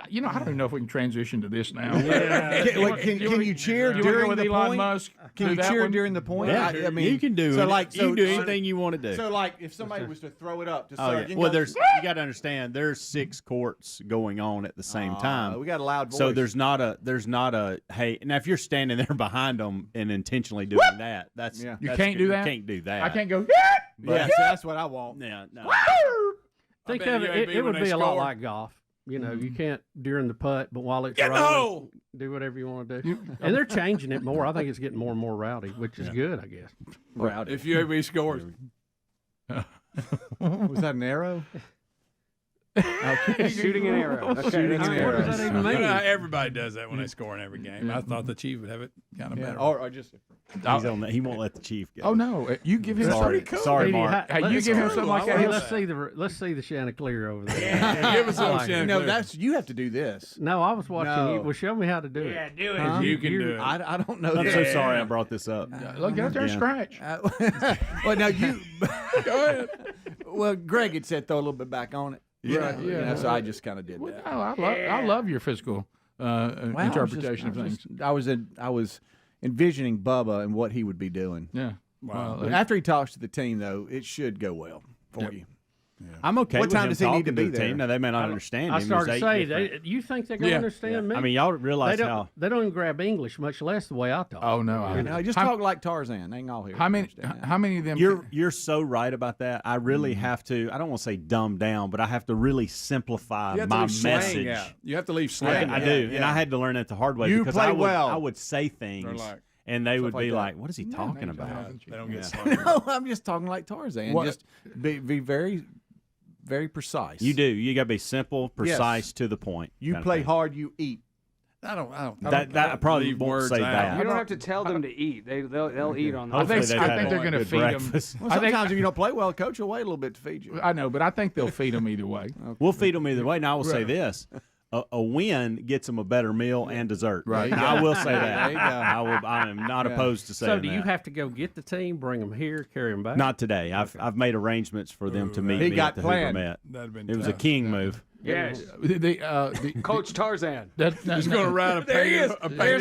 I don't even know if we can transition to this now. Yeah. Can you cheer during the Elon point? Musk? Can you cheer during the point? Yeah, I mean, you can do it. You can do anything you want to do. So, like, if somebody was to throw it up to Sergeant, well, you got to understand, there's 6 courts going on at the same time. We got a loud voice. So there's not a hey. Now, if you're standing there behind them and intentionally doing that, you can't do that. You can't do that. I can't go. Yeah, so that's what I want. Yeah, no. Think of it. It would be a lot like golf. You can't during the putt, but while it's rolling, do whatever you want to do. And they're changing it more. I think it's getting more and more rowdy, which is good, I guess. Rowdy. If you ever scores. Was that an arrow? Okay. Shooting an arrow. Okay. Shooting an arrow. What does that even mean? Everybody does that when they score in every game. I thought the Chief would have it kind of better. Or just he won't let the Chief go. Oh no! You give him Sorry, Mark. You give him something like that. Hey, let's see the Chanticleer over there. Yeah, give us some Chanticleer. No, you have to do this. No, I was watching you. Well, show me how to do it. Yeah, do it. Huh? You can do it. I don't know. I'm so sorry I brought this up. Look out there and scratch. Well, now you go ahead. Well, Greg had said throw a little bit back on it. Yeah. So I just kind of did that. I love your physical interpretation of things. I was envisioning Bubba and what he would be doing. Yeah. Wow. Well, after he talks to the team, though, it should go well for you. Yeah. I'm okay. What time with does he need to be the there? team. Now they may not understand him. I started to say, you think they're going to understand me? I mean, y'all realize how they don't even grab English, much less the way I talk. Oh no, just talk like Tarzan. They can all hear. How many of them? You're so right about that. I really have to. I don't want to say dumb down, but I have to really simplify my message. You have to leave slang. I do, and I had to learn that the hard way. You because play I would say things. And they would be that. like, "What is he talking about?" They don't get No, I'm just talking like Tarzan. Just be very, very precise. You do. You got to be simple, precise, to the point. You play hard, you eat. I don't. I probably won't say that. You don't have to tell them to eat. They'll eat on that. I think they're going to feed them. Well, sometimes if you don't play well, coach will wait a little bit to feed you. I know, but I think they'll feed them either way. Okay. We'll feed them either way. Now I will say this. A win gets them a better meal and dessert. Right. I will say that. I am not opposed to saying that. So do you have to go get the team, bring them here, carry them back? Not today. I've made arrangements for them to meet me at the Hoover Met. It was a king move. Yes. Coach Tarzan. He's going to ride a painted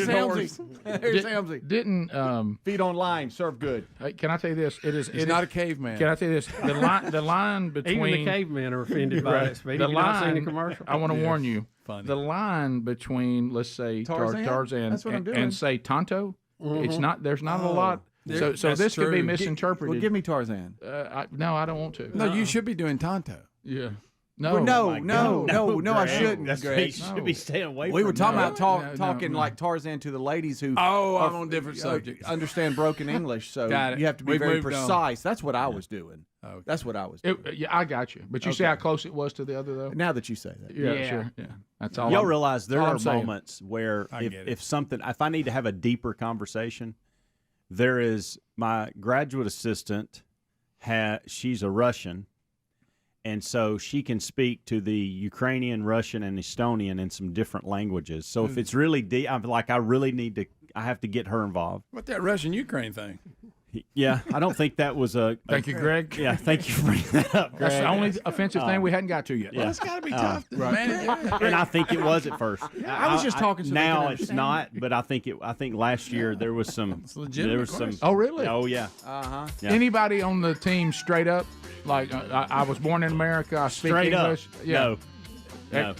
horse. There's Helmsy. Didn't feed online, serve good. Can I tell you this? He's not a caveman. Can I tell you this? The line between even the cavemen are offended by it. The line. The commercial. I want to warn you. Funny. The line between, let's say, Tarzan and say Tonto, it's not. There's not a lot. So this could be misinterpreted. Well, give me Tarzan. No, I don't want to. No, you should be doing Tonto. Yeah. No, I shouldn't. That's Greg. Should be staying away from We were talking that. about talking like Tarzan to the ladies who I'm on different subjects. Understand broken English, so you have to be very precise. That's what I was doing. Okay. That's what I was doing. I got you. But you see how close it was to the other, though? Now that you say that. Yeah, sure. Yeah. That's all. Y'all realize there are moments where if I need to have a deeper conversation, there is my graduate assistant, she's a Russian, and so she can speak to the Ukrainian, Russian, and Estonian in some different languages. So if it's really deep, I have to get her involved. What that Russian-Ukraine thing? Yeah, I don't think that was a... Thank you, Greg. Yeah, thank you for bringing that up, Greg. That's the only offensive thing we hadn't got to yet. Well, it's got to be tough to manage. And I think it was at first. I was just talking so now it's not, but I think last year there was some... Oh, really? Oh, yeah. Uh-huh. Yeah. Anybody on the team straight up? Like, I was born in America, I speak straight English. Up. Yeah. No.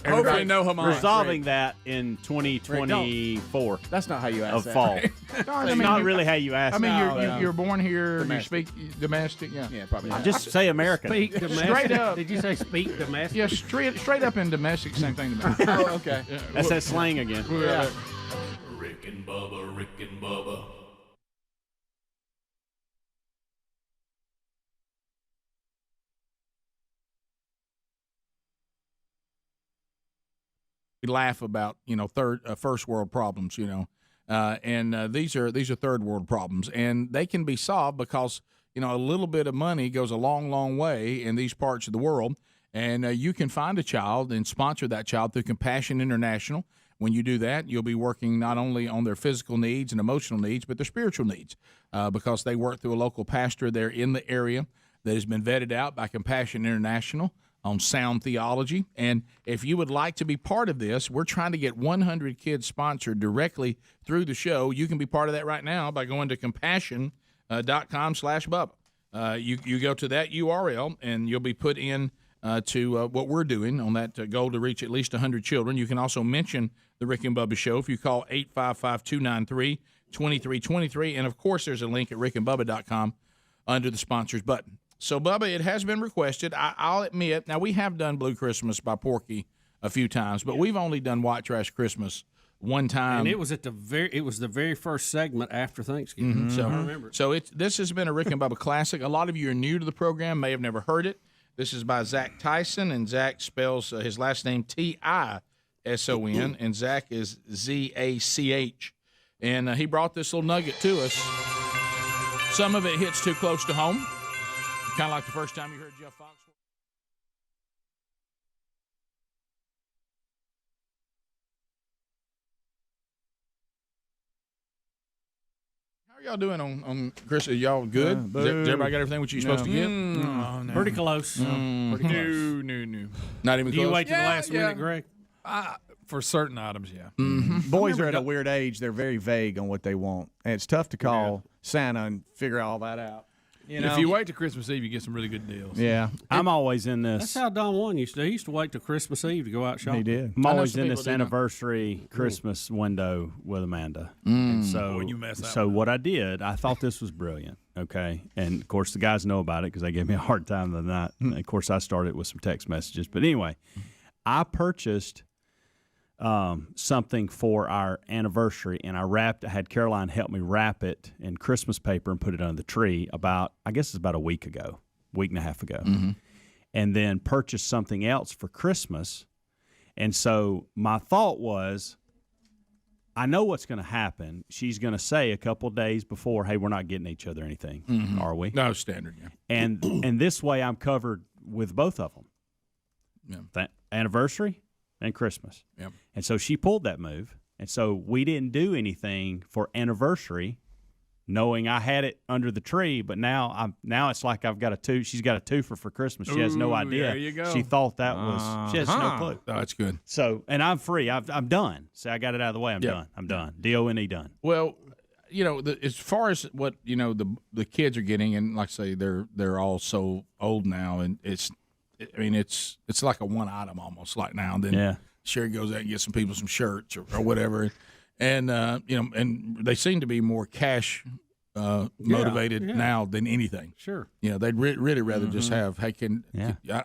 Hopefully no Hamas. Resolving that in 2024. That's not how you ask of that. fall. It's not really how you ask. I mean, you're born here. Domestic. You speak domestic. Yeah, probably. Just say American. Speak domestic. Straight up. Did you say speak domestic? Yeah, straight up in domestic, same thing to me. Oh, okay. Yeah. That's that slang again. Yeah. Rick and Bubba. We laugh about first world problems, and these are third world problems, and they can be solved because a little bit of money goes a long, long way in these parts of the world. And you can find a child and sponsor that child through Compassion International. When you do that, you'll be working not only on their physical needs and emotional needs, but their spiritual needs, because they work through a local pastor there in the area that has been vetted out by Compassion International on sound theology. And if you would like to be part of this, we're trying to get 100 kids sponsored directly through the show. You can be part of that right now by going to compassion.com/Bubba. You go to that URL, and you'll be put in to what we're doing on that goal to reach at least 100 children. You can also mention the Rick and Bubba Show if you call 855-293-2323. And, of course, there's a link at rickandbubba.com under the sponsors button. So, Bubba, it has been requested. I'll admit, now we have done Blue Christmas by Porky a few times, but we've only done White Trash Christmas one time. And it was the very first segment after Thanksgiving. Mm-hmm. So I remember. So this has been a Rick and Bubba classic. A lot of you are new to the program, may have never heard it. This is by Zach Tyson, and Zach spells his last name Tison, and Zach is Zach. And he brought this little nugget to us. Some of it hits too close to home, kind of like the first time you heard Jeff Fox. How are y'all doing on Chris? Are y'all good? Does everybody got everything what you're supposed to get? No. Pretty close. Pretty close. No. Not even Do close? you wait to the last minute, Greg? For certain items, yeah. Mm-hmm. Boys are at a weird age. They're very vague on what they want. And it's tough to call Santa and figure all that out. If you wait to Christmas Eve, you get some really good deals. Yeah. I'm always in this. That's how Don Juan used to do. He used to wait till Christmas Eve to go out shopping. He did. I'm always in this anniversary Christmas window with Amanda. And so, Boy, you mess that so what I did, I thought this was brilliant, okay? And, of course, the guys know about it because they gave me a hard time the night. And of course, I started with some text messages. But anyway, I purchased something for our anniversary, and I had Caroline help me wrap it in Christmas paper and put it under the tree about a week and a half ago. Mm-hmm. And then purchased something else for Christmas. And so my thought was, I know what's going to happen. She's going to say a couple of days before, hey, we're not getting each other anything, are we? No, standard, yeah. And this way I'm covered with both of them. Yeah. Anniversary and Christmas. Yep. And so she pulled that move. And so we didn't do anything for anniversary, knowing I had it under the tree. But now it's like I've got a two. She's got a twofer for Christmas. She has no idea. There you go. She thought that was. She has no clue. Oh, that's good. So, and I'm free. I'm done. So I got it out of the way. I'm done. I'm done. DONE done. Well, as far as what the kids are getting, and like I say, they're all so old now, and it's like a one item almost like now and then. Yeah. Sherry goes out and gets some people some shirts or whatever, and and they seem to be more cash motivated now than anything. Sure. They'd really rather just have, hey,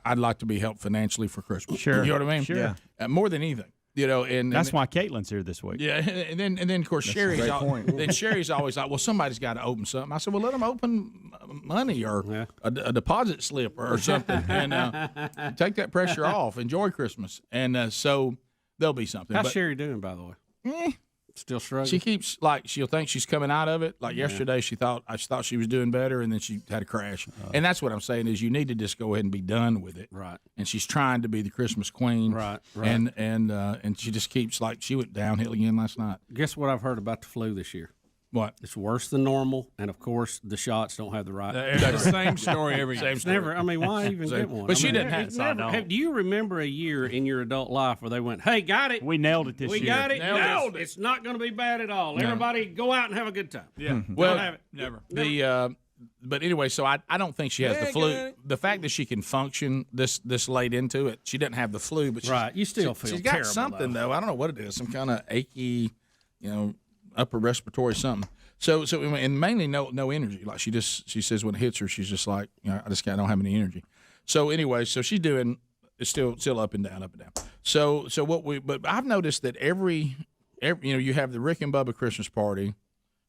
I'd like to be helped financially for Christmas. Sure. You know what I mean? Sure. More than anything. And that's why Caitlin's here this week. Yeah, and then of course Sherry's Sherry's always like, well, somebody's got to open something. I said, well, let them open money or a deposit slip or something, and take that pressure off. Enjoy Christmas, and so there'll be something. How's Sherry doing, by the way? Still struggling. She keeps she'll think she's coming out of it. Like yesterday, I thought she was doing better, and then she had a crash. And that's what I'm saying is you need to just go ahead and be done with it. Right. And she's trying to be the Christmas queen. Right. And she just keeps she went downhill again last night. Guess what I've heard about the flu this year? What? It's worse than normal, and of course the shots don't have the right. It's the same story every year. It's never. I mean, why even get one? But she didn't have. Do you remember a year in your adult life where they went, "Hey, got it. We nailed it this year. We got it. Nailed it. It's not going to be bad at all. No. Everybody, go out and have a good time." Yeah. Well, have it. Never. But anyway, so I don't think she has the flu. The fact that she can function this late into it, she doesn't have the flu. But you still feel she's got terrible, something though. I don't know what it is. Some kind of achy, upper respiratory something. So and mainly no energy. Like she says when it hits her, she's just like, I don't have any energy. So anyway, so she's doing it's still up and down. So but I've noticed that every you have the Rick and Bubba Christmas party,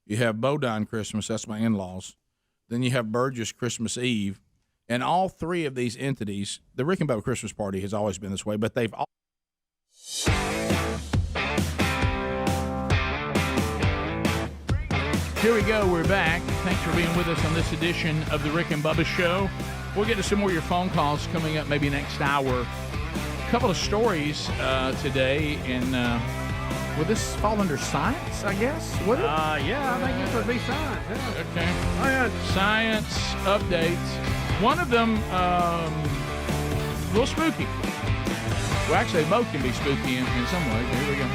you have Bodine Christmas, that's my in-laws, then you have Burgess Christmas Eve, and all three of these entities, the Rick and Bubba Christmas party has always been this way, but they've all Here we go. We're back. Thanks for being with us on this edition of the Rick and Bubba Show. We'll get to some more of your phone calls coming up maybe next hour. A couple of stories today. And would this fall under science, I guess? Would it? Yeah, I think this would be science. Yeah. Okay. All right. Science updates. One of them, a little spooky. Well, actually, both can be spooky in some ways. Here we go.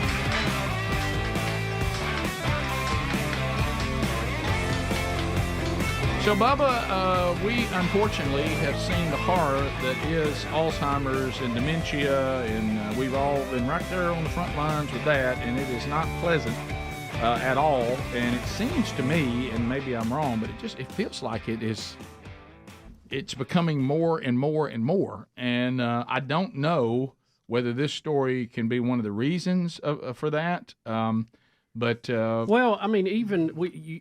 So, Bubba, we unfortunately have seen the horror that is Alzheimer's and dementia, and we've all been right there on the front lines with that, and it is not pleasant at all. And it seems to me, and maybe I'm wrong, but it feels like it's becoming more and more and more. And I don't know whether this story can be one of the reasons for that. Well, I mean, even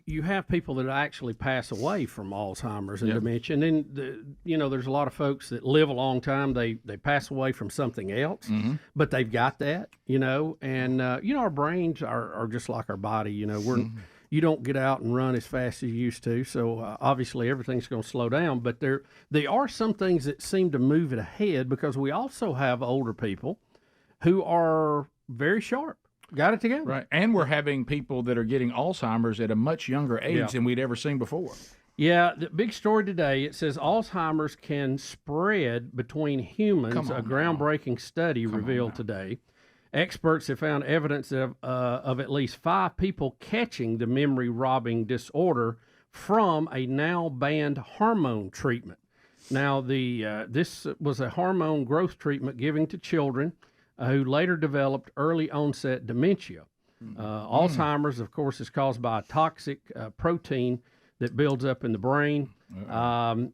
you have people that actually pass away from Alzheimer's and dementia, and then there's a lot of folks that live a long time. They pass away from something else, but they've got that, and our brains are just like our body. You don't get out and run as fast as you used to, so obviously everything's going to slow down. But there are some things that seem to move it ahead, because we also have older people who are very sharp. Got it together. Right. And we're having people that are getting Alzheimer's at a much younger age than we'd ever seen before. Yeah, the big story today, it says Alzheimer's can spread between humans, a groundbreaking study revealed today. Experts have found evidence of at least 5 people catching the memory-robbing disorder from a now-banned hormone treatment. Now, this was a hormone growth treatment given to children who later developed early onset dementia. Alzheimer's, of course, is caused by a toxic protein that builds up in the brain. And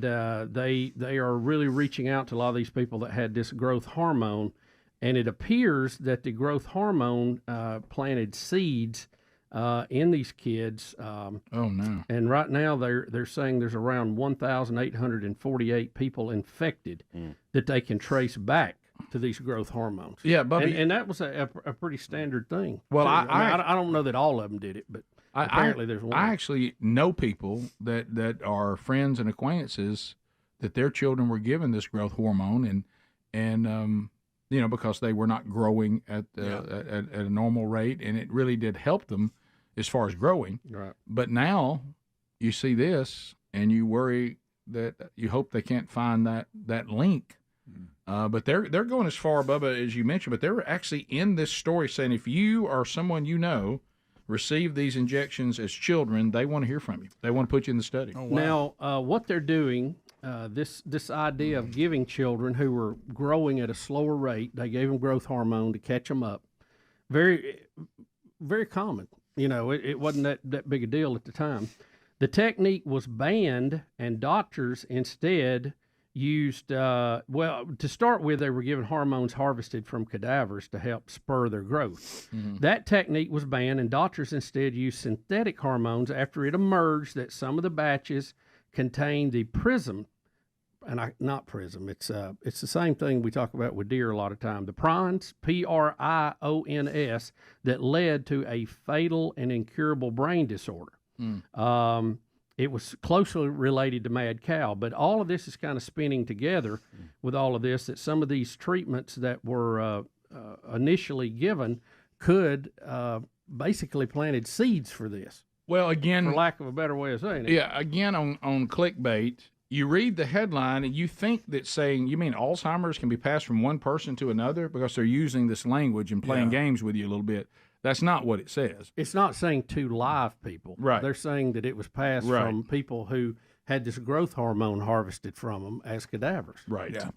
they are really reaching out to a lot of these people that had this growth hormone. And it appears that the growth hormone planted seeds in these kids. Oh, no. And right now they're saying there's around 1,848 people infected that they can trace back to these growth hormones. Yeah, Bubby. And that was a pretty standard thing. Well, I don't know that all of them did it, but apparently there's one. I actually know people that are friends and acquaintances that their children were given this growth hormone, and because they were not growing at a normal rate, and it really did help them as far as growing. Right. But now you see this, and you worry that you hope they can't find that link. But they're going as far, Bubba, as you mentioned, but they're actually in this story saying if you or someone received these injections as children, they want to hear from you. They want to put you in the study. Oh, wow. Now, what they're doing, this idea of giving children who were growing at a slower rate, they gave them growth hormone to catch them up. Very, very common. It wasn't that big a deal at the time. The technique was banned, and doctors instead used, to start with, they were given hormones harvested from cadavers to help spur their growth. That technique was banned, and doctors instead used synthetic hormones after it emerged that some of the batches contained the not prism, it's the same thing we talk about with deer a lot of time, the prons, PRIONS, that led to a fatal and incurable brain disorder. It was closely related to mad cow, but all of this is kind of spinning together with all of this, that some of these treatments that were initially given could basically planted seeds for this. Well, again, for lack of a better way of saying it. Yeah, again, on clickbait, you read the headline and you think that saying, you mean Alzheimer's can be passed from one person to another, because they're using this language and playing games with you a little bit. That's not what it says. It's not saying to live people. Right. They're saying that it was passed from people who had this growth hormone harvested from them as cadavers. Right. Yeah.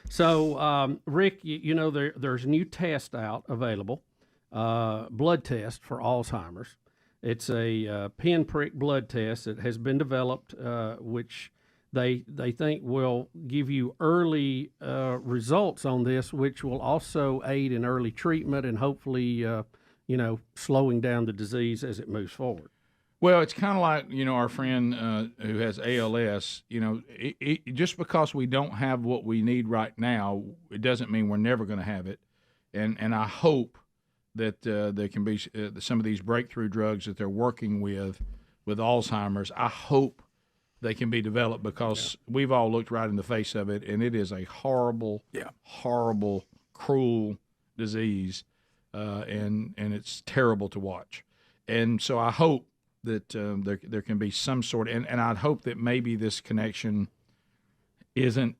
So, Rick, there's a new test out available, blood test for Alzheimer's. It's a pinprick blood test that has been developed, which they think will give you early results on this, which will also aid in early treatment and hopefully slowing down the disease as it moves forward. Well, it's kind of like, our friend who has ALS, just because we don't have what we need right now, it doesn't mean we're never going to have it. And I hope that there can be some of these breakthrough drugs that they're working with Alzheimer's. I hope they can be developed because we've all looked right in the face of it, and it is a horrible, horrible, cruel disease, and it's terrible to watch. And so I hope that there can be some sort, and I'd hope that maybe this connection isn't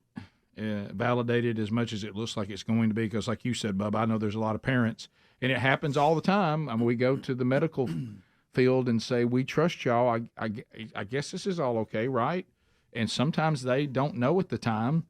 validated as much as it looks like it's going to be, because like you said, Bubba, I know there's a lot of parents, and it happens all the time. I mean, we go to the medical field and say, we trust y'all. I guess this is all okay, right? And sometimes they don't know at the time.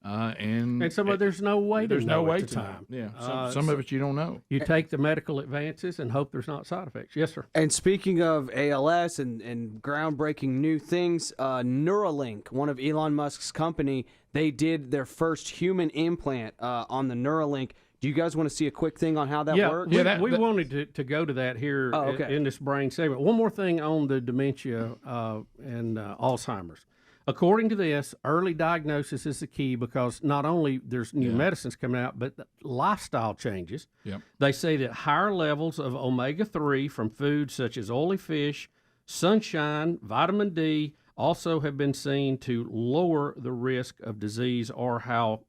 And some of there's no way to there's know no way at the to time. know. Yeah, some of it you don't know. You take the medical advances and hope there's not side effects. Yes, sir. And speaking of ALS and groundbreaking new things, Neuralink, one of Elon Musk's company, they did their first human implant on the Neuralink. Do you guys want to see a quick thing on how that works? Yeah, we wanted to go to that here in this brain segment. One more thing on the dementia and Alzheimer's. According to this, early diagnosis is the key because not only there's new medicines coming out, but lifestyle changes. Yep. They say that higher levels of omega-3 from foods such as oily fish, sunshine, vitamin D also have been seen to lower the risk of disease or how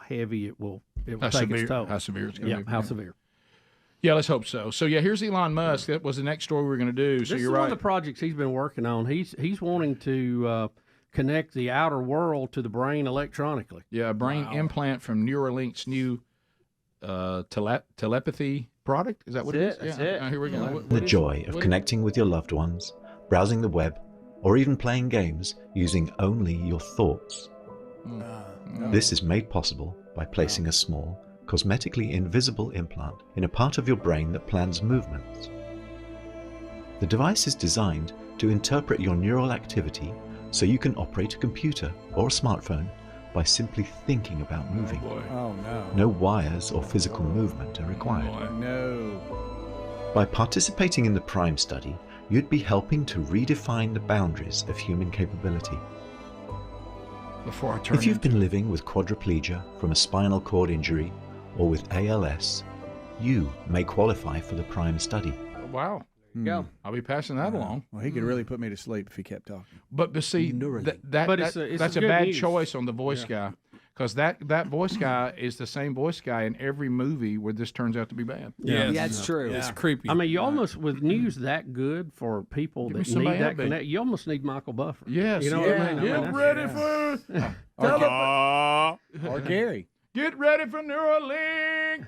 heavy it will take its toll. How severe it's going to be. How severe. Yeah, let's hope so. So, here's Elon Musk. That was the next story we were going to do. So this you're is right. one of the projects he's been working on. He's wanting to connect the outer world to the brain electronically. Yeah, a brain implant from Neuralink's new telepathy product. Is that what it is? That's it. Here we go. The joy of connecting with your loved ones, browsing the web, or even playing games using only your thoughts. This is made possible by placing a small, cosmetically invisible implant in a part of your brain that plans movements. The device is designed to interpret your neural activity so you can operate a computer or a smartphone by simply thinking about moving. No wires or physical movement are required. By participating in the PRIME study, you'd be helping to redefine the boundaries of human capability. If you've been living with quadriplegia from a spinal cord injury or with ALS, you may qualify for the PRIME study. Wow. Go. I'll be passing that along. Well, he could really put me to sleep if he kept talking. But see, that's a bad choice on the voice guy, because that voice guy is the same voice guy in every movie where this turns out to be bad. Yeah, that's true. It's creepy. I mean, you almost, with news that good for people that need that connect, you almost need Michael Buffer. Yes. You know what I mean? Get ready for... Or Gary. Get ready for Neuralink.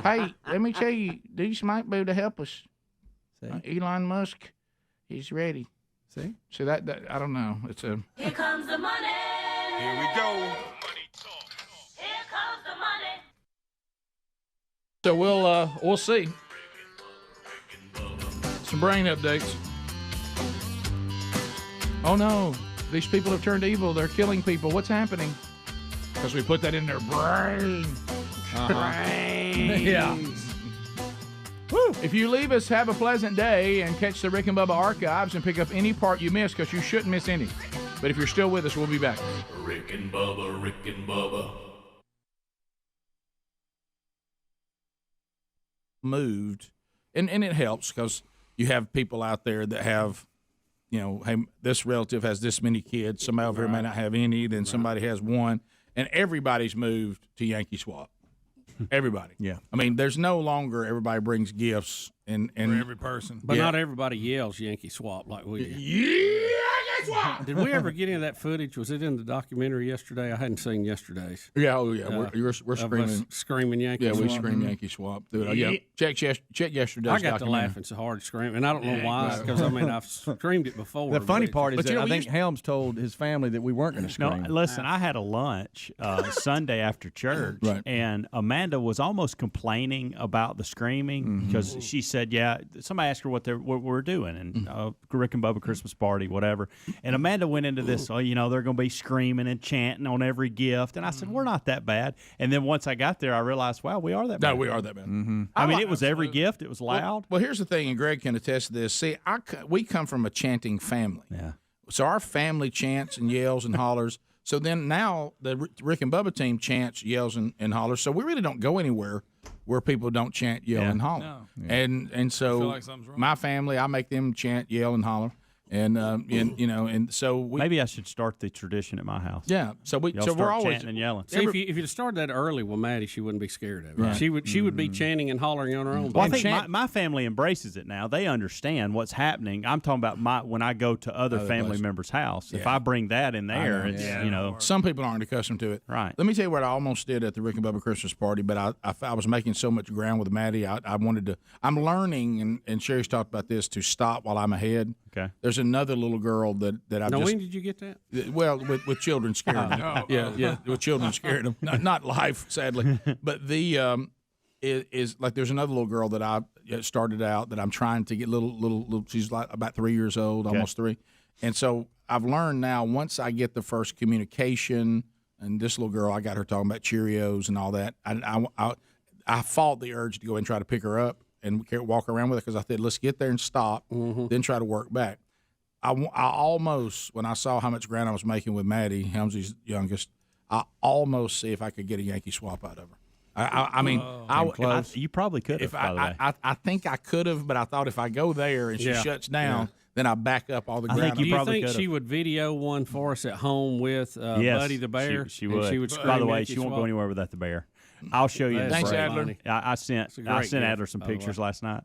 Hey, let me tell you, these might be able to help us. Elon Musk, he's ready. See? So that I don't know. It's a... Here comes the money. Here we go. Here comes the money. So we'll see. Some brain updates. Oh no, these people have turned evil. They're killing people. What's happening? Because we put that in their brain. Brain. Yeah. Woo. If you leave us, have a pleasant day and catch the Rick and Bubba archives and pick up any part you missed, because you shouldn't miss any. But if you're still with us, we'll be back. Rick and Bubba, Rick and Bubba. Moved, and it helps because you have people out there that have, hey, this relative has this many kids. Somebody over here may not have any. Then somebody has one, and everybody's moved to Yankee Swap. Everybody. Yeah. I mean, there's no longer everybody brings gifts and for every person. But not everybody yells Yankee Swap like we do. Yeah. Did we ever get into that footage? Was it in the documentary yesterday? I hadn't seen yesterday's. Yeah, we're screaming. Screaming Yankee Swap. Yeah, we scream Yankee Swap. Check yesterday's I got to laughing so hard screaming, and I don't know why, because I've screamed it before. The funny part is that I think Helms told his family that we weren't going to scream. No, listen, I had a lunch Sunday after church, and Amanda was almost complaining about the screaming because she said, somebody asked her what we're doing, and Rick and Bubba Christmas party, whatever. And Amanda went into this, they're going to be screaming and chanting on every gift. And I said, we're not that bad. And then once I got there, I realized, wow, we are that bad. No, we are that bad. Mm-hmm. I mean, it was every gift. It was loud. Well, here's the thing, and Greg can attest to this. See, we come from a chanting family. Yeah. So our family chants and yells and hollers. So then now the Rick and Bubba team chants, yells, and hollers. So we really don't go anywhere where people don't chant, yell, and holler. No. And so feel like something's wrong. my family, I make them chant, yell, and holler. And and so maybe I should start the tradition at my house. Yeah, so Y'all we're start always chanting and yelling. See, if you'd started that early with Maddie, she wouldn't be scared of it. Right. She would be chanting and hollering on her own. Well, I think my family embraces it now. They understand what's happening. I'm talking about when I go to other family places. members' house. If Yeah. I bring that in there, it's some people aren't accustomed to it. Right. Let me tell you what I almost did at the Rick and Bubba Christmas party, but I was making so much ground with Maddie. I wanted to. I'm learning, and Sherry's talked about this, to stop while I'm ahead. Okay. There's another little girl that I've Now, just. when did you get that? Well, with children scared them. Yeah, with children scared them. Not life, sadly. But the is like there's another little girl that I started out that I'm trying to get little. She's like about 3 years old, almost 3, and so I've learned now once I get the first communication, and this little girl, I got her talking about Cheerios and all that. I fought the urge to go and try to pick her up and walk around with her because I said, let's get there and stop, then try to work back. I almost, when I saw how much ground I was making with Maddie, Helmsy's youngest, I almost see if I could get a Yankee swap out of her. I mean, you probably could have. By the way, I think I could have, but I thought if I go there and she shuts down, then I back up all the ground. Do you think she would video one for us at home with yes, Buddy the bear? She would. She would By the way, Yankee she won't swap? go anywhere without the bear. I'll show you. Thanks, the Adler. I sent Adler some pictures last night.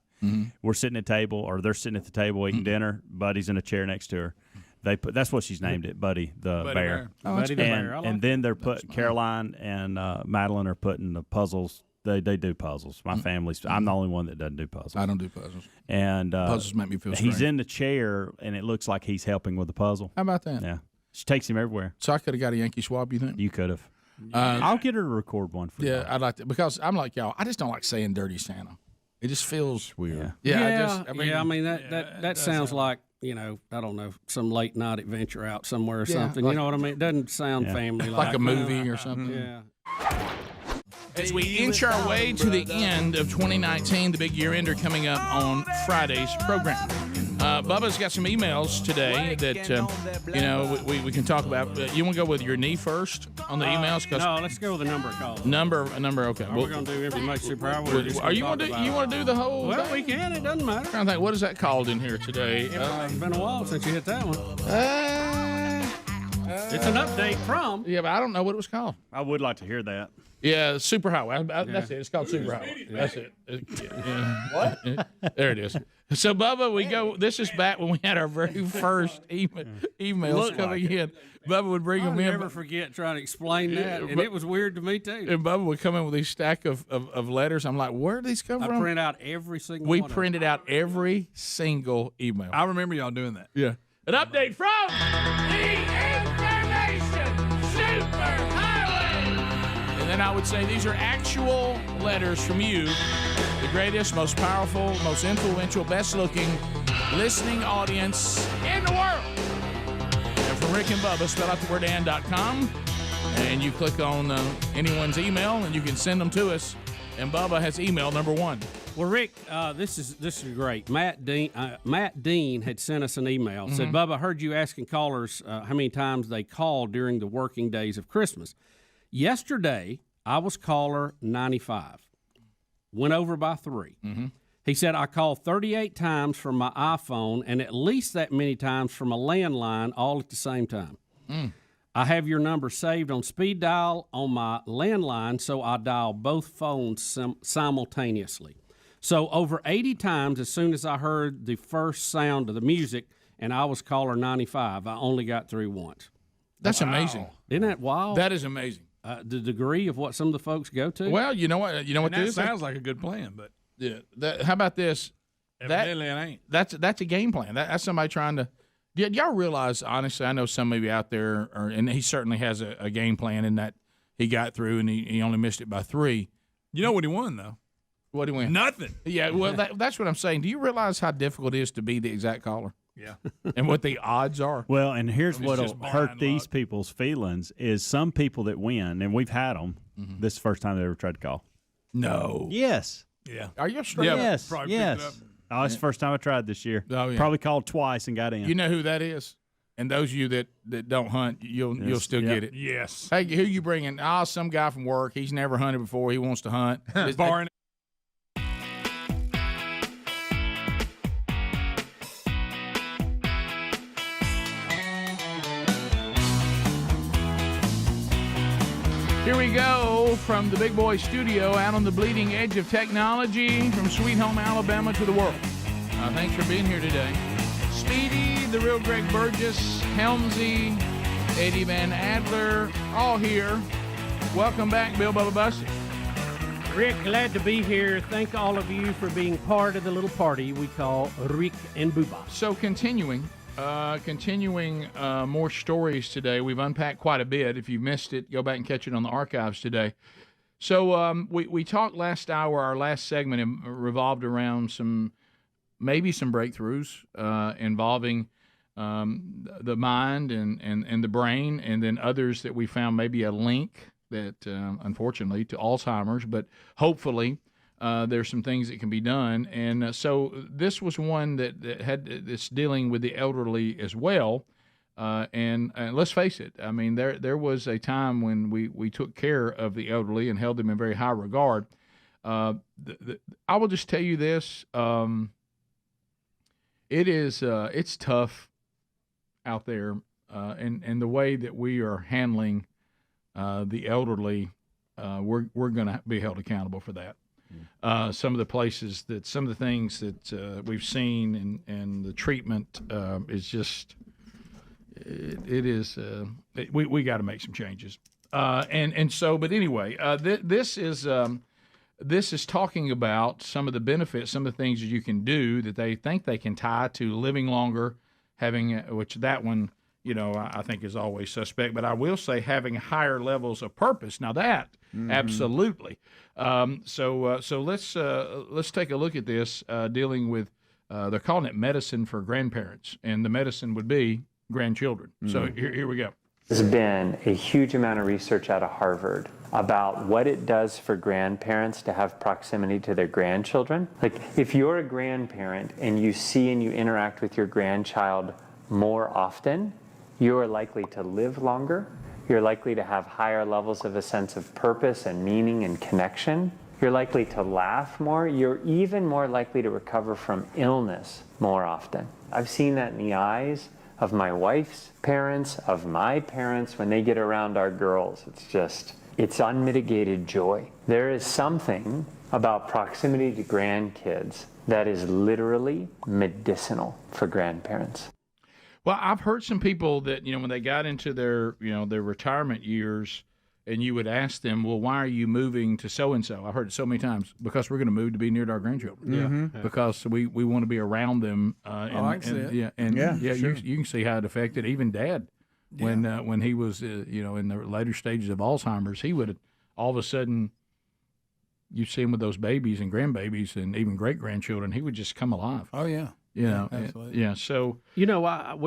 We're sitting at the table, or they're sitting at the table eating dinner. Buddy's in a chair next to her. That's what she's named it, Buddy the bear. Oh, Buddy the bear. I like and then they're Caroline and Madeline are putting the puzzles. They do puzzles. My family's. I'm the only one that doesn't do puzzles. I don't do puzzles. And puzzles make me feel he's strange. in the chair, and it looks like he's helping with the puzzle. How about that? Yeah, she takes him everywhere. So I could have got a Yankee swap. You think? You could have. I'll get her to record one for you. Yeah, I'd like to, because I'm like y'all. I just don't like saying "dirty Santa." It just feels weird. Yeah. I mean that sounds like, I don't know, some late night adventure out somewhere or something. like- You know what I mean? It doesn't sound family like a movie or something. Yeah. As we inch our way to the end of 2019, the big year ender coming up on Friday's program. Bubba's got some emails today that we can talk about. You want to go with your knee first on the emails? No, let's go with the number of calls. Number. Okay. Are we going to do every much superpower? Are you want to do the whole? Well, thing? we can. It doesn't matter. I'm trying to think. What is that called in here today? It's been a while since you hit that one. It's an update from. Yeah, but I don't know what it was called. I would like to hear that. Yeah, superhighway. That's it. It's called superhighway. That's it. What? There it is. So, Bubba, we go. This is back when we had our very first emails coming in. Bubba would bring them in. I'll never forget trying to explain that, and it was weird to me too. And Bubba would come in with these stack of letters. I'm like, where do these come from? I print out every single We one. printed out every single email. I remember y'all doing that. Yeah. An update from the Information Superhighway. And then I would say these are actual letters from you, the greatest, most powerful, most influential, best-looking listening audience in the world. They're from Rick and Bubba, spell out the word and.com, and you click on anyone's email, and you can send them to us. And Bubba has email number 1. Well, Rick, this is great. Matt Dean had sent us an email. Said, Bubba, I heard you asking callers how many times they called during the working days of Christmas. Yesterday, I was caller 95. Went over by 3. He said, I called 38 times from my iPhone and at least that many times from a landline all at the same time. I have your number saved on speed dial on my landline, so I dial both phones simultaneously. So over 80 times as soon as I heard the first sound of the music, and I was caller 95, I only got through once. That's amazing. Isn't that wild? That is amazing. The degree of what some of the folks go to. Well, you know what? That this sounds like a good plan, but yeah. How about this? Evidently it ain't. That's a game plan. That's somebody trying to. Y'all realize, honestly, I know some of you out there, and he certainly has a game plan in that he got through and he only missed it by 3. You know what he won, though? What did he win? Nothing. Yeah, well, that's what I'm saying. Do you realize how difficult it is to be the exact caller? Yeah. And what the odds are? Well, and here's what'll just hurt blind these luck. people's feelings is some people that win, and we've had them. This is the first time they ever tried to call. No. Yes. Yeah. Are you straight? Yeah, Yes. probably picked it up. Yes. Oh, it's the first time I tried this year. Oh, yeah. Probably called twice and got in. You know who that is? And those of you that don't hunt, you'll still get it. Yes. Hey, who you bringing? Some guy from work. He's never hunted before. He wants to hunt. Barring Here we go from the Big Boy Studio out on the bleeding edge of technology from Sweet Home, Alabama to the world. Thanks for being here today. Speedy, the real Greg Burgess, Helmsy, Eddie Van Adler, all here. Welcome back, Bill Bubba Bussey. Rick, glad to be here. Thank all of you for being part of the little party we call Rick and Bubba. So continuing more stories today. We've unpacked quite a bit. If you missed it, go back and catch it on the archives today. So we talked last hour, our last segment revolved around some breakthroughs involving the mind and the brain, and then others that we found maybe a link that, unfortunately, to Alzheimer's, but hopefully there's some things that can be done. And so this was one that's dealing with the elderly as well. And let's face it, I mean, there was a time when we took care of the elderly and held them in very high regard. I will just tell you this. It's tough out there, and the way that we are handling the elderly, we're going to be held accountable for that. Some of the things that we've seen and the treatment is just, we got to make some changes. But anyway, this is talking about some of the benefits, some of the things that you can do that they think they can tie to living longer, which that one, I think is always suspect. But I will say having higher levels of purpose. Now that, absolutely. So let's take a look at this, dealing with, they're calling it medicine for grandparents, and the medicine would be grandchildren. So here we go. There's been a huge amount of research out of Harvard about what it does for grandparents to have proximity to their grandchildren. Like, if you're a grandparent and you see and you interact with your grandchild more often, you're likely to live longer. You're likely to have higher levels of a sense of purpose and meaning and connection. You're likely to laugh more. You're even more likely to recover from illness more often. I've seen that in the eyes of my wife's parents, of my parents, when they get around our girls. It's unmitigated joy. There is something about proximity to grandkids that is literally medicinal for grandparents. Well, I've heard some people that, when they got into their retirement years, and you would ask them, well, why are you moving to so-and-so? I've heard it so many times, because we're going to move to be near to our grandchildren. Yeah. Because we want to be around them. I can see it. Yeah, sure. you can see how it affected even Dad. When he was, in the later stages of Alzheimer's, he would all of a sudden, you see him with those babies and grandbabies and even great-grandchildren, he would just come alive. Oh, yeah. Absolutely. Yeah. So we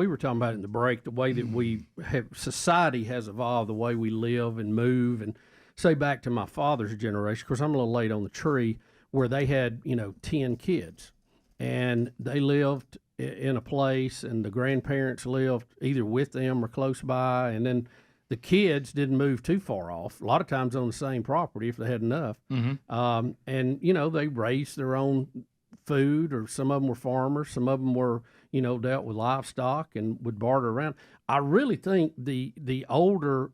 were talking about it in the break, the way that society has evolved, the way we live and move, and say back to my father's generation. Of course, I'm a little late on the tree, where they had 10 kids, and they lived in a place, and the grandparents lived either with them or close by, and then the kids didn't move too far off. A lot of times on the same property if they had enough, and they raised their own food, or some of them were farmers, some of them were dealt with livestock and would barter around. I really think the older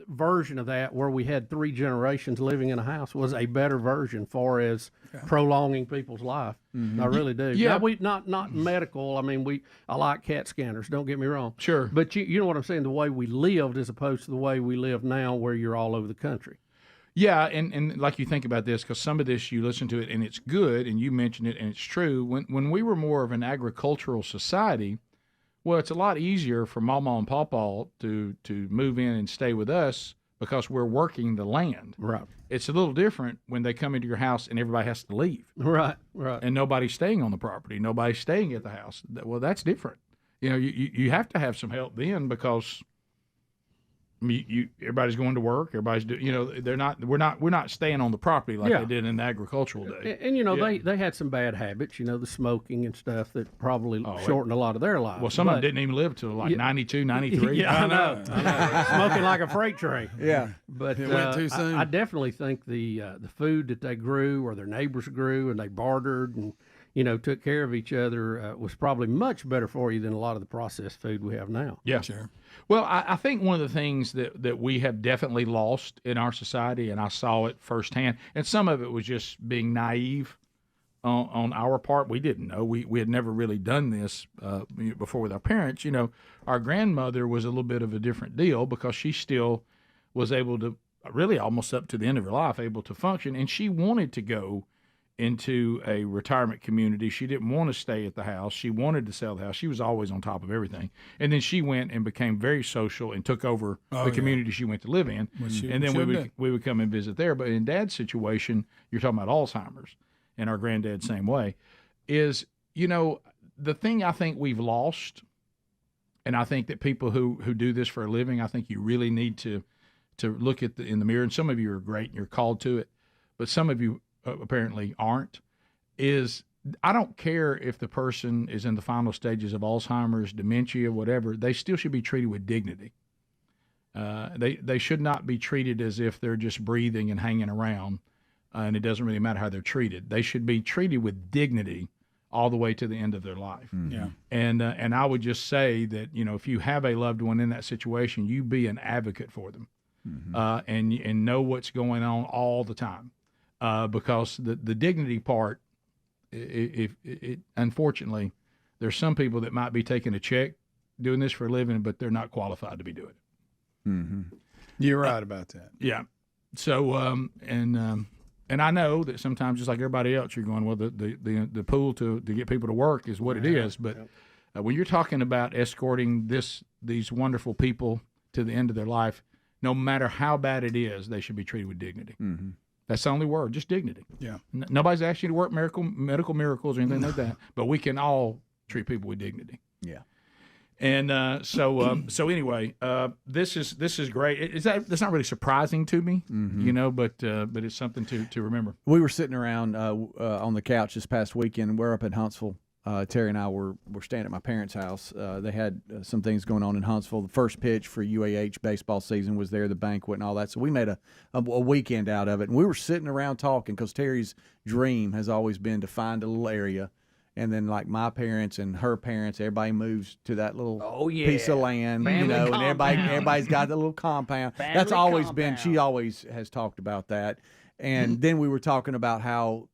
version of that, where we had 3 generations living in a house, was a better version far as prolonging people's life. I really do. Yeah, now, not medical. I mean, I like CAT scanners, don't get me wrong. Sure. But you know what I'm saying, the way we lived as opposed to the way we live now, where you're all over the country. Yeah, and like you think about this, because some of this you listen to it and it's good, and you mentioned it and it's true. When we were more of an agricultural society, well, it's a lot easier for Mama and Papa to move in and stay with us because we're working the land. Right. It's a little different when they come into your house and everybody has to leave. Right. And nobody's staying on the property. Nobody's staying at the house. Well, that's different. You have to have some help then, because everybody's going to work. Everybody's they're not. We're not staying on the property like they did in the agricultural day. And they had some bad habits. The smoking and stuff that probably shortened a lot of their lives. Well, some of them didn't even live till 92, 93. Yeah, I know. Smoking like a freight train. Yeah, but it went too soon. I definitely think the food that they grew or their neighbors grew and they bartered, and took care of each other was probably much better for you than a lot of the processed food we have now. Yeah, sure. Well, I think one of the things that we have definitely lost in our society, and I saw it firsthand, and some of it was just being naive on our part. We didn't know. We had never really done this before with our parents. Our grandmother was a little bit of a different deal because she still was able to, really almost up to the end of her life, able to function, and she wanted to go into a retirement community. She didn't want to stay at the house. She wanted to sell the house. She was always on top of everything. And then she went and became very social and took over the community she went to live in. And then we would come and visit there. But in Dad's situation, you're talking about Alzheimer's, and our granddad same way, is, the thing I think we've lost, and I think that people who do this for a living, I think you really need to look in the mirror, and some of you are great and you're called to it, but some of you apparently aren't, is I don't care if the person is in the final stages of Alzheimer's, dementia, whatever, they still should be treated with dignity. They should not be treated as if they're just breathing and hanging around, and it doesn't really matter how they're treated. They should be treated with dignity all the way to the end of their life. Yeah. And I would just say that, if you have a loved one in that situation, you be an advocate for them, and know what's going on all the time. Because the dignity part, unfortunately, there's some people that might be taking a check doing this for a living, but they're not qualified to be doing it. Mm-hmm. You're right about that. Yeah. So, and I know that sometimes, just like everybody else, you're going, well, the pool to get people to work is what it is. But when you're talking about escorting these wonderful people to the end of their life, no matter how bad it is, they should be treated with dignity. Mm-hmm. That's the only word, just dignity. Yeah. Nobody's asked you to work medical miracles or anything like that, but we can all treat people with dignity. Yeah. And so anyway, this is great. That's not really surprising to me, but it's something to remember. We were sitting around on the couch this past weekend. We're up in Huntsville. Terry and I were staying at my parents' house. They had some things going on in Huntsville. The first pitch for UAH baseball season was there, the banquet and all that. So we made a weekend out of it. And we were sitting around talking because Terry's dream has always been to find a little area. And then, like, my parents and her parents, everybody moves to that little piece of land, Family and compound. everybody's got the little compound. That's always been, she always has talked about that. And then we were talking about how,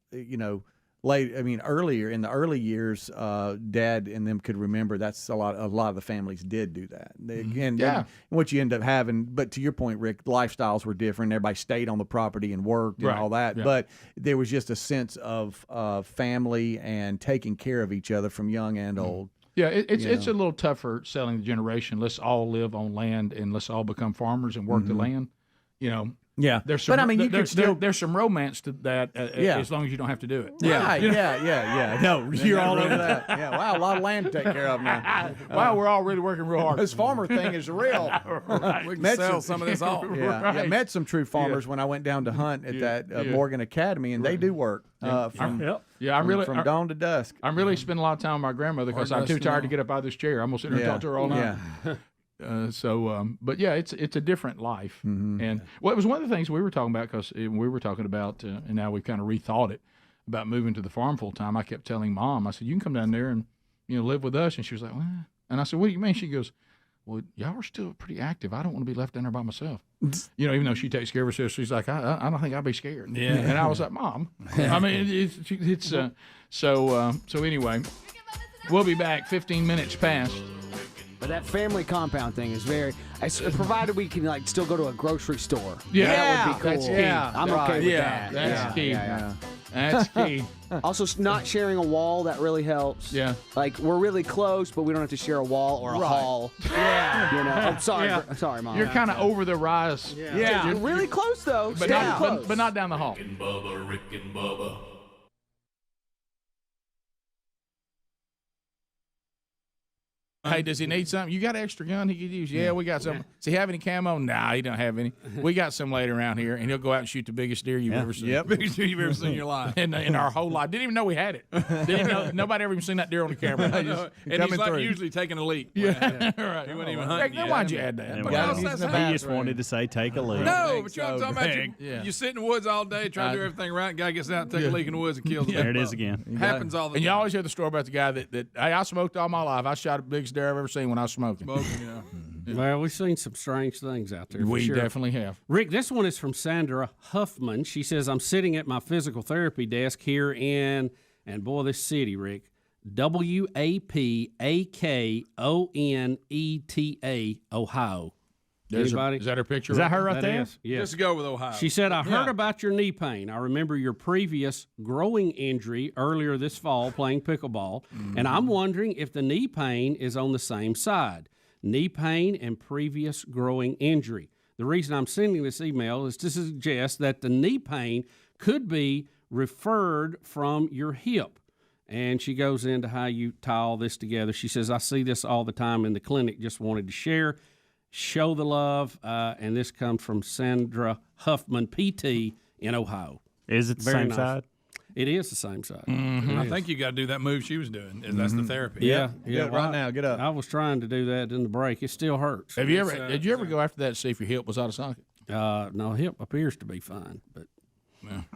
earlier in the early years, Dad and them could remember that's a lot of the families did do that. And what you end up having, but to your point, Rick, lifestyles were different. Everybody stayed on the property and worked and all that. Yeah. But there was just a sense of family and taking care of each other from young and old. Yeah, it's a little tougher selling the generation. Let's all live on land and let's all become farmers and work the land. Yeah, there's some, but there's some romance to that as long as you don't have to do it. Yeah, yeah. No, you're all over that. Yeah, wow, a lot of land to take care of now. Wow, we're all really working real hard. This farmer thing is real. We can sell some of this off. Yeah, met some true farmers when I went down to hunt at that Morgan Academy, and they do work from dawn to dusk. I'm really spending a lot of time with my grandmother because I'm too tired to get up out of this chair. I'm gonna sit there and talk to her all night. Yeah. But yeah, it's a different life, and it was one of the things we were talking about because we were talking about, and now we've kind of rethought it about moving to the farm full time. I kept telling Mom, I said, you can come down there and live with us, and she was like, well, and I said, what do you mean? She goes, well, y'all are still pretty active. I don't want to be left down there by myself. Even though she takes care of herself, she's like, I don't think I'd be scared. Yeah, and I was like, Mom, I mean, so anyway, we'll be back 15 minutes past. But that family compound thing is provided we can still go to a grocery store. Yeah, that would be cool. That's key. I'm okay with that. That's key. That's key. Also, not sharing a wall, that really helps. Yeah. Like, we're really close, but we don't have to share a wall or a hall. Yeah. I'm sorry. Sorry, Mom. You're kind of over the rise. Yeah. You're really close, though. But not down the hall. Rick and Bubba, Rick and Bubba. Hey, does he need something? You got an extra gun he could use? Yeah, we got some. Does he have any camo? Nah, he don't have any. We got some laid around here, and he'll go out and shoot the biggest deer you've ever seen. Yep. Biggest deer you've ever seen in your life. In our whole life. Didn't even know we had it. Didn't even know, nobody ever even seen that deer on the camera. And he's like usually taking a leak. Yeah. Right. He wasn't even hunting yet. Why'd you add that? He just wanted to say take a leak. No, but you're talking about you sit in the woods all day trying to do everything right. Guy gets out and takes a leak in the woods and kills him. There it is again. Happens all the time. And you always hear the story about the guy that hey, I smoked all my life. I shot the biggest deer I've ever seen when I was smoking. Well, we've seen some strange things out there. We sure. definitely have. Rick, this one is from Sandra Huffman. She says, I'm sitting at my physical therapy desk here in, and boy, this city, Rick, Wapakoneta, Ohio. Anybody? Is that her picture? Is that her right there? Is, yes. Just go with Ohio. She said, I heard about your knee pain. I remember your previous growing injury earlier this fall playing pickleball, and I'm wondering if the knee pain is on the same side. Knee pain and previous growing injury. The reason I'm sending this email is to suggest that the knee pain could be referred from your hip. And she goes into how you tie all this together. She says, I see this all the time in the clinic. Just wanted to share. Show the love, and this comes from Sandra Huffman, PT, in Ohio. Is it the same side? It is the same side. Mm-hmm. I think you got to do that move she was doing. That's the therapy. Yeah. Right now, get up. I was trying to do that in the break. It still hurts. Did you ever go after that to see if your hip was out of socket? No, hip appears to be fine, but.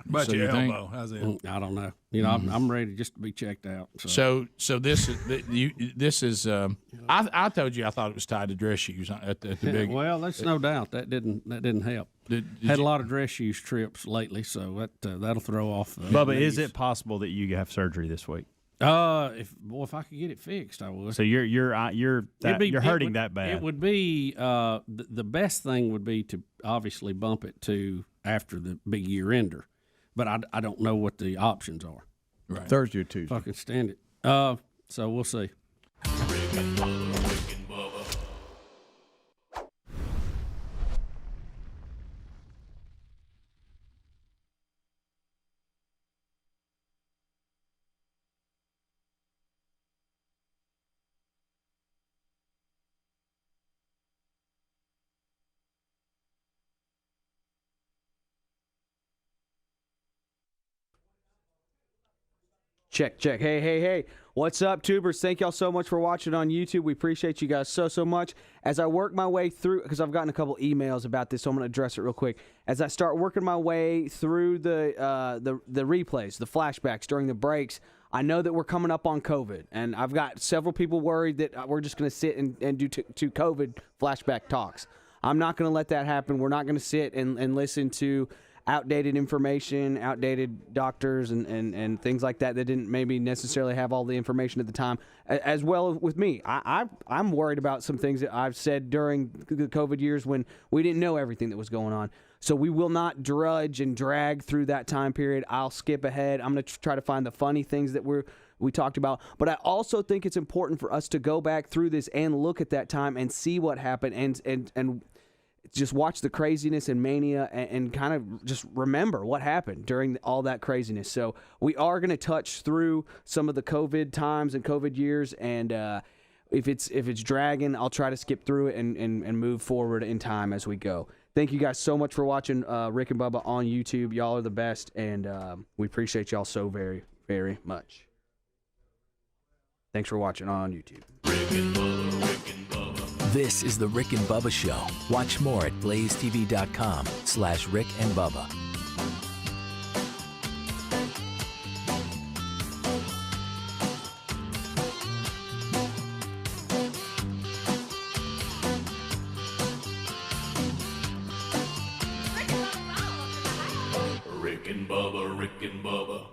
But So your you think- elbow, how's it? I don't know. You know, I'm ready just to be checked out. So this is this is. I told you I thought it was tied to dress shoes at the big. Well, that's no doubt that didn't help. Had a lot of dress shoes trips lately, so that'll throw off. Bubba, is it possible that you have surgery this week? If I could get it fixed, I would. So you're hurting that bad. It would be the best thing would be to obviously bump it to after the big year ender, but I don't know what the options are. Right. Thursday or Tuesday. If I can stand it. So we'll see. Check. Hey. What's up, tubers? Thank y'all so much for watching on YouTube. We appreciate you guys so much. As I work my way through, because I've gotten a couple emails about this, so I'm going to address it real quick. As I start working my way through the replays, the flashbacks during the breaks, I know that we're coming up on COVID, and I've got several people worried that we're just going to sit and do two COVID flashback talks. I'm not going to let that happen. We're not going to sit and listen to outdated information, outdated doctors, and things like that didn't maybe necessarily have all the information at the time. As well with me, I'm worried about some things that I've said during the COVID years when we didn't know everything that was going on. So we will not drudge and drag through that time period. I'll skip ahead. I'm going to try to find the funny things that we talked about. But I also think it's important for us to go back through this and look at that time and see what happened and just watch the craziness and mania and kind of just remember what happened during all that craziness. So we are going to touch through some of the COVID times and COVID years, and if it's dragging, I'll try to skip through it and move forward in time as we go. Thank you guys so much for watching Rick and Bubba on YouTube. Y'all are the best, and we appreciate y'all so very, very much. Thanks for watching on YouTube. This is the Rick and Bubba Show. Watch more at blazetv.com/Rick and Bubba. Rick and Bubba, Rick and Bubba.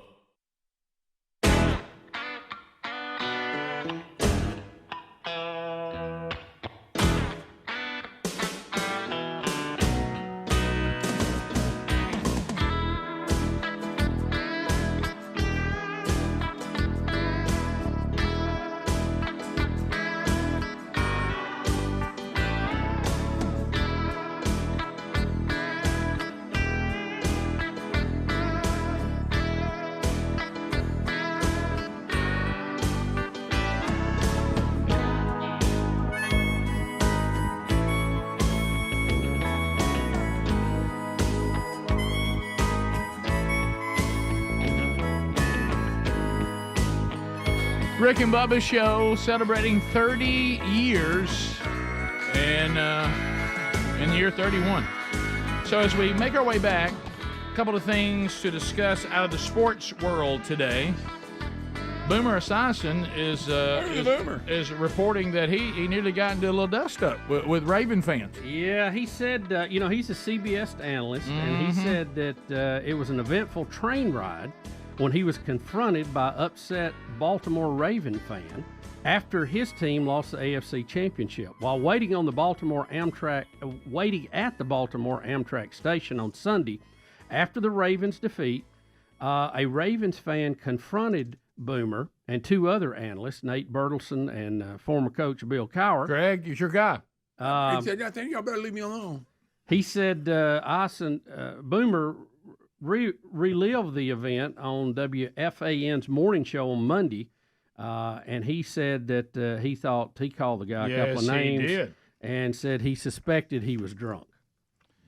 Rick and Bubba Show celebrating 30 years in the year 31. So as we make our way back, a couple of things to discuss out of the sports world today. Boomer Esiason is reporting that he nearly got into a little dust-up with Raven fans. Yeah, he said, he's a CBS analyst, and he said that it was an eventful train ride when he was confronted by upset Baltimore Raven fan after his team lost the AFC Championship. While waiting at the Baltimore Amtrak station on Sunday after the Ravens' defeat, a Ravens fan confronted Boomer and two other analysts, Nate Bertelsen and former coach Bill Cowher. Greg, it's your guy. He said, I think y'all better leave me alone. He said, Boomer relived the event on WFAN's morning show on Monday, and he said that he thought he called the guy a couple of names. He did. And said he suspected he was drunk.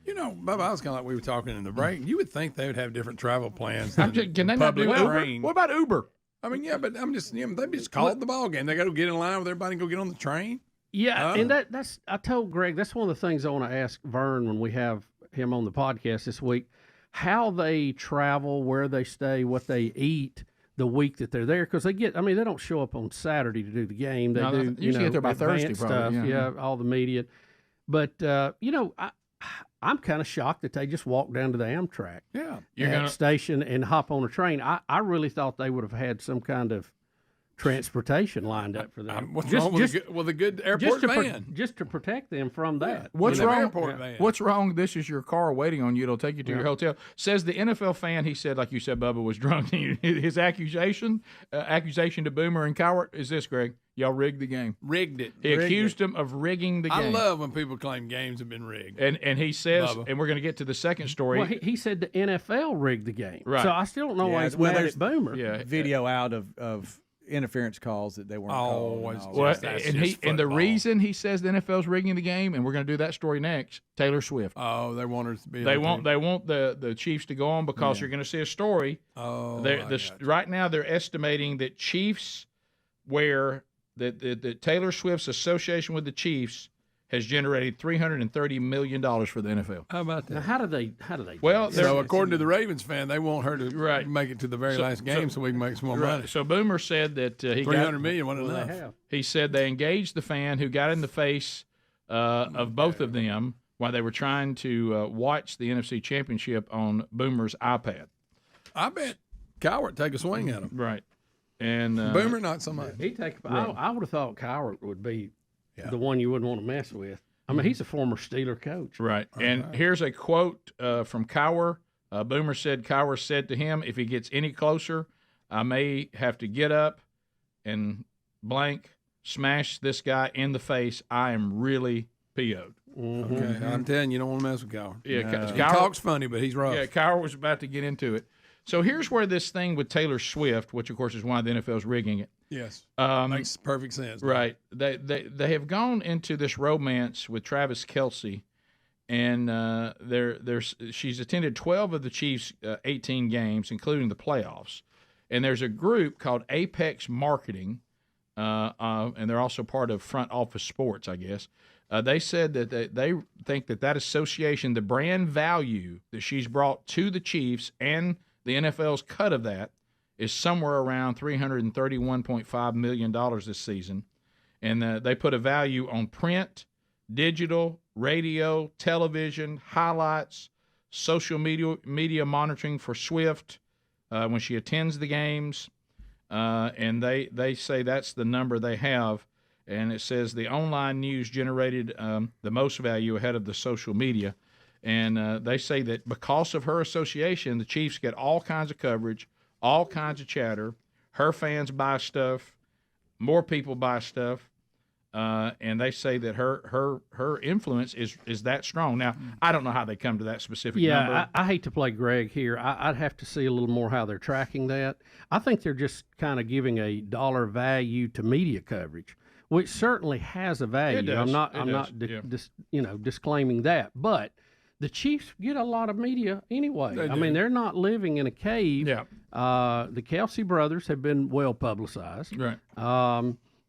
Bubba, I was kind of like we were talking in the break. You would think they would have different travel plans. Can they not do Uber? What about Uber? I mean, yeah, but I'm just, they just called the ball game. They got to get in line with everybody and go get on the train. Yeah, and that's I told Greg, that's one of the things I want to ask Vern when we have him on the podcast this week, how they travel, where they stay, what they eat the week that they're there, because they don't show up on Saturday to do the game. They do usually get there by Thursday, stuff, probably. All the media. But I'm kind of shocked that they just walked down to the Amtrak station and hop on a train. I really thought they would have had some kind of transportation lined up for them. What's wrong with a good airport van? Just to protect them from that. What's wrong? What's wrong? This is your car waiting on you. It'll take you to your hotel. Says the NFL fan. He said, like you said, Bubba was drunk. His accusation to Boomer and Cowher is this, Greg. Y'all rigged the game. Rigged it. He accused him of rigging the game. I love when people claim games have been rigged. And he says, Bubba. and we're going to get to the second story. Well, he said the NFL rigged the game. Right. So I still don't know why he's mad at Boomer. Yeah, video out of interference calls that they weren't called. And the reason he says the NFL's rigging the game, and we're going to do that story next, Taylor Swift. Oh, they want her to be. They want the Chiefs to go on because you're going to see a story. Oh, right now they're estimating that Chiefs that Taylor Swift's association with the Chiefs has generated $330 million for the NFL. How about that? Now, how do they? Well, so according to the Ravens fan, they want her to make it to the very last game so we can make some more money. So Boomer said that he $300 million wasn't enough. He said they engaged the fan who got in the face of both of them while they were trying to watch the NFC Championship on Boomer's iPad. I bet Cowher would take a swing at him. Right. And Boomer, not so much. I would have thought Cowher would be the one you wouldn't want to mess with. I mean, he's a former Steeler coach. Right. And here's a quote from Cowher. Boomer said Cowher said to him, if he gets any closer, I may have to get up and smash this guy in the face. I am really PO'd. Mm-hmm. Okay, I'm telling you, you don't want to mess with Cowher. Yeah, he talks funny, but he's rough. Yeah, Cowher was about to get into it. So here's where this thing with Taylor Swift, which of course is why the NFL's rigging it. Yes, makes perfect sense. Right. They have gone into this romance with Travis Kelce, and she's attended 12 of the Chiefs' 18 games, including the playoffs. And there's a group called Apex Marketing, and they're also part of Front Office Sports, I guess. They said that they think that association, the brand value that she's brought to the Chiefs and the NFL's cut of that is somewhere around $331.5 million this season. And they put a value on print, digital, radio, television, highlights, social media monitoring for Swift when she attends the games. And they say that's the number they have. And it says the online news generated the most value ahead of the social media. And they say that because of her association, the Chiefs get all kinds of coverage, all kinds of chatter. Her fans buy stuff. More people buy stuff. And they say that her influence is that strong. Now, I don't know how they come to that specific number. Yeah, I hate to play Greg here. I'd have to see a little more how they're tracking that. I think they're just kind of giving a dollar value to media coverage, which certainly has a value. It does. I'm not disclaiming that, but the Chiefs get a lot of media anyway. They I do. mean, they're not living in a cave. Yeah. The Kelsey brothers have been well publicized. Right.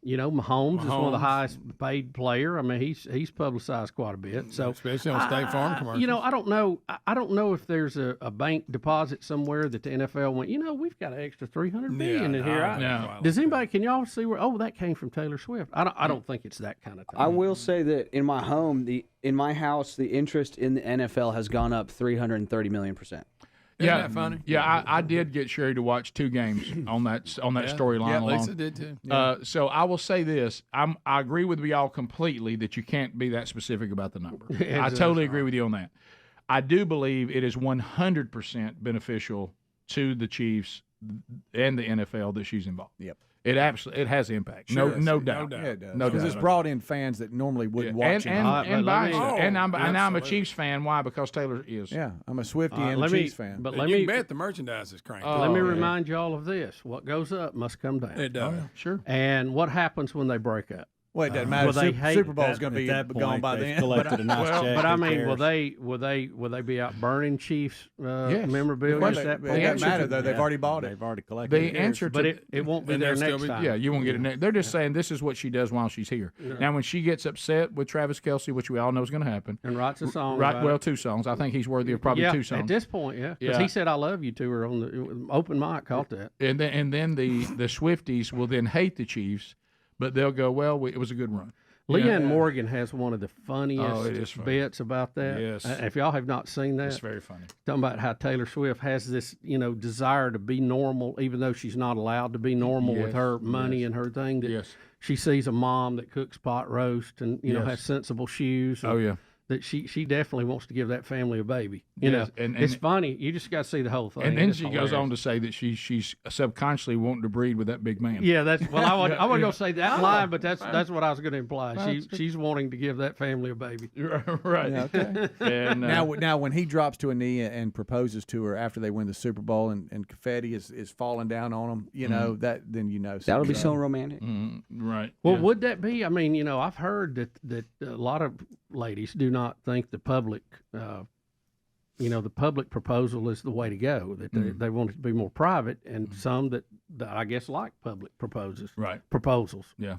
Mahomes is one of the Mahomes. highest paid player. I mean, he's publicized quite a bit. So especially on State Farm commercials. I don't know. I don't know if there's a bank deposit somewhere that the NFL went. We've got an extra $300 million in here. Does anybody? Can y'all see where? Oh, that came from Taylor Swift. I don't think it's that kind of thing. I will say that in my home, in my house, the interest in the NFL has gone up 330 million%. Isn't that funny? Yeah, I did get Sherry to watch 2 games on that storyline. Yeah, alone. Lisa did too. So I will say this: I agree with y'all completely that you can't be that specific about the number. I totally agree with you on that. I do believe it is 100% beneficial to the Chiefs and the NFL that she's involved. Yep. It has impact. Sure. No doubt. Yeah, it does. No Because doubt. it's brought in fans that normally wouldn't watch it. And biased. And I'm a absolutely. Chiefs fan. Why? Because Taylor is. Yeah, I'm a Swiftie and a Chiefs fan. But And let you me can bet the merchandise is cranked. let me remind you all of this: what goes up must come down. It does. Sure. And what happens when they break up? Well, it doesn't matter. Will they hate Super Bowl's going to be at that gone point, by they've then. collected a nice check. But I Who mean, cares? will they be out burning Chiefs Yes. memorabilia Well, at that it point? doesn't matter, though. They've already bought it. They've already collected The it. answer to But it won't be And there they'll still next be- time. Yeah, you won't get it next. They're just saying this is what she does while she's here. Now, when she gets upset with Travis Kelce, which we all know is going to happen, And writes a song. right? about Well, it. 2 songs. I think he's worthy of probably yeah, 2 songs. at this point, yeah, because Yeah. he said "I love you" to her on the open mic. Caught that. And then the Swifties will then hate the Chiefs, but they'll go, well, it was a good run. Leanne Morgan has one of the it is funniest funny. bits about that. Yes. If y'all have not seen that, It's very funny. talking about how Taylor Swift has this, desire to be normal, even though she's not allowed to be normal with Yes, her money yes. and her thing. That Yes. she sees a mom that cooks pot roast and Yes. has sensible shoes. Oh, yeah. That she definitely wants to give that family a baby. Yes, and it's funny. You just got to see the whole thing. And then It's she goes hilarious. on to say that she's subconsciously wanting to breed with that big man. Yeah, that's well. I wasn't going to say that line, but that's what I was going to imply. She's wanting to give that family a baby. Right. Yeah, okay. And now, when he drops to a knee and proposes to her after they win the Super Bowl and confetti is falling down on him, then That'll be something. so romantic. right. Well, yeah. would that be? I mean, I've heard that a lot of ladies do not think the public, the public proposal is the way to go. That they want it to be more private, and some that I guess like public proposals. Yeah.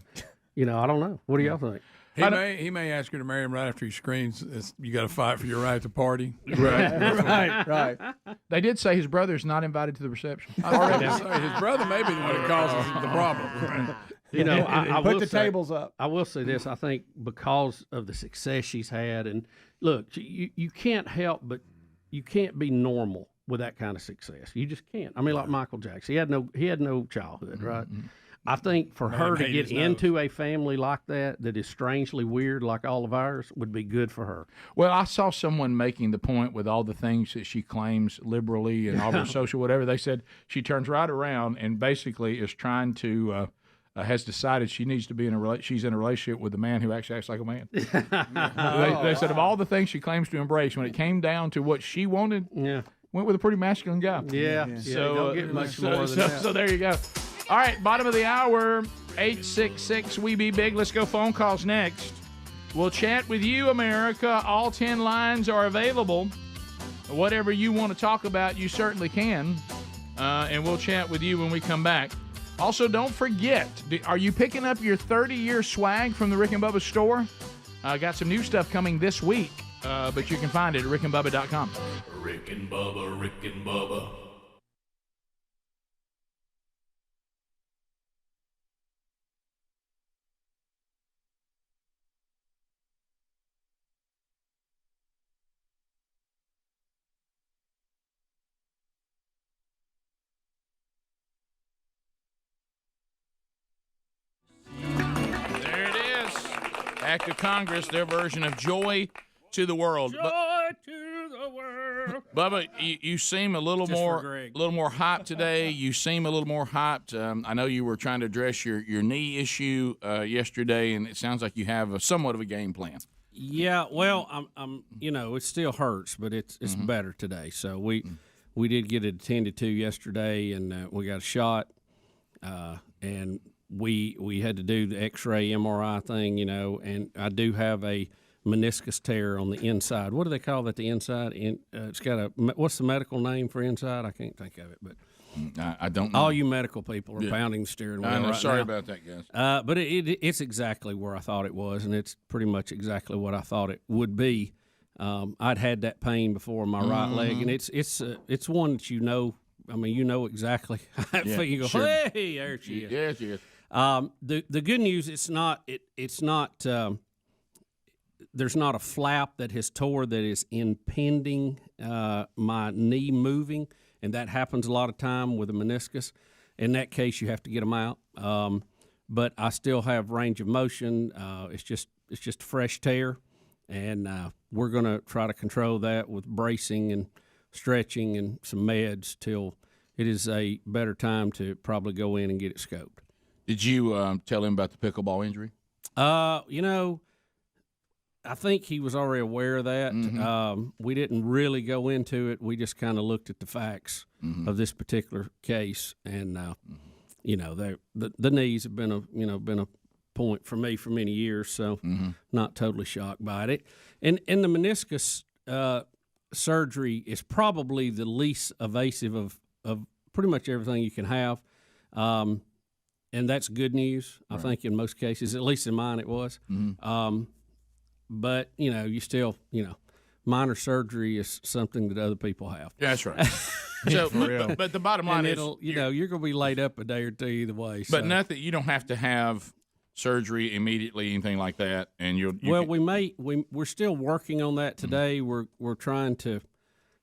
I don't know. What do y'all think? He may ask her to marry him right after he screams, "You got to fight for your right to party." Right. They did say his brother's not invited to the reception. I was about to say, his brother may be the one that causes the problem. I Put will the say- tables up. I will say this: I think because of the success she's had, and look, you can't help but you can't be normal with that kind of success. You just can't. I mean, like Michael Jackson, he had no childhood, right? I think for her to made get his nose. into a family like that is strangely weird, like all of ours, would be good for her. Well, I saw someone making the point with all the things that she claims liberally and all her social whatever. They said she turns right around and basically is trying to has decided she needs to be she's in a relationship with a man who actually acts like a man. They said of all the things she claims to embrace, when it came down to what she wanted, went with a pretty masculine guy. So don't get much more than that. So there you go. All right, bottom of the hour, 866 We Be Big. Let's go phone calls next. We'll chat with you, America. All 10 lines are available. Whatever you want to talk about, you certainly can. And we'll chat with you when we come back. Also, don't forget, are you picking up your 30-year swag from the Rick and Bubba store? Got some new stuff coming this week, but you can find it at rickandbubba.com. Rick and Bubba, Rick and Bubba. There it is. Act of Congress, their version of Joy to the World. Joy to the world. Bubba, you seem a little Just for more Greg. hyped today. You seem a little more hyped. I know you were trying to address your knee issue yesterday, and it sounds like you have somewhat of a game plan. Yeah, well, I'm it still hurts, but it's better today. So we did get it attended to yesterday, and we got a shot, and we had to do the X-ray MRI thing, and I do have a meniscus tear on the inside. What do they call that? The inside? It's got what's the medical name for inside? I can't think of it, but I don't know. All you medical people are pounding the steering wheel. I know. Right Sorry now. about that, guys. But it's exactly where I thought it was, and it's pretty much exactly what I thought it would be. I'd had that pain before in my right leg, and it's one that you know. I mean, you know exactly how it feels. You go, hey, there she is. Yes, yes. The good news, it's not. There's not a flap that has tore that is impeding my knee moving, and that happens a lot of time with a meniscus. In that case, you have to get them out. But I still have range of motion. It's just a fresh tear, and we're going to try to control that with bracing and stretching and some meds till it is a better time to probably go in and get it scoped. Did you tell him about the pickleball injury? I think he was already aware of that. We didn't really go into it. We just kind of looked at the facts of this particular case, and the knees have been a point for me for many years, so not totally shocked by it. And the meniscus surgery is probably the least invasive of pretty much everything you can have. And that's good news, I think, in most cases. At least in mine it was. But, you still, minor surgery is something that other people have. Yeah, that's right. So, but the bottom line is, you're going to be laid up a day or two either way. But nothing, you don't have to have surgery immediately, anything like that. And we're still working on that today. We're trying to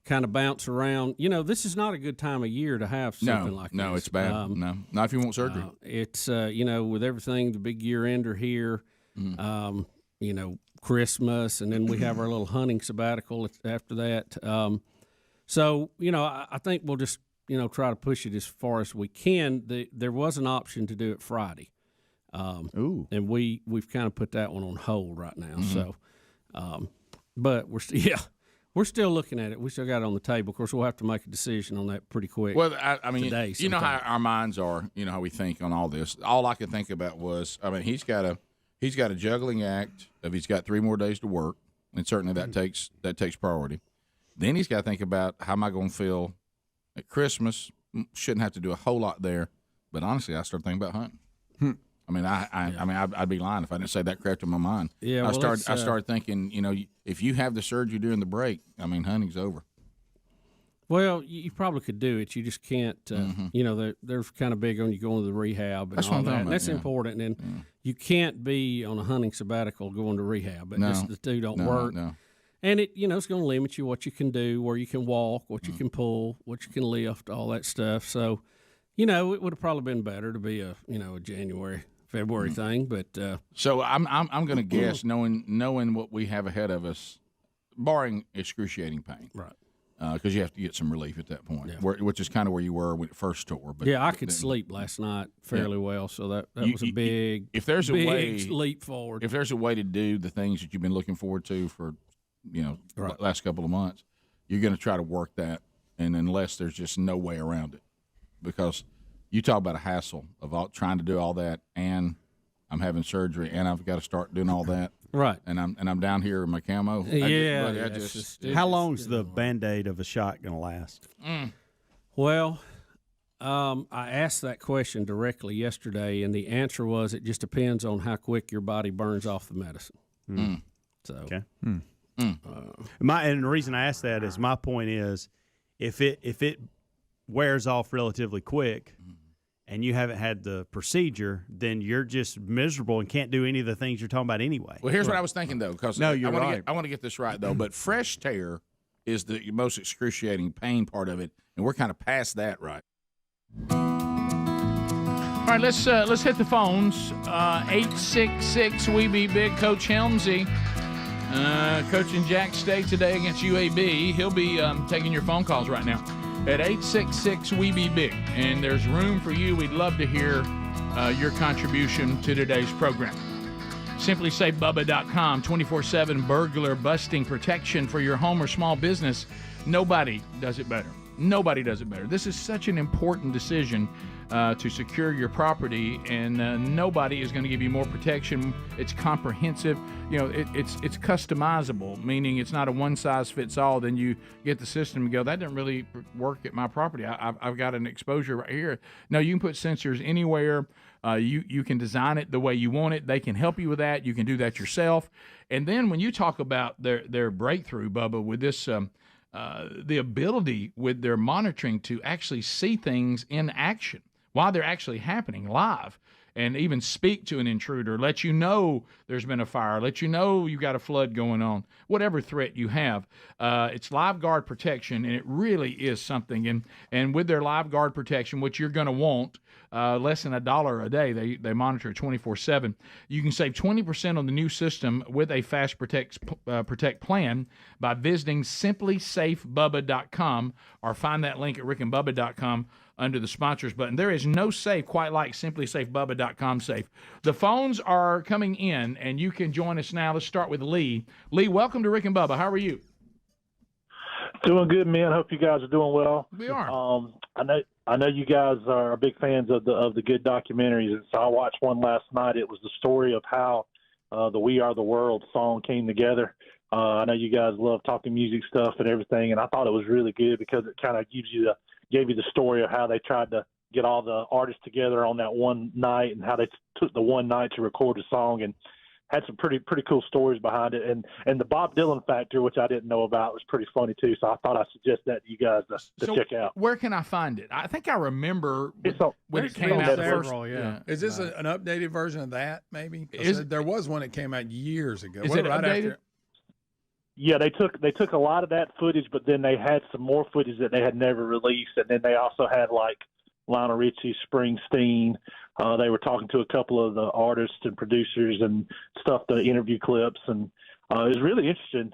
kind of bounce around. This is not a good time of year to have something like this. No, it's bad. No, not if you want surgery. It's, with everything, the big year ender here, Christmas, and then we have our little hunting sabbatical after that. So, I think we'll just, try to push it as far as we can. There was an option to do it Friday. And we've kind of put that one on hold right now. So, but we're still looking at it. We still got it on the table. Of course, we'll have to make a decision on that pretty quick. Well, I mean, today, you know how our minds are. You know how we think on all this. All I could think about was, he's got a juggling act of he's got 3 more days to work, and certainly that takes priority. Then he's got to think about how am I going to feel at Christmas. Shouldn't have to do a whole lot there, but honestly, I started thinking about hunting. I'd be lying if I didn't say that crap to my mind. Yeah, I started thinking, if you have the surgery during the break, hunting's over. Well, you probably could do it. You just can't. They're kind of big on you going to the rehab and all that. And that's important. And you can't be on a hunting sabbatical going to rehab. But the two don't work. No. And it's going to limit you what you can do, where you can walk, what you can pull, what you can lift, all that stuff. So, it would have probably been better to be a January, February thing. But so I'm going to guess, knowing what we have ahead of us, barring excruciating pain, right? Because you have to get some relief at that point, which is kind of where you were when it first tore. But I could sleep last night fairly well, so that was a big leap forward. If there's a way to do the things that you've been looking forward to for last couple of months, you're going to try to work that, and unless there's just no way around it, because you talk about a hassle of trying to do all that, and I'm having surgery, and I've got to start doing all that. Right, and I'm down here in my camo. How long's the Band-Aid of a shot going to last? Well, I asked that question directly yesterday, and the answer was it just depends on how quick your body burns off the medicine. So, okay. And the reason I asked that is my point is, if it wears off relatively quick, and you haven't had the procedure, then you're just miserable and can't do any of the things you're talking about anyway. Well, here's what I was thinking, though, because I want to get this right, though. But fresh tear is the most excruciating pain part of it, and we're kind of past that, right? All right, let's hit the phones. 866 We Be Big. Coach Helmsy, coaching Jack State today against UAB. He'll be taking your phone calls right now at 866 We Be Big, and there's room for you. We'd love to hear your contribution to today's program. Simply say Bubba.com, 24/7 burglar busting protection for your home or small business. Nobody does it better. Nobody does it better. This is such an important decision to secure your property, and nobody is going to give you more protection. It's comprehensive. You know, it's customizable, meaning it's not a one-size-fits-all. Then you get the system and go, that didn't really work at my property. I've got an exposure right here. No, you can put sensors anywhere. You can design it the way you want it. They can help you with that. You can do that yourself. And then when you talk about their breakthrough, Bubba, with this, the ability with their monitoring to actually see things in action while they're actually happening live, and even speak to an intruder, let you know there's been a fire, let you know you've got a flood going on, whatever threat you have. It's live guard protection, and it really is something. And with their live guard protection, which you're going to want, less than $1 a day, they monitor 24/7. You can save 20% on the new system with a Fast Protect plan by visiting simplysafebubba.com, or find that link at rickandbubba.com under the sponsors button. There is no safe quite like simplysafebubba.com safe. The phones are coming in, and you can join us now. Let's start with Lee. Lee, welcome to Rick and Bubba. How are you? Doing good, man. Hope you guys are doing well. We are. I know you guys are big fans of the good documentaries, and so I watched one last night. It was the story of how the "We Are the World" song came together. I know you guys love talking music stuff and everything, and I thought it was really good because it kind of gave you the story of how they tried to get all the artists together on that one night, and how they took the one night to record the song, and had some pretty cool stories behind it. And the Bob Dylan factor, which I didn't know about, was pretty funny too. So I thought I'd suggest that to you guys to check out. Where can I find it? I think I remember when it came out first. Yeah. Is this an updated version of that, maybe? There was one that came out years ago. Is it updated? Yeah, they took a lot of that footage, but then they had some more footage that they had never released, and then they also had like Lionel Richie, Springsteen. They were talking to a couple of the artists and producers and stuff, the interview clips, and it was really interesting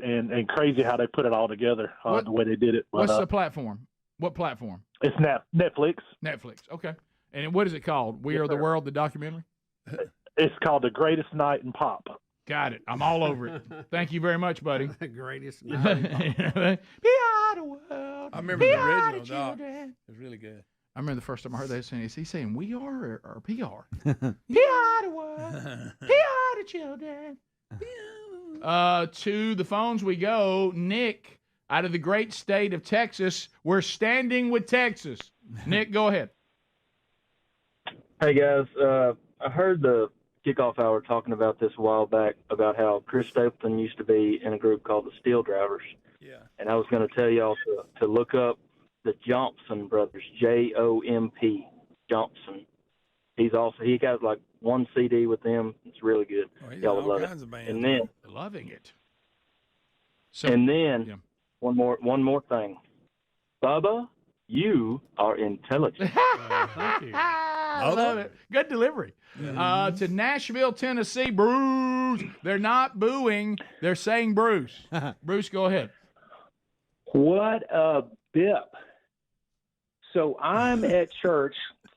and crazy how they put it all together, the way they did it. What's the platform? What platform? It's Netflix. Netflix, okay. And what is it called? We Are the World, the documentary? It's called The Greatest Night in Pop. Got it. I'm all over it. Thank you very much, buddy. The greatest night. I remember the original, dog. It was really good. I remember the first time I heard that saying, is he saying we are or PR? PR the world. PR the children. To the phones we go. Nick, out of the great state of Texas. We're standing with Texas. Nick, go ahead. Hey, guys. I heard the kickoff hour talking about this a while back, about how Chris Stapleton used to be in a group called the Steel Drivers. Yeah. And I was going to tell y'all to look up the Johnson brothers, Jomp Johnson. He's also, he got like one CD with them. It's really good. Y'all would love it. And then loving it. One more thing. Bubba, you are intelligent. Thank you. I love it. Good delivery. To Nashville, Tennessee, Bruce. They're not booing. They're saying Bruce. Bruce, go ahead. What a bip. So I'm at church,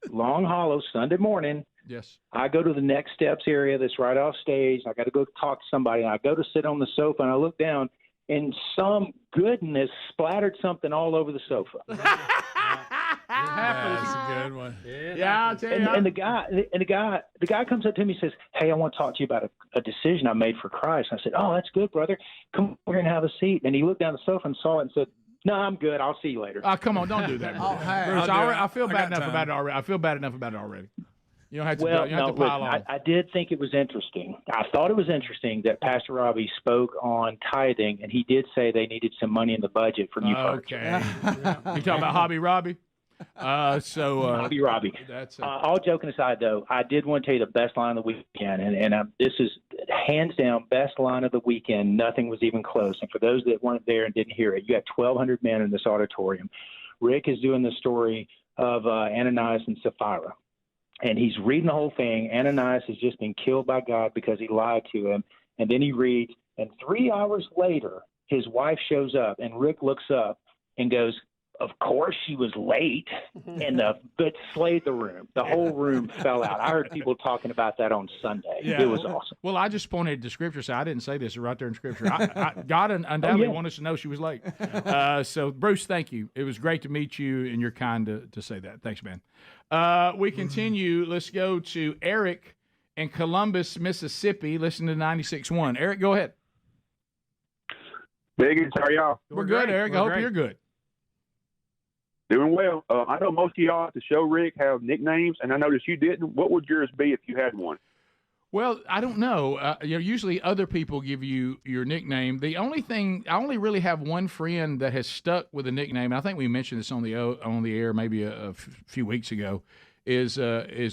Long Hollow, Sunday morning. Yes. I go to the Next Steps area that's right off stage. I got to go talk to somebody. And I go to sit on the sofa, and I look down, and some goodness splattered something all over the sofa. That's a good one. Yeah, I'll tell you. And the guy comes up to me and says, "Hey, I want to talk to you about a decision I made for Christ." And I said, "Oh, that's good, brother. Come over here and have a seat." And he looked down the sofa and saw it and said, "No, I'm good. I'll see you later." Oh, come on, don't do that. Bruce. Bruce, I feel bad enough about it already. I feel bad enough about it already. You don't have to. You have to pile on. I did think it was interesting. I thought it was interesting that Pastor Robbie spoke on tithing, and he did say they needed some money in the budget for new parts. Okay. You talking about Hobby Robbie? Hobby Robbie. That's all joking aside, though, I did want to tell you the best line of the weekend, and this is hands down best line of the weekend. Nothing was even close. And for those that weren't there and didn't hear it, you got 1,200 men in this auditorium. Rick is doing the story of Ananias and Sapphira, and he's reading the whole thing. Ananias has just been killed by God because he lied to him, and then he reads, and 3 hours later, his wife shows up, and Rick looks up and goes, of course she was late, and but slayed the room. The whole room fell out. I heard people talking about that on Sunday. Yeah. It was awesome. Well, I just pointed to Scripture, so I didn't say this right there in Scripture. God undoubtedly wanted us to know she was late. So, Bruce, thank you. It was great to meet you, and you're kind to say that. Thanks, man. We continue. Let's go to Eric in Columbus, Mississippi. Listen to 96.1. Eric, go ahead. Biggins, how are y'all? We're good, Eric. I hope you're good. Doing well. I know most of y'all at the show, Rick, have nicknames, and I noticed you didn't. What would yours be if you had one? Well, I don't know. Usually other people give you your nickname. The only thing, I only really have one friend that has stuck with a nickname, and I think we mentioned this on the air maybe a few weeks ago, is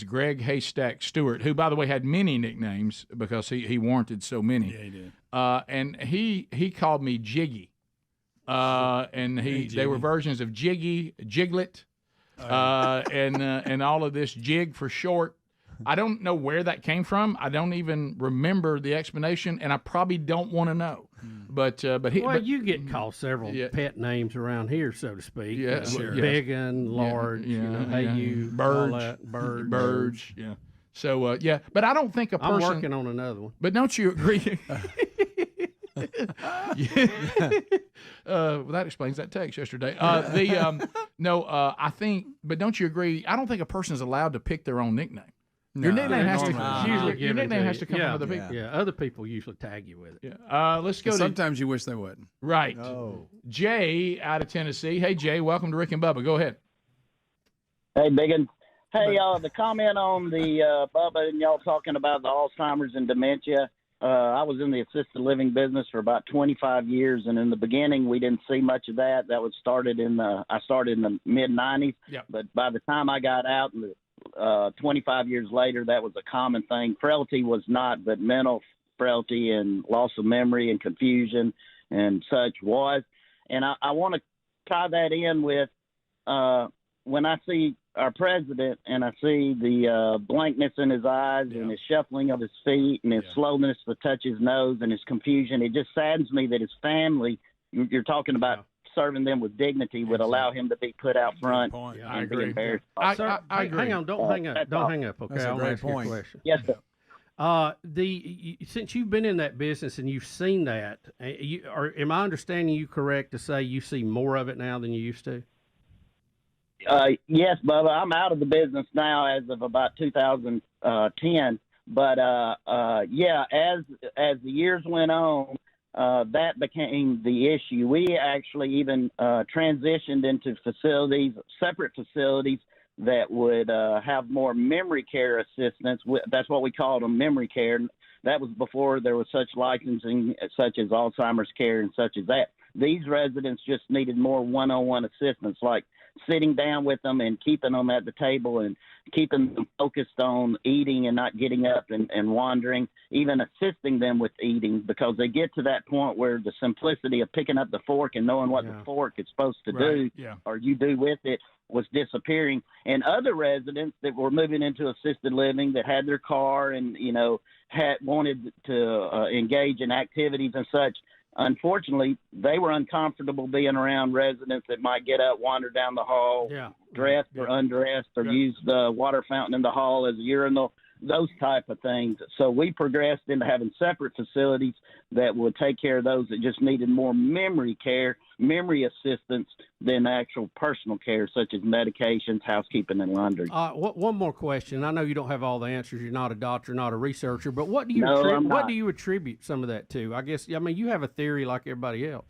Greg Haystack Stewart, who, by the way, had many nicknames because he warranted so many. Yeah, he did. And he called me Jiggy. And they were versions of Jiggy, Jiglet, and all of this, Jig for short. I don't know where that came from. I don't even remember the explanation, and I probably don't want to know. But you get called several pet names around here, so to speak. Yeah, sure. Biggin, large, Burge. Yeah. So but I don't think a person. I'm working on another one. But don't you agree? Well, that explains that text yesterday. I think, but don't you agree? I don't think a person is allowed to pick their own nickname. Your nickname has to come from other people. Yeah, other people usually tag you with it. Yeah. Let's go. Sometimes you wish they wouldn't. Right. Oh. Jay out of Tennessee. Hey, Jay, welcome to Rick and Bubba. Go ahead. Hey, Biggin. Hey, the comment on the Bubba and y'all talking about the Alzheimer's and dementia. I was in the assisted living business for about 25 years, and in the beginning, we didn't see much of that. That was started I started in the mid-'90s, but by the time I got out, 25 years later, that was a common thing. Frailty was not, but mental frailty and loss of memory and confusion and such was. And I want to tie that in with when I see our president and I see the blankness in his eyes and his shuffling of his feet and his slowness to touch his nose and his confusion. It just saddens me that his family, you're talking about serving them with dignity, would allow him to be put out front and be embarrassed. I agree. Hang on, don't hang up. Don't hang up, okay? That's a I'll great ask you a point. question. Yes, sir. Since you've been in that business and you've seen that, am I understanding you correct to say you see more of it now than you used to? Yes, Bubba. I'm out of the business now as of about 2010. But as the years went on, that became the issue. We actually even transitioned into separate facilities that would have more memory care assistance. That's what we called them, memory care. That was before there was such licensing, such as Alzheimer's care and such as that. These residents just needed more one-on-one assistance, like sitting down with them and keeping them at the table and keeping them focused on eating and not getting up and wandering, even assisting them with eating, because they get to that point where the simplicity of picking up the fork and knowing what the fork is supposed to do or you do with it was disappearing. And other residents that were moving into assisted living that had their car and, had wanted to engage in activities and such, unfortunately, they were uncomfortable being around residents that might get up, wander down the hall, dressed or undressed, or use the water fountain in the hall as a urinal, those type of things. So we progressed into having separate facilities that would take care of those that just needed more memory care, memory assistance than actual personal care, such as medications, housekeeping, and laundry. One more question. I know you don't have all the answers. You're not a doctor, not a researcher, but what do you I'm do you attribute some of that to? You have a theory like everybody else.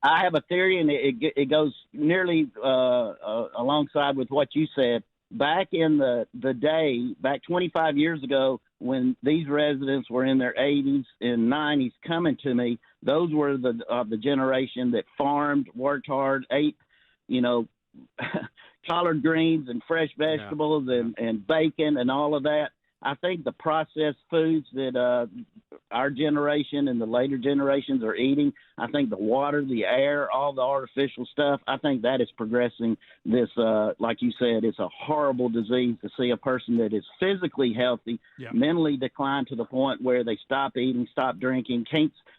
I have a theory, and it goes nearly alongside with what you said. Back in the day, back 25 years ago, when these residents were in their 80s and 90s coming to me, those were the generation that farmed, worked hard, ate, collard greens and fresh vegetables and bacon and all of that. I think the processed foods that our generation and the later generations are eating, I think the water, the air, all the artificial stuff, I think that is progressing this, like you said, it's a horrible disease to see a person that is physically healthy, mentally declined to the point where they stop eating, stop drinking,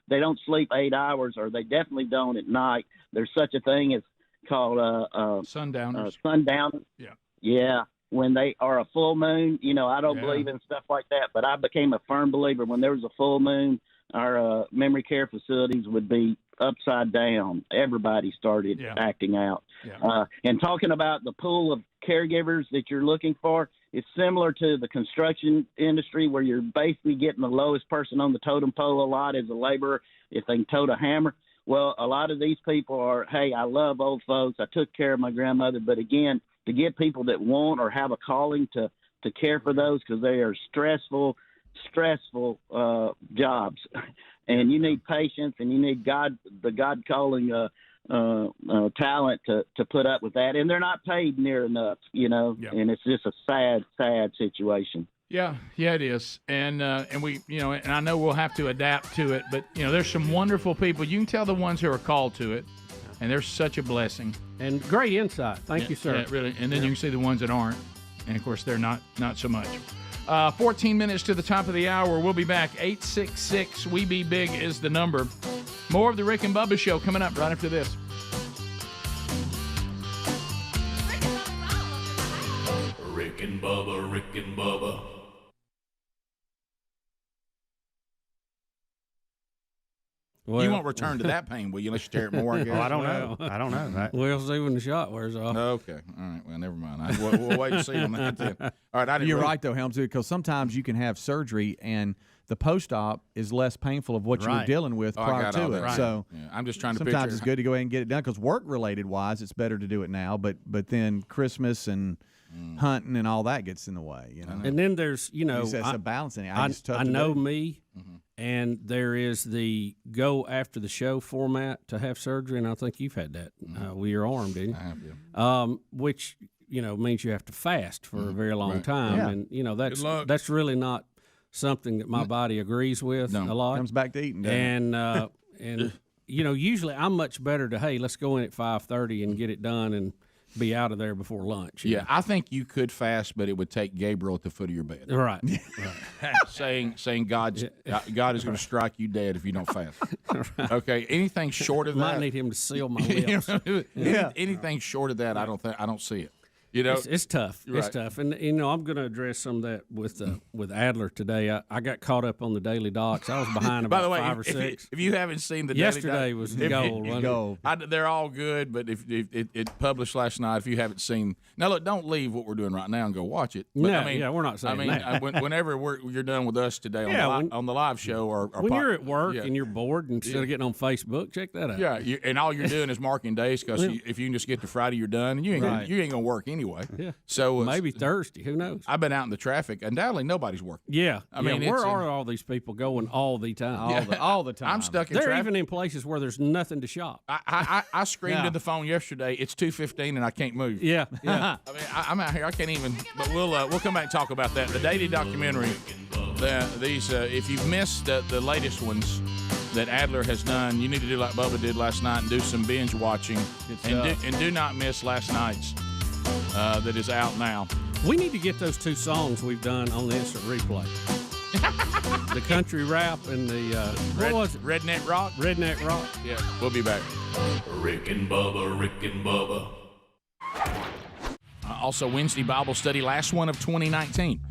they don't sleep 8 hours, or they definitely don't at night. There's such a thing as called Sundowners. Sundown. Yeah. Yeah. When they are a full moon, I don't believe in stuff like that, but I became a firm believer when there was a full moon, our memory care facilities would be upside down. Everybody started acting out. Yeah. And talking about the pool of caregivers that you're looking for, it's similar to the construction industry where you're basically getting the lowest person on the totem pole a lot as a laborer if they can tote a hammer. Well, a lot of these people are, hey, I love old folks. I took care of my grandmother. But again, to get people that want or have a calling to care for those, because they are stressful jobs. And you need patience, and you need the God calling talent to put up with that. And they're not paid near enough, and it's just a sad situation. Yeah, it is, and we, and I know we'll have to adapt to it, but there's some wonderful people. You can tell the ones who are called to it, and they're such a blessing and great insight. Thank you, sir. Yeah, really, and then you can see the ones that aren't, and of course they're not so much. 14 minutes to the top of the hour. We'll be back. 866-WE-BE-BIG is the number. More of the Rick and Bubba Show coming up right after this. Rick and Bubba, Rick and Bubba. Well, you won't return to that pain, will you? Unless you tear it more, I guess. I don't know. Right? We'll see when the shot wears off. Okay. All right. Well, never mind. We'll wait and see on that then. All right. You're right, though, Helms, because sometimes you can have surgery and the post-op is less painful of what you were dealing with prior to it. Right. So I'm just trying to sometimes it's good to go ahead and get it done because work-related wise, it's better to do it now. But then Christmas and hunting and all that gets in the way. And then there's it's a balancing. I know me. Mm-hmm. And there is the go after the show format to have surgery, and I think you've had that with your arm, didn't you? I have, yeah. Which means you have to fast for a very long time, and that's really not something that my body agrees with a lot. Comes back to eating, and usually I'm much better to let's go in at 5:30 and get it done and be out of there before lunch. Yeah, I think you could fast, but it would take Gabriel at the foot of your bed. Right. saying God is going to strike you dead if you don't fast. Right. Okay, anything short of that, might need him to seal my lips. Anything short of that, I don't see it. It's tough. Right. It's tough, and I'm going to address some of that with Adler today. I got caught up on the Daily Docs. I was behind about 5 or 6. If you haven't seen the yesterday Daily was gold. They're all good, but if it published last night, if you haven't seen, now look, don't leave what we're doing right now and go watch it. But, we're not saying that. Whenever you're done with us today on the live show, or when you're at work and you're bored, instead of getting on Facebook, check that out. Yeah, and all you're doing is marking days because if you can just get to Friday, you're done, and you ain't going to work anyway. Yeah. So maybe Thursday. Who knows? I've been out in the traffic. Undoubtedly, nobody's working. Yeah. I mean, where are all these people going all the time? All the time. I'm stuck in They're traffic. even in places where there's nothing to shop. I screamed at the phone yesterday. It's 2:15 and I can't move. Yeah. I mean, I'm out here. I can't even. But we'll come back and talk about that. The daily documentary. If you've missed the latest ones that Adler has done, you need to do like Bubba did last night and do some binge watching. And do not miss last night's. That is out now. We need to get those 2 songs we've done on the instant replay. The country rap and the what was it? Redneck Rock. Redneck Rock. Yeah, we'll be back. Rick and Bubba, Rick and Bubba. Also, Wednesday Bible study, last one of 2019.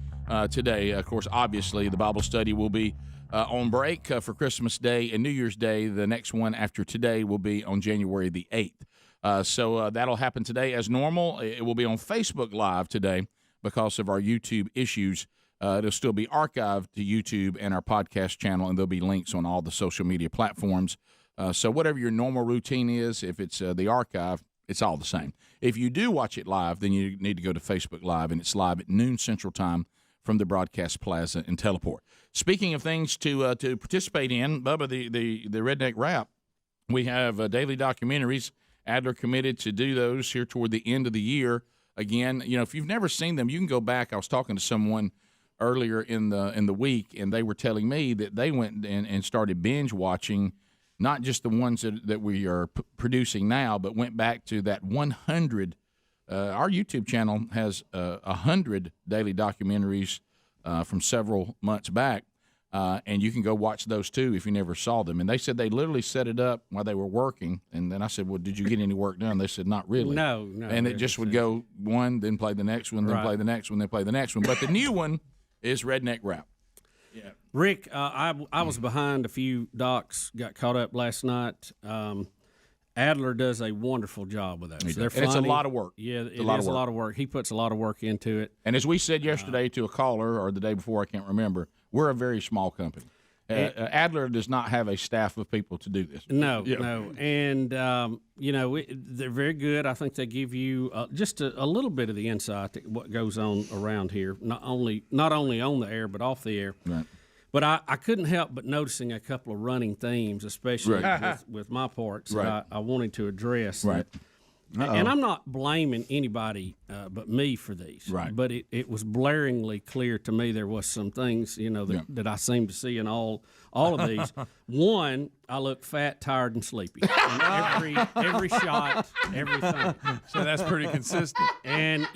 Today, of course, obviously, the Bible study will be on break for Christmas Day and New Year's Day. The next one after today will be on January the 8th. So that'll happen today as normal. It will be on Facebook Live today because of our YouTube issues. It'll still be archived to YouTube and our podcast channel, and there'll be links on all the social media platforms. So whatever your normal routine is, if it's the archive, it's all the same. If you do watch it live, then you need to go to Facebook Live, and it's live at noon Central Time from the Broadcast Plaza in Teleport. Speaking of things to participate in, Bubba, the Redneck Rap, we have daily documentaries. Adler committed to do those here toward the end of the year. Again, if you've never seen them, you can go back. I was talking to someone earlier in the week, and they were telling me that they went and started binge watching, not just the ones that we are producing now, but went back to that 100. Our YouTube channel has 100 daily documentaries from several months back. And you can go watch those too if you never saw them. And they said they literally set it up while they were working. And then I said, well, did you get any work done? They said, not really. No. And it just would go one, then play the next one, then play the next one, then play the next one. But the new one is Redneck Rap. Yeah. Rick, I was behind a few docs, got caught up last night. Adler does a wonderful job with those. They're funny. And it's a lot of work. Yeah, it is a lot of work. He puts a lot of work into it. And as we said yesterday to a caller, or the day before, I can't remember, we're a very small company. Adler does not have a staff of people to do this. No. And, they're very good. I think they give you just a little bit of the insight to what goes on around here, not only on the air, but off the air. Right. But I couldn't help but noticing a couple of running themes, especially with my parts that I wanted to address. Right. And I'm not blaming anybody but me for these. Right. But it was blaringly clear to me there was some things, that I seem to see in all of these. One, I look fat, tired, and sleepy. In every shot, everything. So that's pretty consistent. And,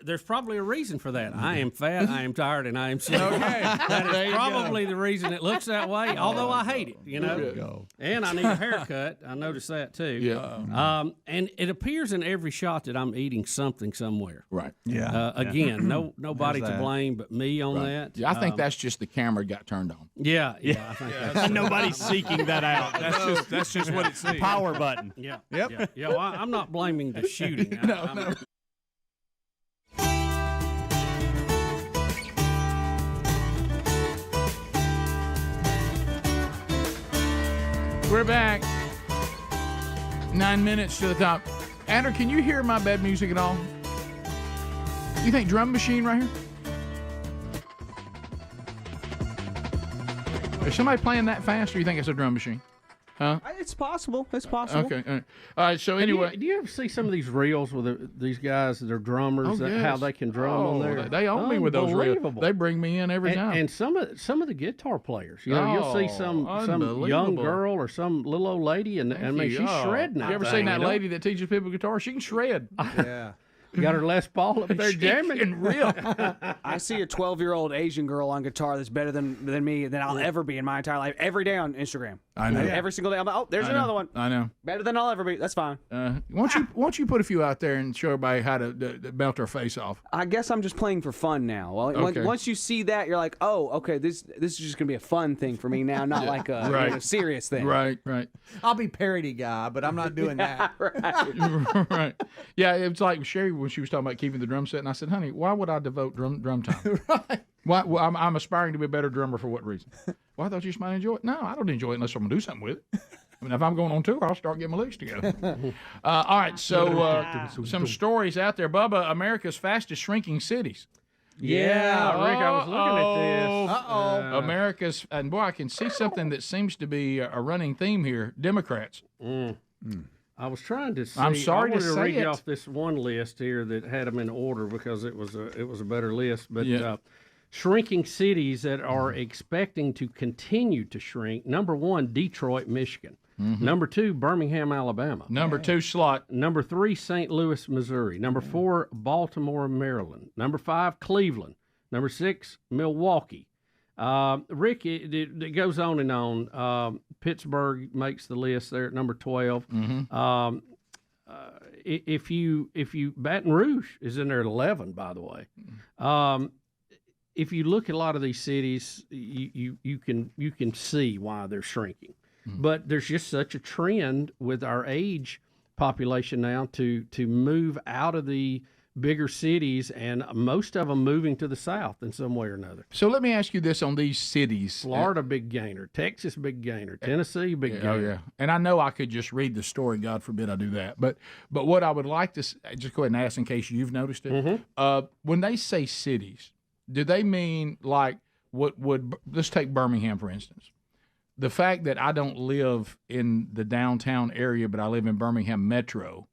there's probably a reason for that. I am fat, I am tired, and I am sleepy. Okay. That is probably the reason it looks that way, although I hate it, And I need a haircut. I noticed that, too. Yeah. And it appears in every shot that I'm eating something somewhere. Right. Yeah. Again, nobody to blame but me on that. Yeah, I think that's just the camera got turned on. Yeah. I think that's nobody's seeking that out. That's just what it seems. Power button. Yeah. Yep. Yeah. Well, I'm not blaming the shooting. No. We're back. 9 minutes to the top. Andrew, can you hear my bed music at all? You think drum machine right here? Is somebody playing that fast, or you think it's a drum machine? Huh? It's possible. It's possible. Okay. All right. So anyway, do you ever see some of these reels with these guys that are drummers? Yes. How they can drum on there? They own me with those reels. They bring me in every time. And some of the guitar players, you'll see some young girl or some little old lady, and I mean she's shredding. You ever seen that lady that teaches people guitar? She can shred. Yeah. Got her Les Paul up there jamming. And real. I see a 12-year-old Asian girl on guitar that's better than me than I'll ever be in my entire life. Every day on Instagram. I know. Every single day. I'm like, oh, there's another one. I know. Better than I'll ever be. That's fine. Why don't you put a few out there and show everybody how to melt her face off? I guess I'm just playing for fun now. Well, Okay. once you see that, you're like, oh, okay, this is just gonna be a fun thing for me now, not like a serious thing. Right. I'll be parody guy, but I'm not doing that. Right. Yeah, it's like Sherry when she was talking about keeping the drum set, and I said, honey, why would I devote drum time? Right. Why? Well, I'm aspiring to be a better drummer for what reason? Well, I thought you might enjoy it. No, I don't enjoy it unless I'm going to do something with it. I mean, if I'm going on tour, I'll start getting my licks together. All right, so some stories out there. Bubba, America's fastest shrinking cities. Yeah, Rick, I was looking at this. America's, and boy, I can see something that seems to be a running theme here. Democrats. I was trying to see. I'm sorry to say read it. you off this one list here that had them in order because it was a better list. But shrinking cities that are expecting to continue to shrink. Number 1, Detroit, Michigan. Mm-hmm. Number 2, Birmingham, Alabama. Number 2, slot. Number 3, St. Louis, Missouri. Number 4, Baltimore, Maryland. Number 5, Cleveland. Number 6, Milwaukee. Rick, it goes on and on. Pittsburgh makes the list there at number 12. Mm-hmm. If you Baton Rouge is in there at 11, by the way. If you look at a lot of these cities, you can see why they're shrinking. Mm-hmm. But there's just such a trend with our age population now to move out of the bigger cities, and most of them moving to the south in some way or another. So let me ask you this on these cities. Florida, big gainer. Texas, big gainer. Tennessee, big gainer. Oh, yeah. And I know I could just read the story. God forbid I do that. But what I would like to just go ahead and ask in case you've noticed it. Mm-hmm. When they say cities, do they mean like what would – let's take Birmingham, for instance. The fact that I don't live in the downtown area, but I live in Birmingham Metro,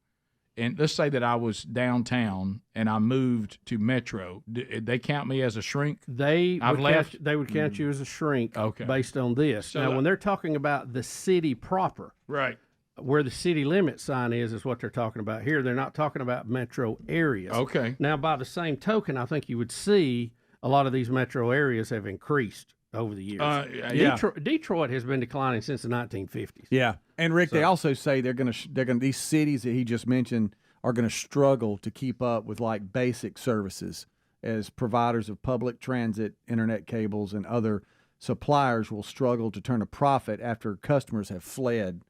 and let's say that I was downtown and I moved to Metro, they count me as a shrink? They would count you as a shrink based on this. So now, when they're talking about the city proper, right, where the city limit sign is what they're talking about here. They're not talking about metro areas. Okay. Now, by the same token, I think you would see a lot of these metro areas have increased over the years. Yeah. Detroit has been declining since the 1950s. Yeah, and Rick, they also say they're going to these cities that he just mentioned are going to struggle to keep up with like basic services as providers of public transit, internet cables, and other suppliers will struggle to turn a profit after customers have fled.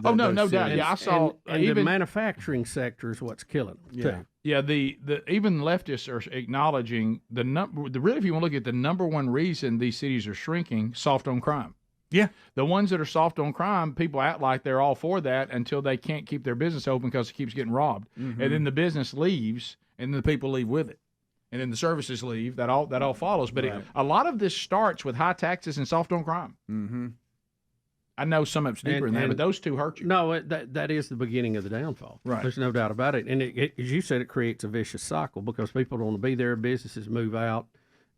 No doubt. Yeah, I saw and even the manufacturing sector is what's killing them. Too. Yeah, the even leftists are acknowledging the really, if you want to look at the number one reason these cities are shrinking, soft on crime. Yeah, the ones that are soft on crime, people act like they're all for that until they can't keep their business open because it keeps getting robbed, and then the business leaves, and then the people leave with it, and then the services leave. That all follows. But a lot of this starts with high taxes and soft on crime. Mm-hmm. I know some of it's deeper than that, but those two hurt you. No, that is the beginning of the downfall. Right. There's no doubt about it. And as you said, it creates a vicious cycle because people don't want to be there, businesses move out,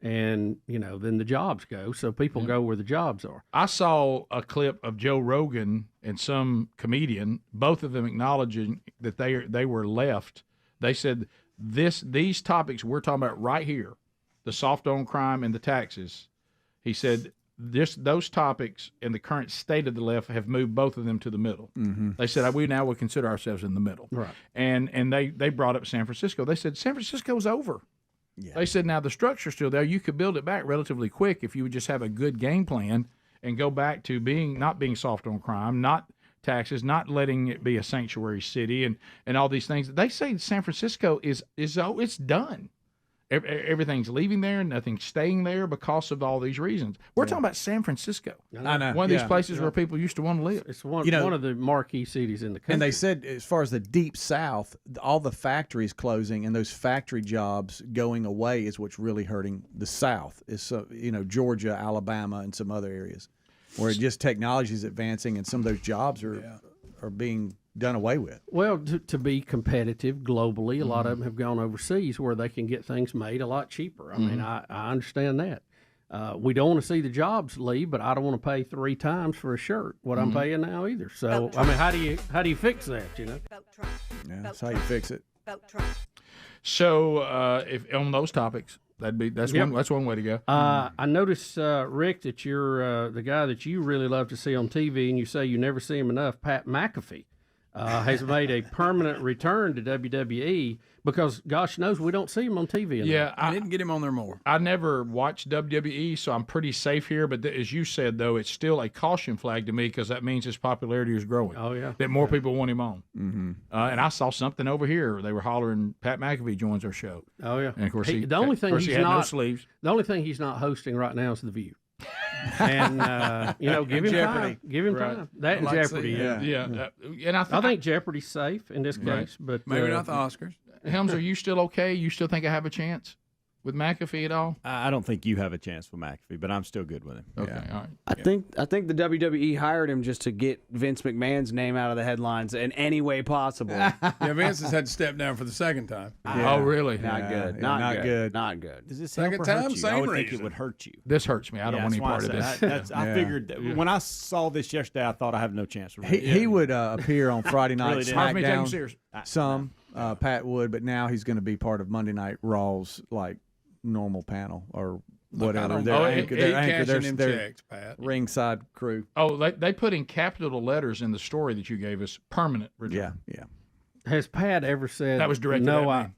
and then the jobs go. So people go where the jobs are. I saw a clip of Joe Rogan and some comedian, both of them acknowledging that they were left. They said these topics we're talking about right here, the soft on crime and the taxes. He said those topics in the current state of the left have moved both of them to the middle. Mm-hmm. They said we now would consider ourselves in the middle. Right. And they brought up San Francisco. They said San Francisco's over. Yeah. They said now the structure's still there. You could build it back relatively quick if you would just have a good game plan and go back to not being soft on crime, not taxes, not letting it be a sanctuary city and all these things. They say San Francisco is it's done. Everything's leaving there, nothing's staying there because of all these reasons. We're talking about San Francisco. I know. One of these places where people used to want to live. It's one of the marquee cities in the country. And they said, as far as the deep south, all the factories closing and those factory jobs going away is what's really hurting the south. Is Georgia, Alabama, and some other areas where just technology is advancing and some of those jobs are being done away with. Well, to be competitive globally, a lot of them have gone overseas where they can get things made a lot cheaper. I mean, I understand that. We don't want to see the jobs leave, but I don't want to pay 3 times for a shirt what I'm paying now either. So, I mean, how do you fix that? Yeah, that's how you fix it. So, if on those topics, that's one way to go. I noticed, Rick, that you're the guy that you really love to see on TV, and you say you never see him enough. Pat McAfee has made a permanent return to WWE because, gosh knows, we don't see him on TV enough. Yeah, I didn't get him on there more. I never watched WWE, so I'm pretty safe here. But as you said, though, it's still a caution flag to me because that means his popularity is growing. Oh, yeah. That more people want him on. Mm-hmm. And I saw something over here. They were hollering, Pat McAfee joins our show. Oh, yeah. And, of course, the only thing he had no sleeves. The only thing he's not hosting right now is The View. And give him Jeopardy. time. Give him time. That and Jeopardy. Yeah. And I think Jeopardy's safe in this case, but maybe not the Oscars. Helms, are you still okay? You still think I have a chance with McAfee at all? I don't think you have a chance with McAfee, but I'm still good with him. Okay, all right. I think the WWE hired him just to get Vince McMahon's name out of the headlines in any way possible. Yeah, Vince has had to step down for the second time. Oh, really? Not good. Not good. Not good. Does this Second help or hurt time, you? same I would reason. think it would hurt you. This hurts me. I don't want any part of this. I figured that when I saw this yesterday, I thought I have no chance. He would appear on Friday night Really didn't. How's me taking him SmackDown. serious? Some Pat would, but now he's going to be part of Monday Night Raw's like normal panel or whatever. He cashing them checks, Pat. Ringside crew. Oh, they put in capital letters in the story that you gave us, permanent return. Yeah. has Pat ever said that was directed no, at me.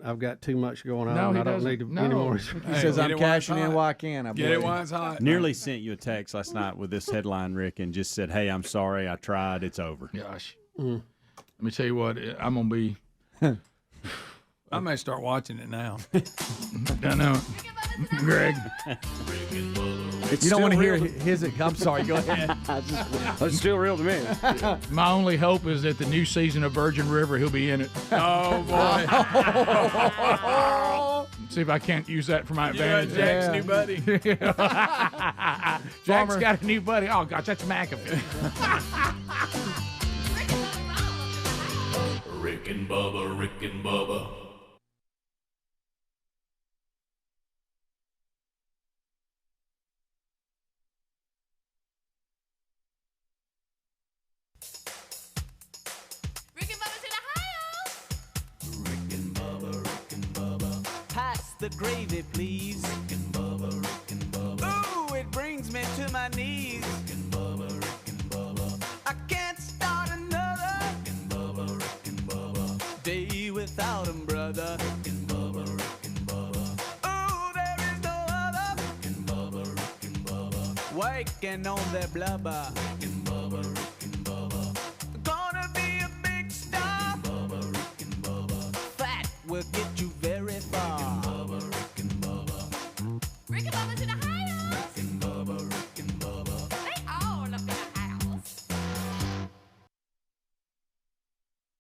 I've got too much going on. No, he I don't doesn't. need to No. anymore. He says I'm cashing in while I can. I Get it believe. while it's hot. Nearly sent you a text last night with this headline, Rick, and just said, "Hey, I'm sorry, I tried. It's over." Gosh, let me tell you what, I'm gonna be. I may start watching it now. I know, Greg. You don't want to hear his. I'm sorry. Go ahead. It's still real to me. My only hope is that the new season of Virgin River, he'll be in it. Oh boy! See if I can't use that for my advantage. Jack's new buddy. Jack's got a new buddy. Oh gosh, that's McAfee. Rick and Bubba, Rick and Bubba. Pass the gravy, please. Rick and Bubba, Rick and Bubba. Ooh, brings me to my knees. Rick and Bubba, Rick and Bubba. I can't start another Rick and Bubba, Rick and Bubba. Day without 'em, brother. Rick and Bubba, Rick and Bubba. Oh, there is no other Rick and Bubba, Rick and Bubba. Waking on their blubber. Rick and Bubba, Rick